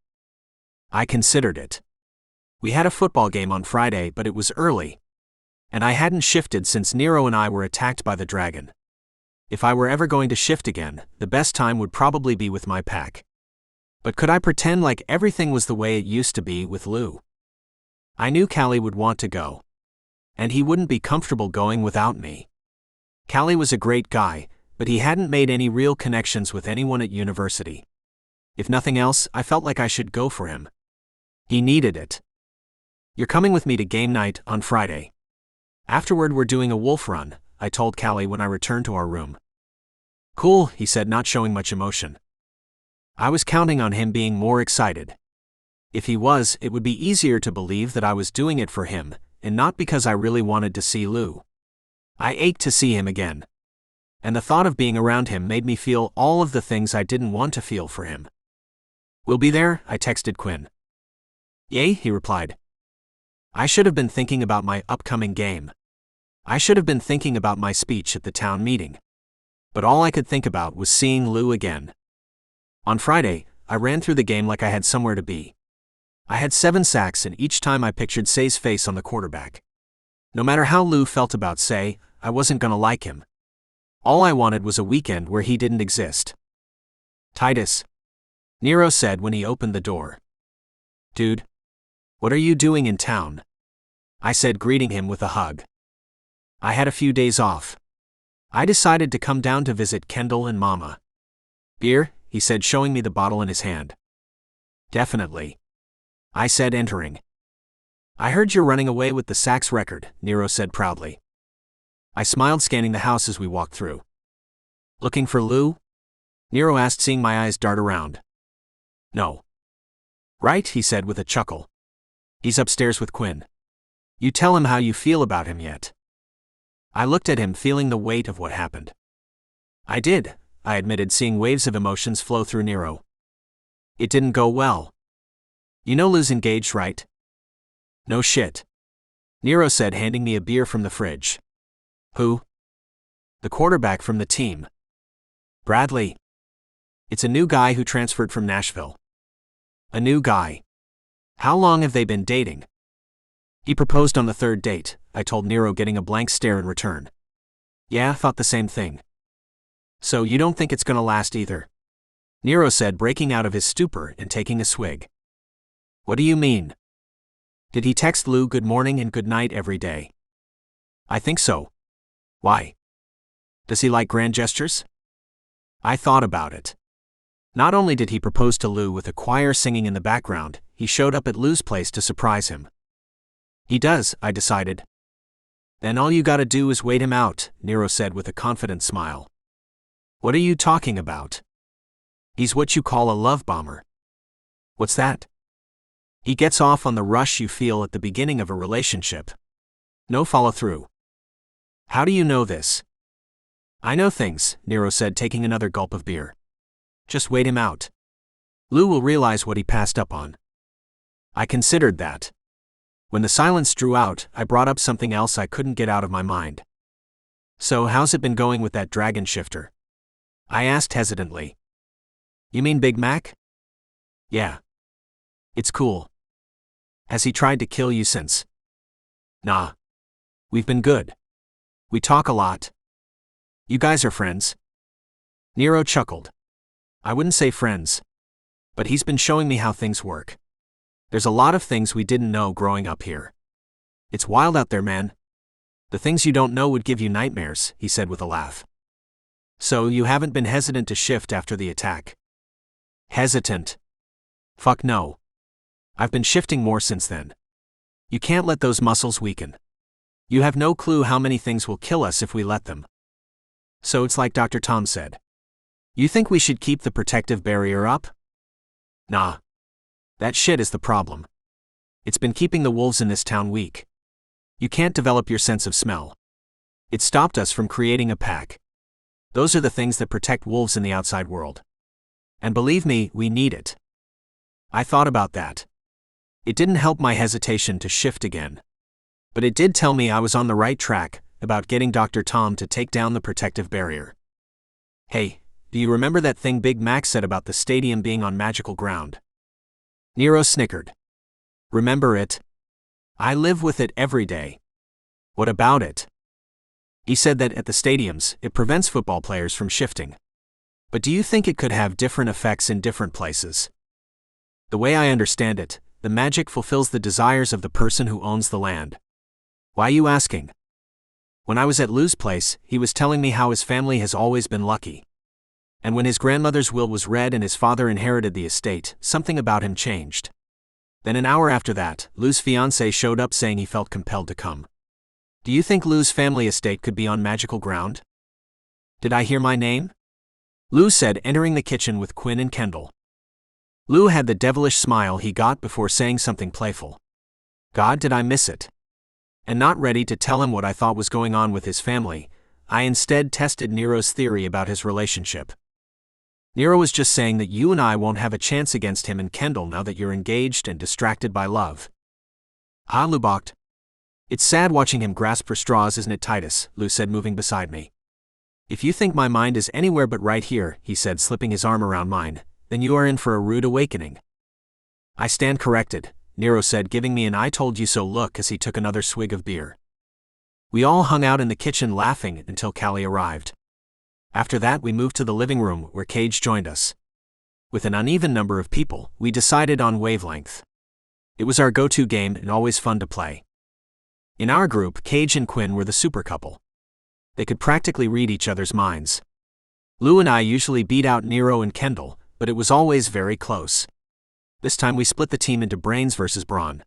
I considered it. We had a football game on Friday, but it was early. And I hadn't shifted since Nero and I were attacked by the dragon. If I were ever going to shift again, the best time would probably be with my pack. But could I pretend like everything was the way it used to be with Lou? I knew Callie would want to go. And he wouldn't be comfortable going without me. Callie was a great guy, but he hadn't made any real connections with anyone at university. If nothing else, I felt like I should go for him. He needed it. You're coming with me to game night on Friday. Afterward, we're doing a wolf run, I told Callie when I returned to our room. Cool, he said, not showing much emotion. I was counting on him being more excited. If he was, it would be easier to believe that I was doing it for him, and not because I really wanted to see Lou. I ached to see him again. And the thought of being around him made me feel all of the things I didn't want to feel for him. We'll be there, I texted Quinn. Yay, he replied. I should have been thinking about my upcoming game. I should have been thinking about my speech at the town meeting. But all I could think about was seeing Lou again. On Friday, I ran through the game like I had somewhere to be. I had 7 sacks, and each time I pictured Say's face on the quarterback. No matter how Lou felt about Say, I wasn't gonna like him. All I wanted was a weekend where he didn't exist. Titus, Nero said when he opened the door. Dude, what are you doing in town? I said, greeting him with a hug. I had a few days off. I decided to come down to visit Kendall and Mama. Beer? He said, showing me the bottle in his hand. Definitely, I said, entering. I heard you're running away with the sacks record, Nero said proudly. I smiled, scanning the house as we walked through. Looking for Lou? Nero asked, seeing my eyes dart around. No. Right, he said with a chuckle. He's upstairs with Quinn. You tell him how you feel about him yet? I looked at him, feeling the weight of what happened. I did, I admitted, seeing waves of emotions flow through Nero. It didn't go well. You know Lou's engaged, right? No shit, Nero said, handing me a beer from the fridge. Who? The quarterback from the team. Bradley. It's a new guy who transferred from Nashville. A new guy. How long have they been dating? He proposed on the 3rd date, I told Nero, getting a blank stare in return. Yeah, thought the same thing. So you don't think it's gonna last either? Nero said, breaking out of his stupor and taking a swig. What do you mean? Did he text Lou good morning and good night every day? I think so. Why? Does he like grand gestures? I thought about it. Not only did he propose to Lou with a choir singing in the background, he showed up at Lou's place to surprise him. He does, I decided. Then all you gotta do is wait him out, Nero said with a confident smile. What are you talking about? He's what you call a love bomber. What's that? He gets off on the rush you feel at the beginning of a relationship. No follow-through. How do you know this? I know things, Nero said, taking another gulp of beer. Just wait him out. Lou will realize what he passed up on. I considered that. When the silence drew out, I brought up something else I couldn't get out of my mind. So how's it been going with that dragon shifter? I asked hesitantly. You mean Big Mac? Yeah. It's cool. Has he tried to kill you since? Nah. We've been good. We talk a lot. You guys are friends? Nero chuckled. I wouldn't say friends. But he's been showing me how things work. There's a lot of things we didn't know growing up here. It's wild out there, man. The things you don't know would give you nightmares, he said with a laugh. So you haven't been hesitant to shift after the attack? Hesitant? Fuck no. I've been shifting more since then. You can't let those muscles weaken. You have no clue how many things will kill us if we let them. So it's like Dr. Tom said. You think we should keep the protective barrier up? Nah. That shit is the problem. It's been keeping the wolves in this town weak. You can't develop your sense of smell. It stopped us from creating a pack. Those are the things that protect wolves in the outside world. And believe me, we need it. I thought about that. It didn't help my hesitation to shift again. But it did tell me I was on the right track, about getting Dr. Tom to take down the protective barrier. Hey, do you remember that thing Big Mac said about the stadium being on magical ground? Nero snickered. Remember it? I live with it every day. What about it? He said that at the stadiums, it prevents football players from shifting. But do you think it could have different effects in different places? The way I understand it, the magic fulfills the desires of the person who owns the land. Why you asking? When I was at Lou's place, he was telling me how his family has always been lucky. And when his grandmother's will was read and his father inherited the estate, something about him changed. Then an hour after that, Lou's fiancé showed up saying he felt compelled to come. Do you think Lou's family estate could be on magical ground? Did I hear my name? Lou said, entering the kitchen with Quinn and Kendall. Lou had the devilish smile he got before saying something playful. God, did I miss it? And not ready to tell him what I thought was going on with his family, I instead tested Nero's theory about his relationship. Nero was just saying that you and I won't have a chance against him and Kendall now that you're engaged and distracted by love. Lou balked. It's sad watching him grasp for straws, isn't it, Titus? Lou said, moving beside me. If you think my mind is anywhere but right here, he said, slipping his arm around mine, then you are in for a rude awakening. I stand corrected, Nero said, giving me an I told you so look as he took another swig of beer. We all hung out in the kitchen laughing until Callie arrived. After that we moved to the living room where Cage joined us. With an uneven number of people, we decided on wavelength. It was our go-to game and always fun to play. In our group, Cage and Quinn were the super couple. They could practically read each other's minds. Lou and I usually beat out Nero and Kendall, but it was always very close. This time we split the team into brains versus brawn.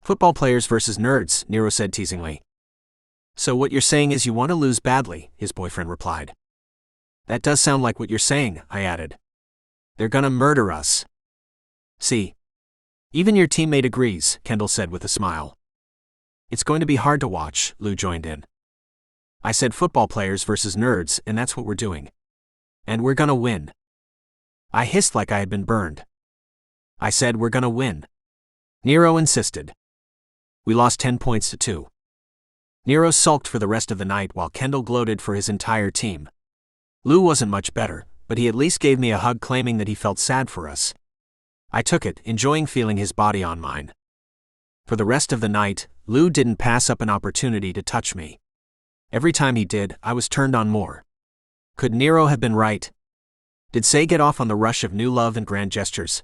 Football players versus nerds, Nero said teasingly. So what you're saying is you want to lose badly, his boyfriend replied. That does sound like what you're saying, I added. They're gonna murder us. See? Even your teammate agrees, Kendall said with a smile. It's going to be hard to watch, Lou joined in. I said football players versus nerds, and that's what we're doing. And we're gonna win. I hissed like I had been burned. I said we're gonna win. Nero insisted. We lost 10 points to 2. Nero sulked for the rest of the night while Kendall gloated for his entire team. Lou wasn't much better, but he at least gave me a hug claiming that he felt sad for us. I took it, enjoying feeling his body on mine. For the rest of the night, Lou didn't pass up an opportunity to touch me. Every time he did, I was turned on more. Could Nero have been right? Did Say get off on the rush of new love and grand gestures?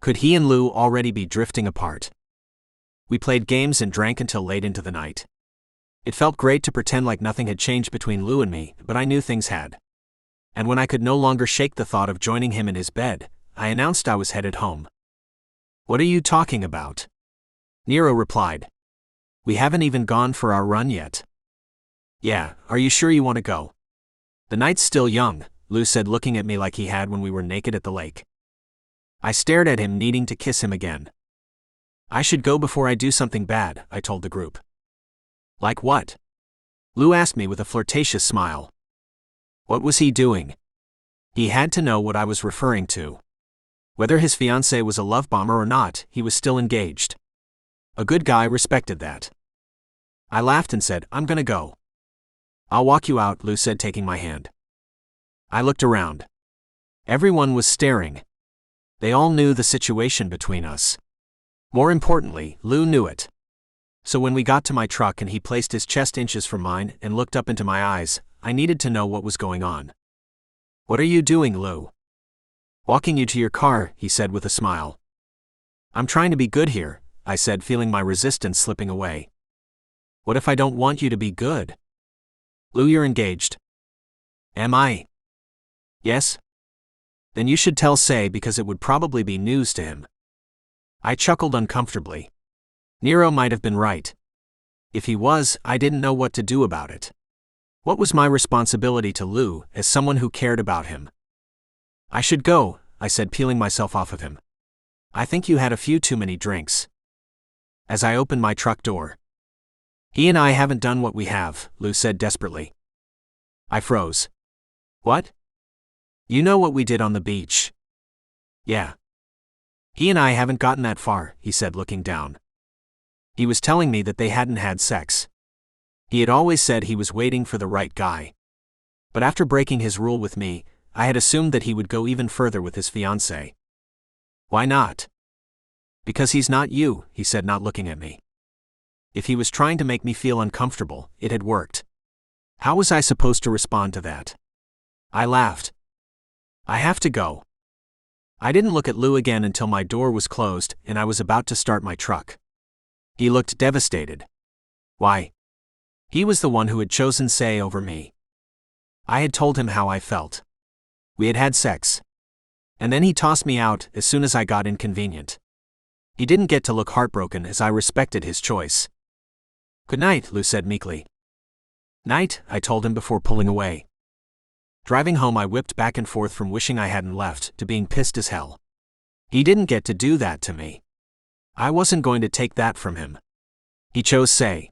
Could he and Lou already be drifting apart? We played games and drank until late into the night. It felt great to pretend like nothing had changed between Lou and me, but I knew things had. And when I could no longer shake the thought of joining him in his bed, I announced I was headed home. What are you talking about? Nero replied. We haven't even gone for our run yet. Yeah, are you sure you want to go? The night's still young, Lou said, looking at me like he had when we were naked at the lake. I stared at him, needing to kiss him again. I should go before I do something bad, I told the group. Like what? Lou asked me with a flirtatious smile. What was he doing? He had to know what I was referring to. Whether his fiancé was a love bomber or not, he was still engaged. A good guy respected that. I laughed and said, I'm gonna go. I'll walk you out, Lou said, taking my hand. I looked around. Everyone was staring. They all knew the situation between us. More importantly, Lou knew it. So when we got to my truck and he placed his chest inches from mine and looked up into my eyes, I needed to know what was going on. What are you doing, Lou? Walking you to your car, he said with a smile. I'm trying to be good here, I said, feeling my resistance slipping away. What if I don't want you to be good? Lou, you're engaged. Am I? Yes? Then you should tell Say, because it would probably be news to him. I chuckled uncomfortably. Nero might have been right. If he was, I didn't know what to do about it. What was my responsibility to Lou as someone who cared about him? I should go, I said, peeling myself off of him. I think you had a few too many drinks. As I opened my truck door. He and I haven't done what we have, Lou said desperately. I froze. What? You know what we did on the beach? Yeah. He and I haven't gotten that far, he said, looking down. He was telling me that they hadn't had sex. He had always said he was waiting for the right guy. But after breaking his rule with me, I had assumed that he would go even further with his fiancée. Why not? Because he's not you, he said, not looking at me. If he was trying to make me feel uncomfortable, it had worked. How was I supposed to respond to that? I laughed. I have to go. I didn't look at Lou again until my door was closed and I was about to start my truck. He looked devastated. Why? He was the one who had chosen Say over me. I had told him how I felt. We had had sex. And then he tossed me out as soon as I got inconvenient. He didn't get to look heartbroken as I respected his choice. Good night, Lou said meekly. Night, I told him before pulling away. Driving home, I whipped back and forth from wishing I hadn't left to being pissed as hell. He didn't get to do that to me. I wasn't going to take that from him. He chose Say.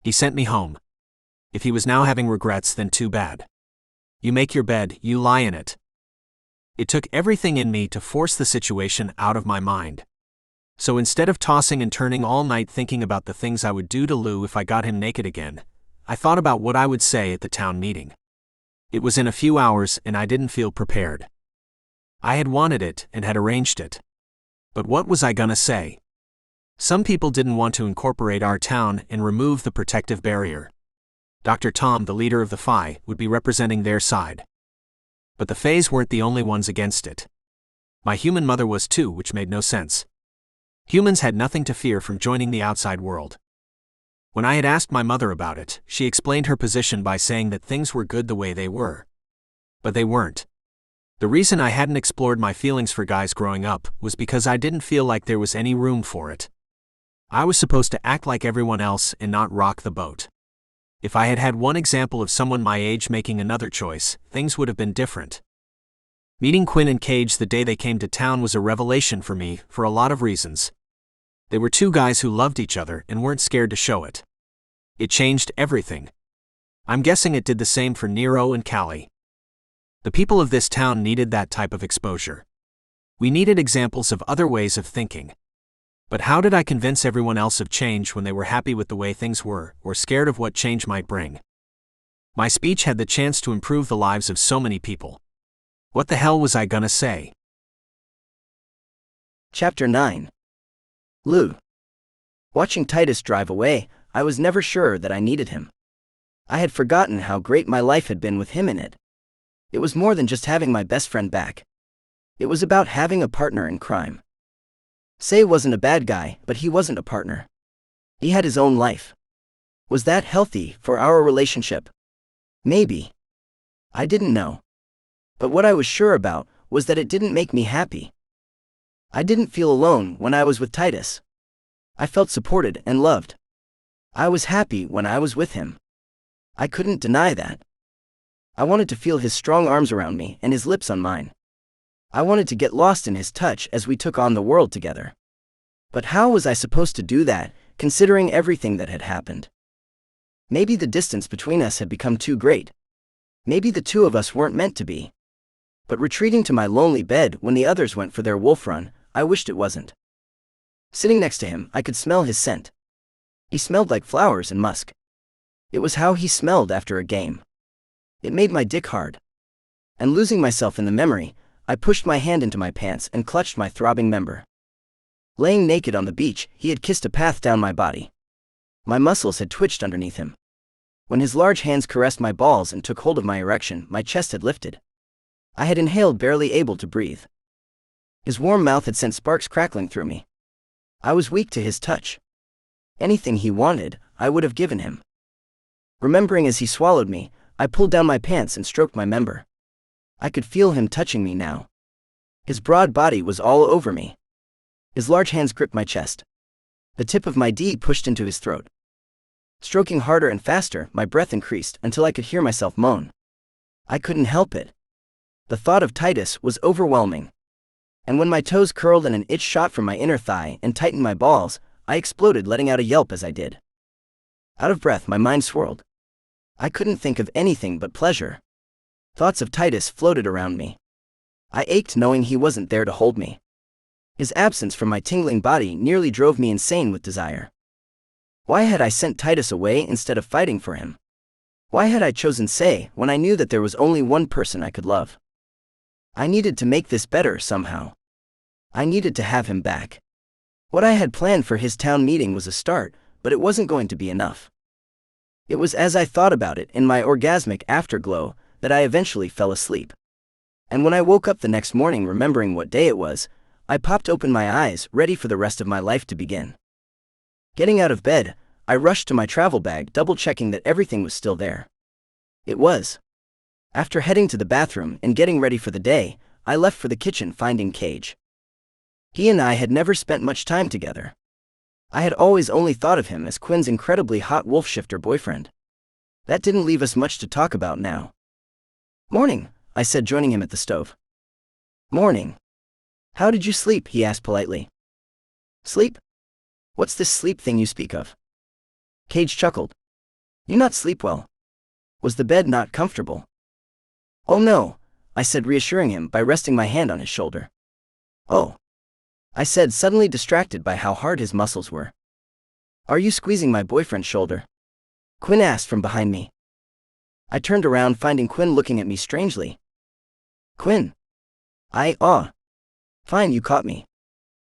He sent me home. If he was now having regrets, then too bad. You make your bed, you lie in it. It took everything in me to force the situation out of my mind. So instead of tossing and turning all night thinking about the things I would do to Lou if I got him naked again, I thought about what I would say at the town meeting. It was in a few hours and I didn't feel prepared. I had wanted it and had arranged it. But what was I gonna say? Some people didn't want to incorporate our town and remove the protective barrier. Dr. Tom, the leader of the Phi, would be representing their side. But the Fays weren't the only ones against it. My human mother was too, which made no sense. Humans had nothing to fear from joining the outside world. When I had asked my mother about it, she explained her position by saying that things were good the way they were. But they weren't. The reason I hadn't explored my feelings for guys growing up was because I didn't feel like there was any room for it. I was supposed to act like everyone else and not rock the boat. If I had had one example of someone my age making another choice, things would have been different. Meeting Quinn and Cage the day they came to town was a revelation for me, for a lot of reasons. They were two guys who loved each other and weren't scared to show it. It changed everything. I'm guessing it did the same for Nero and Callie. The people of this town needed that type of exposure. We needed examples of other ways of thinking. But how did I convince everyone else of change when they were happy with the way things were, or scared of what change might bring? My speech had the chance to improve the lives of so many people. What the hell was I gonna say? Chapter 9. Lou. Watching Titus drive away, I was never sure that I needed him. I had forgotten how great my life had been with him in it. It was more than just having my best friend back. It was about having a partner in crime. Say wasn't a bad guy, but he wasn't a partner. He had his own life. Was that healthy for our relationship? Maybe. I didn't know. But what I was sure about was that it didn't make me happy. I didn't feel alone when I was with Titus. I felt supported and loved. I was happy when I was with him. I couldn't deny that. I wanted to feel his strong arms around me and his lips on mine. I wanted to get lost in his touch as we took on the world together. But how was I supposed to do that, considering everything that had happened? Maybe the distance between us had become too great. Maybe the two of us weren't meant to be. But retreating to my lonely bed when the others went for their wolf run, I wished it wasn't. Sitting next to him, I could smell his scent. He smelled like flowers and musk. It was how he smelled after a game. It made my dick hard. And losing myself in the memory, I pushed my hand into my pants and clutched my throbbing member. Laying naked on the beach, he had kissed a path down my body. My muscles had twitched underneath him. When his large hands caressed my balls and took hold of my erection, my chest had lifted. I had inhaled, barely able to breathe. His warm mouth had sent sparks crackling through me. I was weak to his touch. Anything he wanted, I would have given him. Remembering as he swallowed me, I pulled down my pants and stroked my member. I could feel him touching me now. His broad body was all over me. His large hands gripped my chest. The tip of my D pushed into his throat. Stroking harder and faster, my breath increased until I could hear myself moan. I couldn't help it. The thought of Titus was overwhelming. And when my toes curled and an itch shot from my inner thigh and tightened my balls, I exploded, letting out a yelp as I did. Out of breath, my mind swirled. I couldn't think of anything but pleasure. Thoughts of Titus floated around me. I ached knowing he wasn't there to hold me. His absence from my tingling body nearly drove me insane with desire. Why had I sent Titus away instead of fighting for him? Why had I chosen Say when I knew that there was only one person I could love? I needed to make this better somehow. I needed to have him back. What I had planned for his town meeting was a start, but it wasn't going to be enough. It was as I thought about it in my orgasmic afterglow that I eventually fell asleep. And when I woke up the next morning remembering what day it was, I popped open my eyes, ready for the rest of my life to begin. Getting out of bed, I rushed to my travel bag, double-checking that everything was still there. It was. After heading to the bathroom and getting ready for the day, I left for the kitchen, finding Cage. He and I had never spent much time together. I had always only thought of him as Quinn's incredibly hot wolf shifter boyfriend. That didn't leave us much to talk about now. "Morning," I said, joining him at the stove. "Morning. How did you sleep?" he asked politely. "Sleep? What's this sleep thing you speak of?" Cage chuckled. "You not sleep well? Was the bed not comfortable?" "Oh no," I said, reassuring him by resting my hand on his shoulder. "Oh. I said, suddenly distracted by how hard his muscles were. Are you squeezing my boyfriend's shoulder? Quinn asked from behind me. I turned around, finding Quinn looking at me strangely. Quinn. Fine, you caught me.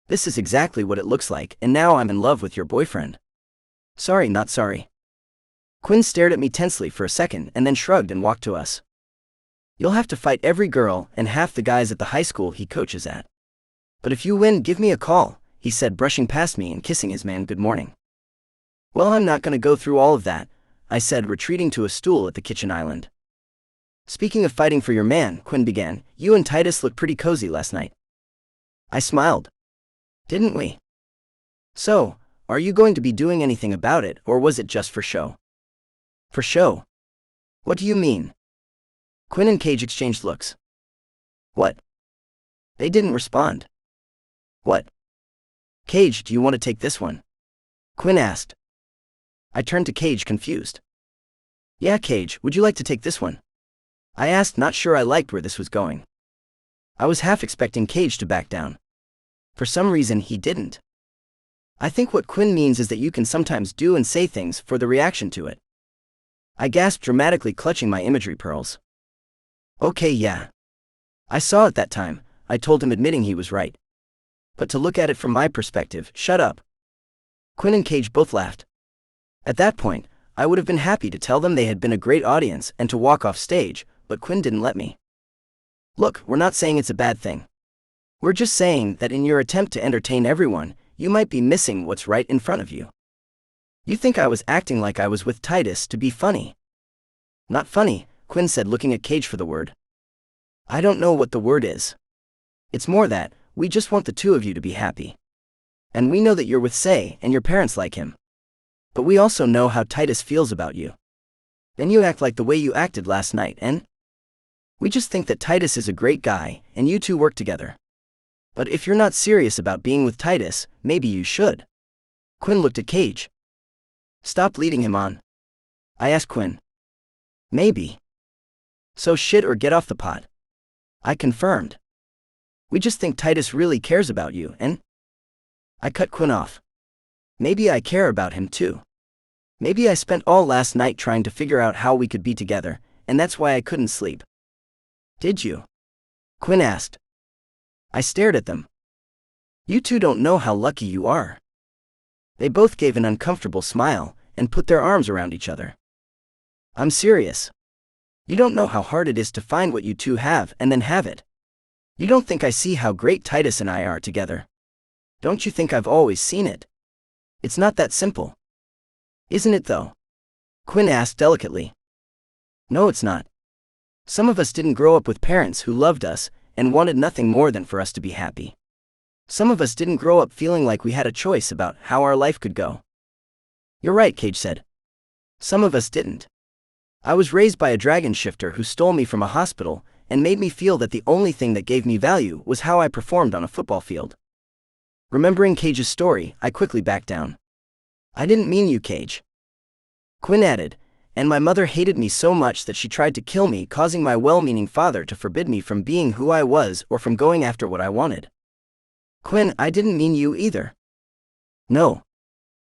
This is exactly what it looks like, and now I'm in love with your boyfriend. Sorry, not sorry. Quinn stared at me tensely for a second and then shrugged and walked to us. You'll have to fight every girl and half the guys at the high school he coaches at. But if you win, give me a call, he said, brushing past me and kissing his man good morning. Well, I'm not going to go through all of that, I said, retreating to a stool at the kitchen island. Speaking of fighting for your man, Quinn began, you and Titus looked pretty cozy last night. I smiled. Didn't we? So, are you going to be doing anything about it, or was it just for show? For show? What do you mean? Quinn and Cage exchanged looks. What? They didn't respond. What? Cage, do you want to take this one? Quinn asked. I turned to Cage, confused. Yeah, Cage, would you like to take this one? I asked, not sure I liked where this was going. I was half expecting Cage to back down. For some reason, he didn't. I think what Quinn means is that you can sometimes do and say things for the reaction to it. I gasped, dramatically clutching my imagery pearls. Okay, yeah. I saw it that time, I told him, admitting he was right. But to look at it from my perspective, shut up. Quinn and Cage both laughed. At that point, I would have been happy to tell them they had been a great audience and to walk off stage, but Quinn didn't let me. Look, we're not saying it's a bad thing. We're just saying that in your attempt to entertain everyone, you might be missing what's right in front of you. You think I was acting like I was with Titus to be funny. Not funny, Quinn said, looking at Cage for the word. I don't know what the word is. It's more that, we just want the two of you to be happy. And we know that you're with Say and your parents like him. But we also know how Titus feels about you. Then you act like the way you acted last night, and we just think that Titus is a great guy, and you two work together. But if you're not serious about being with Titus, maybe you should. Quinn looked at Cage. Stop leading him on. I asked Quinn. Maybe. So shit or get off the pot. I confirmed. We just think Titus really cares about you, and I cut Quinn off. Maybe I care about him too. Maybe I spent all last night trying to figure out how we could be together, and that's why I couldn't sleep. Did you? Quinn asked. I stared at them. You two don't know how lucky you are. They both gave an uncomfortable smile and put their arms around each other. I'm serious. You don't know how hard it is to find what you two have and then have it. You don't think I see how great Titus and I are together. Don't you think I've always seen it? It's not that simple. Isn't it though? Quinn asked delicately. No, it's not. Some of us didn't grow up with parents who loved us and wanted nothing more than for us to be happy. Some of us didn't grow up feeling like we had a choice about how our life could go. You're right, Cage said. Some of us didn't. I was raised by a dragon shifter who stole me from a hospital and made me feel that the only thing that gave me value was how I performed on a football field. Remembering Cage's story, I quickly backed down. I didn't mean you, Cage. Quinn added, and my mother hated me so much that she tried to kill me, causing my well-meaning father to forbid me from being who I was or from going after what I wanted. Quinn, I didn't mean you either. No.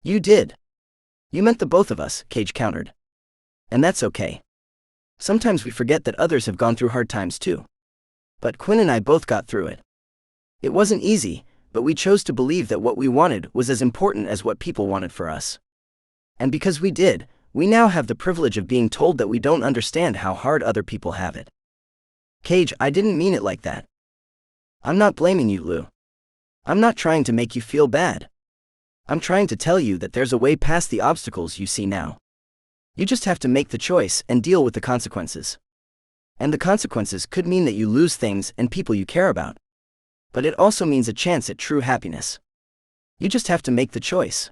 You did. You meant the both of us, Cage countered. And that's okay. Sometimes we forget that others have gone through hard times too. But Quinn and I both got through it. It wasn't easy, but we chose to believe that what we wanted was as important as what people wanted for us. And because we did, we now have the privilege of being told that we don't understand how hard other people have it. Cage, I didn't mean it like that. I'm not blaming you, Lou. I'm not trying to make you feel bad. I'm trying to tell you that there's a way past the obstacles you see now. You just have to make the choice and deal with the consequences. And the consequences could mean that you lose things and people you care about. But it also means a chance at true happiness. You just have to make the choice.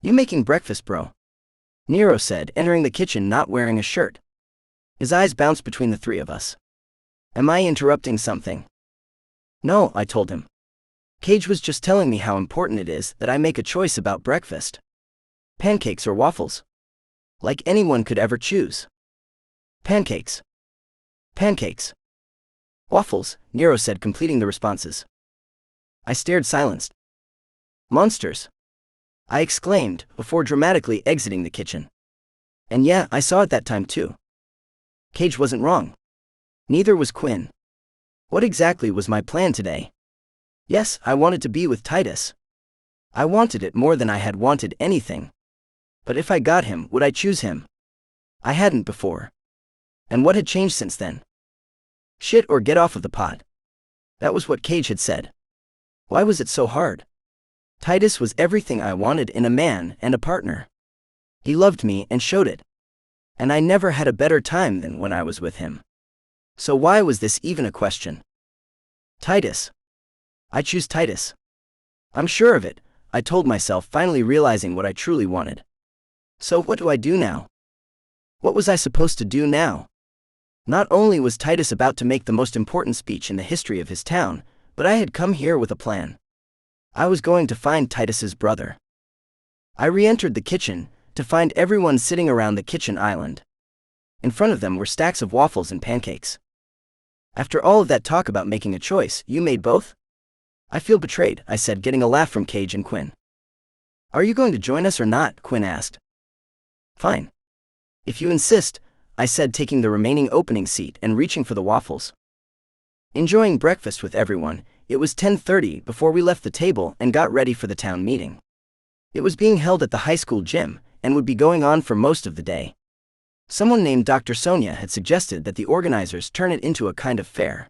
You making breakfast, bro? Nero said, entering the kitchen not wearing a shirt. His eyes bounced between the three of us. Am I interrupting something? No, I told him. Cage was just telling me how important it is that I make a choice about breakfast. Pancakes or waffles? Like anyone could ever choose. Pancakes. Pancakes. Waffles, Nero said, completing the responses. I stared silenced. Monsters! I exclaimed, before dramatically exiting the kitchen. And yeah, I saw it that time too. Cage wasn't wrong. Neither was Quinn. What exactly was my plan today? Yes, I wanted to be with Titus. I wanted it more than I had wanted anything. But if I got him, would I choose him? I hadn't before. And what had changed since then? Shit or get off of the pot. That was what Cage had said. Why was it so hard? Titus was everything I wanted in a man and a partner. He loved me and showed it. And I never had a better time than when I was with him. So why was this even a question? Titus. I choose Titus. I'm sure of it, I told myself, finally realizing what I truly wanted. So what do I do now? What was I supposed to do now? Not only was Titus about to make the most important speech in the history of his town, but I had come here with a plan. I was going to find Titus's brother. I re-entered the kitchen, to find everyone sitting around the kitchen island. In front of them were stacks of waffles and pancakes. After all of that talk about making a choice, you made both? I feel betrayed, I said, getting a laugh from Cage and Quinn. Are you going to join us or not? Quinn asked. Fine. If you insist, I said, taking the remaining opening seat and reaching for the waffles. Enjoying breakfast with everyone, it was 10:30 before we left the table and got ready for the town meeting. It was being held at the high school gym, and would be going on for most of the day. Someone named Dr. Sonia had suggested that the organizers turn it into a kind of fair.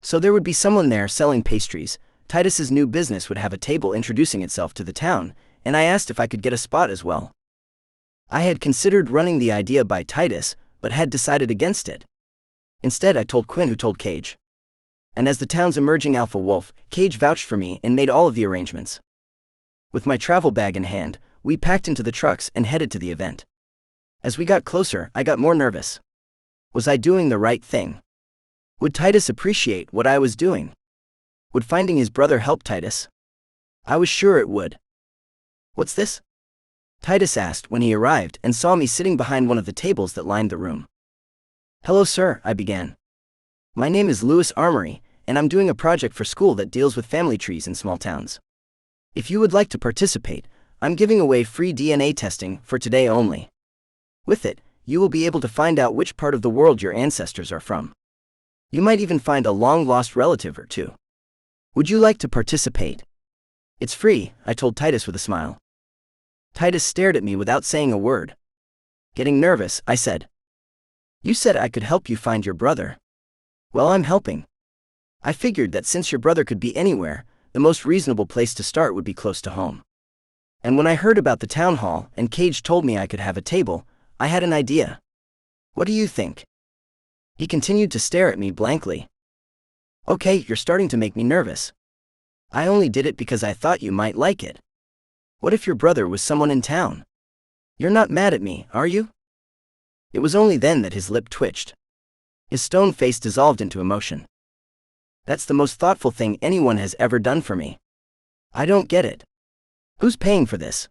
So there would be someone there selling pastries, Titus's new business would have a table introducing itself to the town, and I asked if I could get a spot as well. I had considered running the idea by Titus, but had decided against it. Instead, I told Quinn, who told Cage. And as the town's emerging alpha wolf, Cage vouched for me and made all of the arrangements. With my travel bag in hand, we packed into the trucks and headed to the event. As we got closer, I got more nervous. Was I doing the right thing? Would Titus appreciate what I was doing? Would finding his brother help Titus? I was sure it would. What's this? Titus asked when he arrived and saw me sitting behind one of the tables that lined the room. Hello, sir, I began. My name is Lewis Armory, and I'm doing a project for school that deals with family trees in small towns. If you would like to participate, I'm giving away free DNA testing for today only. With it, you will be able to find out which part of the world your ancestors are from. You might even find a long-lost relative or two. Would you like to participate? It's free, I told Titus with a smile. Titus stared at me without saying a word. Getting nervous, I said. You said I could help you find your brother. Well, I'm helping. I figured that since your brother could be anywhere, the most reasonable place to start would be close to home. And when I heard about the town hall and Cage told me I could have a table, I had an idea. What do you think? He continued to stare at me blankly. Okay, you're starting to make me nervous. I only did it because I thought you might like it. What if your brother was someone in town? You're not mad at me, are you? It was only then that his lip twitched. His stone face dissolved into emotion. That's the most thoughtful thing anyone has ever done for me. I don't get it. Who's paying for this?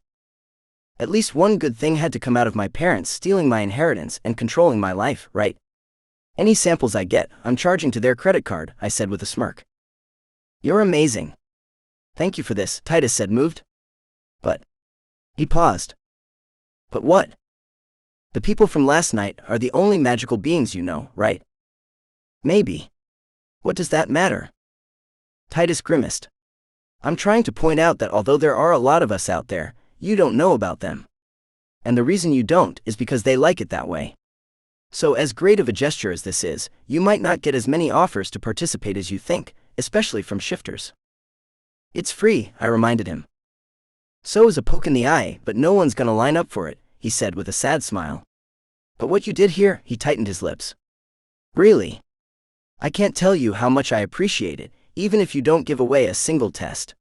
At least one good thing had to come out of my parents stealing my inheritance and controlling my life, right? Any samples I get, I'm charging to their credit card, I said with a smirk. You're amazing. Thank you for this, Titus said, moved. But... He paused. But what? The people from last night are the only magical beings you know, right? Maybe. What does that matter? Titus grimaced. I'm trying to point out that although there are a lot of us out there, you don't know about them. And the reason you don't is because they like it that way. So as great of a gesture as this is, you might not get as many offers to participate as you think, especially from shifters. It's free, I reminded him. So is a poke in the eye, but no one's gonna line up for it, he said with a sad smile. But what you did here, he tightened his lips. Really? I can't tell you how much I appreciate it, even if you don't give away a single test.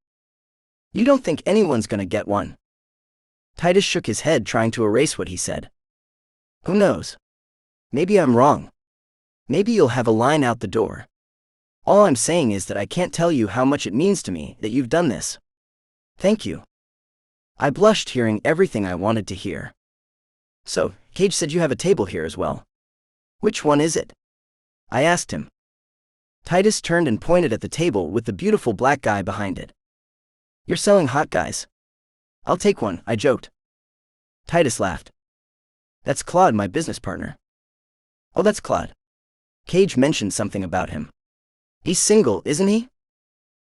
You don't think anyone's gonna get one? Titus shook his head, trying to erase what he said. Who knows? Maybe I'm wrong. Maybe you'll have a line out the door. All I'm saying is that I can't tell you how much it means to me that you've done this. Thank you. I blushed hearing everything I wanted to hear. So, Cage said you have a table here as well. Which one is it? I asked him. Titus turned and pointed at the table with the beautiful black guy behind it. You're selling hot guys? I'll take one, I joked. Titus laughed. That's Claude, my business partner. Oh, that's Claude. Cage mentioned something about him. He's single, isn't he?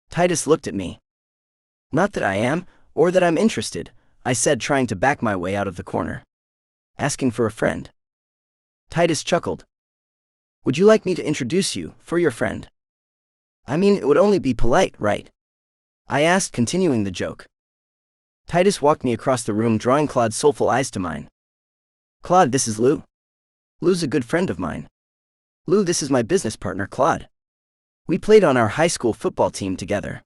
Titus looked at me. Not that I am, or that I'm interested, I said, trying to back my way out of the corner. Asking for a friend. Titus chuckled. Would you like me to introduce you, for your friend? I mean, it would only be polite, right? I asked, continuing the joke. Titus walked me across the room, drawing Claude's soulful eyes to mine. Claude, this is Lou. Lou's a good friend of mine. Lou, this is my business partner, Claude. We played on our high school football team together.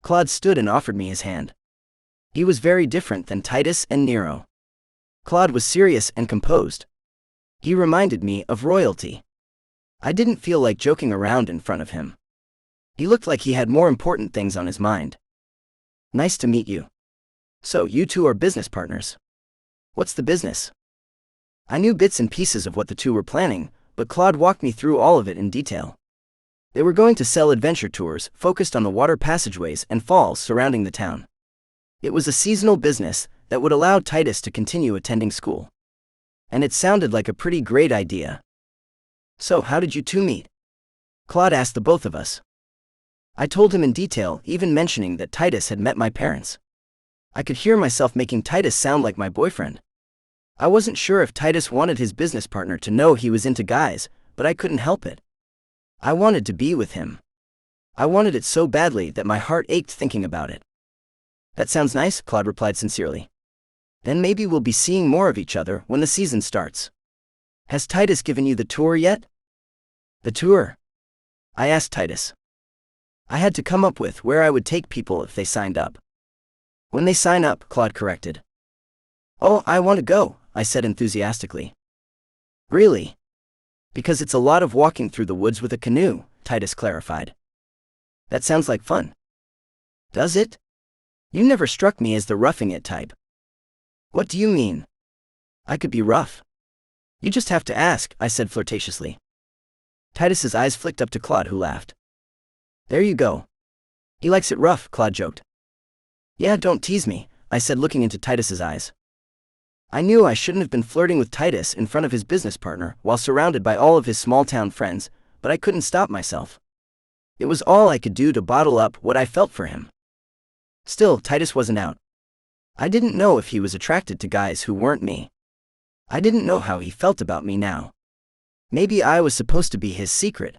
Claude stood and offered me his hand. He was very different than Titus and Nero. Claude was serious and composed. He reminded me of royalty. I didn't feel like joking around in front of him. He looked like he had more important things on his mind. Nice to meet you. So, you two are business partners. What's the business? I knew bits and pieces of what the two were planning, but Claude walked me through all of it in detail. They were going to sell adventure tours focused on the water passageways and falls surrounding the town. It was a seasonal business that would allow Titus to continue attending school. And it sounded like a pretty great idea. So, how did you two meet? Claude asked the both of us. I told him in detail, even mentioning that Titus had met my parents. I could hear myself making Titus sound like my boyfriend. I wasn't sure if Titus wanted his business partner to know he was into guys, but I couldn't help it. I wanted to be with him. I wanted it so badly that my heart ached thinking about it. That sounds nice, Claude replied sincerely. Then maybe we'll be seeing more of each other when the season starts. Has Titus given you the tour yet? The tour? I asked Titus. I had to come up with where I would take people if they signed up. When they sign up, Claude corrected. Oh, I want to go, I said enthusiastically. Really? Because it's a lot of walking through the woods with a canoe, Titus clarified. That sounds like fun. Does it? You never struck me as the roughing it type. What do you mean? I could be rough. You just have to ask, I said flirtatiously. Titus's eyes flicked up to Claude, who laughed. There you go. He likes it rough, Claude joked. Yeah, don't tease me, I said, looking into Titus's eyes. I knew I shouldn't have been flirting with Titus in front of his business partner while surrounded by all of his small-town friends, but I couldn't stop myself. It was all I could do to bottle up what I felt for him. Still, Titus wasn't out. I didn't know if he was attracted to guys who weren't me. I didn't know how he felt about me now. Maybe I was supposed to be his secret.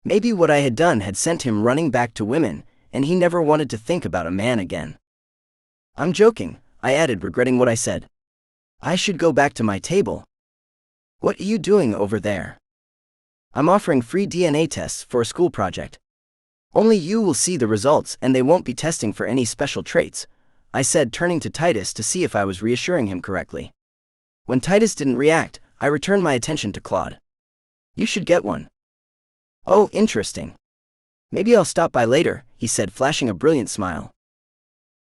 Maybe what I had done had sent him running back to women, and he never wanted to think about a man again. I'm joking, I added, regretting what I said. I should go back to my table. What are you doing over there? I'm offering free DNA tests for a school project. Only you will see the results, and they won't be testing for any special traits, I said, turning to Titus to see if I was reassuring him correctly. When Titus didn't react, I returned my attention to Claude. You should get one. Oh, interesting. Maybe I'll stop by later, he said, flashing a brilliant smile.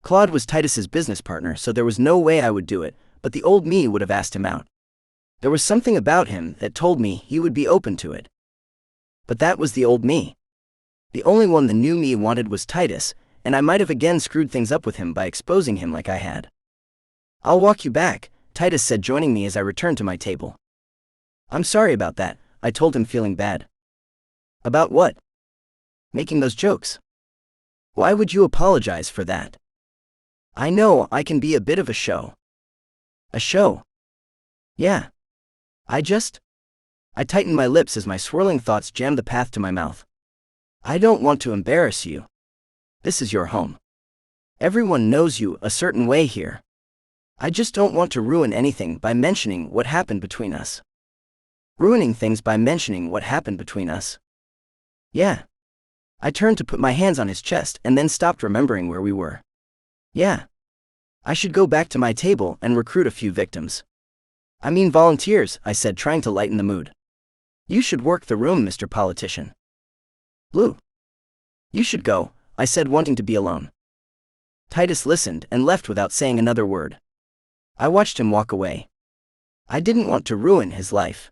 Claude was Titus's business partner, so there was no way I would do it, but the old me would have asked him out. There was something about him that told me he would be open to it. But that was the old me. The only one the new me wanted was Titus, and I might have again screwed things up with him by exposing him like I had. I'll walk you back, Titus said, joining me as I returned to my table. I'm sorry about that, I told him, feeling bad. About what? Making those jokes. Why would you apologize for that? I know I can be a bit of a show. A show? Yeah. I tightened my lips as my swirling thoughts jammed the path to my mouth. I don't want to embarrass you. This is your home. Everyone knows you a certain way here. I just don't want to ruin anything by mentioning what happened between us. Ruining things by mentioning what happened between us. Yeah. I turned to put my hands on his chest and then stopped, remembering where we were. Yeah. I should go back to my table and recruit a few victims. I mean volunteers, I said, trying to lighten the mood. You should work the room, Mr. Politician. Lou. You should go, I said, wanting to be alone. Titus listened and left without saying another word. I watched him walk away. I didn't want to ruin his life.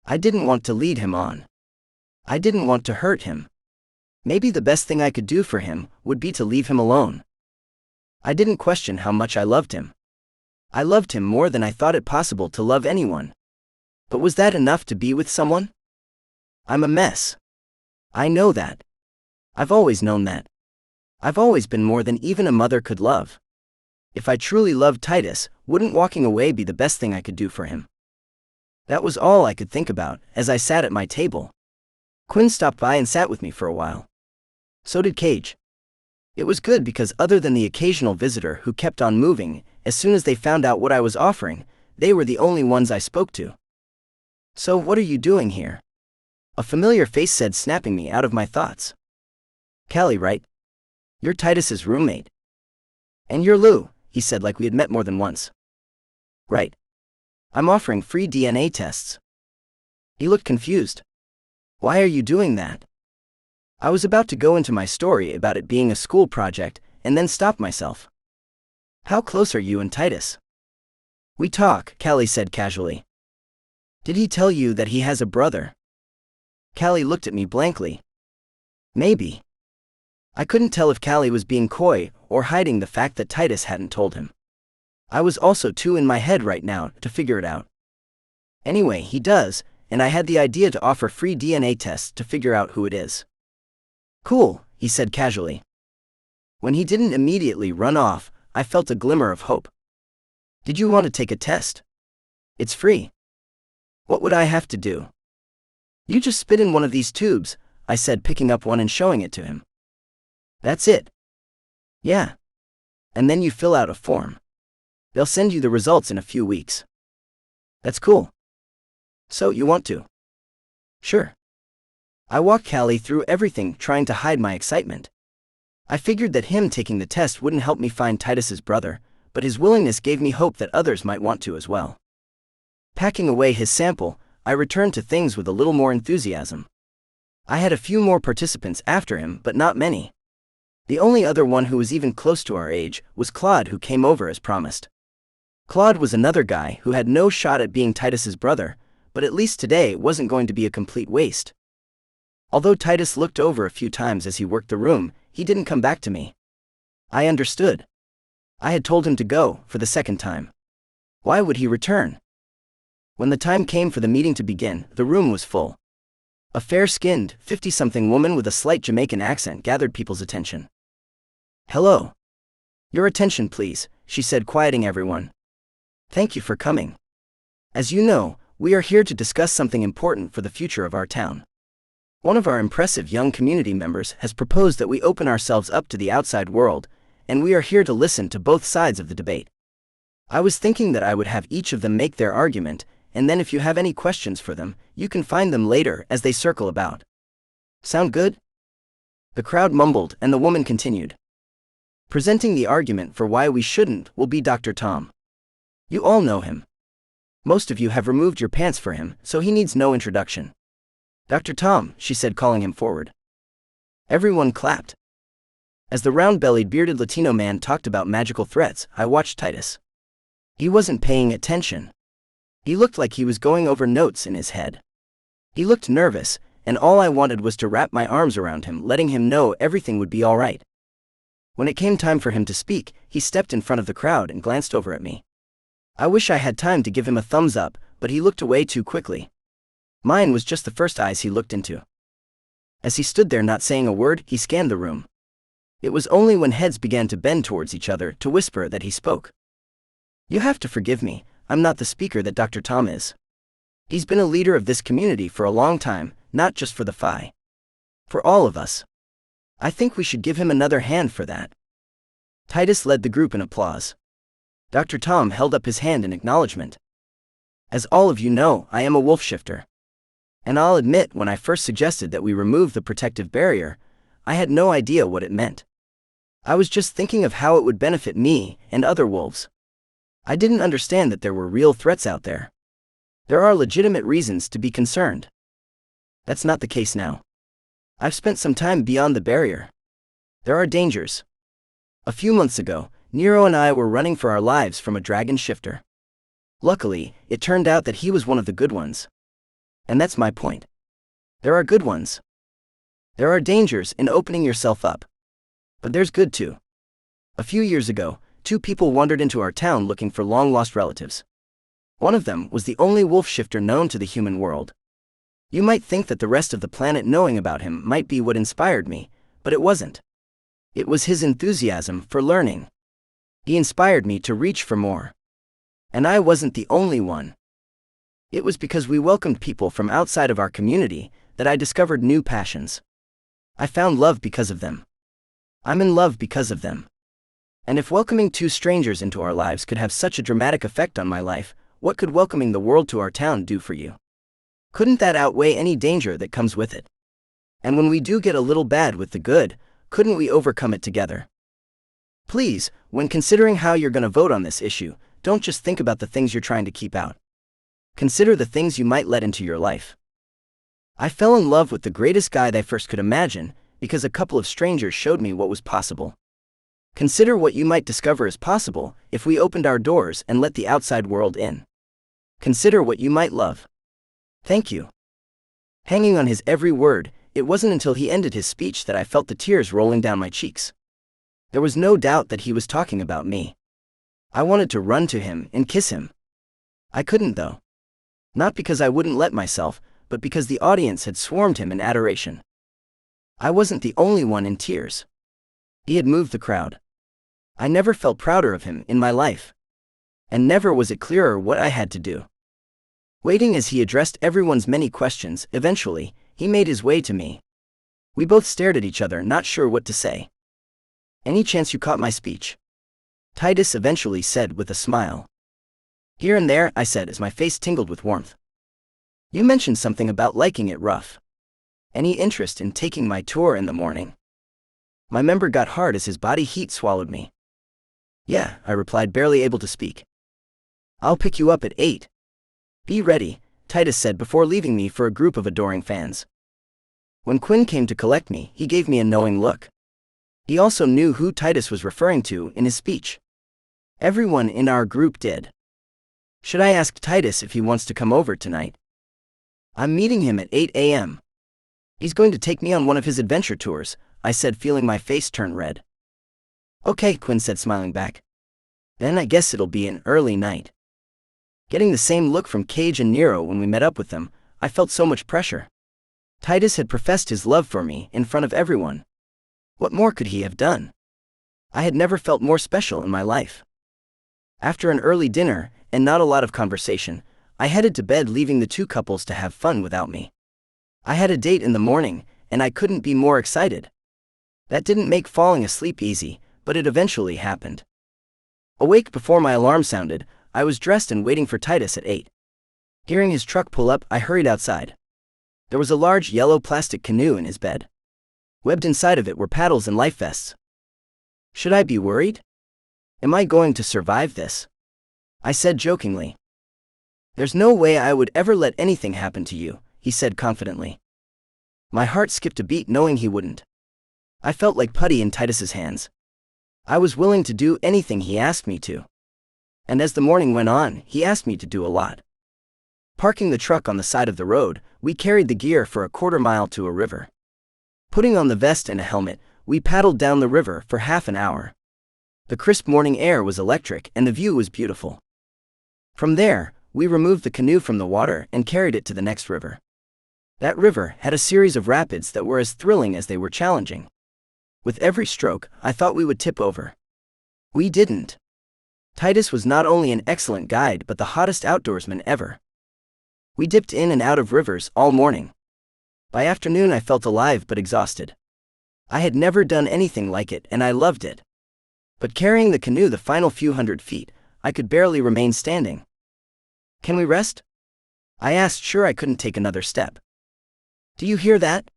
I didn't want to lead him on. I didn't want to hurt him. Maybe the best thing I could do for him would be to leave him alone. I didn't question how much I loved him. I loved him more than I thought it possible to love anyone. But was that enough to be with someone? I'm a mess. I know that. I've always known that. I've always been more than even a mother could love. If I truly loved Titus, wouldn't walking away be the best thing I could do for him? That was all I could think about as I sat at my table. Quinn stopped by and sat with me for a while. So did Cage. It was good because other than the occasional visitor who kept on moving, as soon as they found out what I was offering, they were the only ones I spoke to. So what are you doing here? A familiar face said, snapping me out of my thoughts. Callie, right? You're Titus's roommate. And you're Lou, he said like we had met more than once. Right. I'm offering free DNA tests. He looked confused. Why are you doing that? I was about to go into my story about it being a school project, and then stopped myself. How close are you and Titus? We talk, Callie said casually. Did he tell you that he has a brother? Callie looked at me blankly. Maybe. I couldn't tell if Callie was being coy or hiding the fact that Titus hadn't told him. I was also too in my head right now to figure it out. Anyway, he does, and I had the idea to offer free DNA tests to figure out who it is. Cool, he said casually. When he didn't immediately run off, I felt a glimmer of hope. Did you want to take a test? It's free. What would I have to do? You just spit in one of these tubes, I said, picking up one and showing it to him. That's it. Yeah. And then you fill out a form. They'll send you the results in a few weeks. That's cool. So you want to? Sure. I walked Callie through everything, trying to hide my excitement. I figured that him taking the test wouldn't help me find Titus's brother, but his willingness gave me hope that others might want to as well. Packing away his sample, I returned to things with a little more enthusiasm. I had a few more participants after him, but not many. The only other one who was even close to our age was Claude, who came over as promised. Claude was another guy who had no shot at being Titus's brother, but at least today wasn't going to be a complete waste. Although Titus looked over a few times as he worked the room, he didn't come back to me. I understood. I had told him to go, for the second time. Why would he return? When the time came for the meeting to begin, the room was full. A fair-skinned, 50-something woman with a slight Jamaican accent gathered people's attention. Hello. Your attention, please, she said, quieting everyone. Thank you for coming. As you know, we are here to discuss something important for the future of our town. One of our impressive young community members has proposed that we open ourselves up to the outside world, and we are here to listen to both sides of the debate. I was thinking that I would have each of them make their argument, and then if you have any questions for them, you can find them later as they circle about. Sound good? The crowd mumbled, and the woman continued. Presenting the argument for why we shouldn't will be Dr. Tom. You all know him. Most of you have removed your pants for him, so he needs no introduction. Dr. Tom, she said, calling him forward. Everyone clapped. As the round-bellied, bearded Latino man talked about magical threats, I watched Titus. He wasn't paying attention. He looked like he was going over notes in his head. He looked nervous, and all I wanted was to wrap my arms around him, letting him know everything would be all right. When it came time for him to speak, he stepped in front of the crowd and glanced over at me. I wish I had time to give him a thumbs up, but he looked away too quickly. Mine was just the first eyes he looked into. As he stood there not saying a word, he scanned the room. It was only when heads began to bend towards each other to whisper that he spoke. You have to forgive me, I'm not the speaker that Dr. Tom is. He's been a leader of this community for a long time, not just for the Phi. For all of us. I think we should give him another hand for that. Titus led the group in applause. Dr. Tom held up his hand in acknowledgement. As all of you know, I am a wolf shifter. And I'll admit, when I first suggested that we remove the protective barrier, I had no idea what it meant. I was just thinking of how it would benefit me and other wolves. I didn't understand that there were real threats out there. There are legitimate reasons to be concerned. That's not the case now. I've spent some time beyond the barrier. There are dangers. A few months ago, Nero and I were running for our lives from a dragon shifter. Luckily, it turned out that he was one of the good ones. And that's my point. There are good ones. There are dangers in opening yourself up. But there's good too. A few years ago, 2 people wandered into our town looking for long-lost relatives. One of them was the only wolf shifter known to the human world. You might think that the rest of the planet knowing about him might be what inspired me, but it wasn't. It was his enthusiasm for learning. He inspired me to reach for more. And I wasn't the only one. It was because we welcomed people from outside of our community that I discovered new passions. I found love because of them. I'm in love because of them. And if welcoming 2 strangers into our lives could have such a dramatic effect on my life, what could welcoming the world to our town do for you? Couldn't that outweigh any danger that comes with it? And when we do get a little bad with the good, couldn't we overcome it together? Please, when considering how you're going to vote on this issue, don't just think about the things you're trying to keep out. Consider the things you might let into your life. I fell in love with the greatest guy I first could imagine because a couple of strangers showed me what was possible. Consider what you might discover is possible if we opened our doors and let the outside world in. Consider what you might love. Thank you. Hanging on his every word, it wasn't until he ended his speech that I felt the tears rolling down my cheeks. There was no doubt that he was talking about me. I wanted to run to him and kiss him. I couldn't though. Not because I wouldn't let myself, but because the audience had swarmed him in adoration. I wasn't the only one in tears. He had moved the crowd. I never felt prouder of him in my life. And never was it clearer what I had to do. Waiting as he addressed everyone's many questions, eventually, he made his way to me. We both stared at each other, not sure what to say. Any chance you caught my speech? Titus eventually said with a smile. Here and there, I said as my face tingled with warmth. You mentioned something about liking it rough. Any interest in taking my tour in the morning? My member got hard as his body heat swallowed me. Yeah, I replied, barely able to speak. I'll pick you up at 8. Be ready, Titus said before leaving me for a group of adoring fans. When Quinn came to collect me, he gave me a knowing look. He also knew who Titus was referring to in his speech. Everyone in our group did. Should I ask Titus if he wants to come over tonight? I'm meeting him at 8 a.m. He's going to take me on one of his adventure tours, I said, feeling my face turn red. Okay, Quinn said, smiling back. Then I guess it'll be an early night. Getting the same look from Cage and Nero when we met up with them, I felt so much pressure. Titus had professed his love for me in front of everyone. What more could he have done? I had never felt more special in my life. After an early dinner, and not a lot of conversation, I headed to bed, leaving the 2 couples to have fun without me. I had a date in the morning, and I couldn't be more excited. That didn't make falling asleep easy, but it eventually happened. Awake before my alarm sounded, I was dressed and waiting for Titus at 8. Hearing his truck pull up, I hurried outside. There was a large yellow plastic canoe in his bed. Webbed inside of it were paddles and life vests. Should I be worried? Am I going to survive this? I said jokingly. There's no way I would ever let anything happen to you, he said confidently. My heart skipped a beat knowing he wouldn't. I felt like putty in Titus's hands. I was willing to do anything he asked me to. And as the morning went on, he asked me to do a lot. Parking the truck on the side of the road, we carried the gear for a quarter mile to a river. Putting on the vest and a helmet, we paddled down the river for half an hour. The crisp morning air was electric and the view was beautiful. From there, we removed the canoe from the water and carried it to the next river. That river had a series of rapids that were as thrilling as they were challenging. With every stroke, I thought we would tip over. We didn't. Titus was not only an excellent guide but the hottest outdoorsman ever. We dipped in and out of rivers all morning. By afternoon I felt alive but exhausted. I had never done anything like it and I loved it. But carrying the canoe the final few hundred feet, I could barely remain standing. Can we rest? I asked, sure I couldn't take another step. Do you hear that?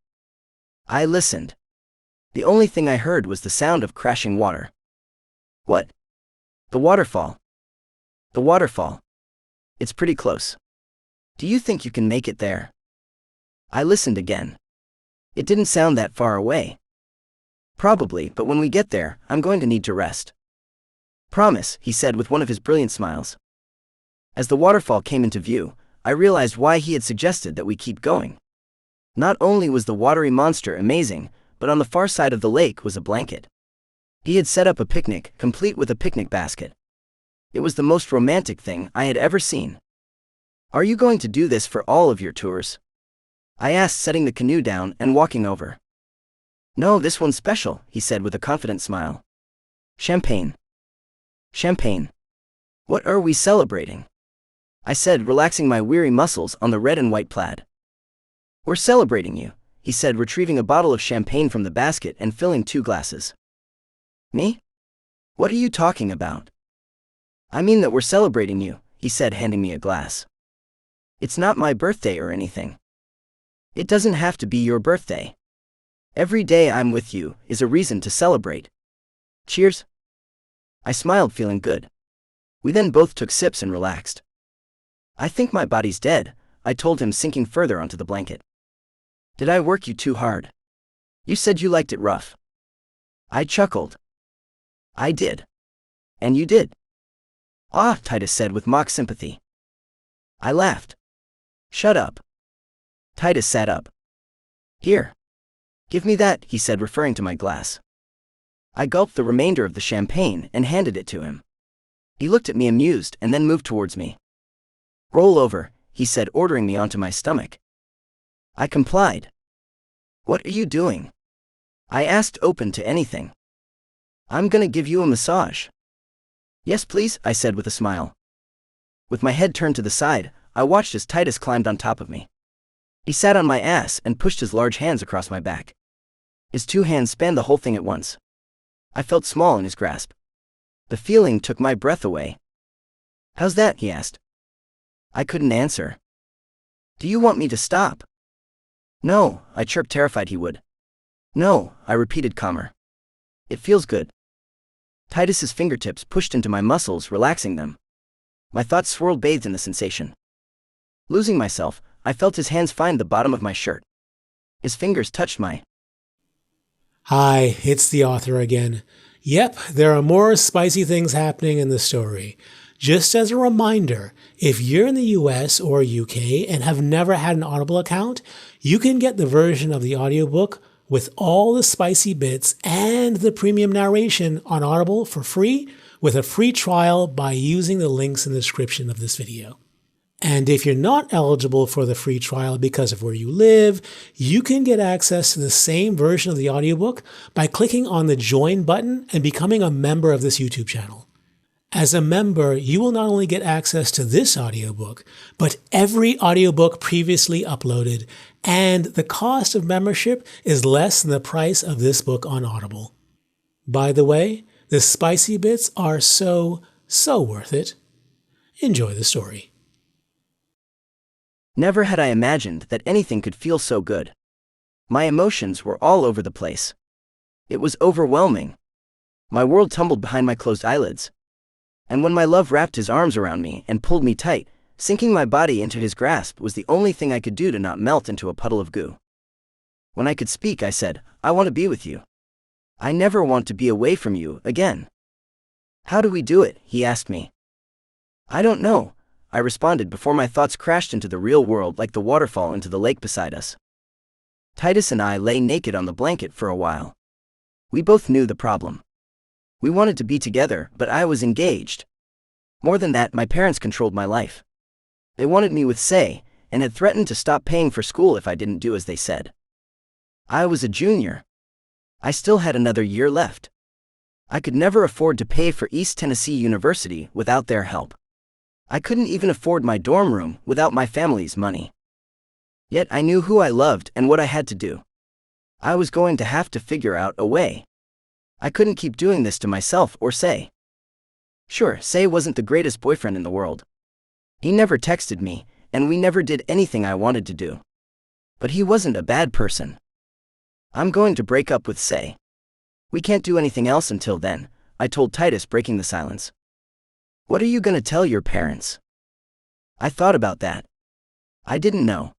I listened. The only thing I heard was the sound of crashing water. What? The waterfall. The waterfall. It's pretty close. Do you think you can make it there? I listened again. It didn't sound that far away. Probably, but when we get there, I'm going to need to rest. Promise, he said with one of his brilliant smiles. As the waterfall came into view, I realized why he had suggested that we keep going. Not only was the watery monster amazing, but on the far side of the lake was a blanket. He had set up a picnic, complete with a picnic basket. It was the most romantic thing I had ever seen. "Are you going to do this for all of your tours?" I asked, setting the canoe down and walking over. "No, this one's special," he said with a confident smile. "Champagne. Champagne. What are we celebrating?" I said, relaxing my weary muscles on the red and white plaid. "We're celebrating you," he said, retrieving a bottle of champagne from the basket and filling 2 glasses. "Me? What are you talking about?" "I mean that we're celebrating you," he said, handing me a glass. "It's not my birthday or anything." "It doesn't have to be your birthday. Every day I'm with you is a reason to celebrate. Cheers." I smiled, feeling good. We then both took sips and relaxed. "I think my body's dead," I told him, sinking further onto the blanket. "Did I work you too hard? You said you liked it rough." I chuckled. "I did. And you did." "Ah," Titus said with mock sympathy. I laughed. "Shut up." Titus sat up. "Here. Give me that," he said, referring to my glass. I gulped the remainder of the champagne and handed it to him. He looked at me amused and then moved towards me. "Roll over," he said, ordering me onto my stomach. I complied. "What are you doing?" I asked, open to anything. "I'm gonna give you a massage." "Yes, please," I said with a smile. With my head turned to the side, I watched as Titus climbed on top of me. He sat on my ass and pushed his large hands across my back. His 2 hands spanned the whole thing at once. I felt small in his grasp. The feeling took my breath away. "How's that?" he asked. I couldn't answer. "Do you want me to stop?" "No," I chirped, terrified he would. "No," I repeated, calmer. "It feels good." Titus's fingertips pushed into my muscles, relaxing them. My thoughts swirled, bathed in the sensation. Losing myself, I felt his hands find the bottom of my shirt. His fingers touched my... Hi, it's the author again. Yep, there are more spicy things happening in the story. Just as a reminder, if you're in the US or UK and have never had an Audible account, you can get the version of the audiobook with all the spicy bits and the premium narration on Audible for free with a free trial by using the links in the description of this video. And if you're not eligible for the free trial because of where you live, you can get access to the same version of the audiobook by clicking on the join button and becoming a member of this YouTube channel. As a member, you will not only get access to this audiobook, but every audiobook previously uploaded, and the cost of membership is less than the price of this book on Audible. By the way, the spicy bits are so worth it. Enjoy the story. Never had I imagined that anything could feel so good. My emotions were all over the place. It was overwhelming. My world tumbled behind my closed eyelids. And when my love wrapped his arms around me and pulled me tight, sinking my body into his grasp was the only thing I could do to not melt into a puddle of goo. When I could speak, I said, "I want to be with you. I never want to be away from you again." "How do we do it?" he asked me. "I don't know," I responded before my thoughts crashed into the real world like the waterfall into the lake beside us. Titus and I lay naked on the blanket for a while. We both knew the problem. We wanted to be together, but I was engaged. More than that, my parents controlled my life. They wanted me with Say, and had threatened to stop paying for school if I didn't do as they said. I was a junior. I still had another year left. I could never afford to pay for East Tennessee University without their help. I couldn't even afford my dorm room without my family's money. Yet I knew who I loved and what I had to do. I was going to have to figure out a way. I couldn't keep doing this to myself or Say. Sure, Say wasn't the greatest boyfriend in the world. He never texted me, and we never did anything I wanted to do. But he wasn't a bad person. I'm going to break up with Say. We can't do anything else until then, I told Titus, breaking the silence. What are you going to tell your parents? I thought about that. I didn't know.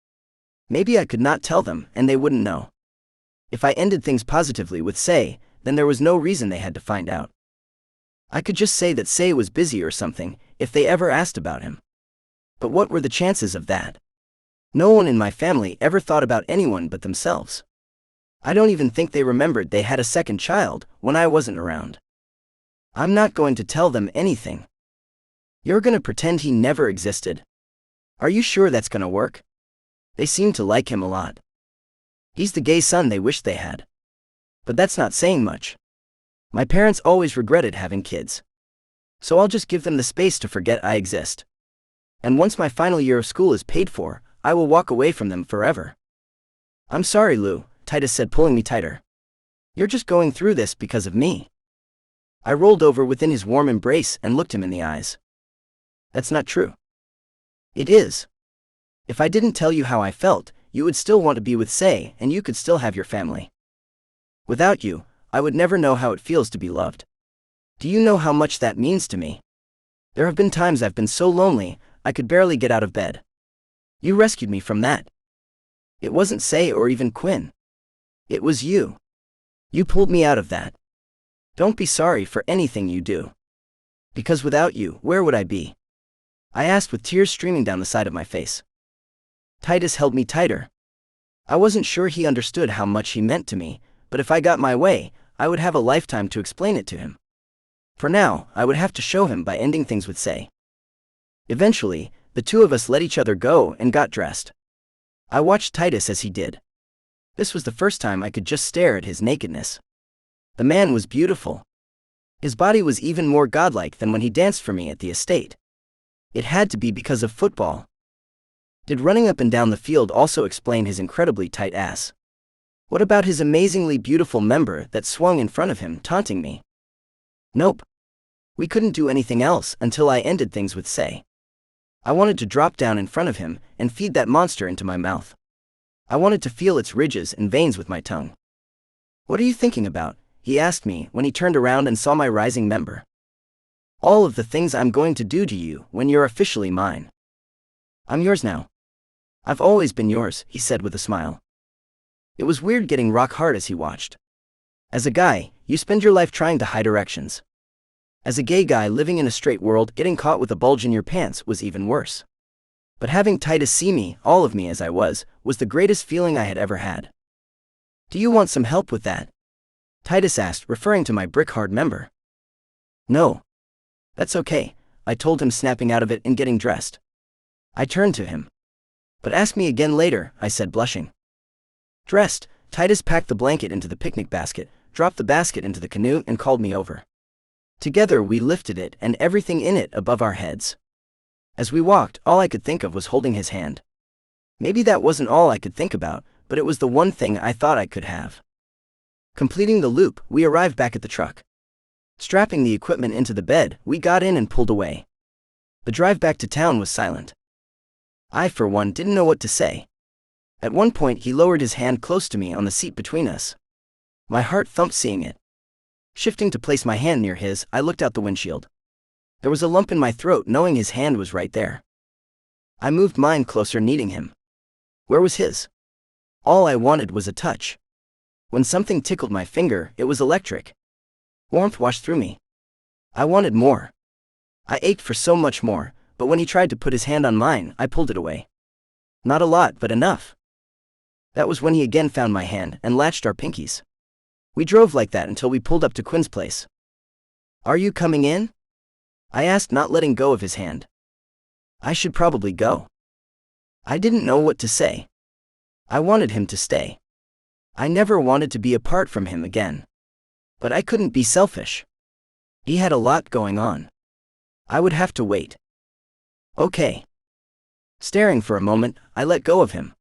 Maybe I could not tell them, and they wouldn't know. If I ended things positively with Say, then there was no reason they had to find out. I could just say that Say was busy or something, if they ever asked about him. But what were the chances of that? No one in my family ever thought about anyone but themselves. I don't even think they remembered they had a second child when I wasn't around. I'm not going to tell them anything. You're gonna pretend he never existed? Are you sure that's gonna work? They seem to like him a lot. He's the gay son they wish they had. But that's not saying much. My parents always regretted having kids. So I'll just give them the space to forget I exist. And once my final year of school is paid for, I will walk away from them forever. I'm sorry, Lou, Titus said, pulling me tighter. You're just going through this because of me. I rolled over within his warm embrace and looked him in the eyes. That's not true. It is. If I didn't tell you how I felt, you would still want to be with Say, and you could still have your family. Without you, I would never know how it feels to be loved. Do you know how much that means to me? There have been times I've been so lonely, I could barely get out of bed. You rescued me from that. It wasn't Say or even Quinn. It was you. You pulled me out of that. Don't be sorry for anything you do. Because without you, where would I be? I asked with tears streaming down the side of my face. Titus held me tighter. I wasn't sure he understood how much he meant to me, but if I got my way, I would have a lifetime to explain it to him. For now, I would have to show him by ending things with Say. Eventually, the two of us let each other go and got dressed. I watched Titus as he did. This was the first time I could just stare at his nakedness. The man was beautiful. His body was even more godlike than when he danced for me at the estate. It had to be because of football. Did running up and down the field also explain his incredibly tight ass? What about his amazingly beautiful member that swung in front of him, taunting me? Nope. We couldn't do anything else until I ended things with Say. I wanted to drop down in front of him and feed that monster into my mouth. I wanted to feel its ridges and veins with my tongue. What are you thinking about? He asked me when he turned around and saw my rising member. All of the things I'm going to do to you when you're officially mine. I'm yours now. I've always been yours, he said with a smile. It was weird getting rock hard as he watched. As a guy, you spend your life trying to hide erections. As a gay guy living in a straight world, getting caught with a bulge in your pants was even worse. But having Titus see me, all of me as I was the greatest feeling I had ever had. Do you want some help with that? Titus asked, referring to my brick-hard member. No. That's okay, I told him, snapping out of it and getting dressed. I turned to him. But ask me again later, I said, blushing. Dressed, Titus packed the blanket into the picnic basket, dropped the basket into the canoe and called me over. Together we lifted it and everything in it above our heads. As we walked, all I could think of was holding his hand. Maybe that wasn't all I could think about, but it was the one thing I thought I could have. Completing the loop, we arrived back at the truck. Strapping the equipment into the bed, we got in and pulled away. The drive back to town was silent. I, for one, didn't know what to say. At one point he lowered his hand close to me on the seat between us. My heart thumped seeing it. Shifting to place my hand near his, I looked out the windshield. There was a lump in my throat knowing his hand was right there. I moved mine closer, needing him. Where was his? All I wanted was a touch. When something tickled my finger, it was electric. Warmth washed through me. I wanted more. I ached for so much more, but when he tried to put his hand on mine, I pulled it away. Not a lot, but enough. That was when he again found my hand and latched our pinkies. We drove like that until we pulled up to Quinn's place. Are you coming in? I asked, not letting go of his hand. I should probably go. I didn't know what to say. I wanted him to stay. I never wanted to be apart from him again. But I couldn't be selfish. He had a lot going on. I would have to wait. Okay. Staring for a moment, I let go of him.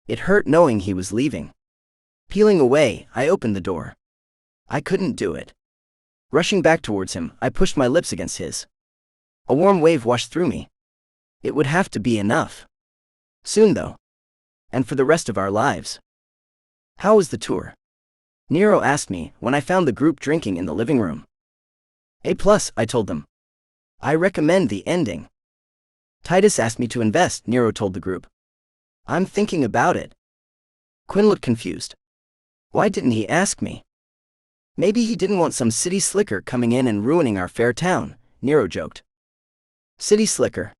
It hurt knowing he was leaving. Peeling away, I opened the door. I couldn't do it. Rushing back towards him, I pushed my lips against his. A warm wave washed through me. It would have to be enough. Soon though. And for the rest of our lives. How was the tour? Nero asked me when I found the group drinking in the living room. A+, I told them. I recommend the ending. Titus asked me to invest, Nero told the group. I'm thinking about it. Quinn looked confused. Why didn't he ask me? Maybe he didn't want some city slicker coming in and ruining our fair town, Nero joked. City slicker?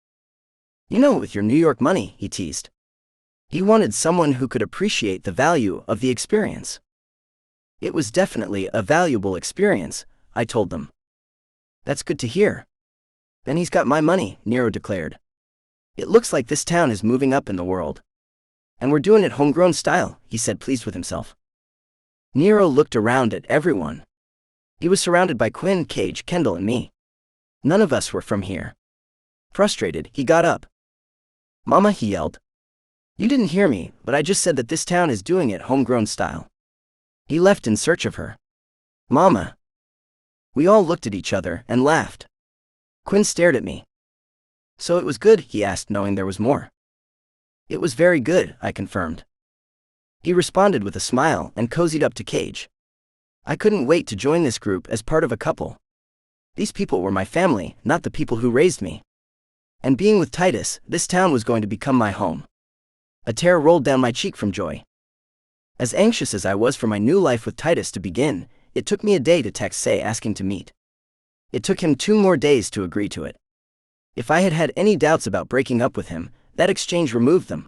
You know, with your New York money, he teased. He wanted someone who could appreciate the value of the experience. It was definitely a valuable experience, I told them. That's good to hear. Then he's got my money, Nero declared. It looks like this town is moving up in the world. And we're doing it homegrown style, he said, pleased with himself. Nero looked around at everyone. He was surrounded by Quinn, Cage, Kendall, and me. None of us were from here. Frustrated, he got up. Mama, he yelled. You didn't hear me, but I just said that this town is doing it homegrown style. He left in search of her. Mama. We all looked at each other and laughed. Quinn stared at me. So it was good, he asked, knowing there was more. It was very good, I confirmed. He responded with a smile and cozied up to Cage. I couldn't wait to join this group as part of a couple. These people were my family, not the people who raised me. And being with Titus, this town was going to become my home. A tear rolled down my cheek from joy. As anxious as I was for my new life with Titus to begin, it took me a day to text Say asking to meet. It took him 2 more days to agree to it. If I had had any doubts about breaking up with him, that exchange removed them.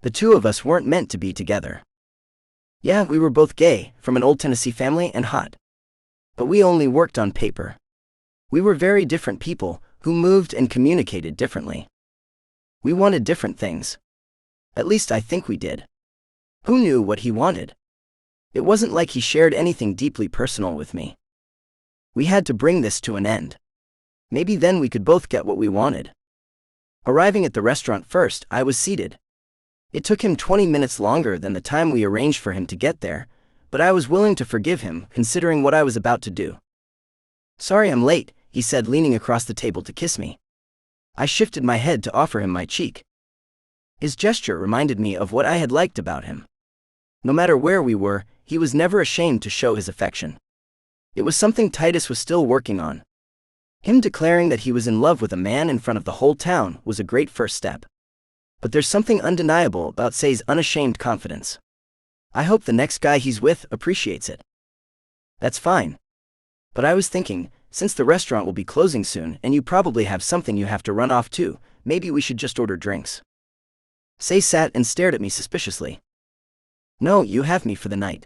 The two of us weren't meant to be together. Yeah, we were both gay, from an old Tennessee family, and hot. But we only worked on paper. We were very different people, who moved and communicated differently. We wanted different things. At least I think we did. Who knew what he wanted? It wasn't like he shared anything deeply personal with me. We had to bring this to an end. Maybe then we could both get what we wanted. Arriving at the restaurant first, I was seated. It took him 20 minutes longer than the time we arranged for him to get there, but I was willing to forgive him, considering what I was about to do. Sorry I'm late, he said, leaning across the table to kiss me. I shifted my head to offer him my cheek. His gesture reminded me of what I had liked about him. No matter where we were, he was never ashamed to show his affection. It was something Titus was still working on. Him declaring that he was in love with a man in front of the whole town was a great first step. But there's something undeniable about Say's unashamed confidence. I hope the next guy he's with appreciates it. That's fine. But I was thinking, since the restaurant will be closing soon and you probably have something you have to run off to, maybe we should just order drinks. Say sat and stared at me suspiciously. No, you have me for the night.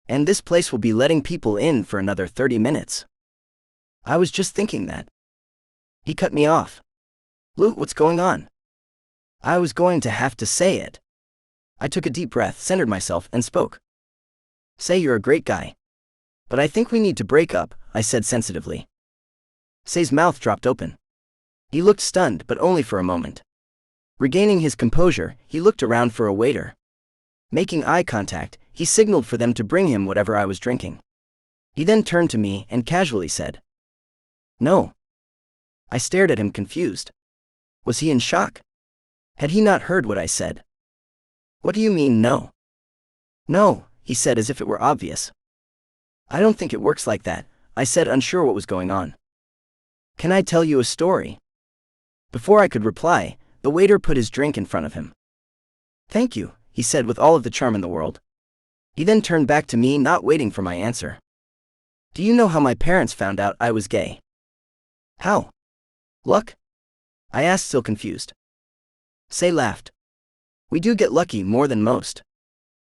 And this place will be letting people in for another 30 minutes. I was just thinking that. He cut me off. Lou, what's going on? I was going to have to say it. I took a deep breath, centered myself, and spoke. Say, you're a great guy. But I think we need to break up, I said sensitively. Say's mouth dropped open. He looked stunned, but only for a moment. Regaining his composure, he looked around for a waiter. Making eye contact, he signaled for them to bring him whatever I was drinking. He then turned to me and casually said, No. I stared at him confused. Was he in shock? Had he not heard what I said? What do you mean, no? No, he said as if it were obvious. I don't think it works like that, I said, unsure what was going on. Can I tell you a story? Before I could reply, the waiter put his drink in front of him. Thank you, he said with all of the charm in the world. He then turned back to me, not waiting for my answer. Do you know how my parents found out I was gay? How? Luck? I asked, still confused. Say laughed. We do get lucky more than most.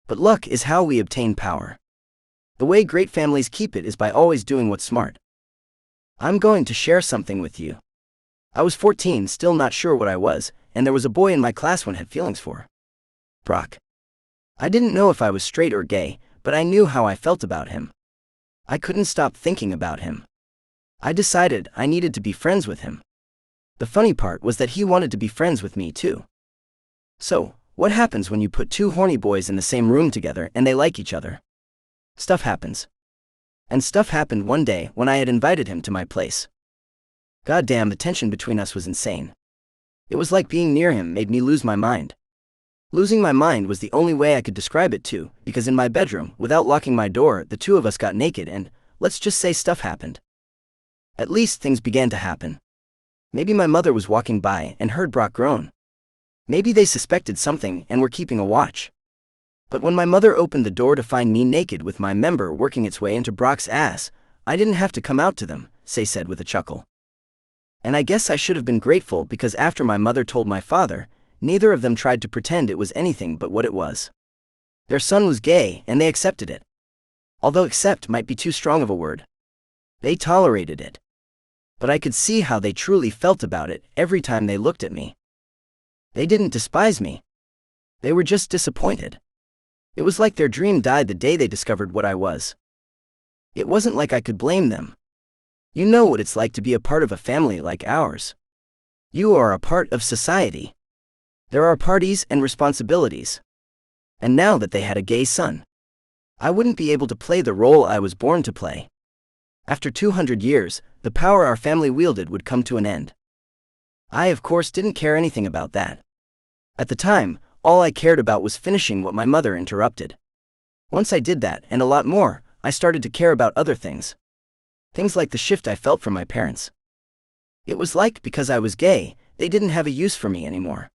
But luck is how we obtain power. The way great families keep it is by always doing what's smart. I'm going to share something with you. I was 14, still not sure what I was, and there was a boy in my class one had feelings for. Brock. I didn't know if I was straight or gay, but I knew how I felt about him. I couldn't stop thinking about him. I decided I needed to be friends with him. The funny part was that he wanted to be friends with me too. So, what happens when you put 2 horny boys in the same room together and they like each other? Stuff happens. And stuff happened one day when I had invited him to my place. Goddamn, the tension between us was insane. It was like being near him made me lose my mind. Losing my mind was the only way I could describe it too, because in my bedroom, without locking my door, the two of us got naked and, let's just say, stuff happened. At least things began to happen. Maybe my mother was walking by and heard Brock groan. Maybe they suspected something and were keeping a watch. But when my mother opened the door to find me naked with my member working its way into Brock's ass, I didn't have to come out to them, Say said with a chuckle. And I guess I should have been grateful, because after my mother told my father, neither of them tried to pretend it was anything but what it was. Their son was gay, and they accepted it. Although accept might be too strong of a word. They tolerated it. But I could see how they truly felt about it every time they looked at me. They didn't despise me. They were just disappointed. It was like their dream died the day they discovered what I was. It wasn't like I could blame them. You know what it's like to be a part of a family like ours. You are a part of society. There are parties and responsibilities. And now that they had a gay son, I wouldn't be able to play the role I was born to play. After 200 years, the power our family wielded would come to an end. I, of course, didn't care anything about that. At the time, all I cared about was finishing what my mother interrupted. Once I did that, and a lot more, I started to care about other things. Things like the shift I felt from my parents. It was like, because I was gay, they didn't have a use for me anymore.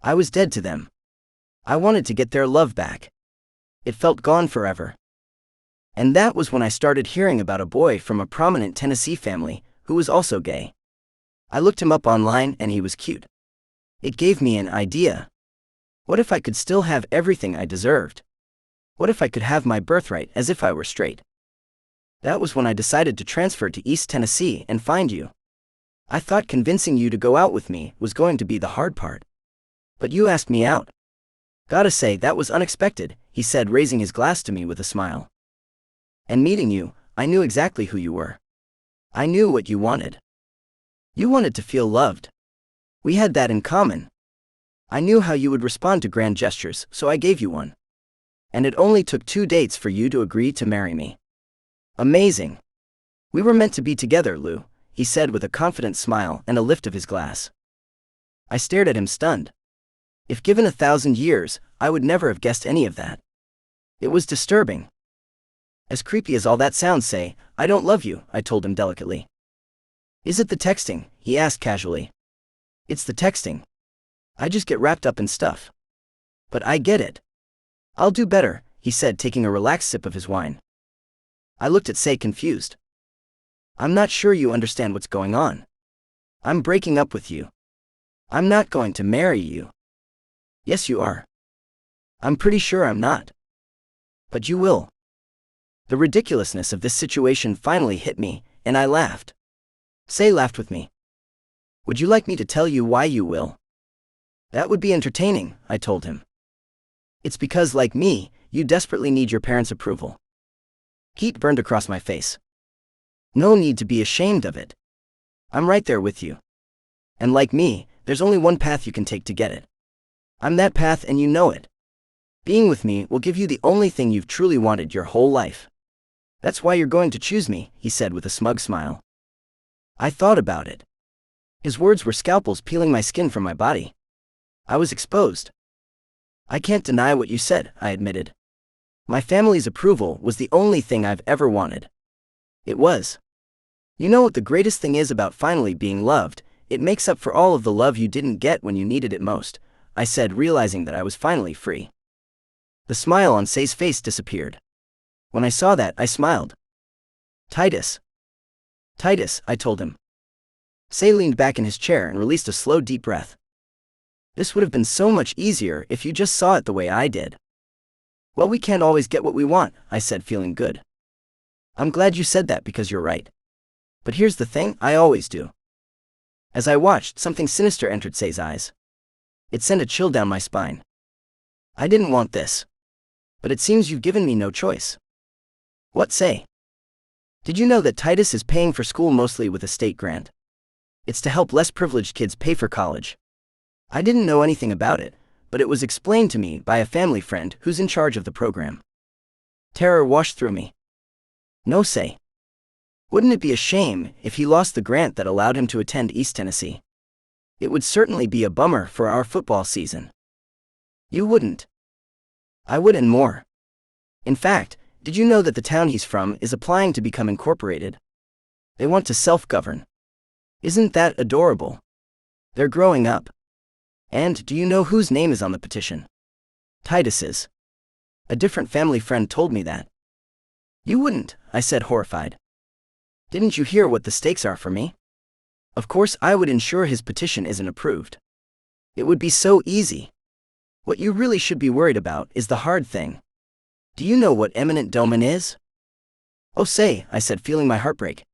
I was dead to them. I wanted to get their love back. It felt gone forever. And that was when I started hearing about a boy from a prominent Tennessee family who was also gay. I looked him up online and he was cute. It gave me an idea. What if I could still have everything I deserved? What if I could have my birthright as if I were straight? That was when I decided to transfer to East Tennessee and find you. I thought convincing you to go out with me was going to be the hard part. But you asked me out. Gotta say, that was unexpected, he said, raising his glass to me with a smile. And meeting you, I knew exactly who you were. I knew what you wanted. You wanted to feel loved. We had that in common. I knew how you would respond to grand gestures, so I gave you one. And it only took 2 dates for you to agree to marry me. Amazing. We were meant to be together, Lou, he said with a confident smile and a lift of his glass. I stared at him stunned. If given 1,000 years, I would never have guessed any of that. It was disturbing. As creepy as all that sounds, say, I don't love you, I told him delicately. Is it the texting? He asked casually. It's the texting. I just get wrapped up in stuff. But I get it. I'll do better, he said, taking a relaxed sip of his wine. I looked at Say, confused. I'm not sure you understand what's going on. I'm breaking up with you. I'm not going to marry you. Yes, you are. I'm pretty sure I'm not. But you will. The ridiculousness of this situation finally hit me, and I laughed. Say laughed with me. Would you like me to tell you why you will? That would be entertaining, I told him. It's because, like me, you desperately need your parents' approval. Heat burned across my face. No need to be ashamed of it. I'm right there with you. And like me, there's only one path you can take to get it. I'm that path and you know it. Being with me will give you the only thing you've truly wanted your whole life. That's why you're going to choose me, he said with a smug smile. I thought about it. His words were scalpels peeling my skin from my body. I was exposed. I can't deny what you said, I admitted. My family's approval was the only thing I've ever wanted. It was. You know what the greatest thing is about finally being loved? It makes up for all of the love you didn't get when you needed it most, I said, realizing that I was finally free. The smile on Say's face disappeared. When I saw that, I smiled. Titus. Titus, I told him. Say leaned back in his chair and released a slow, deep breath. This would have been so much easier if you just saw it the way I did. Well, we can't always get what we want, I said, feeling good. I'm glad you said that because you're right. But here's the thing, I always do. As I watched, something sinister entered Say's eyes. It sent a chill down my spine. I didn't want this. But it seems you've given me no choice. What, Say? Did you know that Titus is paying for school mostly with a state grant? It's to help less privileged kids pay for college. I didn't know anything about it, but it was explained to me by a family friend who's in charge of the program. Terror washed through me. No, Say. Wouldn't it be a shame if he lost the grant that allowed him to attend East Tennessee? It would certainly be a bummer for our football season. You wouldn't. I would, and more. In fact, did you know that the town he's from is applying to become incorporated? They want to self-govern. Isn't that adorable? They're growing up. And do you know whose name is on the petition? Titus's. A different family friend told me that. You wouldn't, I said, horrified. Didn't you hear what the stakes are for me? Of course I would ensure his petition isn't approved. It would be so easy. What you really should be worried about is the hard thing. Do you know what eminent domain is? Oh, say, I said, feeling my heart break.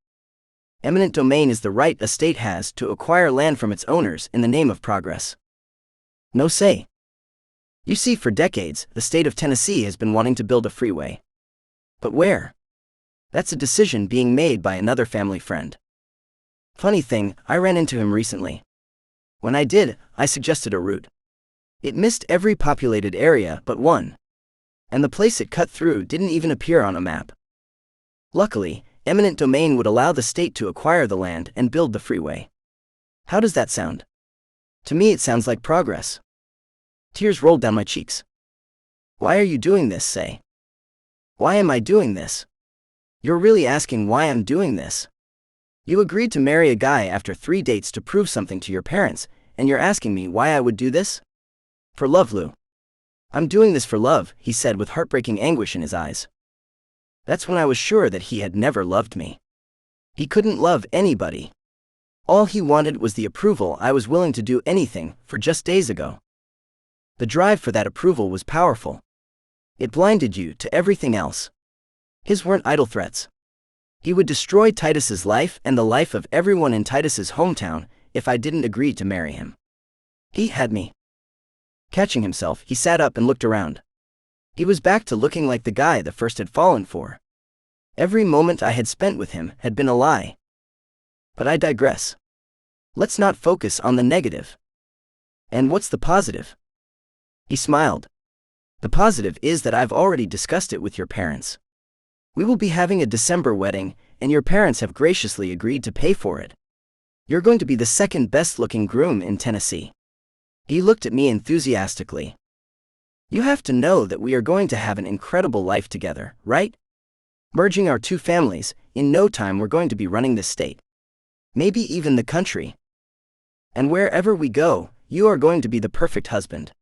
Eminent domain is the right a state has to acquire land from its owners in the name of progress. No, say. You see, for decades, the state of Tennessee has been wanting to build a freeway. But where? That's a decision being made by another family friend. Funny thing, I ran into him recently. When I did, I suggested a route. It missed every populated area but one. And the place it cut through didn't even appear on a map. Luckily, eminent domain would allow the state to acquire the land and build the freeway. How does that sound? To me it sounds like progress. Tears rolled down my cheeks. Why are you doing this, say? Why am I doing this? You're really asking why I'm doing this. You agreed to marry a guy after 3 dates to prove something to your parents, and you're asking me why I would do this? For love, Lou. I'm doing this for love, he said with heartbreaking anguish in his eyes. That's when I was sure that he had never loved me. He couldn't love anybody. All he wanted was the approval I was willing to do anything for just days ago. The drive for that approval was powerful. It blinded you to everything else. His weren't idle threats. He would destroy Titus's life and the life of everyone in Titus's hometown if I didn't agree to marry him. He had me. Catching himself, he sat up and looked around. He was back to looking like the guy the first had fallen for. Every moment I had spent with him had been a lie. But I digress. Let's not focus on the negative. And what's the positive? He smiled. The positive is that I've already discussed it with your parents. We will be having a December wedding, and your parents have graciously agreed to pay for it. You're going to be the second best-looking groom in Tennessee. He looked at me enthusiastically. You have to know that we are going to have an incredible life together, right? Merging our two families, in no time we're going to be running this state. Maybe even the country. And wherever we go, you are going to be the perfect husband.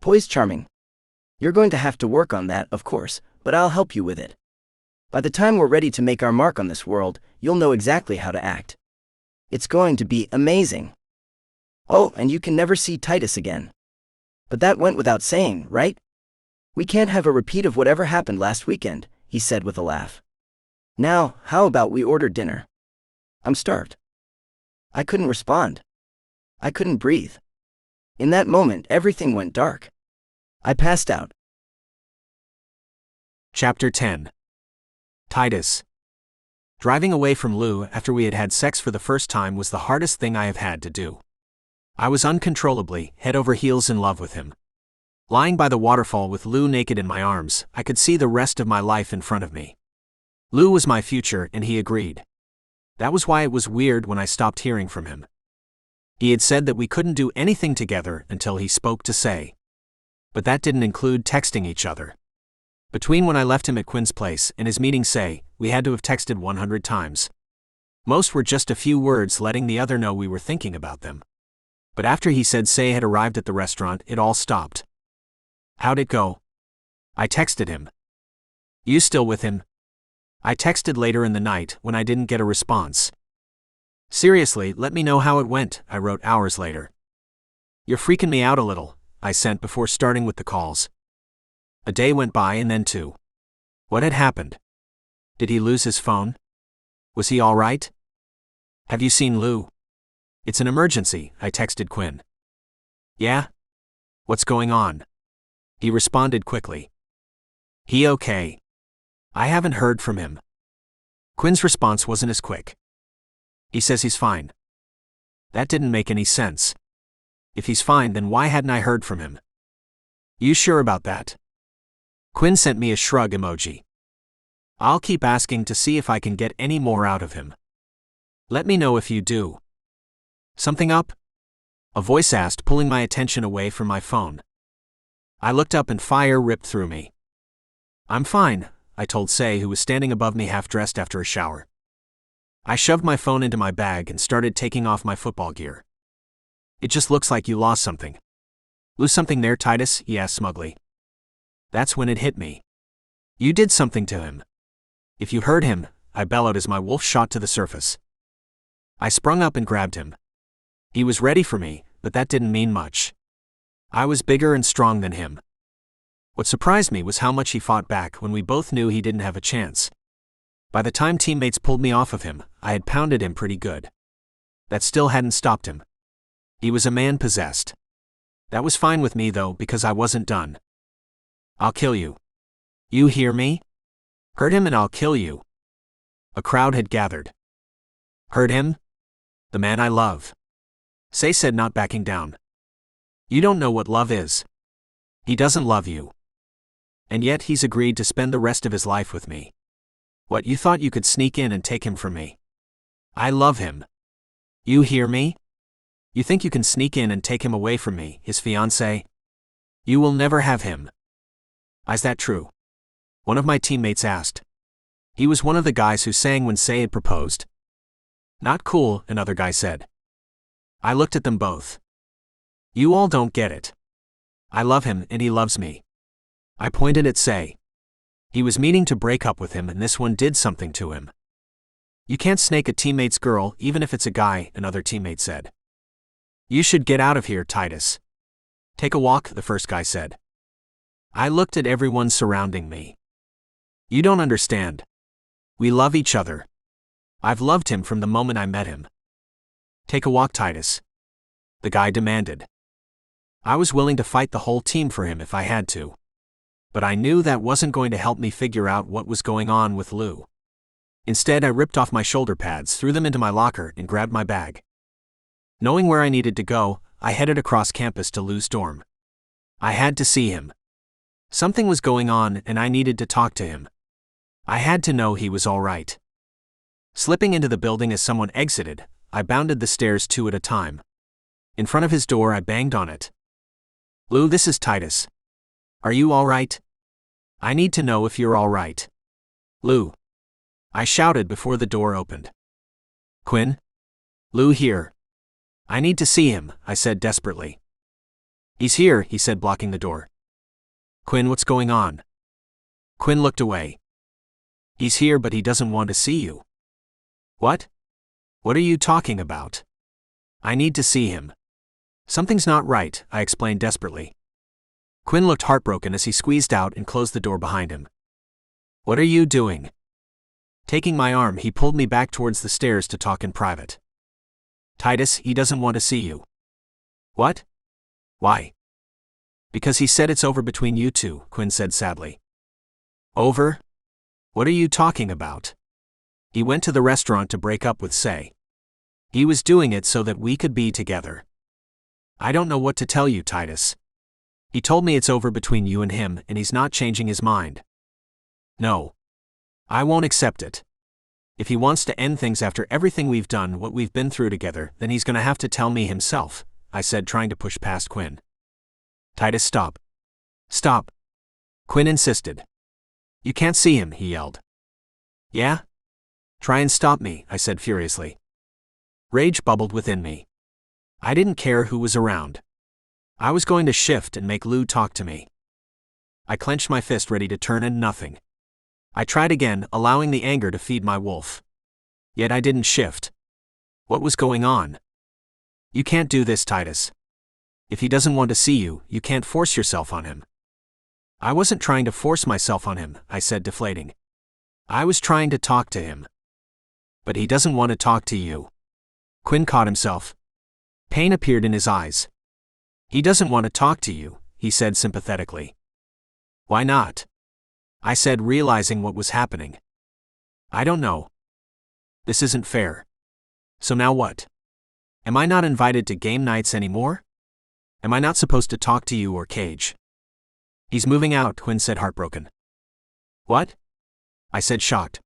Poised charming. You're going to have to work on that, of course, but I'll help you with it. By the time we're ready to make our mark on this world, you'll know exactly how to act. It's going to be amazing. Oh, and you can never see Titus again. But that went without saying, right? We can't have a repeat of whatever happened last weekend, he said with a laugh. Now, how about we order dinner? I'm starved. I couldn't respond. I couldn't breathe. In that moment, everything went dark. I passed out. Chapter 10. Titus. Driving away from Lou after we had had sex for the first time was the hardest thing I have had to do. I was uncontrollably, head over heels in love with him. Lying by the waterfall with Lou naked in my arms, I could see the rest of my life in front of me. Lou was my future, and he agreed. That was why it was weird when I stopped hearing from him. He had said that we couldn't do anything together until he spoke to Say. But that didn't include texting each other. Between when I left him at Quinn's place and his meeting Say, we had to have texted 100 times. Most were just a few words letting the other know we were thinking about them. But after he said Say had arrived at the restaurant, it all stopped. How'd it go? I texted him. You still with him? I texted later in the night when I didn't get a response. Seriously, let me know how it went, I wrote hours later. You're freaking me out a little, I sent before starting with the calls. A day went by and then 2. What had happened? Did he lose his phone? Was he all right? Have you seen Lou? It's an emergency, I texted Quinn. Yeah? What's going on? He responded quickly. He okay? I haven't heard from him. Quinn's response wasn't as quick. He says he's fine. That didn't make any sense. If he's fine, then why hadn't I heard from him? You sure about that? Quinn sent me a shrug emoji. I'll keep asking to see if I can get any more out of him. Let me know if you do. Something up? A voice asked, pulling my attention away from my phone. I looked up and fire ripped through me. I'm fine, I told Say, who was standing above me half-dressed after a shower. I shoved my phone into my bag and started taking off my football gear. It just looks like you lost something. Lose something there, Titus? He asked smugly. That's when it hit me. You did something to him. If you heard him, I bellowed as my wolf shot to the surface. I sprung up and grabbed him. He was ready for me, but that didn't mean much. I was bigger and strong than him. What surprised me was how much he fought back when we both knew he didn't have a chance. By the time teammates pulled me off of him, I had pounded him pretty good. That still hadn't stopped him. He was a man possessed. That was fine with me though, because I wasn't done. I'll kill you. You hear me? Hurt him and I'll kill you. A crowd had gathered. Hurt him? The man I love. Say said, not backing down. You don't know what love is. He doesn't love you. And yet he's agreed to spend the rest of his life with me. What, you thought you could sneak in and take him from me? I love him. You hear me? You think you can sneak in and take him away from me, his fiancé? You will never have him. Is that true? One of my teammates asked. He was one of the guys who sang when Say had proposed. Not cool, another guy said. I looked at them both. You all don't get it. I love him and he loves me. I pointed at Say. He was meaning to break up with him and this one did something to him. You can't snake a teammate's girl even if it's a guy, another teammate said. You should get out of here, Titus. Take a walk, the first guy said. I looked at everyone surrounding me. You don't understand. We love each other. I've loved him from the moment I met him. Take a walk, Titus. The guy demanded. I was willing to fight the whole team for him if I had to. But I knew that wasn't going to help me figure out what was going on with Lou. Instead, I ripped off my shoulder pads, threw them into my locker, and grabbed my bag. Knowing where I needed to go, I headed across campus to Lou's dorm. I had to see him. Something was going on and I needed to talk to him. I had to know he was all right. Slipping into the building as someone exited, I bounded the stairs 2 at a time. In front of his door, I banged on it. Lou, this is Titus. Are you all right? I need to know if you're all right. Lou. I shouted before the door opened. Quinn? Lou here. I need to see him, I said desperately. He's here, he said, blocking the door. Quinn, what's going on? Quinn looked away. He's here, but he doesn't want to see you. What? What are you talking about? I need to see him. Something's not right, I explained desperately. Quinn looked heartbroken as he squeezed out and closed the door behind him. What are you doing? Taking my arm, he pulled me back towards the stairs to talk in private. Titus, he doesn't want to see you. What? Why? Because he said it's over between you two, Quinn said sadly. Over? What are you talking about? He went to the restaurant to break up with Say. He was doing it so that we could be together. I don't know what to tell you, Titus. He told me it's over between you and him and he's not changing his mind. No. I won't accept it. If he wants to end things after everything we've done, what we've been through together, then he's gonna have to tell me himself, I said, trying to push past Quinn. Titus, stop. Stop. Quinn insisted. You can't see him, he yelled. Yeah? Try and stop me, I said furiously. Rage bubbled within me. I didn't care who was around. I was going to shift and make Lou talk to me. I clenched my fist, ready to turn, and nothing. I tried again, allowing the anger to feed my wolf. Yet I didn't shift. What was going on? You can't do this, Titus. If he doesn't want to see you, you can't force yourself on him. I wasn't trying to force myself on him, I said, deflating. I was trying to talk to him. But he doesn't want to talk to you. Quinn caught himself. Pain appeared in his eyes. He doesn't want to talk to you, he said sympathetically. Why not? I said, realizing what was happening. I don't know. This isn't fair. So now what? Am I not invited to game nights anymore? Am I not supposed to talk to you or Cage? He's moving out, Quinn said, heartbroken. What? I said, shocked.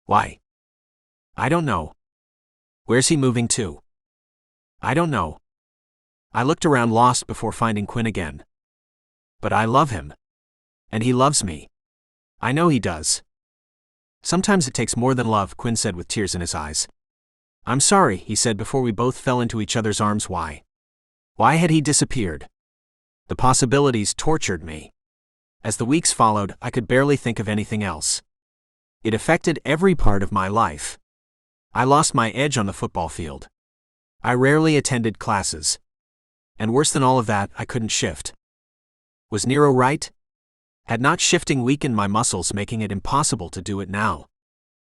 Why? I don't know. Where's he moving to? I don't know. I looked around, lost, before finding Quinn again. But I love him. And he loves me. I know he does. Sometimes it takes more than love, Quinn said with tears in his eyes. I'm sorry, he said before we both fell into each other's arms. Why? Why had he disappeared? The possibilities tortured me. As the weeks followed, I could barely think of anything else. It affected every part of my life. I lost my edge on the football field. I rarely attended classes. And worse than all of that, I couldn't shift. Was Nero right? Had not shifting weakened my muscles, making it impossible to do it now?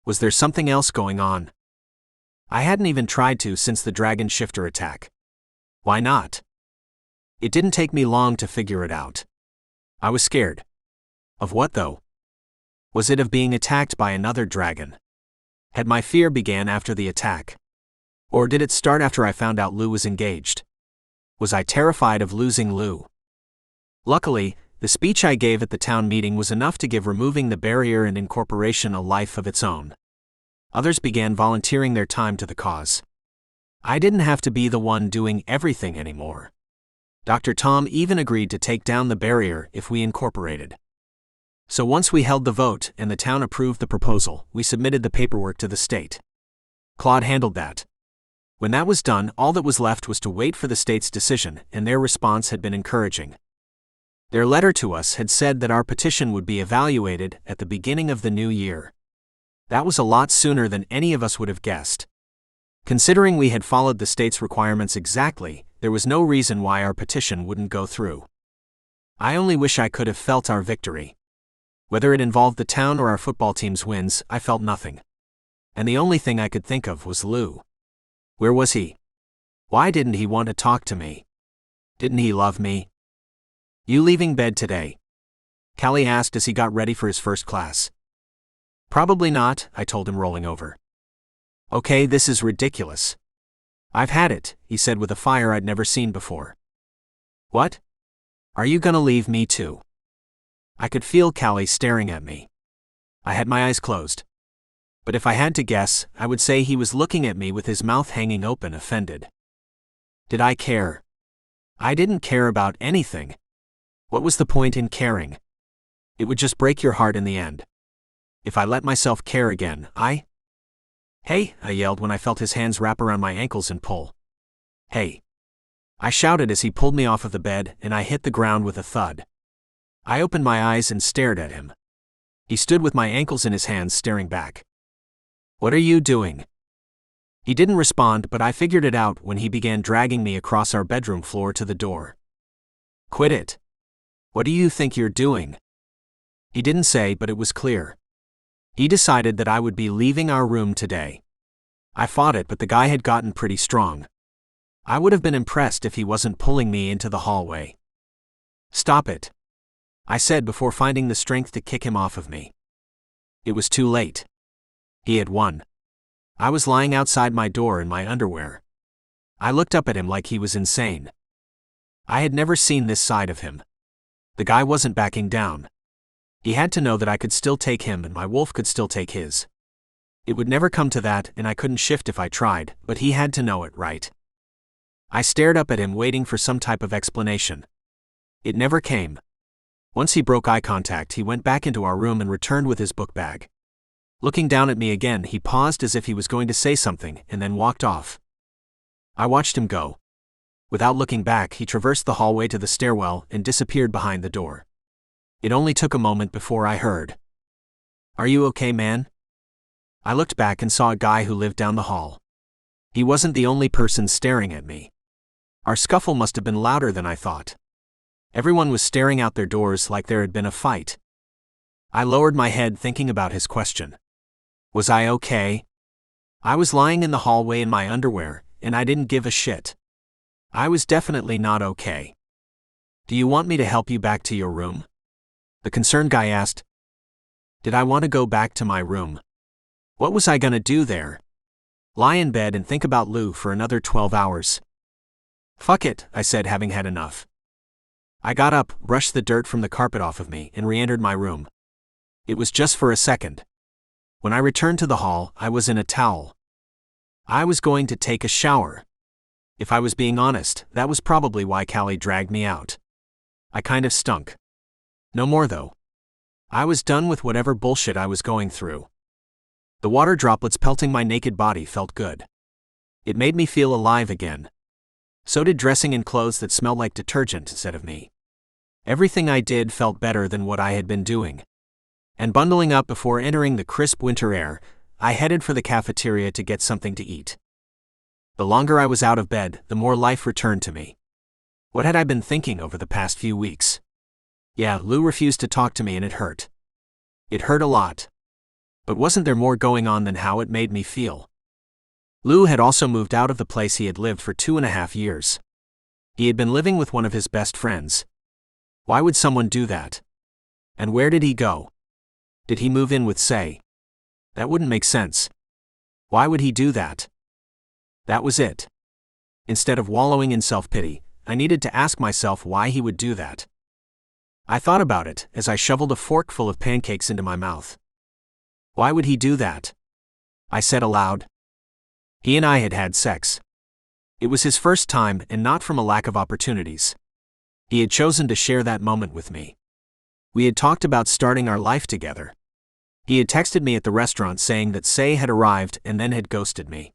Was there something else going on? I hadn't even tried to since the dragon shifter attack. Why not? It didn't take me long to figure it out. I was scared. Of what though? Was it of being attacked by another dragon? Had my fear began after the attack? Or did it start after I found out Lou was engaged? Was I terrified of losing Lou? Luckily, the speech I gave at the town meeting was enough to give removing the barrier and incorporation a life of its own. Others began volunteering their time to the cause. I didn't have to be the one doing everything anymore. Dr. Tom even agreed to take down the barrier if we incorporated. So once we held the vote and the town approved the proposal, we submitted the paperwork to the state. Claude handled that. When that was done, all that was left was to wait for the state's decision, and their response had been encouraging. Their letter to us had said that our petition would be evaluated at the beginning of the new year. That was a lot sooner than any of us would have guessed. Considering we had followed the state's requirements exactly, there was no reason why our petition wouldn't go through. I only wish I could have felt our victory. Whether it involved the town or our football team's wins, I felt nothing. And the only thing I could think of was Lou. Where was he? Why didn't he want to talk to me? Didn't he love me? You leaving bed today? Callie asked as he got ready for his first class. Probably not, I told him, rolling over. Okay, this is ridiculous. I've had it, he said with a fire I'd never seen before. What? Are you gonna leave me too? I could feel Callie staring at me. I had my eyes closed. But if I had to guess, I would say he was looking at me with his mouth hanging open, offended. Did I care? I didn't care about anything. What was the point in caring? It would just break your heart in the end. If I let myself care again, Hey, I yelled when I felt his hands wrap around my ankles and pull. Hey. I shouted as he pulled me off of the bed, and I hit the ground with a thud. I opened my eyes and stared at him. He stood with my ankles in his hands, staring back. What are you doing? He didn't respond, but I figured it out when he began dragging me across our bedroom floor to the door. Quit it. What do you think you're doing? He didn't say, but it was clear. He decided that I would be leaving our room today. I fought it, but the guy had gotten pretty strong. I would have been impressed if he wasn't pulling me into the hallway. Stop it, I said before finding the strength to kick him off of me. It was too late. He had won. I was lying outside my door in my underwear. I looked up at him like he was insane. I had never seen this side of him. The guy wasn't backing down. He had to know that I could still take him and my wolf could still take his. It would never come to that, and I couldn't shift if I tried, but he had to know it, right? I stared up at him, waiting for some type of explanation. It never came. Once he broke eye contact, he went back into our room and returned with his book bag. Looking down at me again, he paused as if he was going to say something, and then walked off. I watched him go. Without looking back, he traversed the hallway to the stairwell and disappeared behind the door. It only took a moment before I heard, "Are you okay, man?" I looked back and saw a guy who lived down the hall. He wasn't the only person staring at me. Our scuffle must have been louder than I thought. Everyone was staring out their doors like there had been a fight. I lowered my head, thinking about his question. Was I okay? I was lying in the hallway in my underwear, and I didn't give a shit. I was definitely not okay. "Do you want me to help you back to your room?" the concerned guy asked. Did I want to go back to my room? What was I gonna do there? Lie in bed and think about Lou for another 12 hours? Fuck it, I said, having had enough. I got up, brushed the dirt from the carpet off of me, and re-entered my room. It was just for a second. When I returned to the hall, I was in a towel. I was going to take a shower. If I was being honest, that was probably why Callie dragged me out. I kind of stunk. No more though. I was done with whatever bullshit I was going through. The water droplets pelting my naked body felt good. It made me feel alive again. So did dressing in clothes that smelled like detergent instead of me. Everything I did felt better than what I had been doing. And bundling up before entering the crisp winter air, I headed for the cafeteria to get something to eat. The longer I was out of bed, the more life returned to me. What had I been thinking over the past few weeks? Yeah, Lou refused to talk to me and it hurt. It hurt a lot. But wasn't there more going on than how it made me feel? Lou had also moved out of the place he had lived for 2.5 years. He had been living with one of his best friends. Why would someone do that? And where did he go? Did he move in with Say? That wouldn't make sense. Why would he do that? That was it. Instead of wallowing in self-pity, I needed to ask myself why he would do that. I thought about it as I shoveled a fork full of pancakes into my mouth. Why would he do that? I said aloud. He and I had had sex. It was his first time and not from a lack of opportunities. He had chosen to share that moment with me. We had talked about starting our life together. He had texted me at the restaurant saying that Say had arrived and then had ghosted me.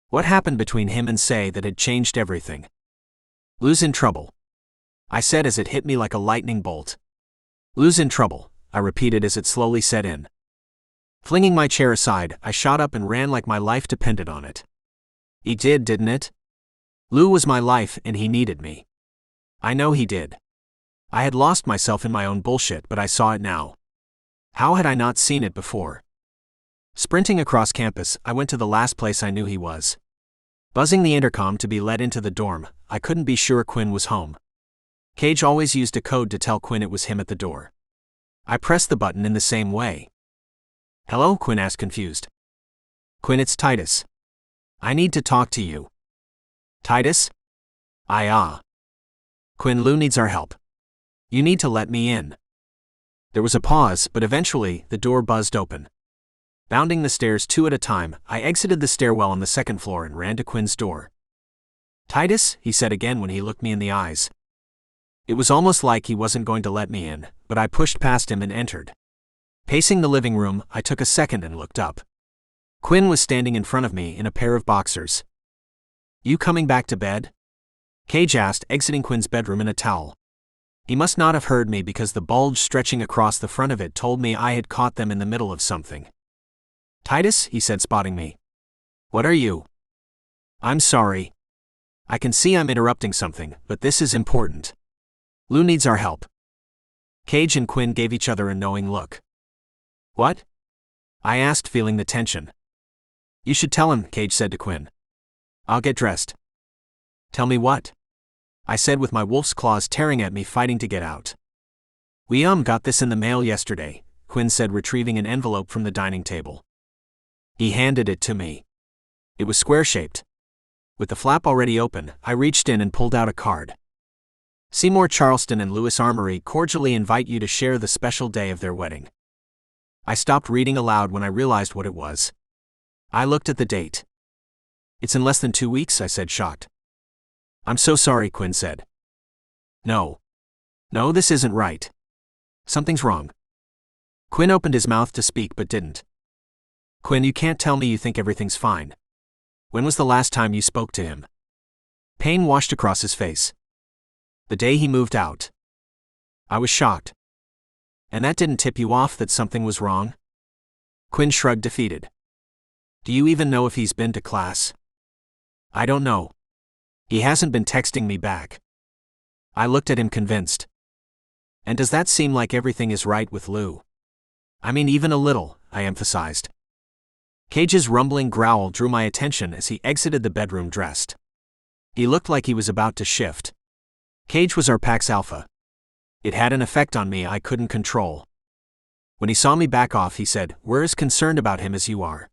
What happened between him and Say that had changed everything? Lou's in trouble, I said as it hit me like a lightning bolt. Lou's in trouble, I repeated as it slowly set in. Flinging my chair aside, I shot up and ran like my life depended on it. He did, didn't it? Lou was my life and he needed me. I know he did. I had lost myself in my own bullshit, but I saw it now. How had I not seen it before? Sprinting across campus, I went to the last place I knew he was. Buzzing the intercom to be let into the dorm, I couldn't be sure Quinn was home. Cage always used a code to tell Quinn it was him at the door. I pressed the button in the same way. Hello, Quinn asked confused. Quinn, it's Titus. I need to talk to you. Titus? Quinn, Lou needs our help. You need to let me in. There was a pause, but eventually, the door buzzed open. Bounding the stairs 2 at a time, I exited the stairwell on the 2nd floor and ran to Quinn's door. Titus, he said again when he looked me in the eyes. It was almost like he wasn't going to let me in, but I pushed past him and entered. Pacing the living room, I took a second and looked up. Quinn was standing in front of me in a pair of boxers. You coming back to bed? Cage asked, exiting Quinn's bedroom in a towel. He must not have heard me because the bulge stretching across the front of it told me I had caught them in the middle of something. Titus, he said, spotting me. What are you? I'm sorry. I can see I'm interrupting something, but this is important. Lou needs our help. Cage and Quinn gave each other a knowing look. What? I asked, feeling the tension. You should tell him, Cage said to Quinn. I'll get dressed. Tell me what? I said with my wolf's claws tearing at me, fighting to get out. We got this in the mail yesterday, Quinn said, retrieving an envelope from the dining table. He handed it to me. It was square-shaped. With the flap already open, I reached in and pulled out a card. Seymour Charleston and Lewis Armory cordially invite you to share the special day of their wedding. I stopped reading aloud when I realized what it was. I looked at the date. It's in less than 2 weeks, I said, shocked. I'm so sorry, Quinn said. No, this isn't right. Something's wrong. Quinn opened his mouth to speak but didn't. Quinn, you can't tell me you think everything's fine. When was the last time you spoke to him? Pain washed across his face. The day he moved out. I was shocked. And that didn't tip you off that something was wrong? Quinn shrugged, defeated. Do you even know if he's been to class? I don't know. He hasn't been texting me back. I looked at him, convinced. And does that seem like everything is right with Lou? I mean, even a little, I emphasized. Cage's rumbling growl drew my attention as he exited the bedroom dressed. He looked like he was about to shift. Cage was our Pax Alpha. It had an effect on me I couldn't control. When he saw me back off, he said, "We're as concerned about him as you are."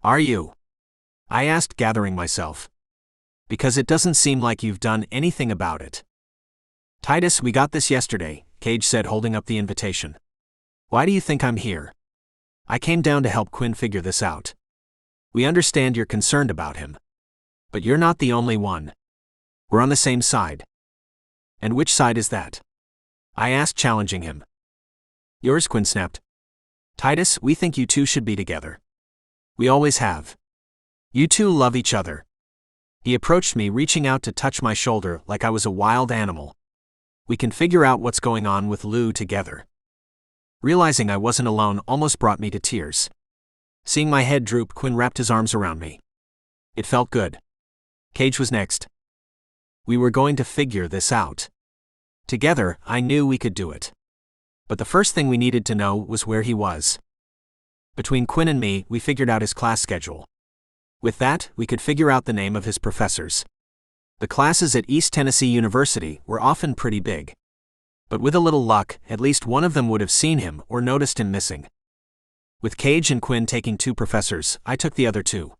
Are you? I asked, gathering myself. Because it doesn't seem like you've done anything about it. Titus, we got this yesterday, Cage said, holding up the invitation. Why do you think I'm here? I came down to help Quinn figure this out. We understand you're concerned about him. But you're not the only one. We're on the same side. And which side is that? I asked, challenging him. Yours, Quinn snapped. Titus, we think you two should be together. We always have. You two love each other. He approached me, reaching out to touch my shoulder like I was a wild animal. We can figure out what's going on with Lou together. Realizing I wasn't alone almost brought me to tears. Seeing my head droop, Quinn wrapped his arms around me. It felt good. Cage was next. We were going to figure this out. Together, I knew we could do it. But the first thing we needed to know was where he was. Between Quinn and me, we figured out his class schedule. With that, we could figure out the name of his professors. The classes at East Tennessee University were often pretty big. But with a little luck, at least one of them would have seen him or noticed him missing. With Cage and Quinn taking 2 professors, I took the other 2.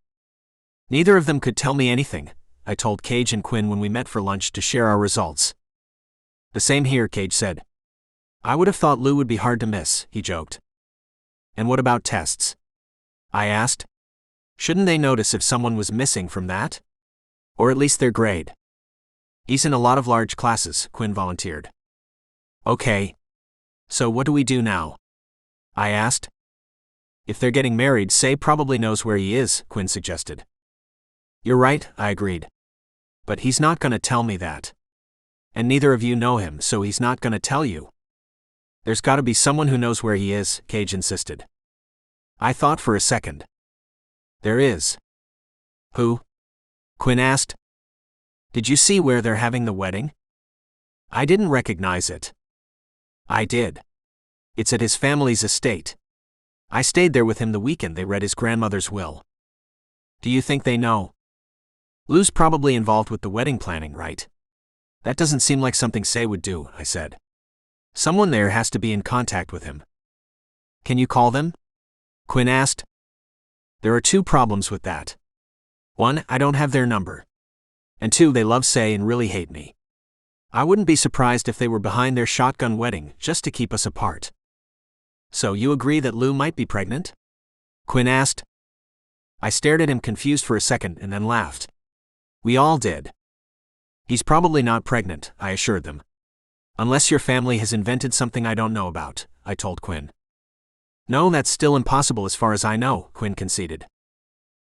Neither of them could tell me anything, I told Cage and Quinn when we met for lunch to share our results. The same here, Cage said. I would have thought Lou would be hard to miss, he joked. And what about tests? I asked. Shouldn't they notice if someone was missing from that? Or at least their grade? He's in a lot of large classes, Quinn volunteered. Okay. So what do we do now? I asked. If they're getting married, Say probably knows where he is, Quinn suggested. You're right, I agreed. But he's not going to tell me that. And neither of you know him, so he's not going to tell you. There's got to be someone who knows where he is, Cage insisted. I thought for a second. There is. Who? Quinn asked. Did you see where they're having the wedding? I didn't recognize it. I did. It's at his family's estate. I stayed there with him the weekend they read his grandmother's will. Do you think they know? Lou's probably involved with the wedding planning, right? That doesn't seem like something Say would do, I said. Someone there has to be in contact with him. Can you call them? Quinn asked. There are 2 problems with that. 1, I don't have their number. And 2, they love Say and really hate me. I wouldn't be surprised if they were behind their shotgun wedding just to keep us apart. So you agree that Lou might be pregnant? Quinn asked. I stared at him confused for a second and then laughed. We all did. He's probably not pregnant, I assured them. Unless your family has invented something I don't know about, I told Quinn. No, that's still impossible as far as I know, Quinn conceded.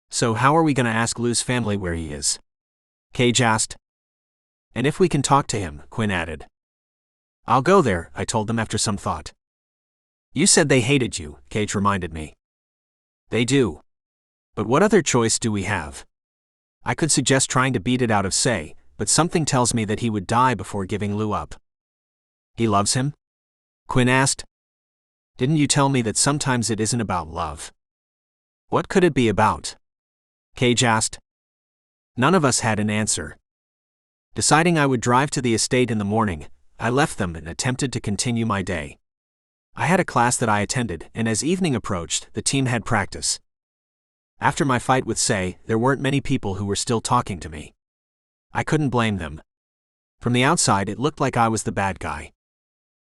So how are we going to ask Lou's family where he is? Cage asked. And if we can talk to him, Quinn added. I'll go there, I told them after some thought. You said they hated you, Cage reminded me. They do. But what other choice do we have? I could suggest trying to beat it out of Say, but something tells me that he would die before giving Lou up. He loves him? Quinn asked. Didn't you tell me that sometimes it isn't about love? What could it be about? Cage asked. None of us had an answer. Deciding I would drive to the estate in the morning, I left them and attempted to continue my day. I had a class that I attended, and as evening approached, the team had practice. After my fight with Say, there weren't many people who were still talking to me. I couldn't blame them. From the outside, it looked like I was the bad guy.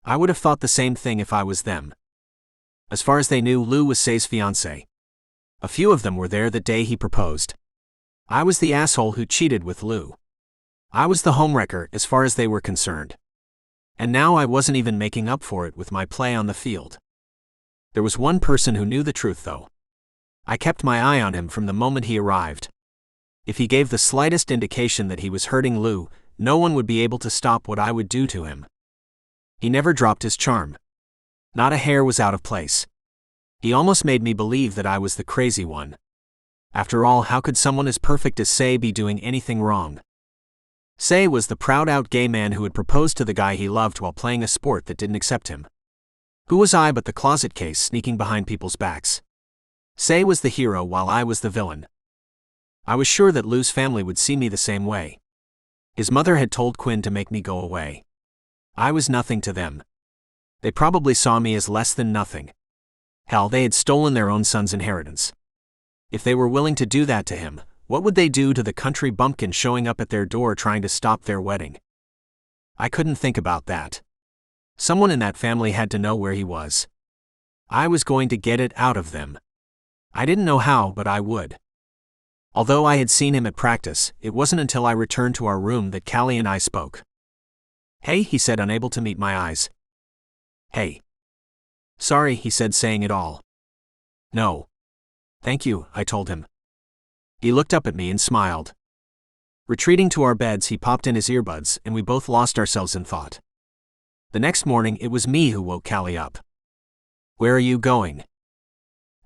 I would have thought the same thing if I was them. As far as they knew, Lou was Say's fiancé. A few of them were there the day he proposed. I was the asshole who cheated with Lou. I was the homewrecker as far as they were concerned. And now I wasn't even making up for it with my play on the field. There was one person who knew the truth, though. I kept my eye on him from the moment he arrived. If he gave the slightest indication that he was hurting Lou, no one would be able to stop what I would do to him. He never dropped his charm. Not a hair was out of place. He almost made me believe that I was the crazy one. After all, how could someone as perfect as Say be doing anything wrong? Say was the proud-out gay man who had proposed to the guy he loved while playing a sport that didn't accept him. Who was I but the closet case sneaking behind people's backs? Say was the hero while I was the villain. I was sure that Lou's family would see me the same way. His mother had told Quinn to make me go away. I was nothing to them. They probably saw me as less than nothing. Hell, they had stolen their own son's inheritance. If they were willing to do that to him, what would they do to the country bumpkin showing up at their door trying to stop their wedding? I couldn't think about that. Someone in that family had to know where he was. I was going to get it out of them. I didn't know how, but I would. Although I had seen him at practice, it wasn't until I returned to our room that Callie and I spoke. Hey, he said, unable to meet my eyes. Hey. Sorry, he said, saying it all. No. Thank you, I told him. He looked up at me and smiled. Retreating to our beds, he popped in his earbuds, and we both lost ourselves in thought. The next morning, it was me who woke Callie up. Where are you going?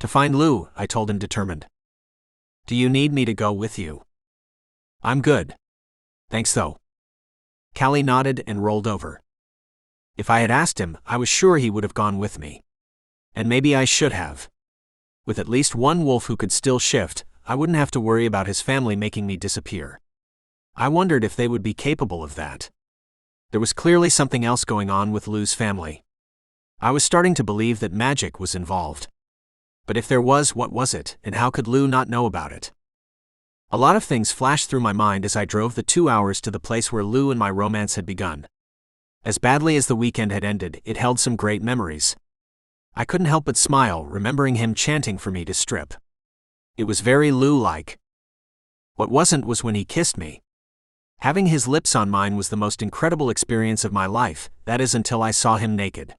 To find Lou, I told him, determined. Do you need me to go with you? I'm good. Thanks though. Callie nodded and rolled over. If I had asked him, I was sure he would have gone with me. And maybe I should have. With at least one wolf who could still shift, I wouldn't have to worry about his family making me disappear. I wondered if they would be capable of that. There was clearly something else going on with Lou's family. I was starting to believe that magic was involved. But if there was, what was it, and how could Lou not know about it? A lot of things flashed through my mind as I drove the 2 hours to the place where Lou and my romance had begun. As badly as the weekend had ended, it held some great memories. I couldn't help but smile, remembering him chanting for me to strip. It was very Lou-like. What wasn't was when he kissed me. Having his lips on mine was the most incredible experience of my life, that is until I saw him naked.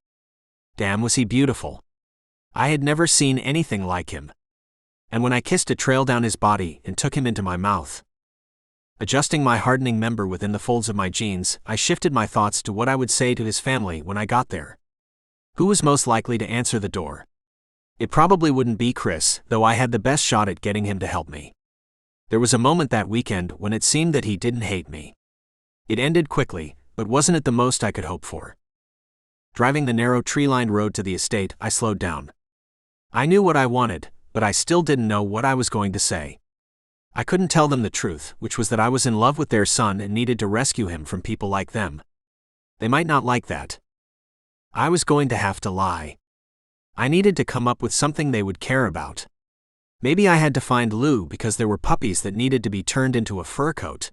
Damn, was he beautiful. I had never seen anything like him. And when I kissed, it trailed down his body and took him into my mouth. Adjusting my hardening member within the folds of my jeans, I shifted my thoughts to what I would say to his family when I got there. Who was most likely to answer the door? It probably wouldn't be Chris, though I had the best shot at getting him to help me. There was a moment that weekend when it seemed that he didn't hate me. It ended quickly, but wasn't it the most I could hope for? Driving the narrow tree-lined road to the estate, I slowed down. I knew what I wanted, but I still didn't know what I was going to say. I couldn't tell them the truth, which was that I was in love with their son and needed to rescue him from people like them. They might not like that. I was going to have to lie. I needed to come up with something they would care about. Maybe I had to find Lou because there were puppies that needed to be turned into a fur coat.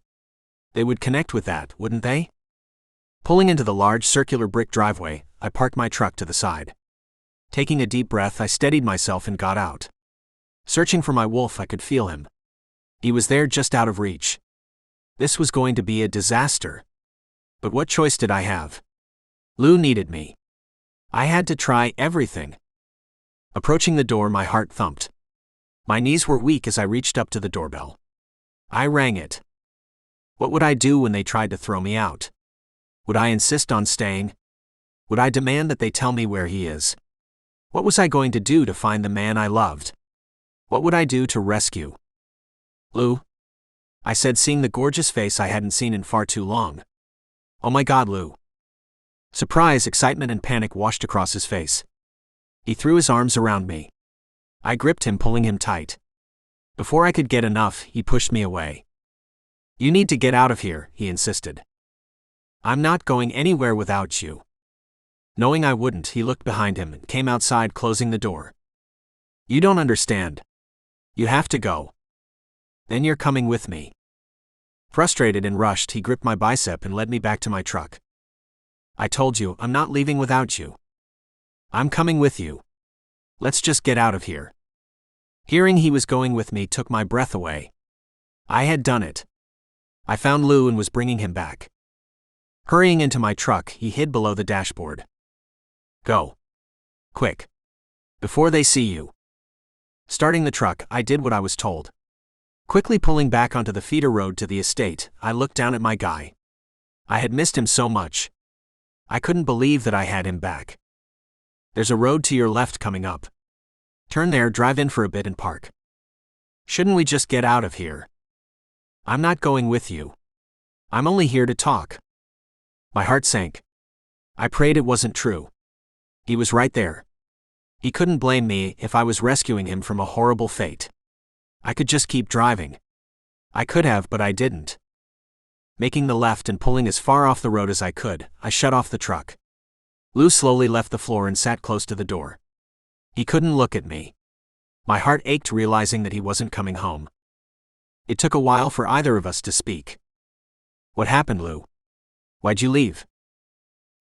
They would connect with that, wouldn't they? Pulling into the large circular brick driveway, I parked my truck to the side. Taking a deep breath, I steadied myself and got out. Searching for my wolf, I could feel him. He was there, just out of reach. This was going to be a disaster. But what choice did I have? Lou needed me. I had to try everything. Approaching the door, my heart thumped. My knees were weak as I reached up to the doorbell. I rang it. What would I do when they tried to throw me out? Would I insist on staying? Would I demand that they tell me where he is? What was I going to do to find the man I loved? What would I do to rescue Lou? I said, seeing the gorgeous face I hadn't seen in far too long. Oh my God, Lou. Surprise, excitement, and panic washed across his face. He threw his arms around me. I gripped him, pulling him tight. Before I could get enough, he pushed me away. You need to get out of here, he insisted. I'm not going anywhere without you. Knowing I wouldn't, he looked behind him and came outside, closing the door. You don't understand. You have to go. Then you're coming with me. Frustrated and rushed, he gripped my bicep and led me back to my truck. I told you, I'm not leaving without you. I'm coming with you. Let's just get out of here. Hearing he was going with me took my breath away. I had done it. I found Lou and was bringing him back. Hurrying into my truck, he hid below the dashboard. Go. Quick. Before they see you. Starting the truck, I did what I was told. Quickly pulling back onto the feeder road to the estate, I looked down at my guy. I had missed him so much. I couldn't believe that I had him back. There's a road to your left coming up. Turn there, drive in for a bit and park. Shouldn't we just get out of here? I'm not going with you. I'm only here to talk. My heart sank. I prayed it wasn't true. He was right there. He couldn't blame me if I was rescuing him from a horrible fate. I could just keep driving. I could have, but I didn't. Making the left and pulling as far off the road as I could, I shut off the truck. Lou slowly left the floor and sat close to the door. He couldn't look at me. My heart ached realizing that he wasn't coming home. It took a while for either of us to speak. What happened, Lou? Why'd you leave?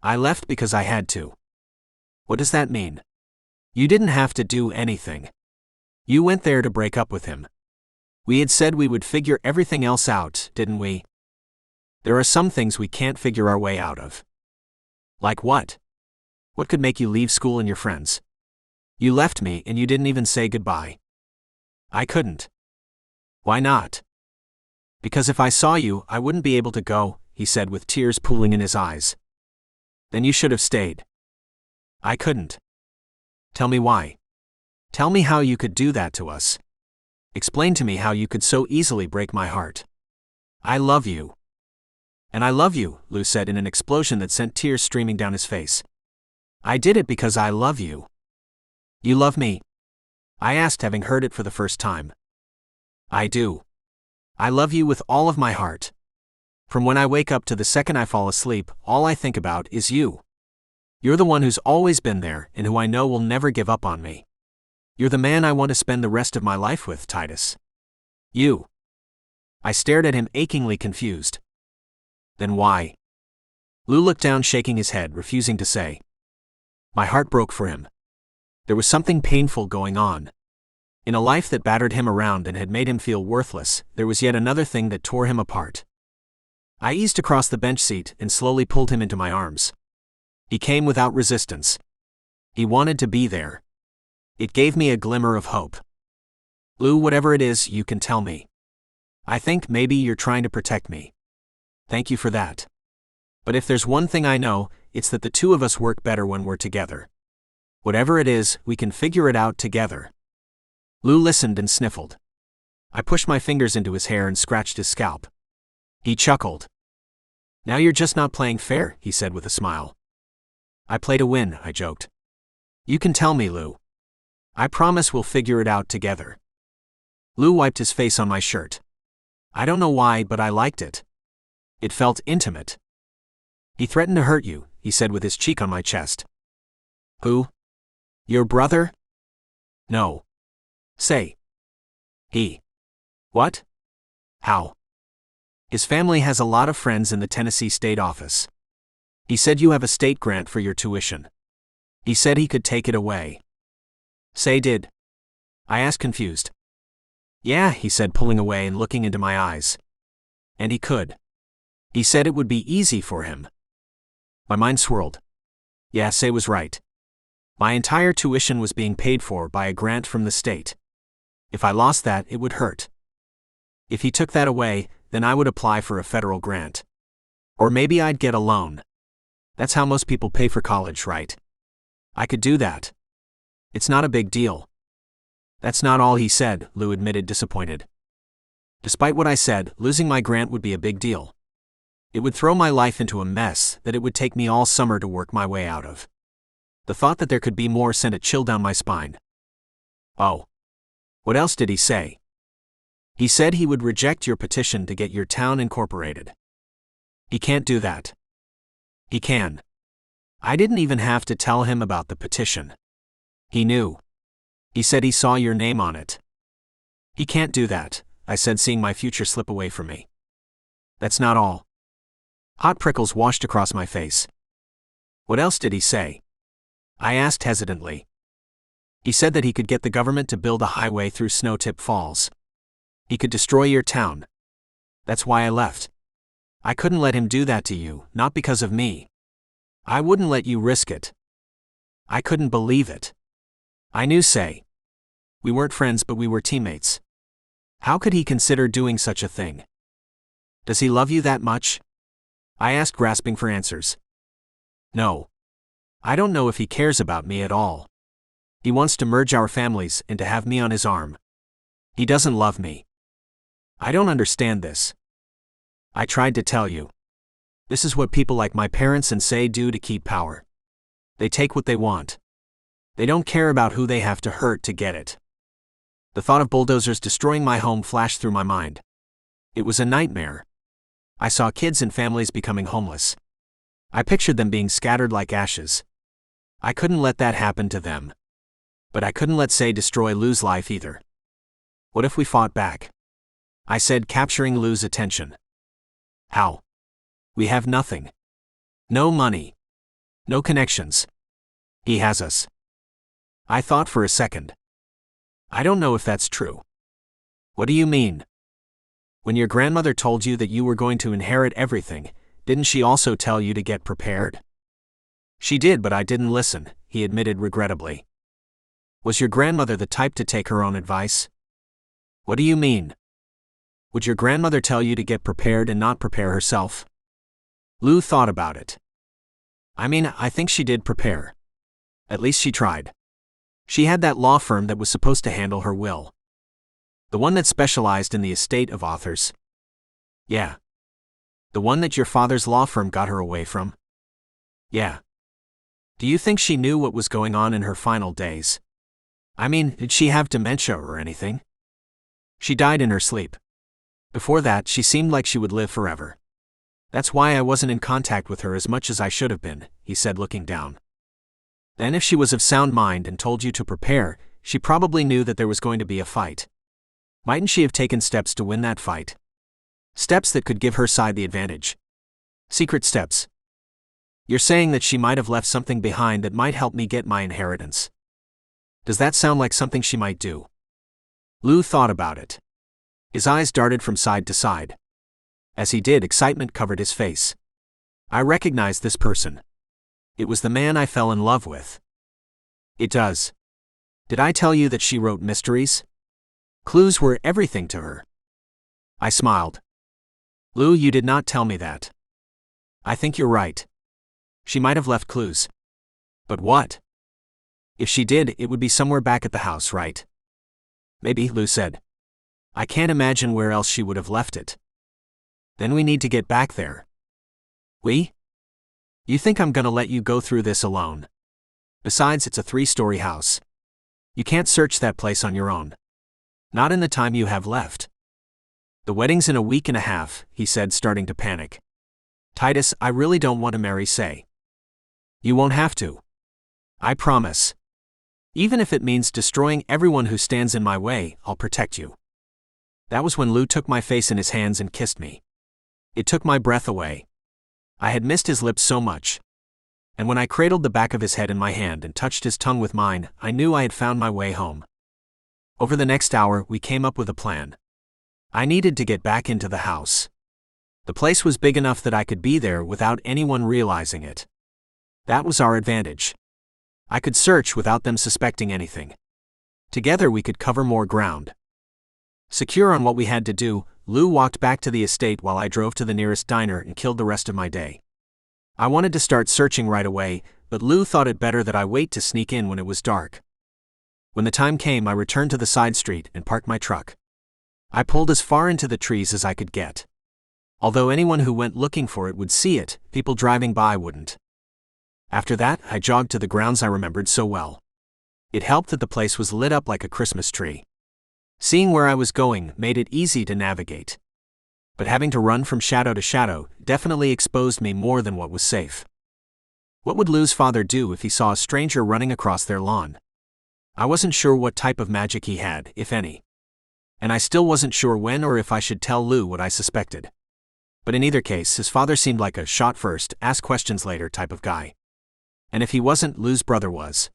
I left because I had to. What does that mean? You didn't have to do anything. You went there to break up with him. We had said we would figure everything else out, didn't we? There are some things we can't figure our way out of. Like what? What could make you leave school and your friends? You left me and you didn't even say goodbye. I couldn't. Why not? Because if I saw you, I wouldn't be able to go, he said with tears pooling in his eyes. Then you should have stayed. I couldn't. Tell me why. Tell me how you could do that to us. Explain to me how you could so easily break my heart. I love you. And I love you, Lou said in an explosion that sent tears streaming down his face. I did it because I love you. You love me? I asked, having heard it for the first time. I do. I love you with all of my heart. From when I wake up to the second I fall asleep, all I think about is you. You're the one who's always been there and who I know will never give up on me. You're the man I want to spend the rest of my life with, Titus. You. I stared at him, achingly confused. Then why? Lou looked down, shaking his head, refusing to say. My heart broke for him. There was something painful going on. In a life that battered him around and had made him feel worthless, there was yet another thing that tore him apart. I eased across the bench seat and slowly pulled him into my arms. He came without resistance. He wanted to be there. It gave me a glimmer of hope. Lou, whatever it is, you can tell me. I think maybe you're trying to protect me. Thank you for that. But if there's one thing I know, it's that the two of us work better when we're together. Whatever it is, we can figure it out together. Lou listened and sniffled. I pushed my fingers into his hair and scratched his scalp. He chuckled. Now you're just not playing fair, he said with a smile. I play to win, I joked. You can tell me, Lou. I promise we'll figure it out together. Lou wiped his face on my shirt. I don't know why, but I liked it. It felt intimate. He threatened to hurt you, he said with his cheek on my chest. Who? Your brother? No. Say. He. What? How? His family has a lot of friends in the Tennessee state office. He said you have a state grant for your tuition. He said he could take it away. Say did. I asked, confused. Yeah, he said, pulling away and looking into my eyes. And he could. He said it would be easy for him. My mind swirled. Yeah, Say was right. My entire tuition was being paid for by a grant from the state. If I lost that, it would hurt. If he took that away, then I would apply for a federal grant. Or maybe I'd get a loan. That's how most people pay for college, right? I could do that. It's not a big deal. That's not all he said, Lou admitted, disappointed. Despite what I said, losing my grant would be a big deal. It would throw my life into a mess that it would take me all summer to work my way out of. The thought that there could be more sent a chill down my spine. Oh. What else did he say? He said he would reject your petition to get your town incorporated. He can't do that. He can. I didn't even have to tell him about the petition. He knew. He said he saw your name on it. He can't do that, I said, seeing my future slip away from me. That's not all. Hot prickles washed across my face. What else did he say? I asked hesitantly. He said that he could get the government to build a highway through Snow-Tip Falls. He could destroy your town. That's why I left. I couldn't let him do that to you, not because of me. I wouldn't let you risk it. I couldn't believe it. I knew Say. We weren't friends, but we were teammates. How could he consider doing such a thing? Does he love you that much? I asked, grasping for answers. No. I don't know if he cares about me at all. He wants to merge our families and to have me on his arm. He doesn't love me. I don't understand this. I tried to tell you. This is what people like my parents and Say do to keep power. They take what they want. They don't care about who they have to hurt to get it. The thought of bulldozers destroying my home flashed through my mind. It was a nightmare. I saw kids and families becoming homeless. I pictured them being scattered like ashes. I couldn't let that happen to them. But I couldn't let Say destroy Lou's life either. What if we fought back? I said, capturing Lou's attention. How? We have nothing. No money. No connections. He has us. I thought for a second. I don't know if that's true. What do you mean? When your grandmother told you that you were going to inherit everything, didn't she also tell you to get prepared? She did, but I didn't listen, he admitted regrettably. Was your grandmother the type to take her own advice? What do you mean? Would your grandmother tell you to get prepared and not prepare herself? Lou thought about it. I mean, I think she did prepare. At least she tried. She had that law firm that was supposed to handle her will. The one that specialized in the estate of authors. Yeah. The one that your father's law firm got her away from? Yeah. Do you think she knew what was going on in her final days? I mean, did she have dementia or anything? She died in her sleep. Before that, she seemed like she would live forever. That's why I wasn't in contact with her as much as I should have been, he said, looking down. Then if she was of sound mind and told you to prepare, she probably knew that there was going to be a fight. Mightn't she have taken steps to win that fight? Steps that could give her side the advantage. Secret steps. You're saying that she might have left something behind that might help me get my inheritance. Does that sound like something she might do? Lou thought about it. His eyes darted from side to side. As he did, excitement covered his face. I recognized this person. It was the man I fell in love with. It does. Did I tell you that she wrote mysteries? Clues were everything to her. I smiled. Lou, you did not tell me that. I think you're right. She might have left clues. But what? If she did, it would be somewhere back at the house, right? Maybe, Lou said. I can't imagine where else she would have left it. Then we need to get back there. We? You think I'm gonna let you go through this alone? Besides, it's a 3-story house. You can't search that place on your own. Not in the time you have left. The wedding's in a week and a half, he said, starting to panic. Titus, I really don't want to marry Say. You won't have to. I promise. Even if it means destroying everyone who stands in my way, I'll protect you. That was when Lou took my face in his hands and kissed me. It took my breath away. I had missed his lips so much. And when I cradled the back of his head in my hand and touched his tongue with mine, I knew I had found my way home. Over the next hour, we came up with a plan. I needed to get back into the house. The place was big enough that I could be there without anyone realizing it. That was our advantage. I could search without them suspecting anything. Together we could cover more ground. Secure on what we had to do, Lou walked back to the estate while I drove to the nearest diner and killed the rest of my day. I wanted to start searching right away, but Lou thought it better that I wait to sneak in when it was dark. When the time came, I returned to the side street and parked my truck. I pulled as far into the trees as I could get. Although anyone who went looking for it would see it, people driving by wouldn't. After that, I jogged to the grounds I remembered so well. It helped that the place was lit up like a Christmas tree. Seeing where I was going made it easy to navigate. But having to run from shadow to shadow definitely exposed me more than what was safe. What would Lou's father do if he saw a stranger running across their lawn? I wasn't sure what type of magic he had, if any. And I still wasn't sure when or if I should tell Lou what I suspected. But in either case, his father seemed like a shot first, ask questions later type of guy. And if he wasn't, Lou's brother was.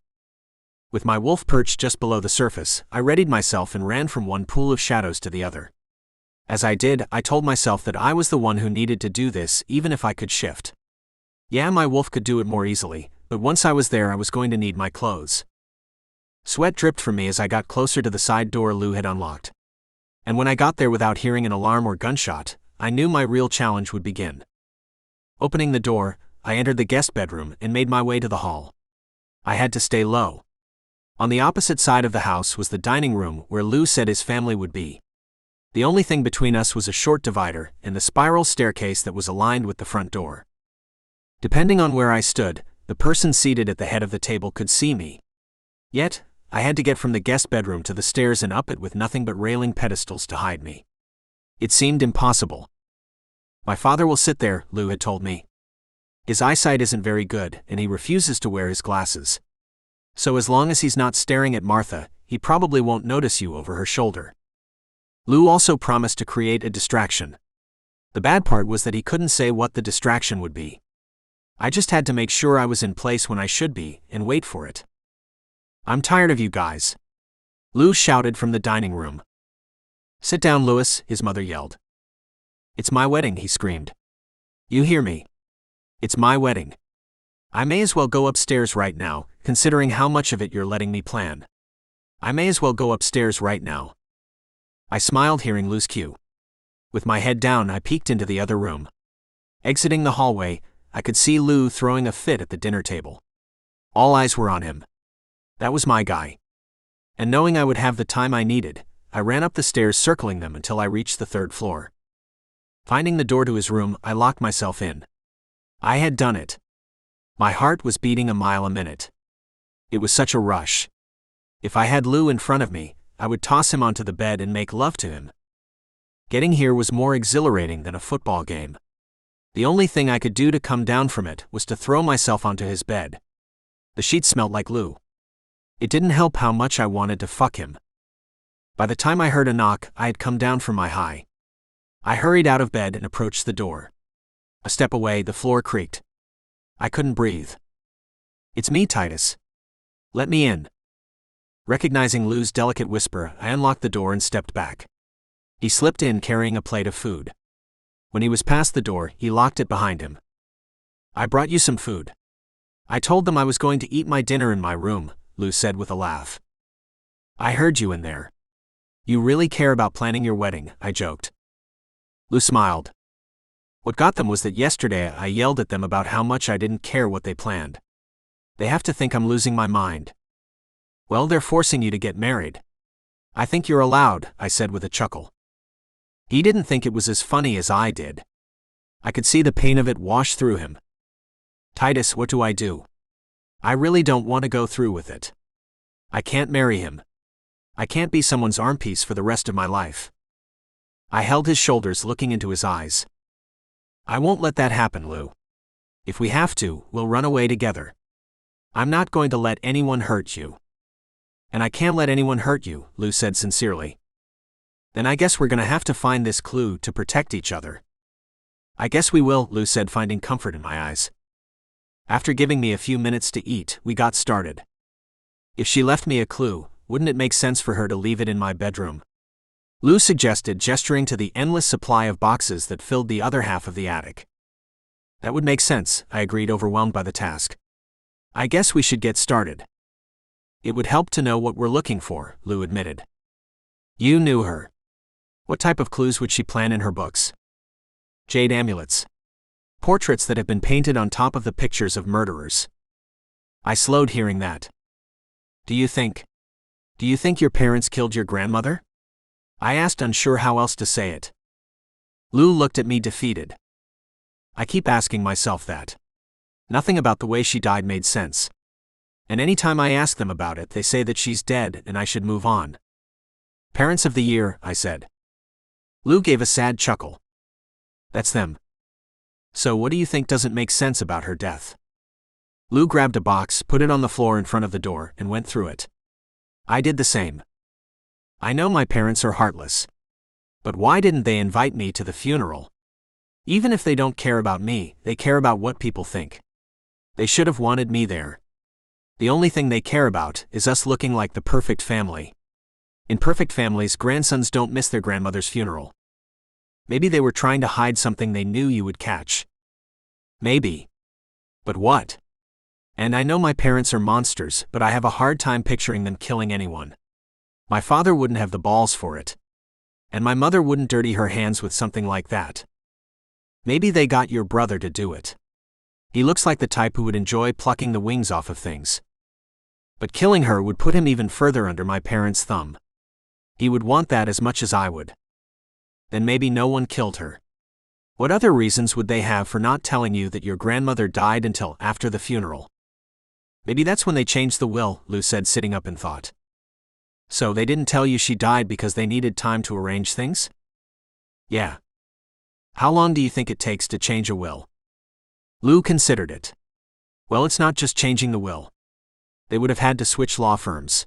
With my wolf perched just below the surface, I readied myself and ran from one pool of shadows to the other. As I did, I told myself that I was the one who needed to do this even if I could shift. Yeah, my wolf could do it more easily, but once I was there I was going to need my clothes. Sweat dripped from me as I got closer to the side door Lou had unlocked. And when I got there without hearing an alarm or gunshot, I knew my real challenge would begin. Opening the door, I entered the guest bedroom and made my way to the hall. I had to stay low. On the opposite side of the house was the dining room where Lou said his family would be. The only thing between us was a short divider and the spiral staircase that was aligned with the front door. Depending on where I stood, the person seated at the head of the table could see me. Yet, I had to get from the guest bedroom to the stairs and up it with nothing but railing pedestals to hide me. It seemed impossible. My father will sit there, Lou had told me. His eyesight isn't very good, and he refuses to wear his glasses. So as long as he's not staring at Martha, he probably won't notice you over her shoulder. Lou also promised to create a distraction. The bad part was that he couldn't say what the distraction would be. I just had to make sure I was in place when I should be, and wait for it. I'm tired of you guys. Lou shouted from the dining room. Sit down, Louis, his mother yelled. It's my wedding, he screamed. You hear me? It's my wedding. I may as well go upstairs right now, considering how much of it you're letting me plan. I may as well go upstairs right now. I smiled hearing Lou's cue. With my head down, I peeked into the other room. Exiting the hallway, I could see Lou throwing a fit at the dinner table. All eyes were on him. That was my guy. And knowing I would have the time I needed, I ran up the stairs circling them until I reached the 3rd floor. Finding the door to his room, I locked myself in. I had done it. My heart was beating a mile a minute. It was such a rush. If I had Lou in front of me, I would toss him onto the bed and make love to him. Getting here was more exhilarating than a football game. The only thing I could do to come down from it was to throw myself onto his bed. The sheets smelled like Lou. It didn't help how much I wanted to fuck him. By the time I heard a knock, I had come down from my high. I hurried out of bed and approached the door. A step away, the floor creaked. I couldn't breathe. "It's me, Titus. Let me in." Recognizing Lou's delicate whisper, I unlocked the door and stepped back. He slipped in carrying a plate of food. When he was past the door, he locked it behind him. "I brought you some food. I told them I was going to eat my dinner in my room," Lou said with a laugh. "I heard you in there. You really care about planning your wedding," I joked. Lou smiled. "What got them was that yesterday I yelled at them about how much I didn't care what they planned. They have to think I'm losing my mind." "Well, they're forcing you to get married. I think you're allowed," I said with a chuckle. He didn't think it was as funny as I did. I could see the pain of it wash through him. "Titus, what do I do? I really don't want to go through with it. I can't marry him. I can't be someone's arm piece for the rest of my life." I held his shoulders, looking into his eyes. "I won't let that happen, Lou. If we have to, we'll run away together. I'm not going to let anyone hurt you." "And I can't let anyone hurt you," Lou said sincerely. "Then I guess we're gonna have to find this clue to protect each other." "I guess we will," Lou said, finding comfort in my eyes. After giving me a few minutes to eat, we got started. If she left me a clue, wouldn't it make sense for her to leave it in my bedroom? Lou suggested, gesturing to the endless supply of boxes that filled the other half of the attic. "That would make sense," I agreed, overwhelmed by the task. "I guess we should get started." "It would help to know what we're looking for," Lou admitted. "You knew her. What type of clues would she plan in her books?" "Jade amulets. Portraits that have been painted on top of the pictures of murderers." I slowed hearing that. Do you think your parents killed your grandmother?" I asked, unsure how else to say it. Lou looked at me defeated. "I keep asking myself that. Nothing about the way she died made sense. And anytime I ask them about it, they say that she's dead and I should move on." "Parents of the year," I said. Lou gave a sad chuckle. "That's them. So what do you think doesn't make sense about her death?" Lou grabbed a box, put it on the floor in front of the door, and went through it. I did the same. "I know my parents are heartless. But why didn't they invite me to the funeral? Even if they don't care about me, they care about what people think. They should have wanted me there. The only thing they care about is us looking like the perfect family. In perfect families, grandsons don't miss their grandmother's funeral. Maybe they were trying to hide something they knew you would catch. Maybe. But what? And I know my parents are monsters, but I have a hard time picturing them killing anyone. My father wouldn't have the balls for it. And my mother wouldn't dirty her hands with something like that. Maybe they got your brother to do it. He looks like the type who would enjoy plucking the wings off of things. But killing her would put him even further under my parents' thumb. He would want that as much as I would. Then maybe no one killed her. What other reasons would they have for not telling you that your grandmother died until after the funeral?" "Maybe that's when they changed the will," Lou said, sitting up in thought. "So they didn't tell you she died because they needed time to arrange things?" "Yeah." "How long do you think it takes to change a will?" Lou considered it. "Well, it's not just changing the will. They would have had to switch law firms."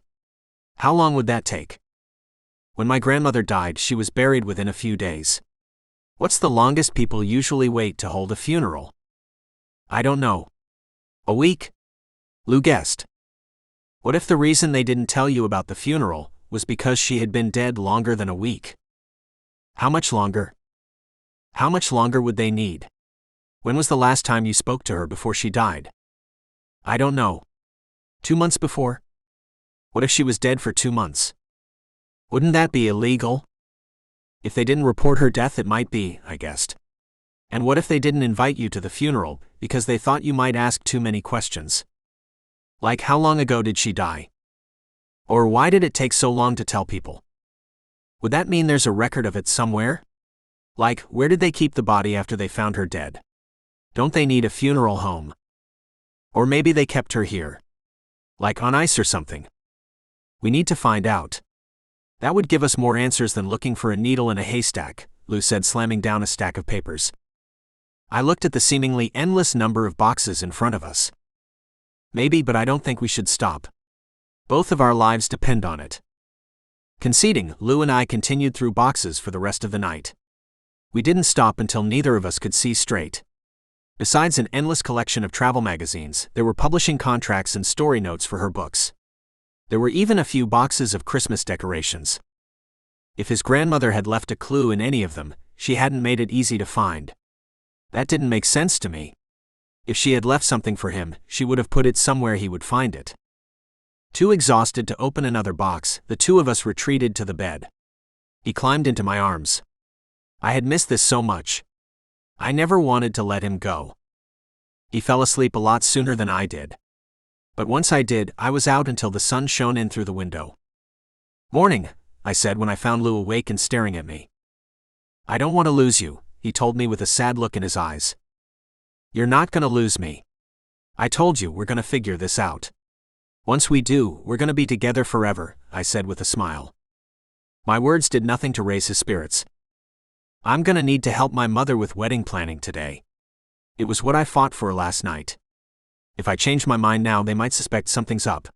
"How long would that take?" "When my grandmother died, she was buried within a few days." "What's the longest people usually wait to hold a funeral?" "I don't know." "A week?" Lou guessed. "What if the reason they didn't tell you about the funeral was because she had been dead longer than a week?" "How much longer?" "How much longer would they need? When was the last time you spoke to her before she died?" "I don't know." 2 months before? What if she was dead for 2 months? Wouldn't that be illegal? If they didn't report her death, it might be, I guessed. And what if they didn't invite you to the funeral because they thought you might ask too many questions? Like, how long ago did she die? Or why did it take so long to tell people? Would that mean there's a record of it somewhere? Like, where did they keep the body after they found her dead? Don't they need a funeral home? Or maybe they kept her here. Like on ice or something. We need to find out. That would give us more answers than looking for a needle in a haystack, Lou said, slamming down a stack of papers. I looked at the seemingly endless number of boxes in front of us. Maybe, but I don't think we should stop. Both of our lives depend on it. Conceding, Lou and I continued through boxes for the rest of the night. We didn't stop until neither of us could see straight. Besides an endless collection of travel magazines, there were publishing contracts and story notes for her books. There were even a few boxes of Christmas decorations. If his grandmother had left a clue in any of them, she hadn't made it easy to find. That didn't make sense to me. If she had left something for him, she would have put it somewhere he would find it. Too exhausted to open another box, the two of us retreated to the bed. He climbed into my arms. I had missed this so much. I never wanted to let him go. He fell asleep a lot sooner than I did. But once I did, I was out until the sun shone in through the window. "Morning," I said when I found Lou awake and staring at me. "I don't want to lose you," he told me with a sad look in his eyes. "You're not gonna lose me. I told you we're gonna figure this out. Once we do, we're gonna be together forever," I said with a smile. My words did nothing to raise his spirits. "I'm gonna need to help my mother with wedding planning today. It was what I fought for last night. If I change my mind now, they might suspect something's up."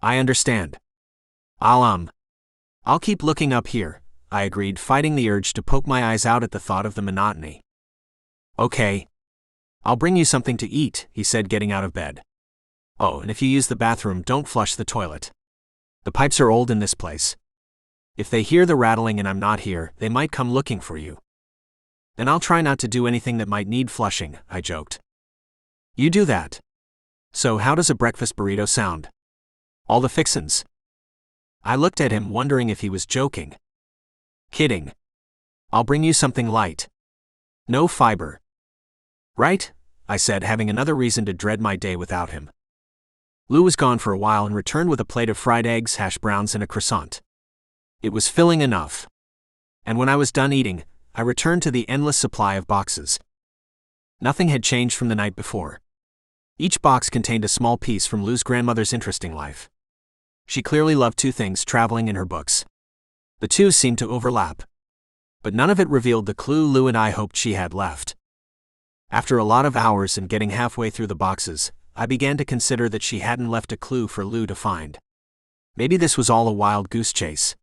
"I understand. I'll keep looking up here," I agreed, fighting the urge to poke my eyes out at the thought of the monotony. "Okay. I'll bring you something to eat," he said, getting out of bed. "Oh, and if you use the bathroom, don't flush the toilet. The pipes are old in this place. If they hear the rattling and I'm not here, they might come looking for you." "Then I'll try not to do anything that might need flushing," I joked. "You do that. So how does a breakfast burrito sound? All the fixins?" I looked at him, wondering if he was joking. "Kidding. I'll bring you something light. No fiber." "Right," I said, having another reason to dread my day without him. Lou was gone for a while and returned with a plate of fried eggs, hash browns, and a croissant. It was filling enough. And when I was done eating, I returned to the endless supply of boxes. Nothing had changed from the night before. Each box contained a small piece from Lou's grandmother's interesting life. She clearly loved two things: traveling and her books. The two seemed to overlap. But none of it revealed the clue Lou and I hoped she had left. After a lot of hours and getting halfway through the boxes, I began to consider that she hadn't left a clue for Lou to find. Maybe this was all a wild goose chase.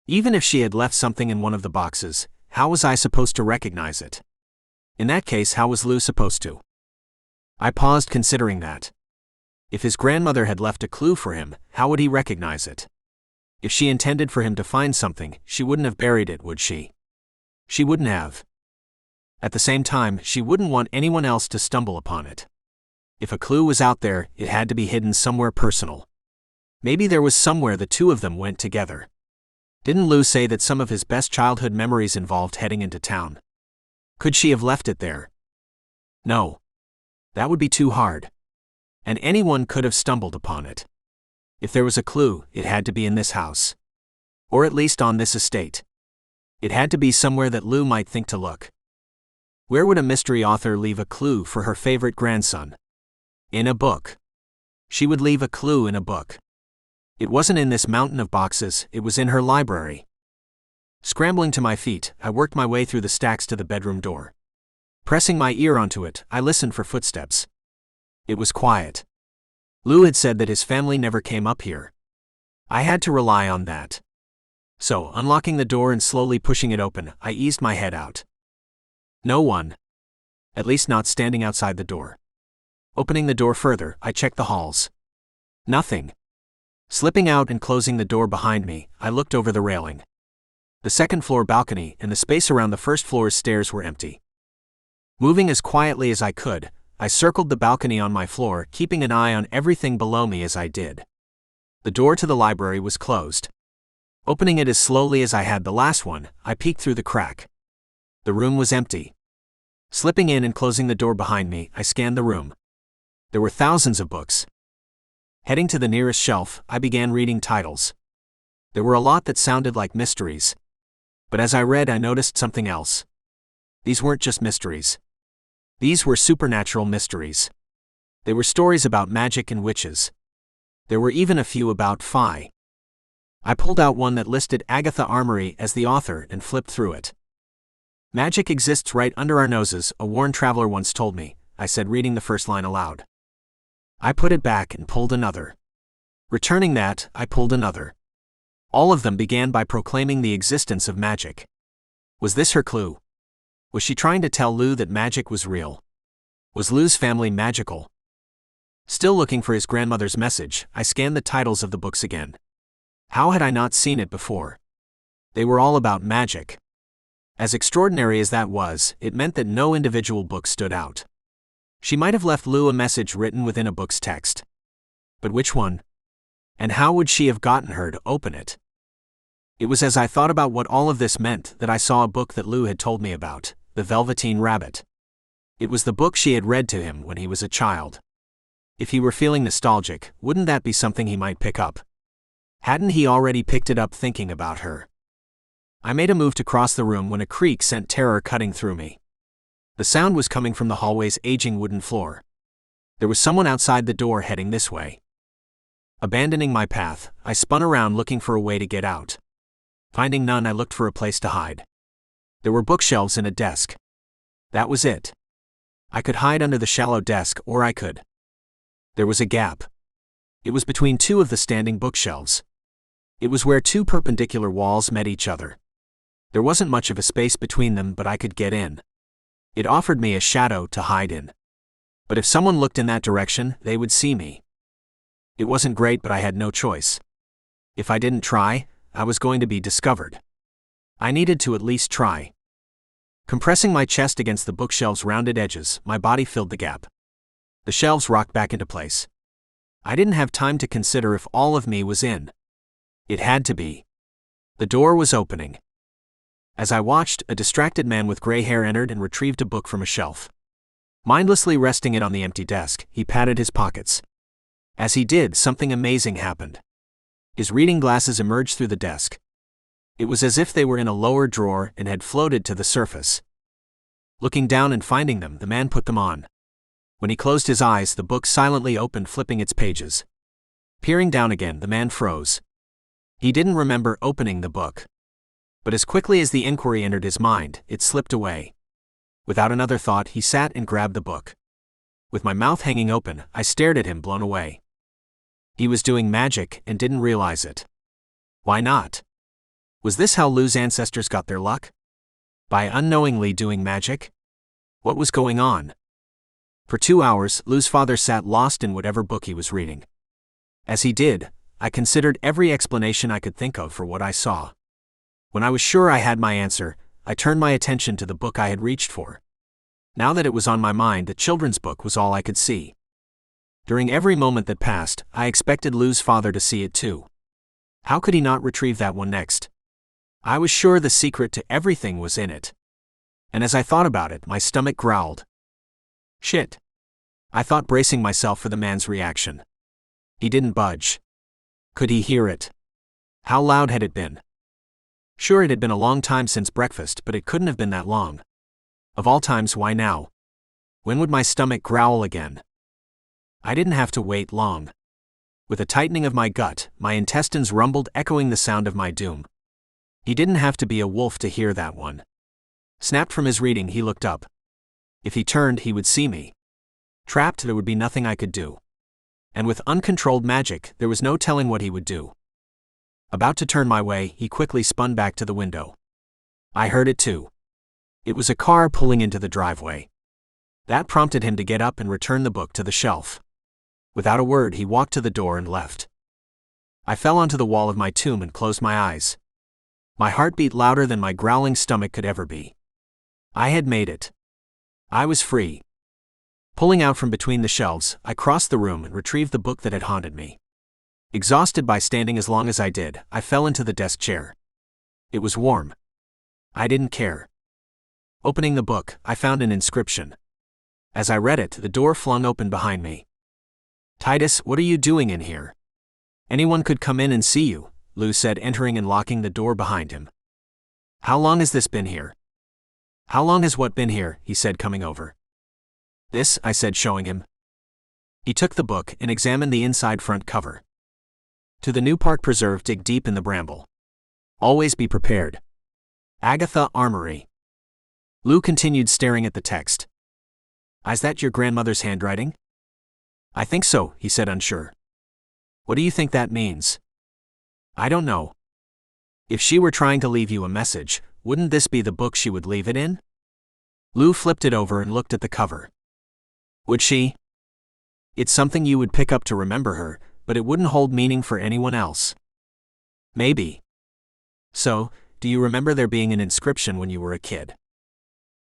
Even if she had left something in one of the boxes, how was I supposed to recognize it? In that case, how was Lou supposed to? I paused, considering that. If his grandmother had left a clue for him, how would he recognize it? If she intended for him to find something, she wouldn't have buried it, would she? She wouldn't have. At the same time, she wouldn't want anyone else to stumble upon it. If a clue was out there, it had to be hidden somewhere personal. Maybe there was somewhere the two of them went together. Didn't Lou say that some of his best childhood memories involved heading into town? Could she have left it there? No. That would be too hard. And anyone could have stumbled upon it. If there was a clue, it had to be in this house. Or at least on this estate. It had to be somewhere that Lou might think to look. Where would a mystery author leave a clue for her favorite grandson? In a book. She would leave a clue in a book. It wasn't in this mountain of boxes, it was in her library. Scrambling to my feet, I worked my way through the stacks to the bedroom door. Pressing my ear onto it, I listened for footsteps. It was quiet. Lou had said that his family never came up here. I had to rely on that. So, unlocking the door and slowly pushing it open, I eased my head out. No one. At least not standing outside the door. Opening the door further, I checked the halls. Nothing. Slipping out and closing the door behind me, I looked over the railing. The second-floor balcony and the space around the first floor's stairs were empty. Moving as quietly as I could, I circled the balcony on my floor, keeping an eye on everything below me as I did. The door to the library was closed. Opening it as slowly as I had the last one, I peeked through the crack. The room was empty. Slipping in and closing the door behind me, I scanned the room. There were thousands of books. Heading to the nearest shelf, I began reading titles. There were a lot that sounded like mysteries. But as I read, I noticed something else. These weren't just mysteries. These were supernatural mysteries. They were stories about magic and witches. There were even a few about Phi. I pulled out one that listed Agatha Armory as the author and flipped through it. Magic exists right under our noses, a worn traveler once told me, I said, reading the first line aloud. I put it back and pulled another. Returning that, I pulled another. All of them began by proclaiming the existence of magic. Was this her clue? Was she trying to tell Lou that magic was real? Was Lou's family magical? Still looking for his grandmother's message, I scanned the titles of the books again. How had I not seen it before? They were all about magic. As extraordinary as that was, it meant that no individual book stood out. She might have left Lou a message written within a book's text. But which one? And how would she have gotten her to open it? It was as I thought about what all of this meant that I saw a book that Lou had told me about, The Velveteen Rabbit. It was the book she had read to him when he was a child. If he were feeling nostalgic, wouldn't that be something he might pick up? Hadn't he already picked it up thinking about her? I made a move to cross the room when a creak sent terror cutting through me. The sound was coming from the hallway's aging wooden floor. There was someone outside the door heading this way. Abandoning my path, I spun around looking for a way to get out. Finding none, I looked for a place to hide. There were bookshelves and a desk. That was it. I could hide under the shallow desk, or I could. There was a gap. It was between two of the standing bookshelves. It was where two perpendicular walls met each other. There wasn't much of a space between them, but I could get in. It offered me a shadow to hide in. But if someone looked in that direction, they would see me. It wasn't great, but I had no choice. If I didn't try, I was going to be discovered. I needed to at least try. Compressing my chest against the bookshelves' rounded edges, my body filled the gap. The shelves rocked back into place. I didn't have time to consider if all of me was in. It had to be. The door was opening. As I watched, a distracted man with gray hair entered and retrieved a book from a shelf. Mindlessly resting it on the empty desk, he patted his pockets. As he did, something amazing happened. His reading glasses emerged through the desk. It was as if they were in a lower drawer and had floated to the surface. Looking down and finding them, the man put them on. When he closed his eyes, the book silently opened, flipping its pages. Peering down again, the man froze. He didn't remember opening the book. But as quickly as the inquiry entered his mind, it slipped away. Without another thought, he sat and grabbed the book. With my mouth hanging open, I stared at him, blown away. He was doing magic and didn't realize it. Why not? Was this how Lou's ancestors got their luck? By unknowingly doing magic? What was going on? For 2 hours, Lou's father sat lost in whatever book he was reading. As he did, I considered every explanation I could think of for what I saw. When I was sure I had my answer, I turned my attention to the book I had reached for. Now that it was on my mind, the children's book was all I could see. During every moment that passed, I expected Lou's father to see it too. How could he not retrieve that one next? I was sure the secret to everything was in it. And as I thought about it, my stomach growled. Shit. I thought, bracing myself for the man's reaction. He didn't budge. Could he hear it? How loud had it been? Sure, it had been a long time since breakfast, but it couldn't have been that long. Of all times, why now? When would my stomach growl again? I didn't have to wait long. With a tightening of my gut, my intestines rumbled, echoing the sound of my doom. He didn't have to be a wolf to hear that one. Snapped from his reading, he looked up. If he turned, he would see me. Trapped, there would be nothing I could do. And with uncontrolled magic, there was no telling what he would do. About to turn my way, he quickly spun back to the window. I heard it too. It was a car pulling into the driveway. That prompted him to get up and return the book to the shelf. Without a word, he walked to the door and left. I fell onto the wall of my tomb and closed my eyes. My heart beat louder than my growling stomach could ever be. I had made it. I was free. Pulling out from between the shelves, I crossed the room and retrieved the book that had haunted me. Exhausted by standing as long as I did, I fell into the desk chair. It was warm. I didn't care. Opening the book, I found an inscription. As I read it, the door flung open behind me. Titus, what are you doing in here? Anyone could come in and see you, Lou said, entering and locking the door behind him. How long has this been here? How long has what been here? He said, coming over. This, I said, showing him. He took the book and examined the inside front cover. To the new park preserve, dig deep in the bramble. Always be prepared. Agatha Armory. Lou continued staring at the text. Is that your grandmother's handwriting? I think so, he said, unsure. What do you think that means? I don't know. If she were trying to leave you a message, wouldn't this be the book she would leave it in? Lou flipped it over and looked at the cover. Would she? It's something you would pick up to remember her, but it wouldn't hold meaning for anyone else. Maybe. So, do you remember there being an inscription when you were a kid?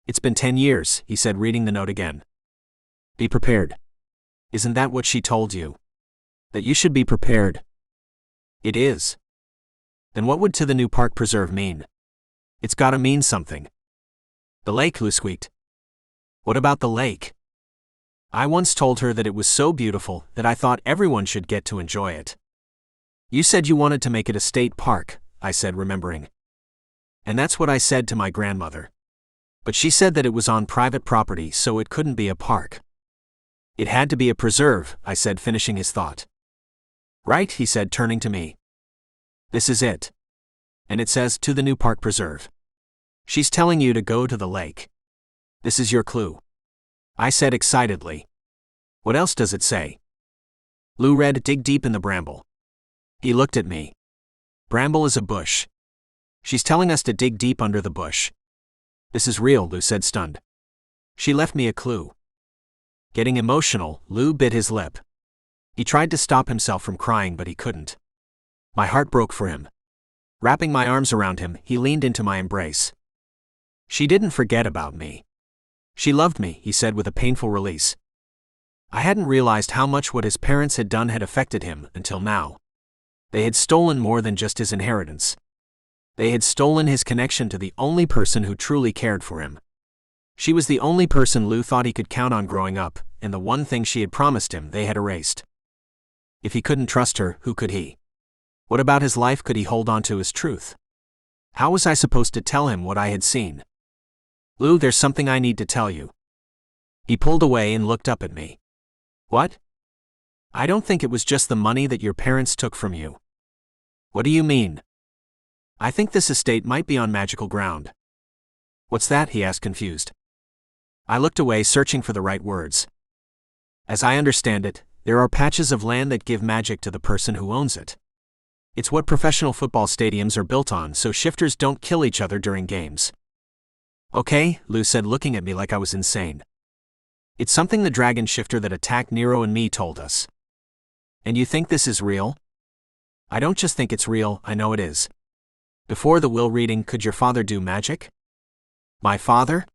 It's been 10 years, he said, reading the note again. Be prepared. Isn't that what she told you? That you should be prepared? It is. Then what would to the new park preserve mean? It's gotta mean something. The lake, Lou squeaked. What about the lake? I once told her that it was so beautiful that I thought everyone should get to enjoy it. You said you wanted to make it a state park, I said, remembering. And that's what I said to my grandmother. But she said that it was on private property, so it couldn't be a park. It had to be a preserve, I said, finishing his thought. Right, he said, turning to me. This is it. And it says, to the new park preserve. She's telling you to go to the lake. This is your clue. I said excitedly. What else does it say? Lou read, dig deep in the bramble. He looked at me. Bramble is a bush. She's telling us to dig deep under the bush. This is real, Lou said, stunned. She left me a clue. Getting emotional, Lou bit his lip. He tried to stop himself from crying, but he couldn't. My heart broke for him. Wrapping my arms around him, he leaned into my embrace. She didn't forget about me. She loved me, he said with a painful release. I hadn't realized how much what his parents had done had affected him until now. They had stolen more than just his inheritance. They had stolen his connection to the only person who truly cared for him. She was the only person Lou thought he could count on growing up, and the one thing she had promised him they had erased. If he couldn't trust her, who could he? What about his life could he hold on to as truth? How was I supposed to tell him what I had seen? Lou, there's something I need to tell you. He pulled away and looked up at me. What? I don't think it was just the money that your parents took from you. What do you mean? I think this estate might be on magical ground. What's that? He asked, confused. I looked away, searching for the right words. As I understand it, there are patches of land that give magic to the person who owns it. It's what professional football stadiums are built on, so shifters don't kill each other during games. Okay, Lou said, looking at me like I was insane. It's something the dragon shifter that attacked Nero and me told us. And you think this is real? I don't just think it's real, I know it is. Before the will reading, could your father do magic? My father?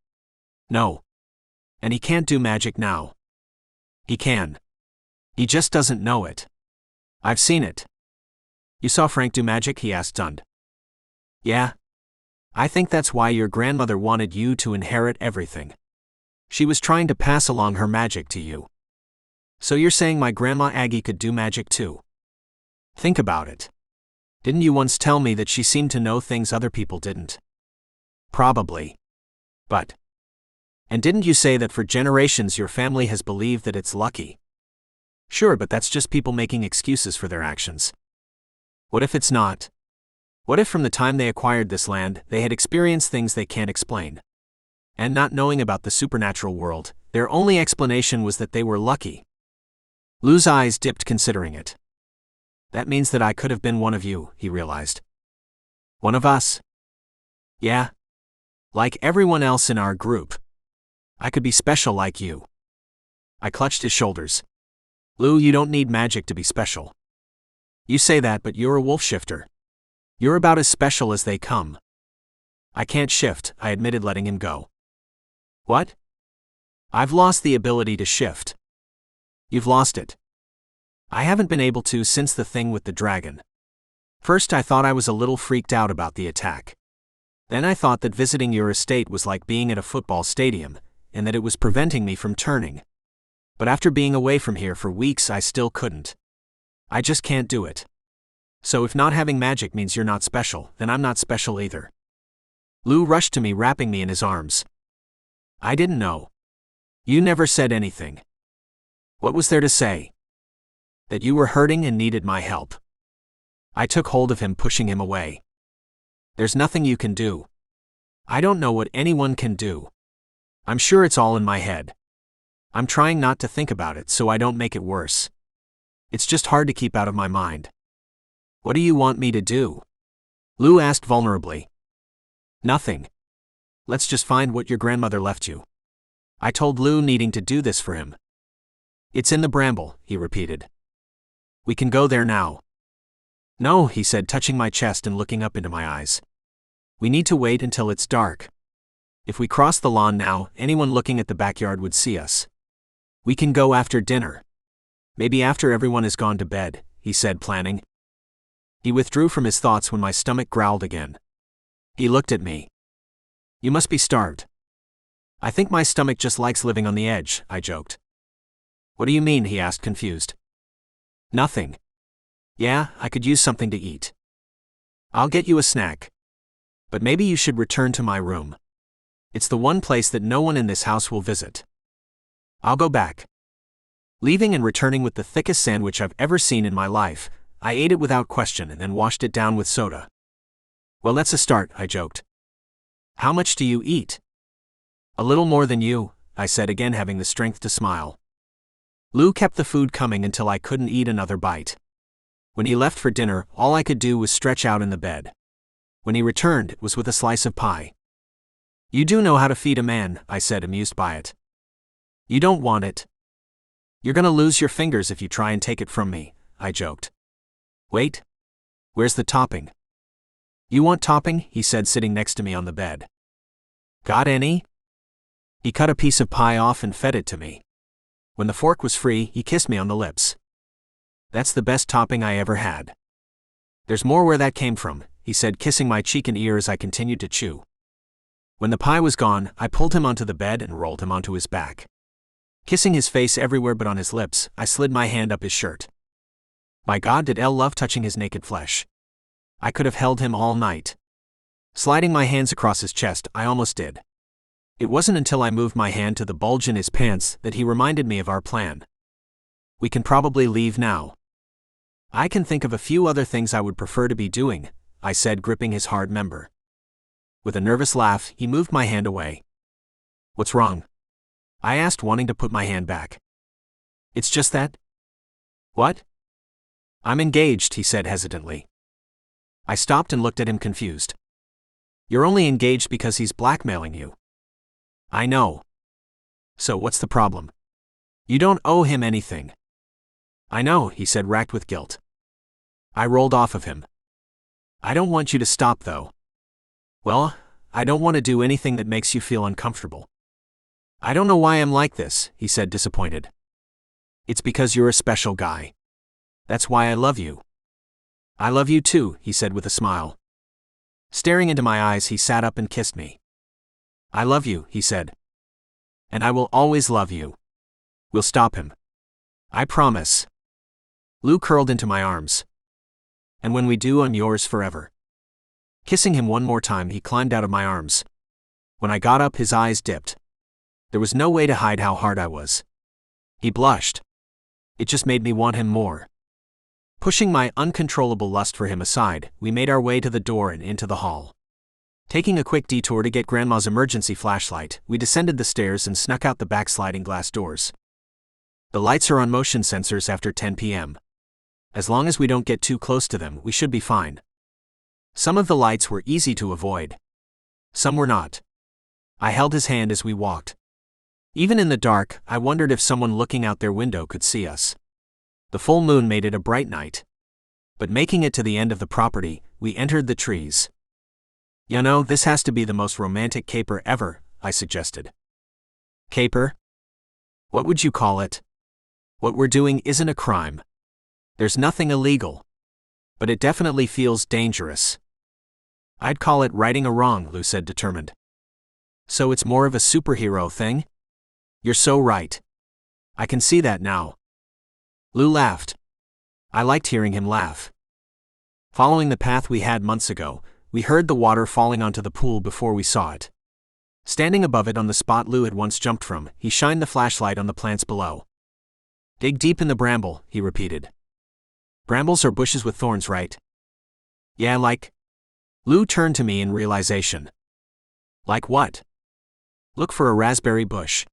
No. And he can't do magic now. He can. He just doesn't know it. I've seen it. You saw Frank do magic? He asked, stunned. Yeah. I think that's why your grandmother wanted you to inherit everything. She was trying to pass along her magic to you. So you're saying my grandma Aggie could do magic too? Think about it. Didn't you once tell me that she seemed to know things other people didn't? Probably. But. And didn't you say that for generations your family has believed that it's lucky? Sure, but that's just people making excuses for their actions. What if it's not? What if from the time they acquired this land, they had experienced things they can't explain? And not knowing about the supernatural world, their only explanation was that they were lucky. Lou's eyes dipped, considering it. That means that I could have been one of you, he realized. One of us? Yeah. Like everyone else in our group. I could be special like you. I clutched his shoulders. Lou, you don't need magic to be special. You say that, but you're a wolf shifter. You're about as special as they come. I can't shift, I admitted, letting him go. What? I've lost the ability to shift. You've lost it. I haven't been able to since the thing with the dragon. First I thought I was a little freaked out about the attack. Then I thought that visiting your estate was like being at a football stadium, and that it was preventing me from turning. But after being away from here for weeks I still couldn't. I just can't do it. So if not having magic means you're not special, then I'm not special either. Lou rushed to me, wrapping me in his arms. I didn't know. You never said anything. What was there to say? That you were hurting and needed my help. I took hold of him, pushing him away. There's nothing you can do. I don't know what anyone can do. I'm sure it's all in my head. I'm trying not to think about it so I don't make it worse. It's just hard to keep out of my mind. What do you want me to do? Lou asked vulnerably. Nothing. Let's just find what your grandmother left you. I told Lou, needing to do this for him. It's in the bramble, he repeated. We can go there now. No, he said, touching my chest and looking up into my eyes. We need to wait until it's dark. If we cross the lawn now, anyone looking at the backyard would see us. We can go after dinner. Maybe after everyone has gone to bed, he said, planning. He withdrew from his thoughts when my stomach growled again. He looked at me. You must be starved. I think my stomach just likes living on the edge, I joked. What do you mean? He asked, confused. Nothing. Yeah, I could use something to eat. I'll get you a snack. But maybe you should return to my room. It's the one place that no one in this house will visit. I'll go back. Leaving and returning with the thickest sandwich I've ever seen in my life, I ate it without question and then washed it down with soda. Well, that's a start, I joked. How much do you eat? A little more than you, I said, again having the strength to smile. Lou kept the food coming until I couldn't eat another bite. When he left for dinner, all I could do was stretch out in the bed. When he returned, it was with a slice of pie. You do know how to feed a man, I said, amused by it. You don't want it. You're gonna lose your fingers if you try and take it from me, I joked. Wait. Where's the topping? You want topping? He said, sitting next to me on the bed. Got any? He cut a piece of pie off and fed it to me. When the fork was free, he kissed me on the lips. That's the best topping I ever had. There's more where that came from, he said, kissing my cheek and ear as I continued to chew. When the pie was gone, I pulled him onto the bed and rolled him onto his back. Kissing his face everywhere but on his lips, I slid my hand up his shirt. My God, did Elle love touching his naked flesh. I could have held him all night. Sliding my hands across his chest, I almost did. It wasn't until I moved my hand to the bulge in his pants that he reminded me of our plan. We can probably leave now. I can think of a few other things I would prefer to be doing, I said, gripping his hard member. With a nervous laugh, he moved my hand away. What's wrong? I asked, wanting to put my hand back. It's just that. What? I'm engaged, he said hesitantly. I stopped and looked at him, confused. You're only engaged because he's blackmailing you. I know. So what's the problem? You don't owe him anything. I know, he said, racked with guilt. I rolled off of him. I don't want you to stop, though. Well, I don't want to do anything that makes you feel uncomfortable. I don't know why I'm like this, he said, disappointed. It's because you're a special guy. That's why I love you. I love you too, he said with a smile. Staring into my eyes, he sat up and kissed me. I love you, he said. And I will always love you. We'll stop him. I promise. Lou curled into my arms. And when we do, I'm yours forever. Kissing him one more time, he climbed out of my arms. When I got up, his eyes dipped. There was no way to hide how hard I was. He blushed. It just made me want him more. Pushing my uncontrollable lust for him aside, we made our way to the door and into the hall. Taking a quick detour to get Grandma's emergency flashlight, we descended the stairs and snuck out the back sliding glass doors. The lights are on motion sensors after 10 p.m. As long as we don't get too close to them, we should be fine. Some of the lights were easy to avoid. Some were not. I held his hand as we walked. Even in the dark, I wondered if someone looking out their window could see us. The full moon made it a bright night. But making it to the end of the property, we entered the trees. You know, this has to be the most romantic caper ever, I suggested. Caper? What would you call it? What we're doing isn't a crime. There's nothing illegal. But it definitely feels dangerous. I'd call it righting a wrong, Lou said, determined. So it's more of a superhero thing? You're so right. I can see that now. Lou laughed. I liked hearing him laugh. Following the path we had months ago, We heard the water falling onto the pool before we saw it. Standing above it on the spot Lou had once jumped from, he shined the flashlight on the plants below. "Dig deep in the bramble," he repeated. "Brambles are bushes with thorns, right?" "Yeah, like..." Lou turned to me in realization. "Like what?" "Look for a raspberry bush.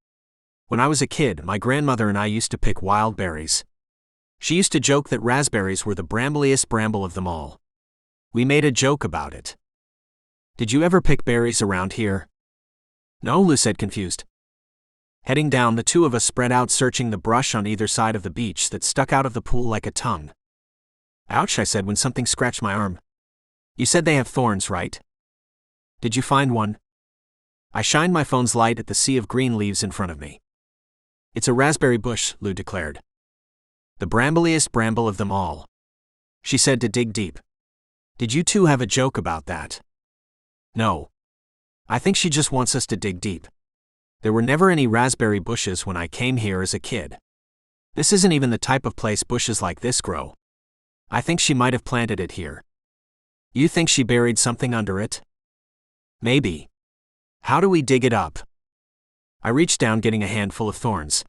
When I was a kid, my grandmother and I used to pick wild berries. She used to joke that raspberries were the brambliest bramble of them all. We made a joke about it." "Did you ever pick berries around here?" "No," Lou said, confused. Heading down, the two of us spread out, searching the brush on either side of the beach that stuck out of the pool like a tongue. "Ouch," I said when something scratched my arm. "You said they have thorns, right? Did you find one?" I shined my phone's light at the sea of green leaves in front of me. "It's a raspberry bush," Lou declared. "The brambliest bramble of them all." She said to dig deep. "Did you two have a joke about that?" "No. I think she just wants us to dig deep. There were never any raspberry bushes when I came here as a kid. This isn't even the type of place bushes like this grow. I think she might have planted it here." "You think she buried something under it?" "Maybe. How do we dig it up?" I reached down, getting a handful of thorns.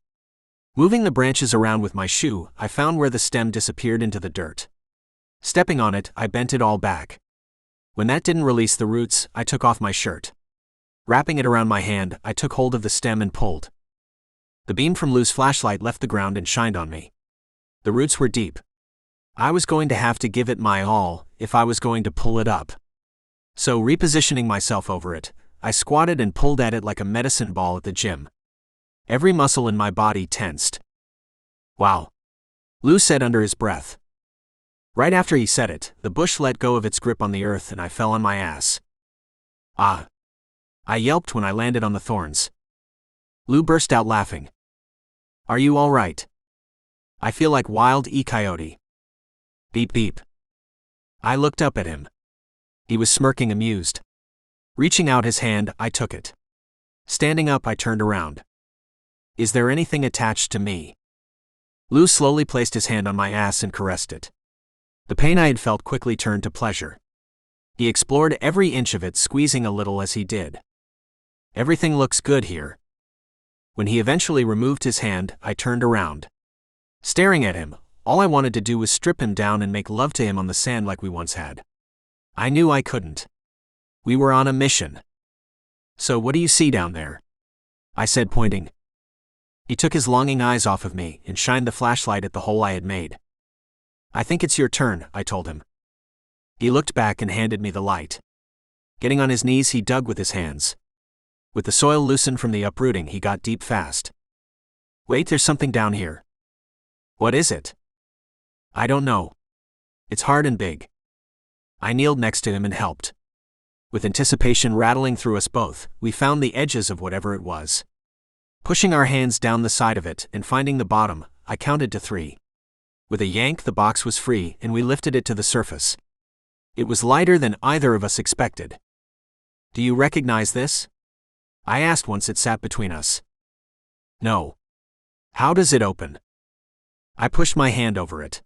Moving the branches around with my shoe, I found where the stem disappeared into the dirt. Stepping on it, I bent it all back. When that didn't release the roots, I took off my shirt. Wrapping it around my hand, I took hold of the stem and pulled. The beam from Lou's flashlight left the ground and shined on me. The roots were deep. I was going to have to give it my all if I was going to pull it up. So, repositioning myself over it, I squatted and pulled at it like a medicine ball at the gym. Every muscle in my body tensed. "Wow," Lou said under his breath. Right after he said it, the bush let go of its grip on the earth and I fell on my ass. "Ah!" I yelped when I landed on the thorns. Lou burst out laughing. "Are you all right?" "I feel like Wild E. Coyote." "Beep beep." I looked up at him. He was smirking, amused. Reaching out his hand, I took it. Standing up, I turned around. "Is there anything attached to me?" Lou slowly placed his hand on my ass and caressed it. The pain I had felt quickly turned to pleasure. He explored every inch of it, squeezing a little as he did. "Everything looks good here." When he eventually removed his hand, I turned around. Staring at him, all I wanted to do was strip him down and make love to him on the sand like we once had. I knew I couldn't. We were on a mission. "So what do you see down there?" I said, pointing. He took his longing eyes off of me and shined the flashlight at the hole I had made. "I think it's your turn," I told him. He looked back and handed me the light. Getting on his knees, he dug with his hands. With the soil loosened from the uprooting, he got deep fast. "Wait, there's something down here." "What is it?" "I don't know. It's hard and big." I kneeled next to him and helped. With anticipation rattling through us both, we found the edges of whatever it was. Pushing our hands down the side of it and finding the bottom, I counted to 3. With a yank, the box was free and we lifted it to the surface. It was lighter than either of us expected. "Do you recognize this?" I asked once it sat between us. "No." "How does it open?" I pushed my hand over it.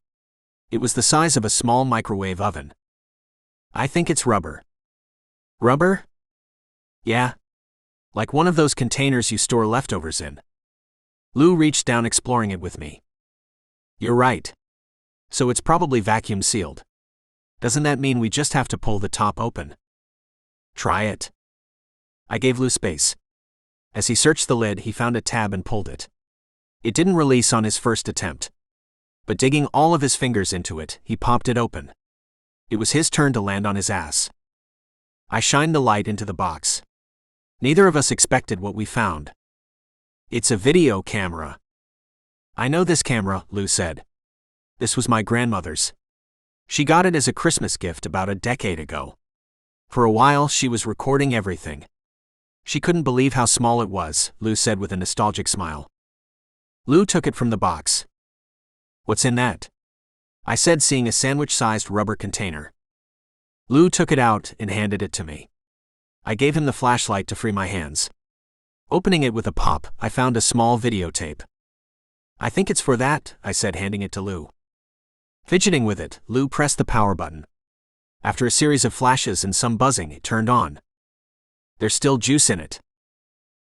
It was the size of a small microwave oven. "I think it's rubber." "Rubber?" "Yeah. Like one of those containers you store leftovers in." Lou reached down, exploring it with me. "You're right. So it's probably vacuum sealed. Doesn't that mean we just have to pull the top open?" "Try it." I gave Lou space. As he searched the lid, he found a tab and pulled it. It didn't release on his first attempt. But digging all of his fingers into it, he popped it open. It was his turn to land on his ass. I shined the light into the box. Neither of us expected what we found. "It's a video camera." "I know this camera," Lou said. "This was my grandmother's. She got it as a Christmas gift about a decade ago. For a while, she was recording everything. She couldn't believe how small it was," Lou said with a nostalgic smile. Lou took it from the box. "What's in that?" I said, seeing a sandwich-sized rubber container. Lou took it out and handed it to me. I gave him the flashlight to free my hands. Opening it with a pop, I found a small videotape. "I think it's for that," I said, handing it to Lou. Fidgeting with it, Lou pressed the power button. After a series of flashes and some buzzing, it turned on. There's still juice in it.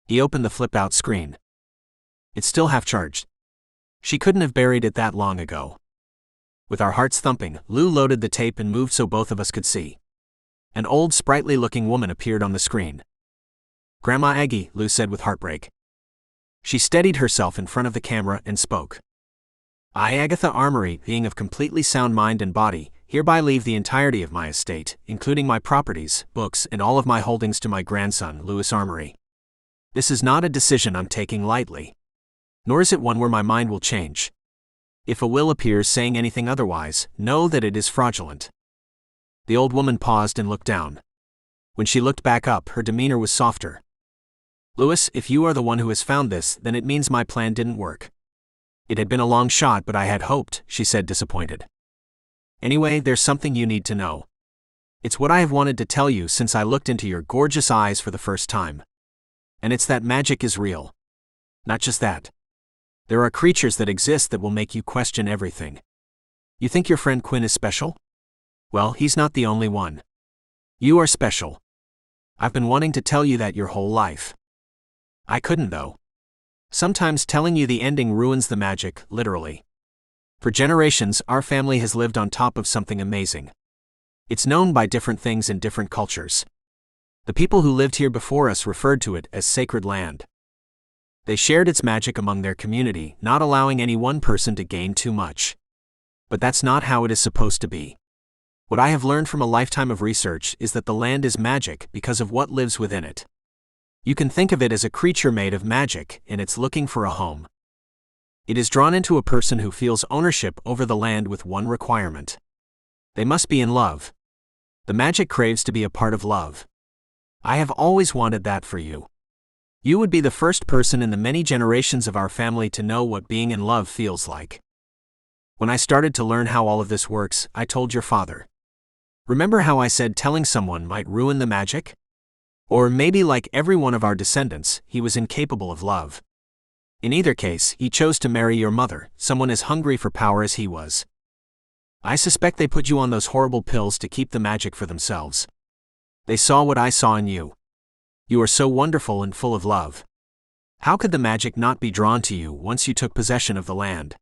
He opened the flip-out screen. It's still half-charged. She couldn't have buried it that long ago. With our hearts thumping, Lou loaded the tape and moved so both of us could see. An old, sprightly-looking woman appeared on the screen. "Grandma Aggie," Lou said with heartbreak. She steadied herself in front of the camera and spoke. "I, Agatha Armory, being of completely sound mind and body, hereby leave the entirety of my estate, including my properties, books, and all of my holdings to my grandson, Louis Armory. This is not a decision I'm taking lightly. Nor is it one where my mind will change. If a will appears saying anything otherwise, know that it is fraudulent." The old woman paused and looked down. When she looked back up, her demeanor was softer. "Louis, if you are the one who has found this, then it means my plan didn't work. It had been a long shot, but I had hoped," she said, disappointed. "Anyway, there's something you need to know. It's what I have wanted to tell you since I looked into your gorgeous eyes for the first time. And it's that magic is real. Not just that. There are creatures that exist that will make you question everything. You think your friend Quinn is special? Well, he's not the only one. You are special. I've been wanting to tell you that your whole life. I couldn't though. Sometimes telling you the ending ruins the magic, literally. For generations, our family has lived on top of something amazing. It's known by different things in different cultures. The people who lived here before us referred to it as sacred land. They shared its magic among their community, not allowing any one person to gain too much. But that's not how it is supposed to be. What I have learned from a lifetime of research is that the land is magic because of what lives within it. You can think of it as a creature made of magic, and it's looking for a home. It is drawn into a person who feels ownership over the land with one requirement. They must be in love. The magic craves to be a part of love. I have always wanted that for you. You would be the first person in the many generations of our family to know what being in love feels like. When I started to learn how all of this works, I told your father. Remember how I said telling someone might ruin the magic? Or maybe like every one of our descendants, he was incapable of love. In either case, he chose to marry your mother, someone as hungry for power as he was. I suspect they put you on those horrible pills to keep the magic for themselves. They saw what I saw in you. You are so wonderful and full of love. How could the magic not be drawn to you once you took possession of the land?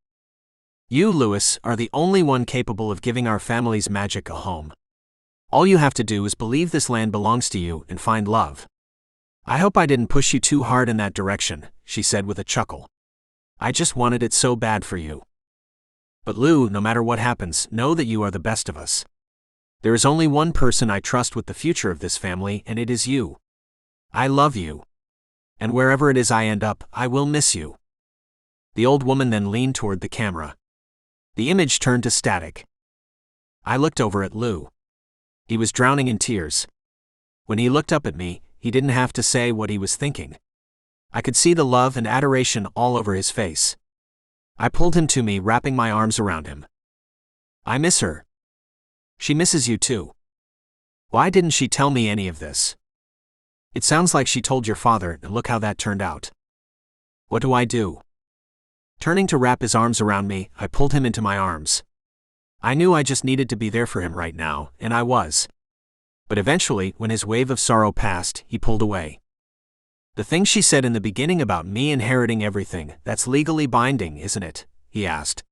You, Louis, are the only one capable of giving our family's magic a home. All you have to do is believe this land belongs to you and find love. I hope I didn't push you too hard in that direction, she said with a chuckle. I just wanted it so bad for you. But Lou, no matter what happens, know that you are the best of us. There is only one person I trust with the future of this family, and it is you. I love you. And wherever it is I end up, I will miss you. The old woman then leaned toward the camera. The image turned to static. I looked over at Lou. He was drowning in tears. When he looked up at me, he didn't have to say what he was thinking. I could see the love and adoration all over his face. I pulled him to me, wrapping my arms around him. I miss her. She misses you too. Why didn't she tell me any of this? It sounds like she told your father, and look how that turned out. What do I do? Turning to wrap his arms around me, I pulled him into my arms. I knew I just needed to be there for him right now, and I was. But eventually, when his wave of sorrow passed, he pulled away. The thing she said in the beginning about me inheriting everything, that's legally binding, isn't it? He asked.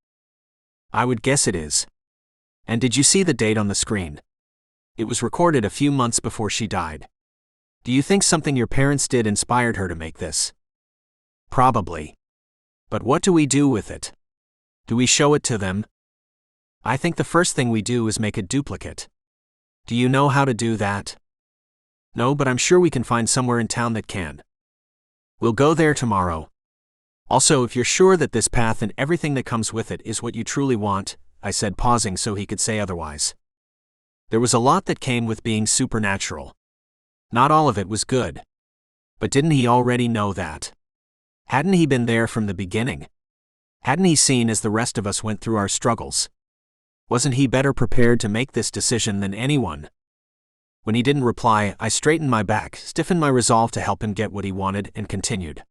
I would guess it is. And did you see the date on the screen? It was recorded a few months before she died. Do you think something your parents did inspired her to make this? Probably. But what do we do with it? Do we show it to them? I think the first thing we do is make a duplicate. Do you know how to do that? No, but I'm sure we can find somewhere in town that can. We'll go there tomorrow. Also, if you're sure that this path and everything that comes with it is what you truly want, I said, pausing so he could say otherwise. There was a lot that came with being supernatural. Not all of it was good. But didn't he already know that? Hadn't he been there from the beginning? Hadn't he seen as the rest of us went through our struggles? Wasn't he better prepared to make this decision than anyone? When he didn't reply, I straightened my back, stiffened my resolve to help him get what he wanted, and continued.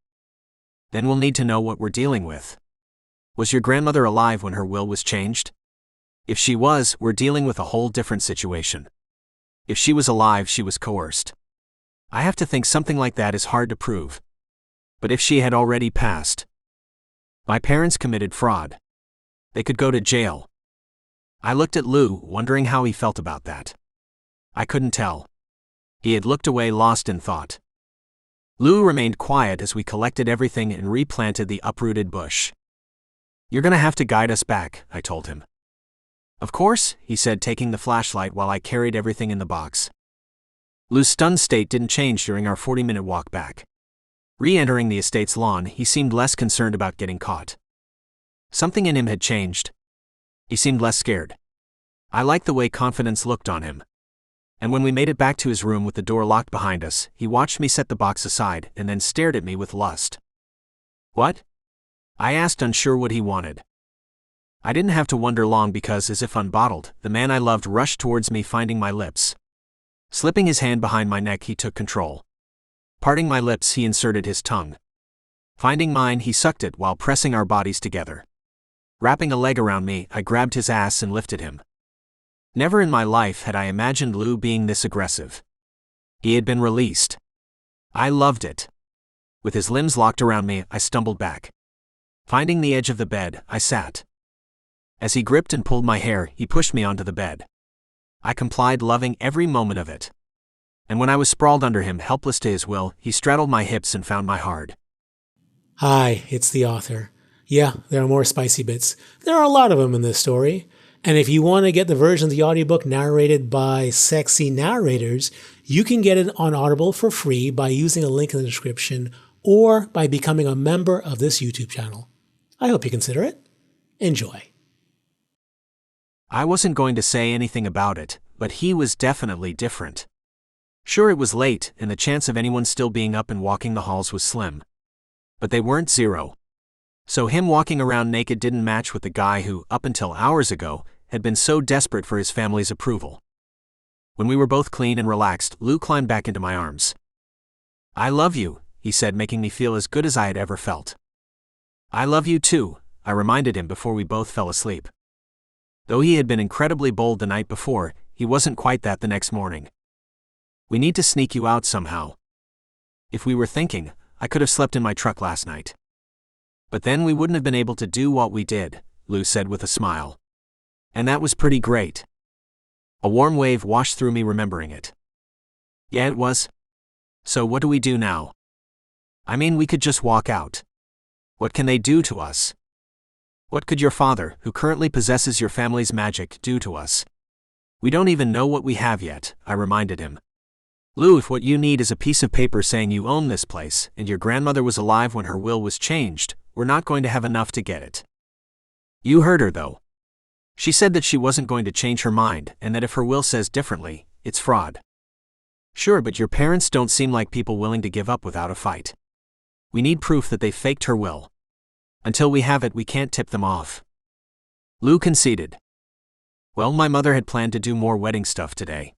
Then we'll need to know what we're dealing with. Was your grandmother alive when her will was changed? If she was, we're dealing with a whole different situation. If she was alive, she was coerced. I have to think something like that is hard to prove. But if she had already passed, my parents committed fraud. They could go to jail. I looked at Lou, wondering how he felt about that. I couldn't tell. He had looked away, lost in thought. Lou remained quiet as we collected everything and replanted the uprooted bush. "You're gonna have to guide us back," I told him. "Of course," he said, taking the flashlight while I carried everything in the box. Lou's stunned state didn't change during our 40-minute walk back. Re-entering the estate's lawn, he seemed less concerned about getting caught. Something in him had changed. He seemed less scared. I liked the way confidence looked on him. And when we made it back to his room with the door locked behind us, he watched me set the box aside and then stared at me with lust. "What?" I asked, unsure what he wanted. I didn't have to wonder long because, as if unbottled, the man I loved rushed towards me, finding my lips. Slipping his hand behind my neck, he took control. Parting my lips, he inserted his tongue. Finding mine, he sucked it while pressing our bodies together. Wrapping a leg around me, I grabbed his ass and lifted him. Never in my life had I imagined Lou being this aggressive. He had been released. I loved it. With his limbs locked around me, I stumbled back. Finding the edge of the bed, I sat. As he gripped and pulled my hair, he pushed me onto the bed. I complied, loving every moment of it. And when I was sprawled under him, helpless to his will, he straddled my hips and found my hard. Hi, it's the author. Yeah, there are more spicy bits. There are a lot of them in this story. And if you want to get the version of the audiobook narrated by sexy narrators, you can get it on Audible for free by using a link in the description or by becoming a member of this YouTube channel. I hope you consider it. Enjoy. I wasn't going to say anything about it, but he was definitely different. Sure, it was late, and the chance of anyone still being up and walking the halls was slim. But they weren't zero. So him walking around naked didn't match with the guy who, up until hours ago, had been so desperate for his family's approval. When we were both clean and relaxed, Lou climbed back into my arms. "I love you," he said, making me feel as good as I had ever felt. "I love you too," I reminded him before we both fell asleep. Though he had been incredibly bold the night before, he wasn't quite that the next morning. "We need to sneak you out somehow. If we were thinking, I could have slept in my truck last night. But then we wouldn't have been able to do what we did," Lou said with a smile. "And that was pretty great." A warm wave washed through me, remembering it. "Yeah, it was. So what do we do now?" "I mean, we could just walk out. What can they do to us? What could your father, who currently possesses your family's magic, do to us? We don't even know what we have yet," I reminded him. "Lou, if what you need is a piece of paper saying you own this place and your grandmother was alive when her will was changed, we're not going to have enough to get it." "You heard her, though. She said that she wasn't going to change her mind and that if her will says differently, it's fraud." "Sure, but your parents don't seem like people willing to give up without a fight. We need proof that they faked her will. Until we have it, we can't tip them off." Lou conceded. "Well, my mother had planned to do more wedding stuff today.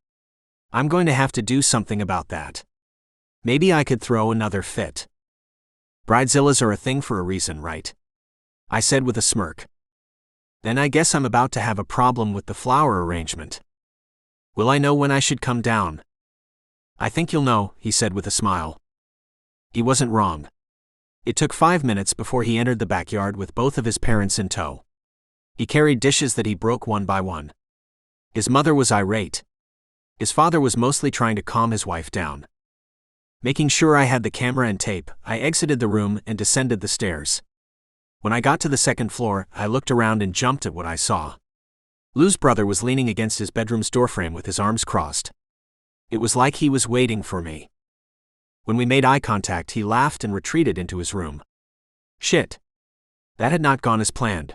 I'm going to have to do something about that. Maybe I could throw another fit. Bridezillas are a thing for a reason, right?" I said with a smirk. "Then I guess I'm about to have a problem with the flower arrangement. Will I know when I should come down?" "I think you'll know," he said with a smile. He wasn't wrong. It took 5 minutes before he entered the backyard with both of his parents in tow. He carried dishes that he broke one by one. His mother was irate. His father was mostly trying to calm his wife down. Making sure I had the camera and tape, I exited the room and descended the stairs. When I got to the second floor, I looked around and jumped at what I saw. Lou's brother was leaning against his bedroom's doorframe with his arms crossed. It was like he was waiting for me. When we made eye contact, he laughed and retreated into his room. Shit. That had not gone as planned.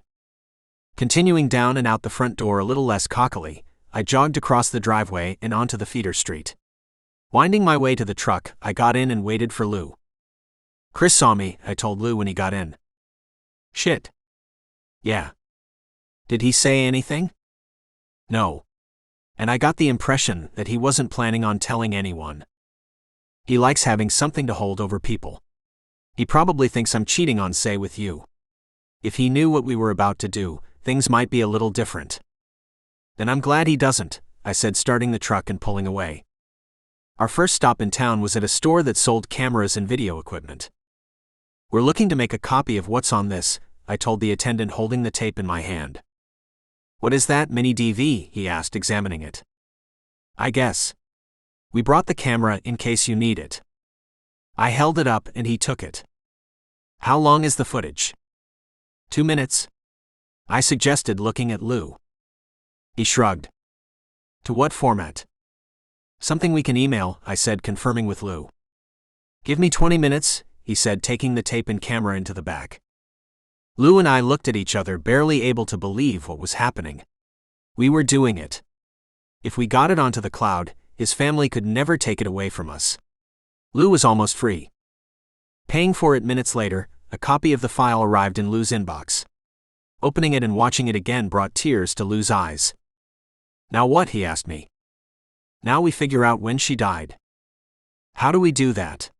Continuing down and out the front door a little less cockily, I jogged across the driveway and onto the feeder street. Winding my way to the truck, I got in and waited for Lou. "Chris saw me," I told Lou when he got in. "Shit. Yeah. Did he say anything?" "No. And I got the impression that he wasn't planning on telling anyone. He likes having something to hold over people. He probably thinks I'm cheating on Say with you. If he knew what we were about to do, things might be a little different." "Then I'm glad he doesn't," I said, starting the truck and pulling away. Our first stop in town was at a store that sold cameras and video equipment. We're looking to make a copy of what's on this, I told the attendant, holding the tape in my hand. What is that, mini DV? He asked, examining it. I guess. We brought the camera in case you need it. I held it up and he took it. How long is the footage? 2 minutes. I suggested, looking at Lou. He shrugged. To what format? Something we can email, I said, confirming with Lou. Give me 20 minutes, he said, taking the tape and camera into the back. Lou and I looked at each other, barely able to believe what was happening. We were doing it. If we got it onto the cloud, his family could never take it away from us. Lou was almost free. Paying for it minutes later, a copy of the file arrived in Lou's inbox. Opening it and watching it again brought tears to Lou's eyes. Now what? He asked me. Now we figure out when she died. How do we do that?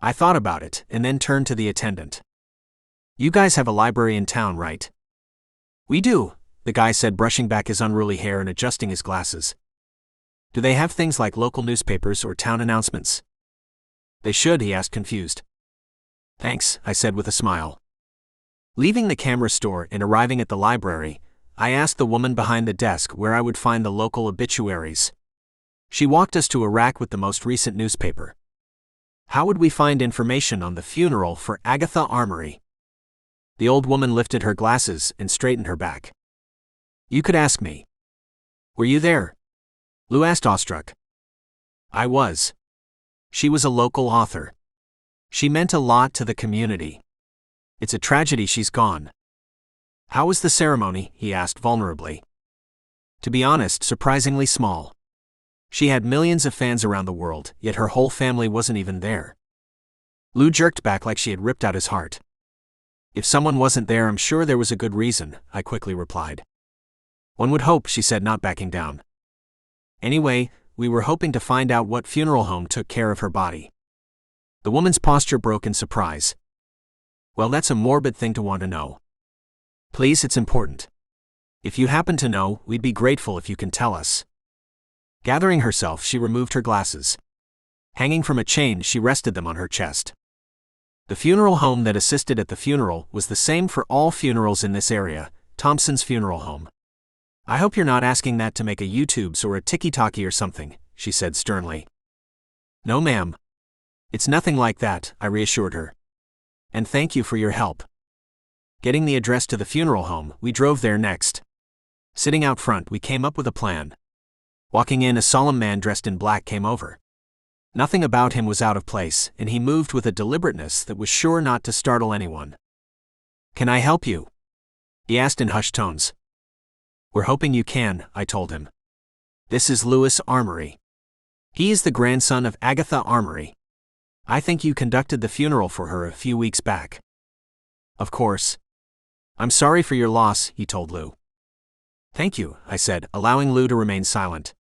I thought about it and then turned to the attendant. You guys have a library in town, right? We do, the guy said, brushing back his unruly hair and adjusting his glasses. Do they have things like local newspapers or town announcements? They should, he asked, confused. Thanks, I said with a smile. Leaving the camera store and arriving at the library, I asked the woman behind the desk where I would find the local obituaries. She walked us to a rack with the most recent newspaper. How would we find information on the funeral for Agatha Armory? The old woman lifted her glasses and straightened her back. You could ask me. Were you there? Lou asked, awestruck. I was. She was a local author. She meant a lot to the community. It's a tragedy she's gone. How was the ceremony? He asked vulnerably. To be honest, surprisingly small. She had millions of fans around the world, yet her whole family wasn't even there. Lou jerked back like she had ripped out his heart. If someone wasn't there, I'm sure there was a good reason, I quickly replied. One would hope, she said, not backing down. Anyway, we were hoping to find out what funeral home took care of her body. The woman's posture broke in surprise. Well, that's a morbid thing to want to know. Please, it's important. If you happen to know, we'd be grateful if you can tell us. Gathering herself, she removed her glasses. Hanging from a chain, she rested them on her chest. The funeral home that assisted at the funeral was the same for all funerals in this area, Thompson's Funeral Home. I hope you're not asking that to make a YouTubes or a TikToky or something, she said sternly. No, ma'am. It's nothing like that, I reassured her. And thank you for your help. Getting the address to the funeral home, we drove there next. Sitting out front, we came up with a plan. Walking in, a solemn man dressed in black came over. Nothing about him was out of place, and he moved with a deliberateness that was sure not to startle anyone. Can I help you? He asked in hushed tones. We're hoping you can, I told him. This is Louis Armory. He is the grandson of Agatha Armory. I think you conducted the funeral for her a few weeks back. Of course. I'm sorry for your loss, he told Lou. Thank you, I said, allowing Lou to remain silent.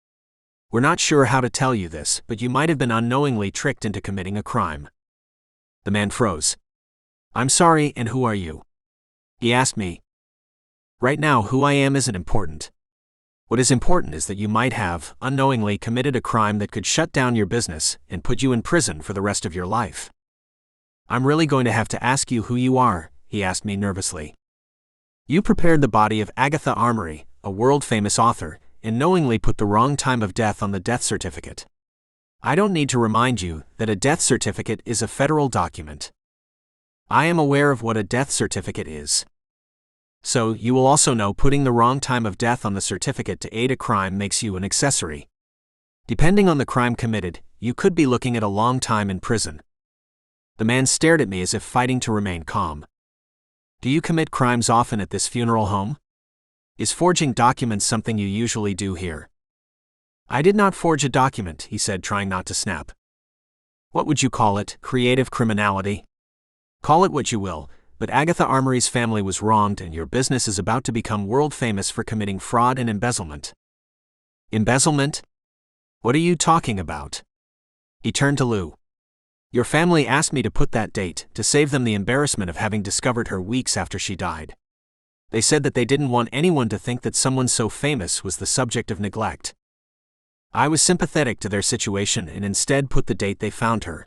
We're not sure how to tell you this, but you might have been unknowingly tricked into committing a crime. The man froze. I'm sorry, and who are you? He asked me. Right now, who I am isn't important. What is important is that you might have, unknowingly, committed a crime that could shut down your business and put you in prison for the rest of your life. I'm really going to have to ask you who you are, he asked me nervously. You prepared the body of Agatha Armory, a world-famous author, and knowingly put the wrong time of death on the death certificate. I don't need to remind you that a death certificate is a federal document. I am aware of what a death certificate is. So, you will also know putting the wrong time of death on the certificate to aid a crime makes you an accessory. Depending on the crime committed, you could be looking at a long time in prison. The man stared at me as if fighting to remain calm. Do you commit crimes often at this funeral home? Is forging documents something you usually do here? I did not forge a document, he said, trying not to snap. What would you call it, creative criminality? Call it what you will, but Agatha Armory's family was wronged and your business is about to become world famous for committing fraud and embezzlement. Embezzlement? What are you talking about? He turned to Lou. Your family asked me to put that date to save them the embarrassment of having discovered her weeks after she died. They said that they didn't want anyone to think that someone so famous was the subject of neglect. I was sympathetic to their situation and instead put the date they found her.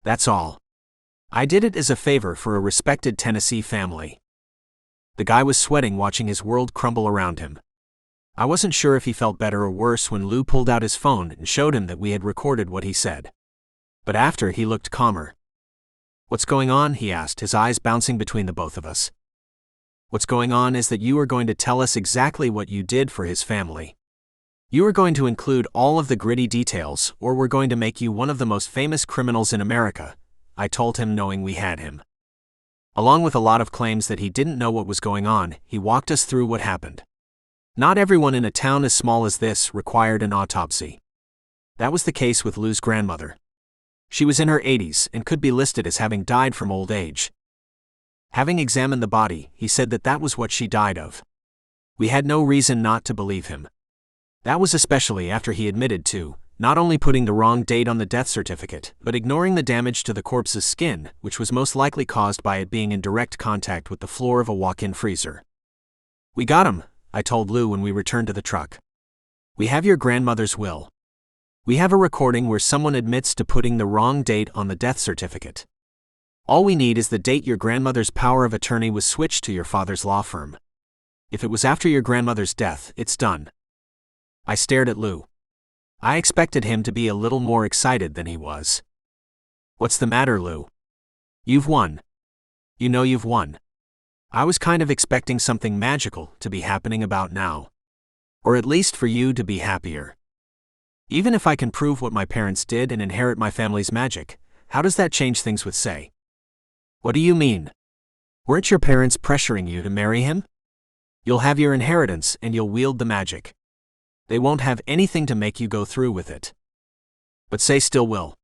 That's all. I did it as a favor for a respected Tennessee family. The guy was sweating watching his world crumble around him. I wasn't sure if he felt better or worse when Lou pulled out his phone and showed him that we had recorded what he said. But after, he looked calmer. "What's going on?" he asked, his eyes bouncing between the both of us. "What's going on is that you are going to tell us exactly what you did for his family. You are going to include all of the gritty details, or we're going to make you one of the most famous criminals in America," I told him, knowing we had him. Along with a lot of claims that he didn't know what was going on, he walked us through what happened. Not everyone in a town as small as this required an autopsy. That was the case with Lou's grandmother. She was in her 80s and could be listed as having died from old age. Having examined the body, he said that that was what she died of. We had no reason not to believe him. That was especially after he admitted to not only putting the wrong date on the death certificate, but ignoring the damage to the corpse's skin, which was most likely caused by it being in direct contact with the floor of a walk-in freezer. "We got him," I told Lou when we returned to the truck. "We have your grandmother's will. We have a recording where someone admits to putting the wrong date on the death certificate. All we need is the date your grandmother's power of attorney was switched to your father's law firm. If it was after your grandmother's death, it's done." I stared at Lou. I expected him to be a little more excited than he was. "What's the matter, Lou? You've won. You know you've won." I was kind of expecting something magical to be happening about now. Or at least for you to be happier. Even if I can prove what my parents did and inherit my family's magic, how does that change things with Say? "What do you mean? Weren't your parents pressuring you to marry him? You'll have your inheritance and you'll wield the magic. They won't have anything to make you go through with it. But Say still will.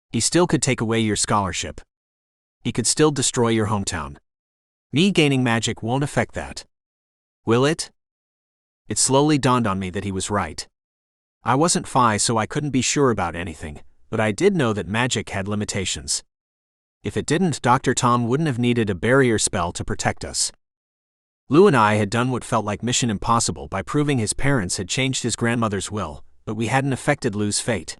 He still could take away your scholarship. He could still destroy your hometown. Me gaining magic won't affect that. Will it?" It slowly dawned on me that he was right. I wasn't Phi, so I couldn't be sure about anything, but I did know that magic had limitations. If it didn't, Dr. Tom wouldn't have needed a barrier spell to protect us. Lou and I had done what felt like Mission Impossible by proving his parents had changed his grandmother's will, but we hadn't affected Lou's fate.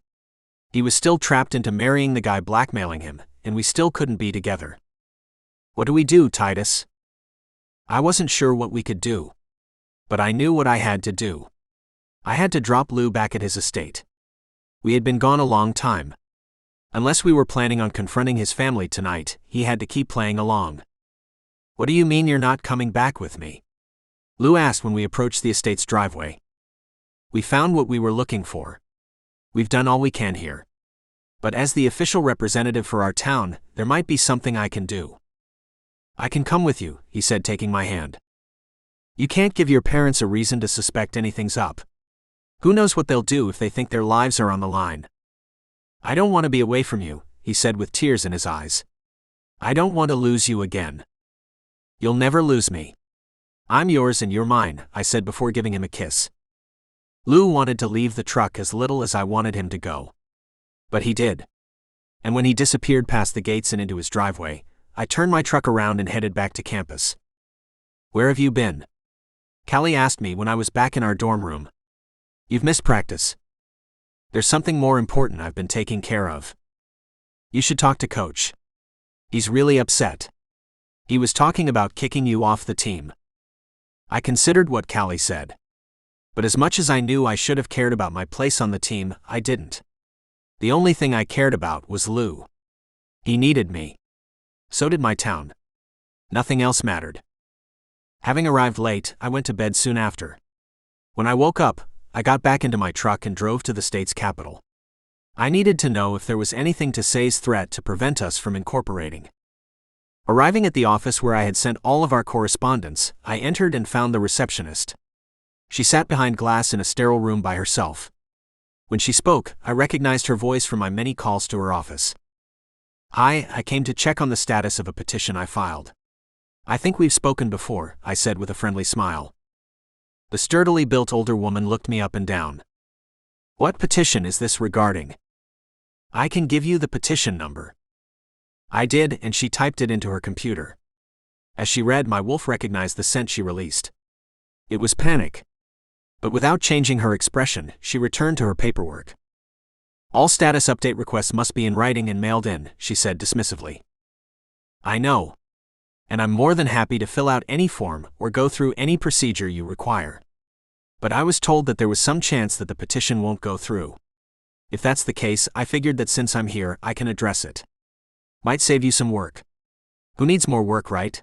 He was still trapped into marrying the guy blackmailing him, and we still couldn't be together. "What do we do, Titus?" I wasn't sure what we could do. But I knew what I had to do. I had to drop Lou back at his estate. We had been gone a long time. Unless we were planning on confronting his family tonight, he had to keep playing along. "What do you mean you're not coming back with me?" Lou asked when we approached the estate's driveway. "We found what we were looking for. We've done all we can here. But as the official representative for our town, there might be something I can do." "I can come with you," he said, taking my hand. "You can't give your parents a reason to suspect anything's up. Who knows what they'll do if they think their lives are on the line." "I don't want to be away from you," he said with tears in his eyes. "I don't want to lose you again." "You'll never lose me. I'm yours and you're mine," I said before giving him a kiss. Lou wanted to leave the truck as little as I wanted him to go. But he did. And when he disappeared past the gates and into his driveway, I turned my truck around and headed back to campus. "Where have you been?" Callie asked me when I was back in our dorm room. "You've missed practice." "There's something more important I've been taking care of. You should talk to Coach. He's really upset. He was talking about kicking you off the team." I considered what Callie said. But as much as I knew I should have cared about my place on the team, I didn't. The only thing I cared about was Lou. He needed me. So did my town. Nothing else mattered. Having arrived late, I went to bed soon after. When I woke up, I got back into my truck and drove to the state's capital. I needed to know if there was anything to Say's threat to prevent us from incorporating. Arriving at the office where I had sent all of our correspondence, I entered and found the receptionist. She sat behind glass in a sterile room by herself. When she spoke, I recognized her voice from my many calls to her office. "Hi, I came to check on the status of a petition I filed." "I think we've spoken before," I said with a friendly smile. The sturdily built older woman looked me up and down. "What petition is this regarding?" "I can give you the petition number." I did, and she typed it into her computer. As she read, my wolf recognized the scent she released. It was panic. But without changing her expression, she returned to her paperwork. All status update requests must be in writing and mailed in, she said dismissively. I know. And I'm more than happy to fill out any form or go through any procedure you require. But I was told that there was some chance that the petition won't go through. If that's the case, I figured that since I'm here, I can address it. Might save you some work. Who needs more work, right?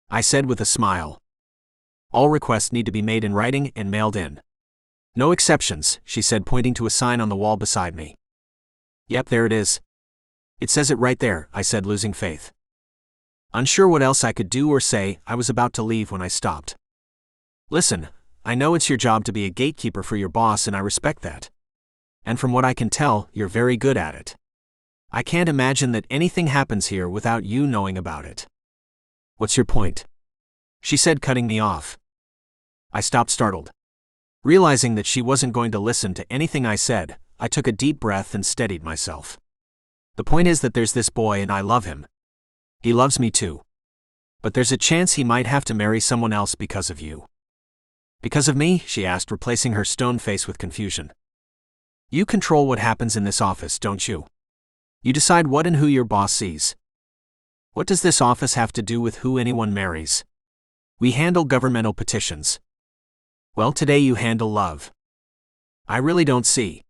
I said with a smile. All requests need to be made in writing and mailed in. No exceptions, she said, pointing to a sign on the wall beside me. Yep, there it is. It says it right there, I said, losing faith. Unsure what else I could do or say, I was about to leave when I stopped. Listen, I know it's your job to be a gatekeeper for your boss, and I respect that. And from what I can tell, you're very good at it. I can't imagine that anything happens here without you knowing about it. What's your point? She said, cutting me off. I stopped, startled. Realizing that she wasn't going to listen to anything I said, I took a deep breath and steadied myself. The point is that there's this boy and I love him. He loves me too. But there's a chance he might have to marry someone else because of you. Because of me? She asked, replacing her stone face with confusion. You control what happens in this office, don't you? You decide what and who your boss sees. What does this office have to do with who anyone marries? We handle governmental petitions. Well, today you handle love. I really don't see.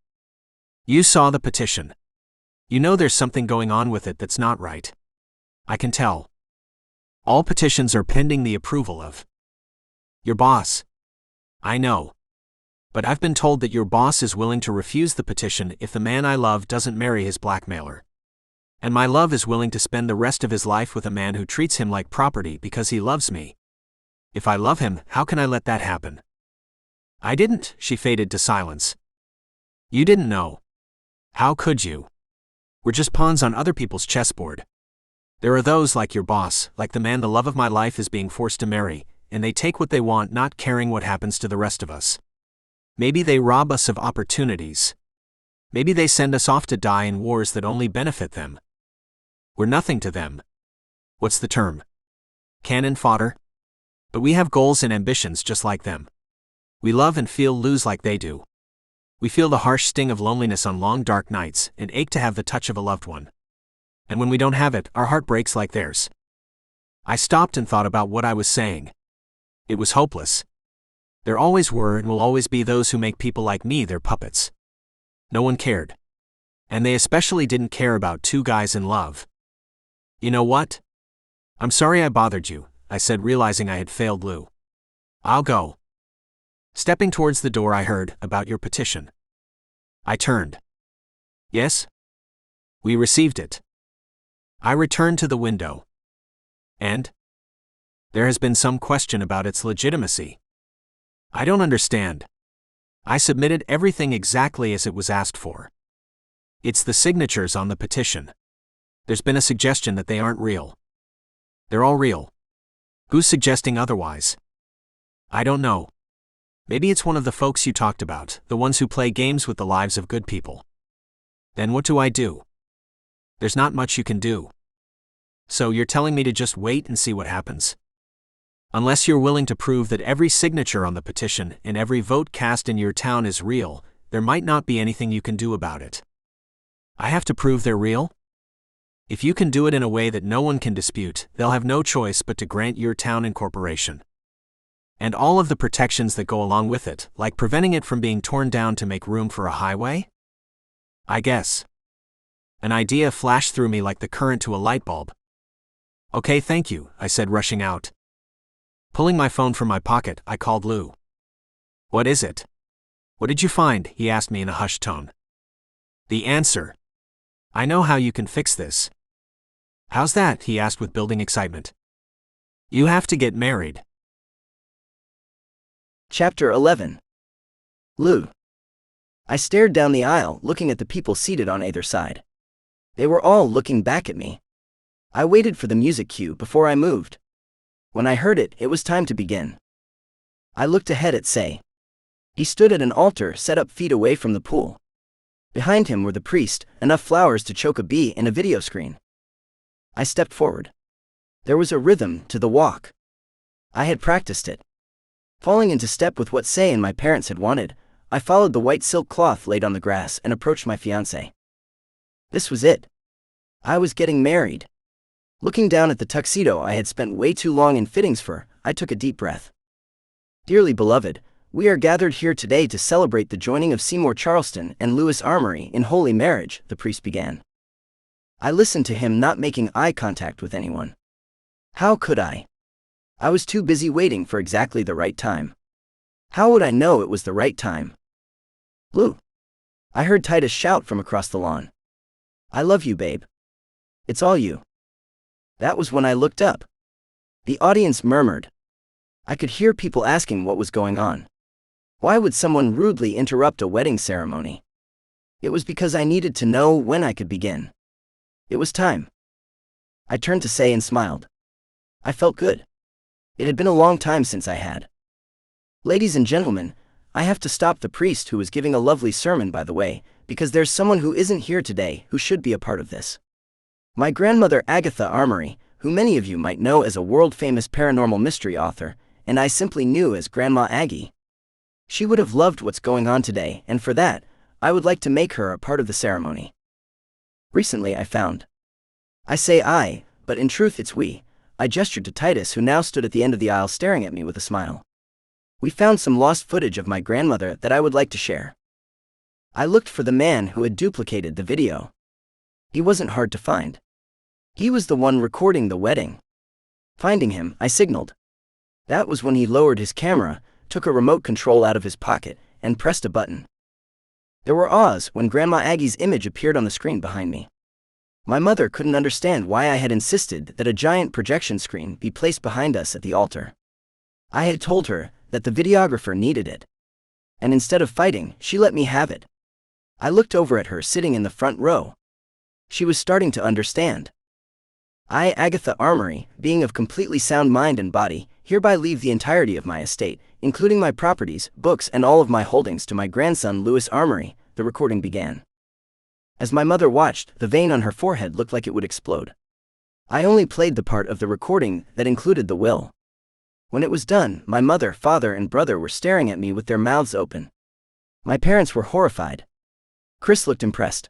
You saw the petition. You know there's something going on with it that's not right. I can tell. All petitions are pending the approval of your boss. I know. But I've been told that your boss is willing to refuse the petition if the man I love doesn't marry his blackmailer. And my love is willing to spend the rest of his life with a man who treats him like property because he loves me. If I love him, how can I let that happen? I didn't, she faded to silence. You didn't know. How could you? We're just pawns on other people's chessboard. There are those like your boss, like the man the love of my life is being forced to marry, and they take what they want, not caring what happens to the rest of us. Maybe they rob us of opportunities. Maybe they send us off to die in wars that only benefit them. We're nothing to them. What's the term? Cannon fodder? But we have goals and ambitions just like them. We love and feel lose like they do. We feel the harsh sting of loneliness on long dark nights and ache to have the touch of a loved one. And when we don't have it, our heart breaks like theirs. I stopped and thought about what I was saying. It was hopeless. There always were and will always be those who make people like me their puppets. No one cared. And they especially didn't care about two guys in love. You know what? I'm sorry I bothered you, I said, realizing I had failed Lou. I'll go. Stepping towards the door, I heard about your petition. I turned. Yes? We received it. I returned to the window. And? There has been some question about its legitimacy. I don't understand. I submitted everything exactly as it was asked for. It's the signatures on the petition. There's been a suggestion that they aren't real. They're all real. Who's suggesting otherwise? I don't know. Maybe it's one of the folks you talked about, the ones who play games with the lives of good people. Then what do I do? There's not much you can do. So you're telling me to just wait and see what happens? Unless you're willing to prove that every signature on the petition and every vote cast in your town is real, there might not be anything you can do about it. I have to prove they're real? If you can do it in a way that no one can dispute, they'll have no choice but to grant your town incorporation. And all of the protections that go along with it, like preventing it from being torn down to make room for a highway? I guess. An idea flashed through me like the current to a light bulb. Okay, thank you, I said, rushing out. Pulling my phone from my pocket, I called Lou. What is it? What did you find? He asked me in a hushed tone. The answer. I know how you can fix this. How's that? He asked with building excitement. You have to get married. Chapter 11. Lou. I stared down the aisle, looking at the people seated on either side. They were all looking back at me. I waited for the music cue before I moved. When I heard it, it was time to begin. I looked ahead at Say. He stood at an altar set up feet away from the pool. Behind him were the priest, enough flowers to choke a bee, and a video screen. I stepped forward. There was a rhythm to the walk. I had practiced it. Falling into step with what Say and my parents had wanted, I followed the white silk cloth laid on the grass and approached my fiancé. This was it. I was getting married. Looking down at the tuxedo I had spent way too long in fittings for, I took a deep breath. Dearly beloved, we are gathered here today to celebrate the joining of Seymour Charleston and Lewis Armory in holy marriage, the priest began. I listened to him, not making eye contact with anyone. How could I? I was too busy waiting for exactly the right time. How would I know it was the right time? Lou. I heard Titus shout from across the lawn. I love you, babe. It's all you. That was when I looked up. The audience murmured. I could hear people asking what was going on. Why would someone rudely interrupt a wedding ceremony? It was because I needed to know when I could begin. It was time. I turned to Say and smiled. I felt good. It had been a long time since I had. Ladies and gentlemen, I have to stop the priest, who was giving a lovely sermon by the way, because there's someone who isn't here today who should be a part of this. My grandmother Agatha Armory, who many of you might know as a world-famous paranormal mystery author, and I simply knew as Grandma Aggie. She would have loved what's going on today, and for that, I would like to make her a part of the ceremony. Recently I found. I say I, but in truth it's we. I gestured to Titus, who now stood at the end of the aisle staring at me with a smile. We found some lost footage of my grandmother that I would like to share. I looked for the man who had duplicated the video. He wasn't hard to find. He was the one recording the wedding. Finding him, I signaled. That was when he lowered his camera, took a remote control out of his pocket, and pressed a button. There were ahs when Grandma Aggie's image appeared on the screen behind me. My mother couldn't understand why I had insisted that a giant projection screen be placed behind us at the altar. I had told her that the videographer needed it. And instead of fighting, she let me have it. I looked over at her sitting in the front row. She was starting to understand. I, Agatha Armory, being of completely sound mind and body, hereby leave the entirety of my estate, including my properties, books, and all of my holdings to my grandson Lewis Armory, the recording began. As my mother watched, the vein on her forehead looked like it would explode. I only played the part of the recording that included the will. When it was done, my mother, father, and brother were staring at me with their mouths open. My parents were horrified. Chris looked impressed.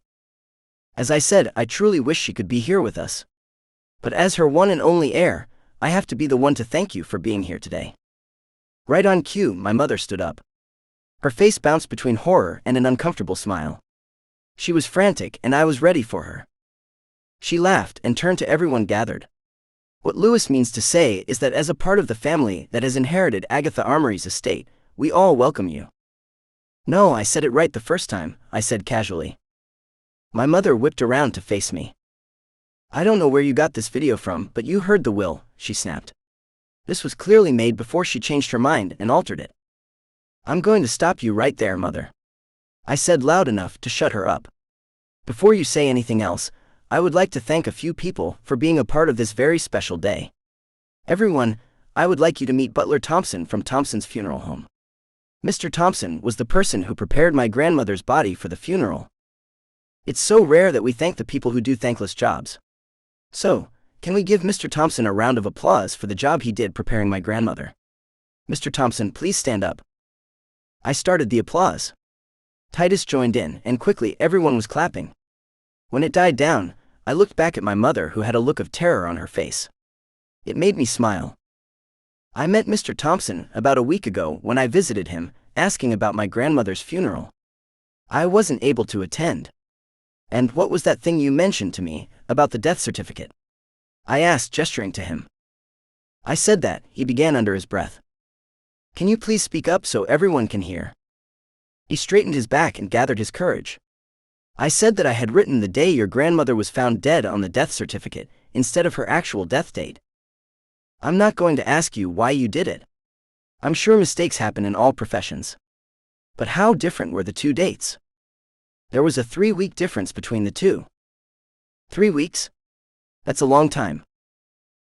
As I said, I truly wish she could be here with us. But as her one and only heir, I have to be the one to thank you for being here today. Right on cue, my mother stood up. Her face bounced between horror and an uncomfortable smile. She was frantic, and I was ready for her. She laughed and turned to everyone gathered. What Lewis means to say is that as a part of the family that has inherited Agatha Armory's estate, we all welcome you. No, I said it right the first time, I said casually. My mother whipped around to face me. I don't know where you got this video from, but you heard the will, she snapped. This was clearly made before she changed her mind and altered it. I'm going to stop you right there, Mother. I said loud enough to shut her up. Before you say anything else, I would like to thank a few people for being a part of this very special day. Everyone, I would like you to meet Butler Thompson from Thompson's Funeral Home. Mr. Thompson was the person who prepared my grandmother's body for the funeral. It's so rare that we thank the people who do thankless jobs. So, can we give Mr. Thompson a round of applause for the job he did preparing my grandmother? Mr. Thompson, please stand up. I started the applause. Titus joined in, and quickly everyone was clapping. When it died down, I looked back at my mother, who had a look of terror on her face. It made me smile. I met Mr. Thompson about a week ago when I visited him, asking about my grandmother's funeral. I wasn't able to attend. And what was that thing you mentioned to me about the death certificate? I asked, gesturing to him. I said that, he began under his breath. Can you please speak up so everyone can hear? He straightened his back and gathered his courage. I said that I had written the day your grandmother was found dead on the death certificate, instead of her actual death date. I'm not going to ask you why you did it. I'm sure mistakes happen in all professions. But how different were the two dates? There was a 3-week difference between the two. 3 weeks? That's a long time.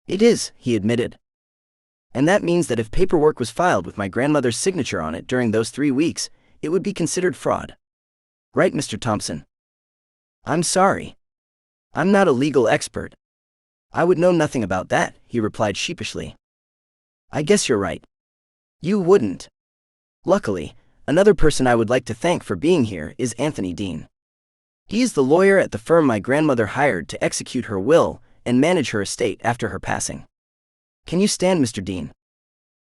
It is, he admitted. And that means that if paperwork was filed with my grandmother's signature on it during those 3 weeks, it would be considered fraud. Right, Mr. Thompson? I'm sorry. I'm not a legal expert. I would know nothing about that, he replied sheepishly. I guess you're right. You wouldn't. Luckily, another person I would like to thank for being here is Anthony Dean. He is the lawyer at the firm my grandmother hired to execute her will and manage her estate after her passing. Can you stand, Mr. Dean?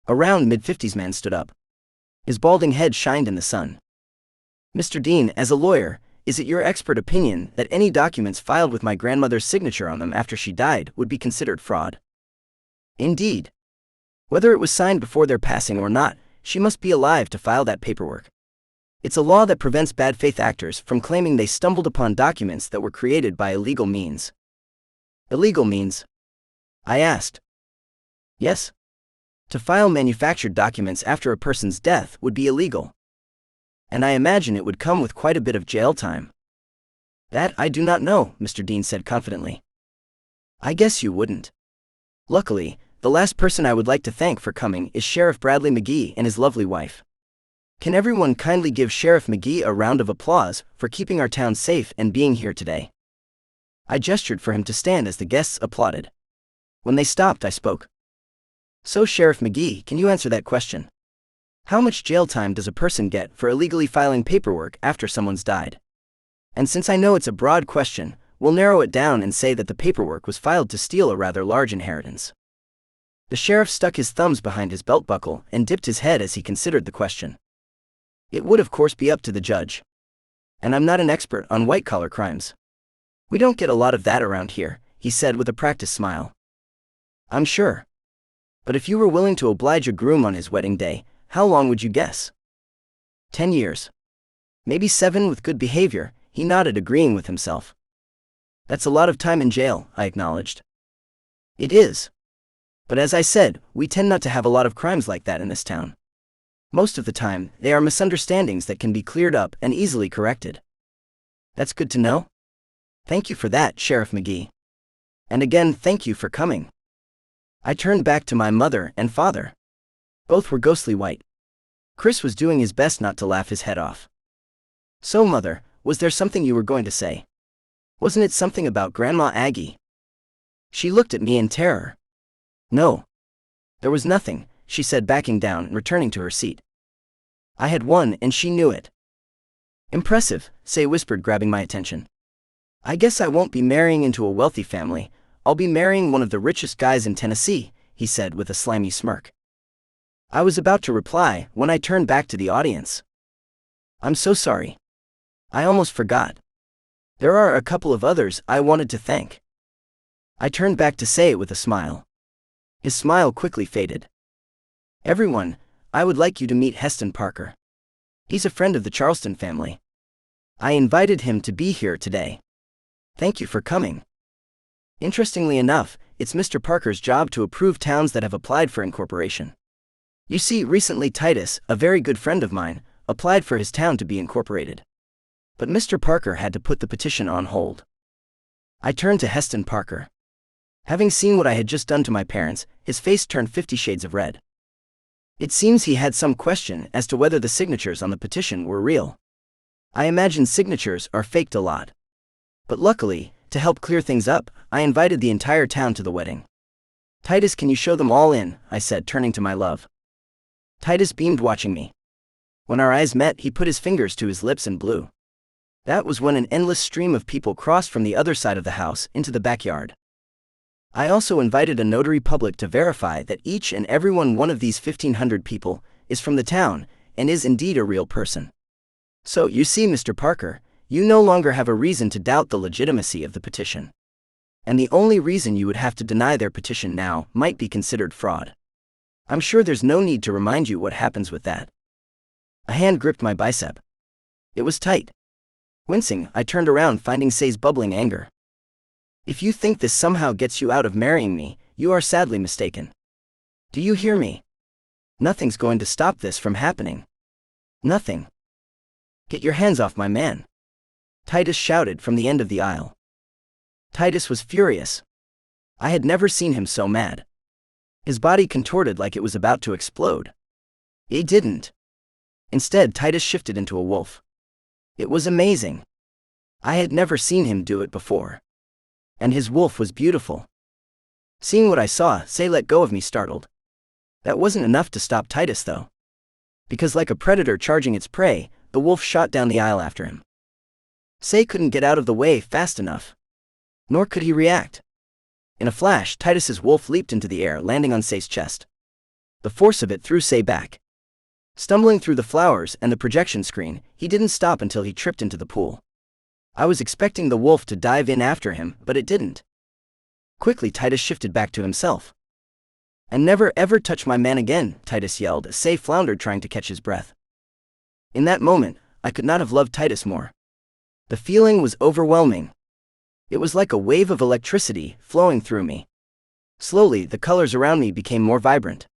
A round mid-50s man stood up. His balding head shined in the sun. Mr. Dean, as a lawyer, is it your expert opinion that any documents filed with my grandmother's signature on them after she died would be considered fraud? Indeed. Whether it was signed before their passing or not, she must be alive to file that paperwork. It's a law that prevents bad faith actors from claiming they stumbled upon documents that were created by illegal means. Illegal means? I asked. Yes. To file manufactured documents after a person's death would be illegal. And I imagine it would come with quite a bit of jail time. That I do not know, Mr. Dean said confidently. I guess you wouldn't. Luckily, the last person I would like to thank for coming is Sheriff Bradley McGee and his lovely wife. Can everyone kindly give Sheriff McGee a round of applause for keeping our town safe and being here today? I gestured for him to stand as the guests applauded. When they stopped, I spoke. So, Sheriff McGee, can you answer that question? How much jail time does a person get for illegally filing paperwork after someone's died? And since I know it's a broad question, we'll narrow it down and say that the paperwork was filed to steal a rather large inheritance. The sheriff stuck his thumbs behind his belt buckle and dipped his head as he considered the question. It would of course be up to the judge. And I'm not an expert on white-collar crimes. We don't get a lot of that around here, he said with a practiced smile. I'm sure. But if you were willing to oblige a groom on his wedding day, how long would you guess? 10 years. Maybe 7 with good behavior, he nodded, agreeing with himself. That's a lot of time in jail, I acknowledged. It is. But as I said, we tend not to have a lot of crimes like that in this town. Most of the time, they are misunderstandings that can be cleared up and easily corrected. That's good to know. Thank you for that, Sheriff McGee. And again, thank you for coming. I turned back to my mother and father. Both were ghostly white. Chris was doing his best not to laugh his head off. So, Mother, was there something you were going to say? Wasn't it something about Grandma Aggie? She looked at me in terror. No. There was nothing, she said, backing down and returning to her seat. I had won, and she knew it. Impressive, Say whispered, grabbing my attention. I guess I won't be marrying into a wealthy family. I'll be marrying one of the richest guys in Tennessee, he said with a slimy smirk. I was about to reply when I turned back to the audience. I'm so sorry. I almost forgot. There are a couple of others I wanted to thank. I turned back to Say with a smile. His smile quickly faded. Everyone, I would like you to meet Heston Parker. He's a friend of the Charleston family. I invited him to be here today. Thank you for coming. Interestingly enough, it's Mr. Parker's job to approve towns that have applied for incorporation. You see, recently Titus, a very good friend of mine, applied for his town to be incorporated. But Mr. Parker had to put the petition on hold. I turned to Heston Parker. Having seen what I had just done to my parents, his face turned 50 shades of red. It seems he had some question as to whether the signatures on the petition were real. I imagine signatures are faked a lot. But luckily, to help clear things up, I invited the entire town to the wedding. Titus, can you show them all in? I said, turning to my love. Titus beamed, watching me. When our eyes met, he put his fingers to his lips and blew. That was when an endless stream of people crossed from the other side of the house into the backyard. I also invited a notary public to verify that each and every one of these 1,500 people is from the town and is indeed a real person. So, you see, Mr. Parker, you no longer have a reason to doubt the legitimacy of the petition. And the only reason you would have to deny their petition now might be considered fraud. I'm sure there's no need to remind you what happens with that. A hand gripped my bicep. It was tight. Wincing, I turned around, finding Say's bubbling anger. If you think this somehow gets you out of marrying me, you are sadly mistaken. Do you hear me? Nothing's going to stop this from happening. Nothing. Get your hands off my man. Titus shouted from the end of the aisle. Titus was furious. I had never seen him so mad. His body contorted like it was about to explode. It didn't. Instead, Titus shifted into a wolf. It was amazing. I had never seen him do it before. And his wolf was beautiful. Seeing what I saw, Say let go of me, startled. That wasn't enough to stop Titus, though. Because like a predator charging its prey, the wolf shot down the aisle after him. Say couldn't get out of the way fast enough. Nor could he react. In a flash, Titus's wolf leaped into the air, landing on Say's chest. The force of it threw Say back. Stumbling through the flowers and the projection screen, he didn't stop until he tripped into the pool. I was expecting the wolf to dive in after him, but it didn't. Quickly, Titus shifted back to himself. "And never ever touch my man again," Titus yelled as Say floundered, trying to catch his breath. In that moment, I could not have loved Titus more. The feeling was overwhelming. It was like a wave of electricity flowing through me. Slowly, the colors around me became more vibrant.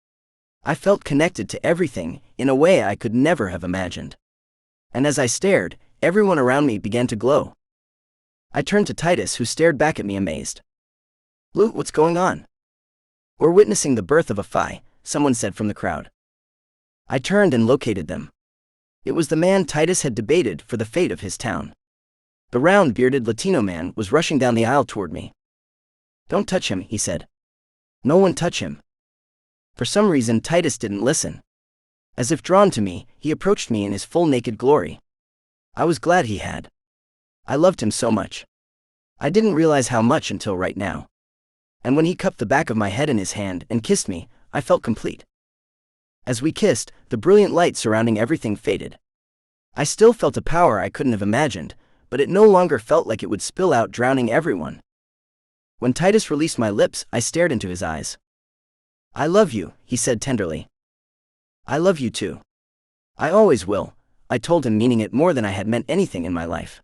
I felt connected to everything in a way I could never have imagined. And as I stared, everyone around me began to glow. I turned to Titus, who stared back at me amazed. "Lou, what's going on?" "We're witnessing the birth of a Phi," someone said from the crowd. I turned and located them. It was the man Titus had debated for the fate of his town. The round-bearded Latino man was rushing down the aisle toward me. "Don't touch him," he said. "No one touch him." For some reason, Titus didn't listen. As if drawn to me, he approached me in his full naked glory. I was glad he had. I loved him so much. I didn't realize how much until right now. And when he cupped the back of my head in his hand and kissed me, I felt complete. As we kissed, the brilliant light surrounding everything faded. I still felt a power I couldn't have imagined, but it no longer felt like it would spill out, drowning everyone. When Titus released my lips, I stared into his eyes. "I love you," he said tenderly. "I love you too. I always will," I told him, meaning it more than I had meant anything in my life.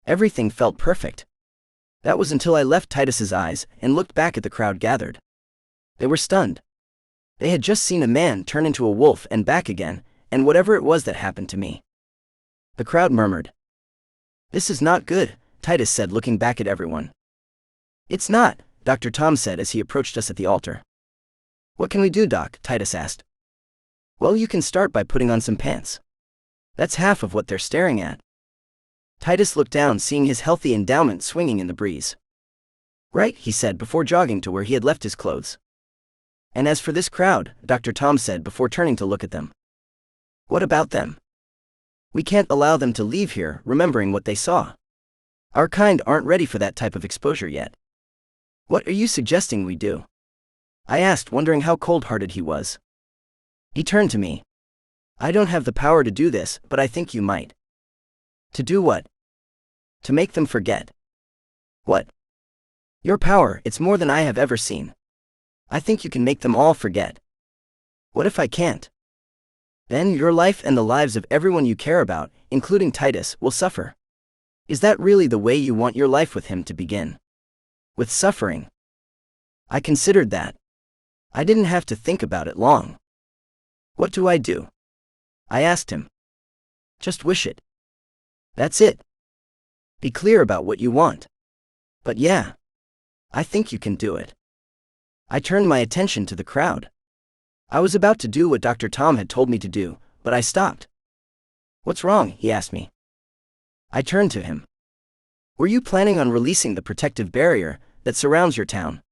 Everything felt perfect. That was until I left Titus's eyes and looked back at the crowd gathered. They were stunned. They had just seen a man turn into a wolf and back again, and whatever it was that happened to me. The crowd murmured. "This is not good," Titus said, looking back at everyone. "It's not," Dr. Tom said as he approached us at the altar. "What can we do, Doc?" Titus asked. "Well, you can start by putting on some pants. That's half of what they're staring at." Titus looked down, seeing his healthy endowment swinging in the breeze. "Right," he said before jogging to where he had left his clothes. "And as for this crowd," Dr. Tom said before turning to look at them. "What about them? We can't allow them to leave here remembering what they saw. Our kind aren't ready for that type of exposure yet. What are you suggesting we do?" I asked, wondering how cold-hearted he was. He turned to me. "I don't have the power to do this, but I think you might." "To do what?" "To make them forget." "What?" "Your power, it's more than I have ever seen. I think you can make them all forget." "What if I can't?" "Then your life and the lives of everyone you care about, including Titus, will suffer." "Is that really the way you want your life with him to begin? With suffering?" I considered that. I didn't have to think about it long. "What do I do?" I asked him. "Just wish it. That's it. Be clear about what you want." "But yeah, I think you can do it." I turned my attention to the crowd. I was about to do what Dr. Tom had told me to do, but I stopped. "What's wrong?" he asked me. I turned to him. "Were you planning on releasing the protective barrier that surrounds your town?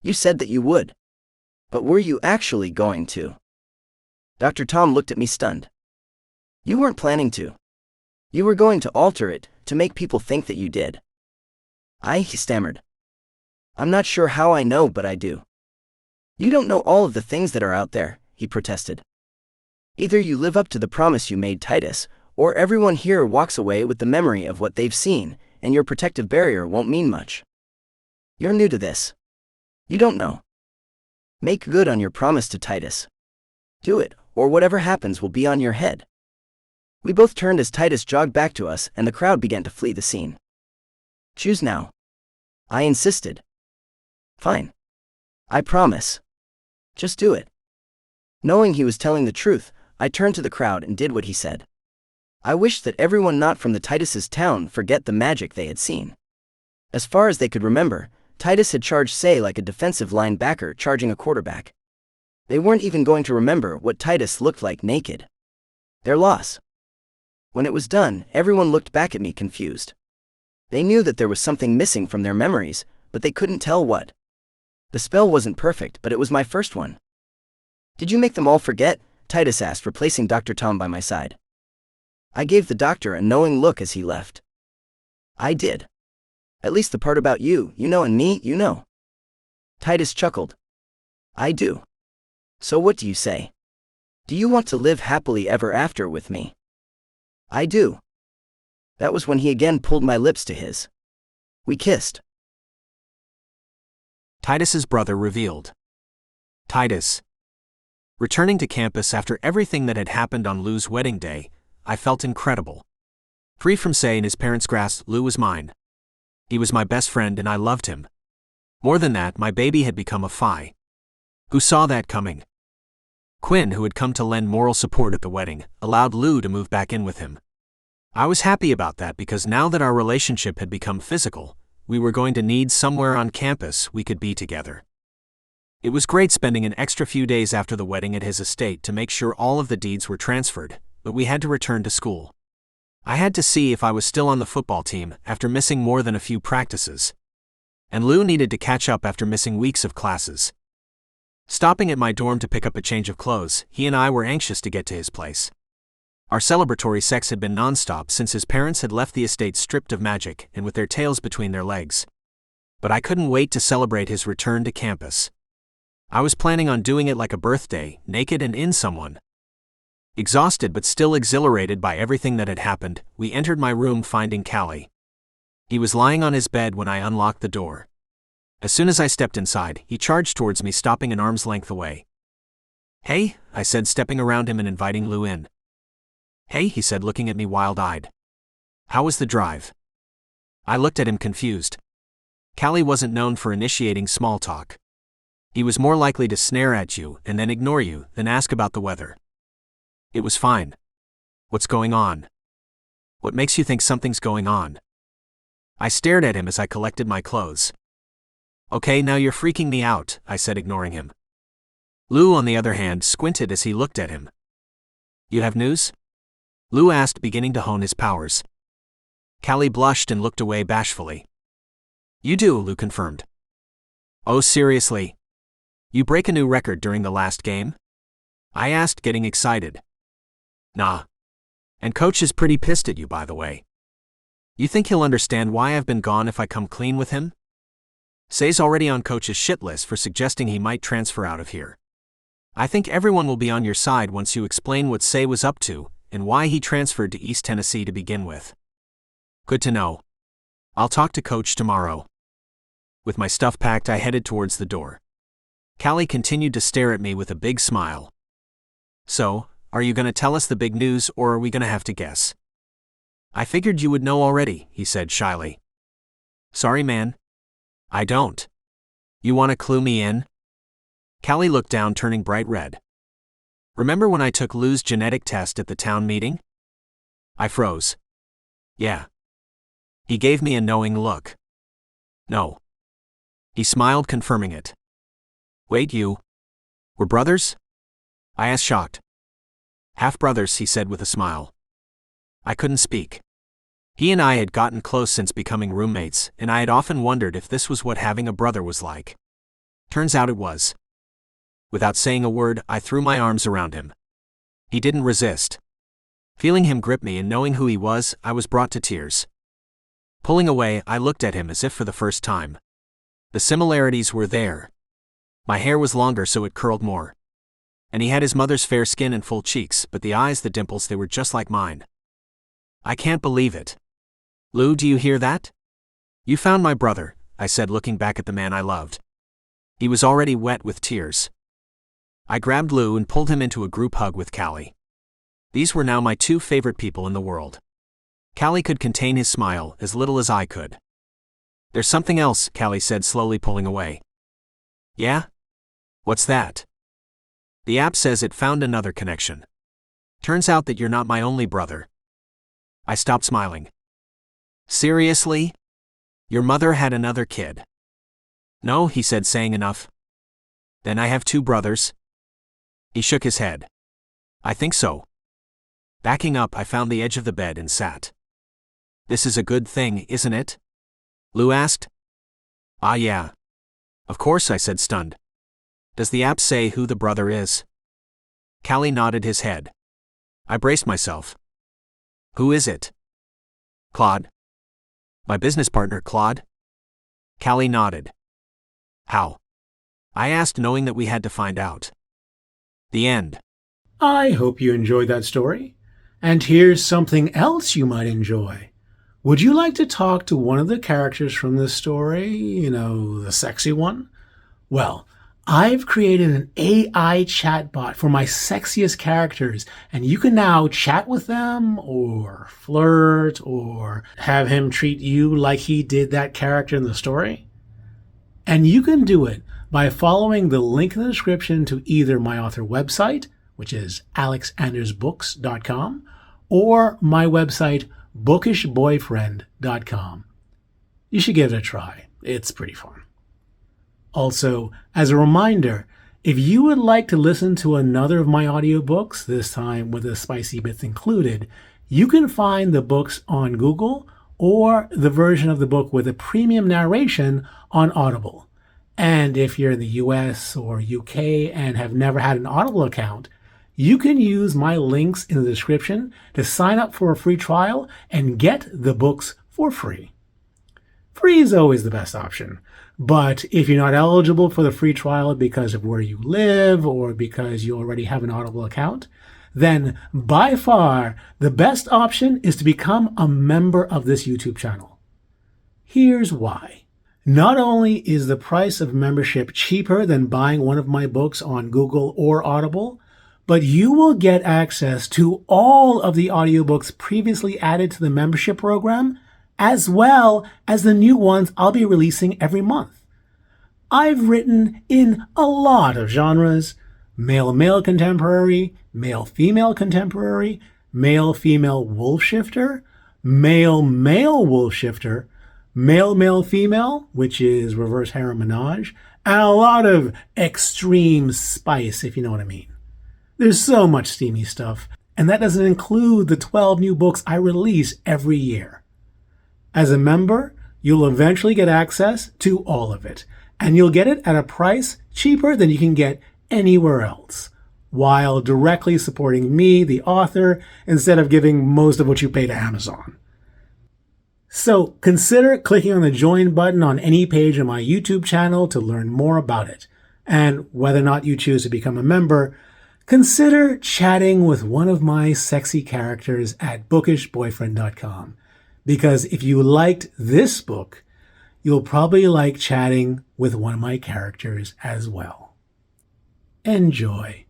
You said that you would. But were you actually going to?" Dr. Tom looked at me stunned. "You weren't planning to. You were going to alter it, to make people think that you did." He stammered. "I'm not sure how I know, but I do." "You don't know all of the things that are out there," he protested. "Either you live up to the promise you made, Titus, or everyone here walks away with the memory of what they've seen, and your protective barrier won't mean much. You're new to this. You don't know. Make good on your promise to Titus. Do it, or whatever happens will be on your head." We both turned as Titus jogged back to us and the crowd began to flee the scene. "Choose now." I insisted. "Fine. I promise. Just do it." Knowing he was telling the truth, I turned to the crowd and did what he said. I wished that everyone not from the Titus's town forget the magic they had seen. As far as they could remember, Titus had charged Say like a defensive linebacker charging a quarterback. They weren't even going to remember what Titus looked like naked. Their loss. When it was done, everyone looked back at me confused. They knew that there was something missing from their memories, but they couldn't tell what. The spell wasn't perfect, but it was my first one. Did you make them all forget? Titus asked, replacing Dr. Tom by my side. I gave the doctor a knowing look as he left. I did. At least the part about you, and me, Titus chuckled. I do. So what do you say? Do you want to live happily ever after with me? I do. That was when he again pulled my lips to his. We kissed. Titus's brother revealed. Titus. Returning to campus after everything that had happened on Lou's wedding day, I felt incredible. Free from Say and his parents' grasp, Lou was mine. He was my best friend and I loved him. More than that, my baby had become a Phi. Who saw that coming? Quinn, who had come to lend moral support at the wedding, allowed Lou to move back in with him. I was happy about that because now that our relationship had become physical, we were going to need somewhere on campus we could be together. It was great spending an extra few days after the wedding at his estate to make sure all of the deeds were transferred, but we had to return to school. I had to see if I was still on the football team after missing more than a few practices. And Lou needed to catch up after missing weeks of classes. Stopping at my dorm to pick up a change of clothes, he and I were anxious to get to his place. Our celebratory sex had been non-stop since his parents had left the estate stripped of magic and with their tails between their legs. But I couldn't wait to celebrate his return to campus. I was planning on doing it like a birthday, naked and in someone. Exhausted but still exhilarated by everything that had happened, we entered my room finding Callie. He was lying on his bed when I unlocked the door. As soon as I stepped inside, he charged towards me, stopping an arm's length away. Hey, I said, stepping around him and inviting Lou in. Hey, he said, looking at me wild-eyed. How was the drive? I looked at him confused. Callie wasn't known for initiating small talk. He was more likely to snare at you and then ignore you than ask about the weather. It was fine. What's going on? What makes you think something's going on? I stared at him as I collected my clothes. Okay, now you're freaking me out, I said, ignoring him. Lou, on the other hand, squinted as he looked at him. You have news? Lou asked, beginning to hone his powers. Callie blushed and looked away bashfully. You do, Lou confirmed. Oh, seriously? You break a new record during the last game? I asked, getting excited. Nah. And coach is pretty pissed at you, by the way. You think he'll understand why I've been gone if I come clean with him? Say's already on coach's shit list for suggesting he might transfer out of here. I think everyone will be on your side once you explain what Say was up to and why he transferred to East Tennessee to begin with. Good to know. I'll talk to coach tomorrow. With my stuff packed, I headed towards the door. Callie continued to stare at me with a big smile. So, are you going to tell us the big news or are we going to have to guess? I figured you would know already, he said shyly. Sorry, man. I don't. You want to clue me in? Callie looked down, turning bright red. Remember when I took Lou's genetic test at the town meeting? I froze. Yeah. He gave me a knowing look. No. He smiled, confirming it. Wait, you were brothers? I asked, shocked. Half-brothers, he said with a smile. I couldn't speak. He and I had gotten close since becoming roommates, and I had often wondered if this was what having a brother was like. Turns out it was. Without saying a word, I threw my arms around him. He didn't resist. Feeling him grip me and knowing who he was, I was brought to tears. Pulling away, I looked at him as if for the first time. The similarities were there. My hair was longer, so it curled more. And he had his mother's fair skin and full cheeks, but the eyes, the dimples, they were just like mine. I can't believe it. Lou, do you hear that? You found my brother, I said, looking back at the man I loved. He was already wet with tears. I grabbed Lou and pulled him into a group hug with Callie. These were now my two favorite people in the world. Callie could contain his smile as little as I could. There's something else, Callie said, slowly pulling away. Yeah? What's that? The app says it found another connection. Turns out that you're not my only brother. I stopped smiling. Seriously? Your mother had another kid? No, he said, saying enough. Then I have two brothers? He shook his head. I think so. Backing up, I found the edge of the bed and sat. This is a good thing, isn't it? Lou asked. Ah, yeah. Of course, I said, stunned. Does the app say who the brother is? Callie nodded his head. I braced myself. Who is it? Claude. My business partner, Claude? Callie nodded. How? I asked, knowing that we had to find out. The end. I hope you enjoyed that story. And here's something else you might enjoy. Would you like to talk to one of the characters from this story? You know, the sexy one? Well, I've created an AI chatbot for my sexiest characters, and you can now chat with them or flirt or have him treat you like he did that character in the story. And you can do it by following the link in the description to either my author website, which is alexandersbooks.com, or my website, bookishboyfriend.com. You should give it a try. It's pretty fun. Also, as a reminder, if you would like to listen to another of my audiobooks, this time with the spicy bits included, you can find the books on Google or the version of the book with a premium narration on Audible. And if you're in the US or UK and have never had an Audible account, you can use my links in the description to sign up for a free trial and get the books for free. Free is always the best option. But if you're not eligible for the free trial because of where you live or because you already have an Audible account, then by far the best option is to become a member of this YouTube channel. Here's why. Not only is the price of membership cheaper than buying one of my books on Google or Audible, but you will get access to all of the audiobooks previously added to the membership program, as well as the new ones I'll be releasing every month. I've written in a lot of genres: male-male contemporary, male-female contemporary, male-female wolf shifter, male-male wolf shifter, male-male-female, which is reverse harem menage, and a lot of extreme spice, if you know what I mean. There's so much steamy stuff, and that doesn't include the 12 new books I release every year. As a member, you'll eventually get access to all of it, and you'll get it at a price cheaper than you can get anywhere else, while directly supporting me, the author, instead of giving most of what you pay to Amazon. So consider clicking on the join button on any page on my YouTube channel to learn more about it. And whether or not you choose to become a member, consider chatting with one of my sexy characters at bookishboyfriend.com. Because if you liked this book, you'll probably like chatting with one of my characters as well. Enjoy.